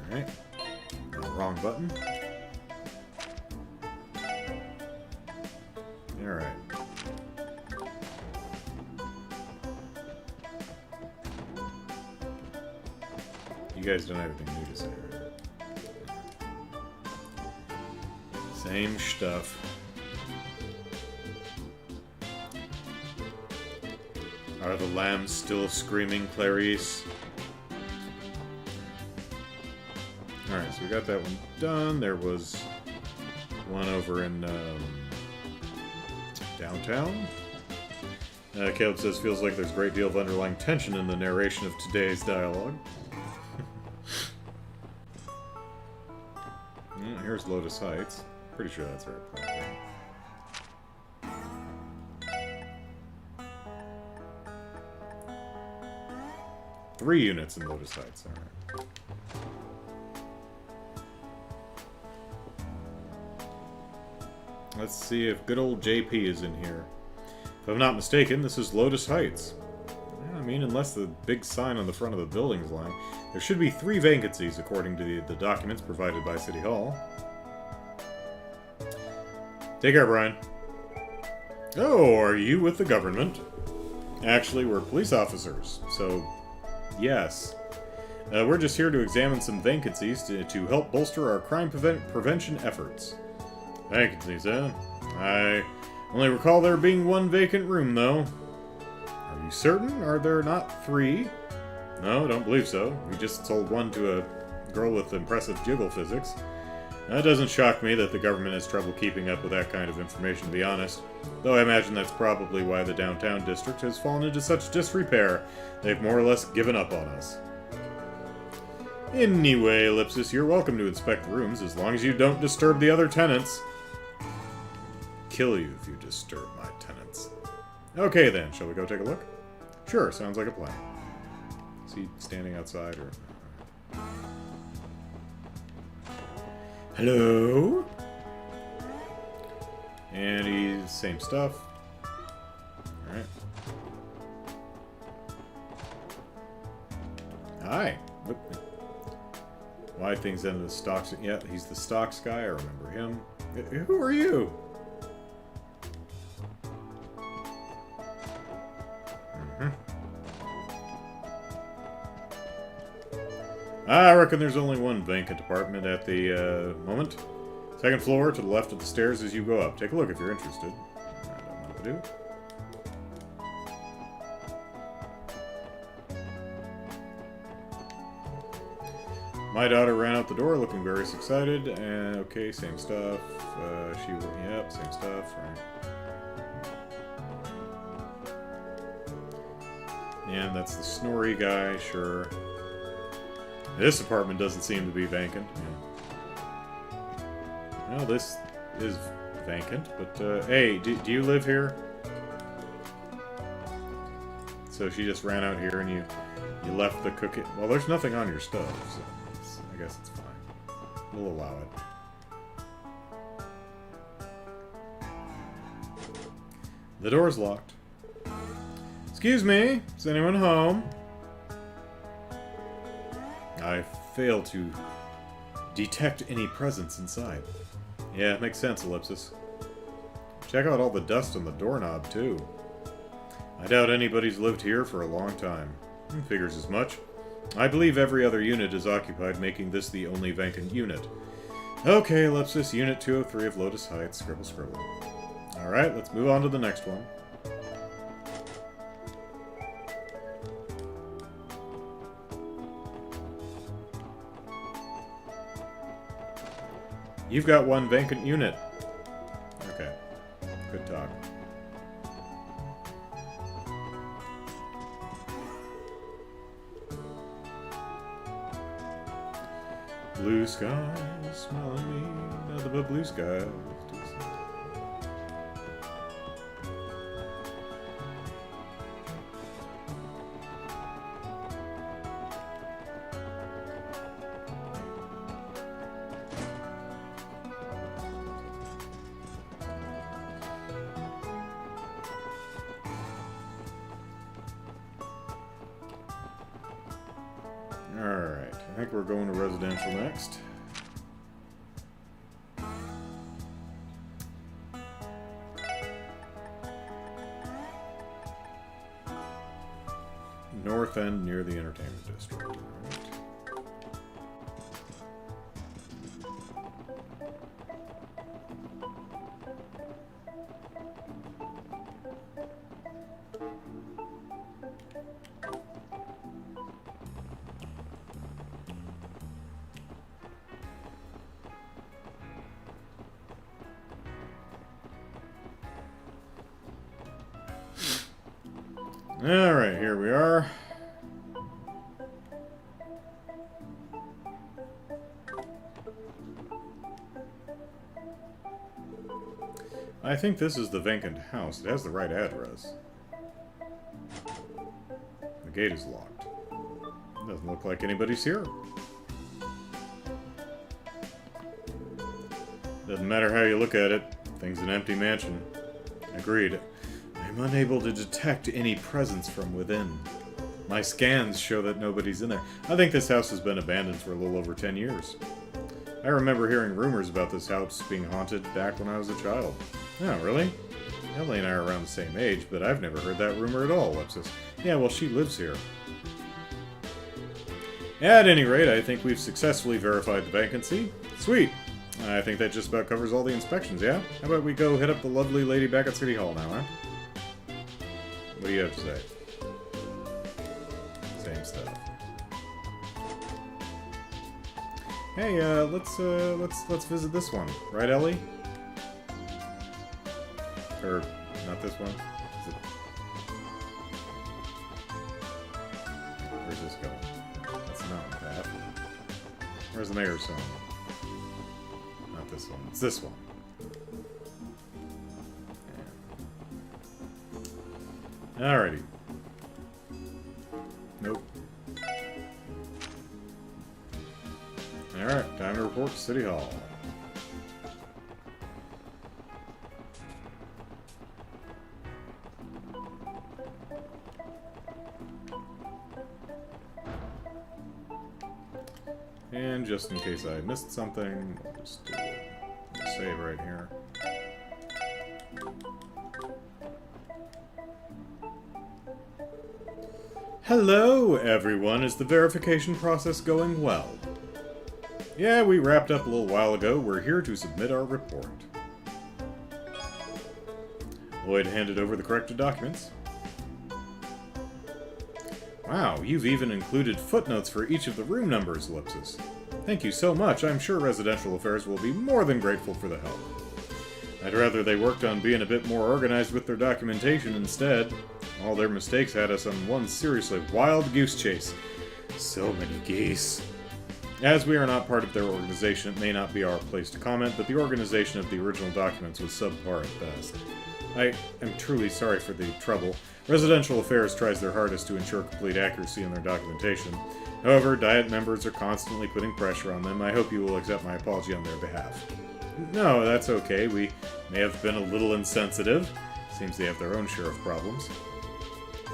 Alright. Wrong button. Alright. You guys don't have anything new to say, right? Same stuff. Are the lambs still screaming, Clarice? Alright, so we got that one done. There was one over in downtown. Caleb says, feels like there's a great deal of underlying tension in the narration of today's dialogue. Here's Lotus Heights. Pretty sure that's our plan. 3 units in Lotus Heights, alright. Let's see if good old JP is in here. If I'm not mistaken, this is Lotus Heights. Yeah, I mean, unless the big sign on the front of the building is lying. There should be 3 vacancies, according to the documents provided by City Hall. Take care, Brian. Oh, are you with the government? Actually, we're police officers, so yes. We're just here to examine some vacancies to help bolster our crime prevention efforts. Vacancies, huh? I only recall there being 1 vacant room, though. Are you certain? Are there not 3? No, don't believe so. We just sold 1 to a girl with impressive jiggle physics. It doesn't shock me that the government has trouble keeping up with that kind of information, to be honest. Though I imagine that's probably why the downtown district has fallen into such disrepair. They've more or less given up on us. Anyway, Ellipsis, you're welcome to inspect rooms as long as you don't disturb the other tenants. Kill you if you disturb my tenants. Okay then, shall we go take a look? Sure, sounds like a plan. Is he standing outside or... Hello? And he's same stuff. Alright. Hi. Oop. Why things end in the stocks? Yeah, he's the stocks guy. I remember him. Who are you? I reckon there's only 1 vacant apartment at the moment. 2nd floor to the left of the stairs as you go up. Take a look if you're interested. I don't know what to do. My daughter ran out the door looking very excited. And okay, same stuff. Yep, same stuff. Right. And that's the snory guy, sure. This apartment doesn't seem to be vacant. Yeah. No, this is vacant, but, hey, do you live here? So she just ran out here and you left the cooking... Well, there's nothing on your stove, so I guess it's fine. We'll allow it. The door's locked. Excuse me, is anyone home? I fail to detect any presence inside. Yeah, it makes sense, Ellipsis. Check out all the dust on the doorknob, too. I doubt anybody's lived here for a long time. Figures as much. I believe every other unit is occupied, making this the only vacant unit. Okay, Ellipsis, Unit 203 of Lotus Heights. Scribble, scribble. Alright, let's move on to the next one. You've got 1 vacant unit. Okay. Good talk. Blue sky, smiling me, nothing but blue sky. Alright, I think we're going to residential next. North End near the entertainment district. Alright. Alright, here we are. I think this is the vacant house. It has the right address. The gate is locked. Doesn't look like anybody's here. Doesn't matter how you look at it. Thing's an empty mansion. Agreed. I'm unable to detect any presence from within. My scans show that nobody's in there. I think this house has been abandoned for a little over 10 years. I remember hearing rumors about this house being haunted back when I was a child. Oh, really? Ellie and I are around the same age, but I've never heard that rumor at all, Ellipsis. Yeah, well, she lives here. At any rate, I think we've successfully verified the vacancy. Sweet! I think that just about covers all the inspections, yeah? How about we go hit up the lovely lady back at City Hall now, huh? What do you have to say? Same stuff. Hey, let's visit this one, right, Ellie? Or not this one? Is it... Where's this going? That's the mountain path. Where's the mayor's home? Not this one. It's this one. Yeah. Alrighty. Nope. Alright, time to report to City Hall. And just in case I missed something, we'll just do a save right here. Hello, everyone. Is the verification process going well? Yeah, we wrapped up a little while ago. We're here to submit our report. Lloyd handed over the corrected documents. Wow, you've even included footnotes for each of the room numbers, Ellipsis. Thank you so much. I'm sure Residential Affairs will be more than grateful for the help. I'd rather they worked on being a bit more organized with their documentation instead. All their mistakes had us on one seriously wild goose chase. So many geese. As we are not part of their organization, it may not be our place to comment, but the organization of the original documents was subpar at best. I am truly sorry for the trouble. Residential Affairs tries their hardest to ensure complete accuracy in their documentation. However, Diet members are constantly putting pressure on them. I hope you will accept my apology on their behalf. No, that's okay. We may have been a little insensitive. Seems they have their own share of problems.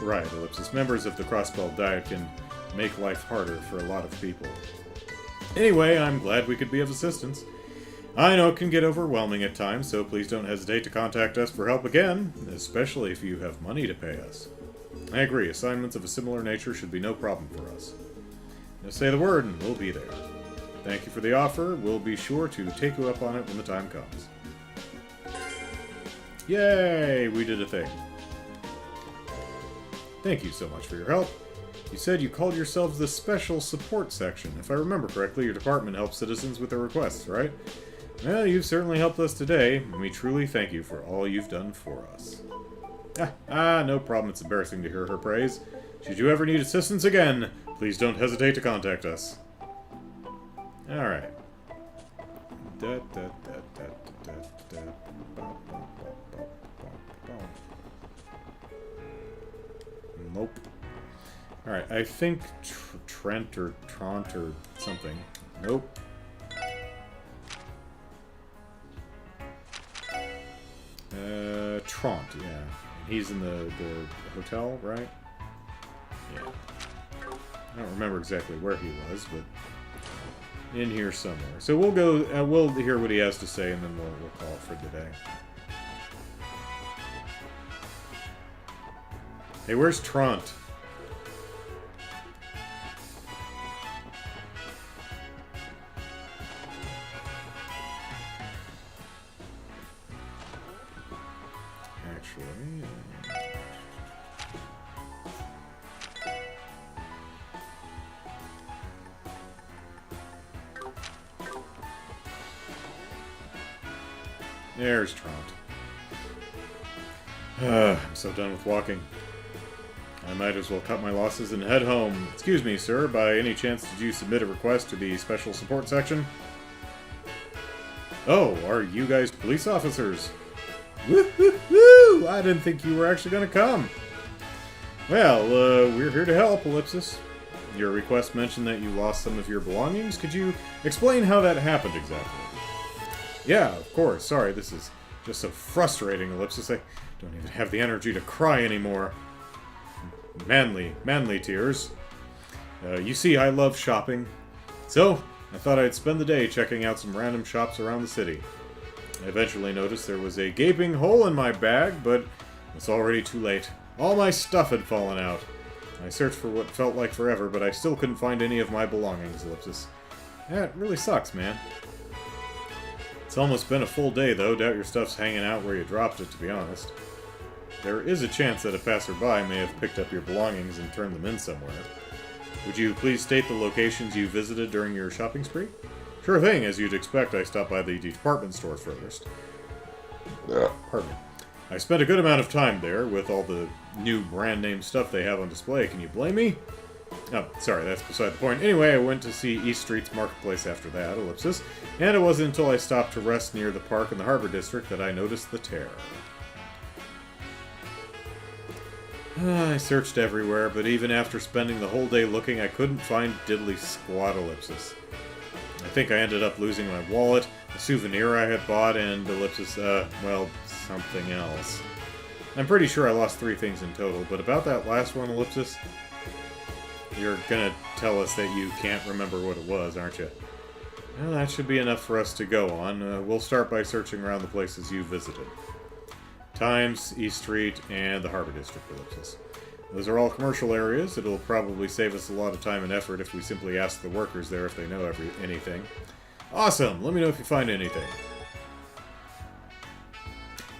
Right, Ellipsis. Members of the Crossbell Diet can make life harder for a lot of people. Anyway, I'm glad we could be of assistance. I know it can get overwhelming at times, so please don't hesitate to contact us for help again, especially if you have money to pay us. I agree, assignments of a similar nature should be no problem for us. Just say the word and we'll be there. Thank you for the offer. We'll be sure to take you up on it when the time comes. Yay! We did a thing. Thank you so much for your help. You said you called yourselves the Special Support Section. If I remember correctly, your department helps citizens with their requests, right? Well, you've certainly helped us today, and we truly thank you for all you've done for us. No problem. It's embarrassing to hear her praise. Should you ever need assistance again, please don't hesitate to contact us. Alright. Nope. Alright, I think Trent or Trant or something. Nope. Trant, yeah. He's in the hotel, right? Yeah. I don't remember exactly where he was, but in here somewhere. So we'll go, we'll hear what he has to say, and then we'll call it for today. Hey, where's Trant? There's Trant. I'm so done with walking. I might as well cut my losses and head home. Excuse me, sir. By any chance did you submit a request to the special support section? Oh, are you guys police officers? Woo! I didn't think you were actually going to come. Well, we're here to help, Ellipsis. Your request mentioned that you lost some of your belongings. Could you explain how that happened exactly? Yeah, of course. Sorry, this is just so frustrating, Ellipsis. I don't even have the energy to cry anymore. Manly tears. You see, I love shopping. So, I thought I'd spend the day checking out some random shops around the city. I eventually noticed there was a gaping hole in my bag, but it's already too late. All my stuff had fallen out. I searched for what felt like forever, but I still couldn't find any of my belongings, Ellipsis. That really sucks, man. It's almost been a full day, though. Doubt your stuff's hanging out where you dropped it, to be honest. There is a chance that a passerby may have picked up your belongings and turned them in somewhere. Would you please state the locations you visited during your shopping spree? Sure thing, as you'd expect, I stopped by the department store first. Pardon me. I spent a good amount of time there with all the new brand name stuff they have on display. Can you blame me? Oh, sorry, that's beside the point. Anyway, I went to see East Street's marketplace after that, Ellipsis, and it wasn't until I stopped to rest near the park in the Harbor District that I noticed the tear. I searched everywhere, but even after spending the whole day looking, I couldn't find diddly squat, Ellipsis. I think I ended up losing my wallet, a souvenir I had bought, and Ellipsis, well, something else. I'm pretty sure I lost 3 things in total, but about that last one, Ellipsis, you're gonna tell us that you can't remember what it was, aren't you? Well, that should be enough for us to go on. We'll start by searching around the places you visited. Times, East Street, and the Harbor District, Ellipsis. Those are all commercial areas. It'll probably save us a lot of time and effort if we simply ask the workers there if they know anything. Awesome! Let me know if you find anything.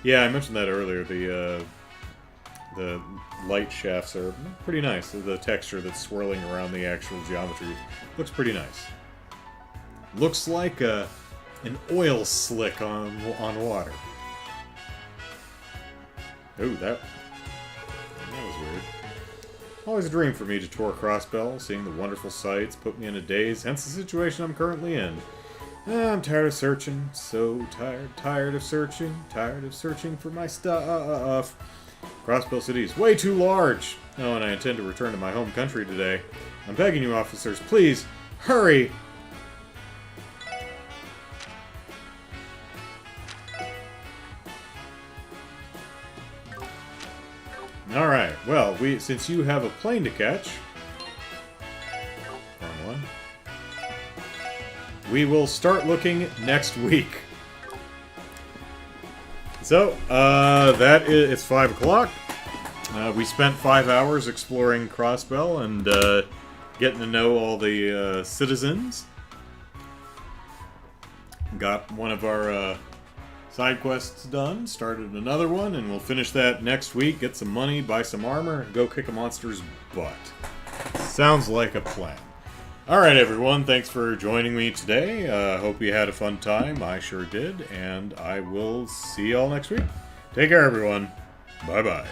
Yeah, I mentioned that earlier. The light shafts are pretty nice. The texture that's swirling around the actual geometry looks pretty nice. Looks like an oil slick on water. Ooh, that was weird. Always a dream for me to tour Crossbell. Seeing the wonderful sights put me in a daze, hence the situation I'm currently in. I'm tired of searching. So tired. Tired of searching for my stuff. Crossbell City is way too large. Oh, and I intend to return to my home country today. I'm begging you, officers, please, hurry! Alright, well, since you have a plane to catch... Wrong one. We will start looking next week. So, it's 5 o'clock. We spent 5 hours exploring Crossbell and getting to know all the citizens. Got one of our side quests done, started another one, and we'll finish that next week, get some money, buy some armor, and go kick a monster's butt. Sounds like a plan. Alright everyone, thanks for joining me today. Hope you had a fun time. I sure did, and I will see y'all next week. Take care everyone. Bye-bye.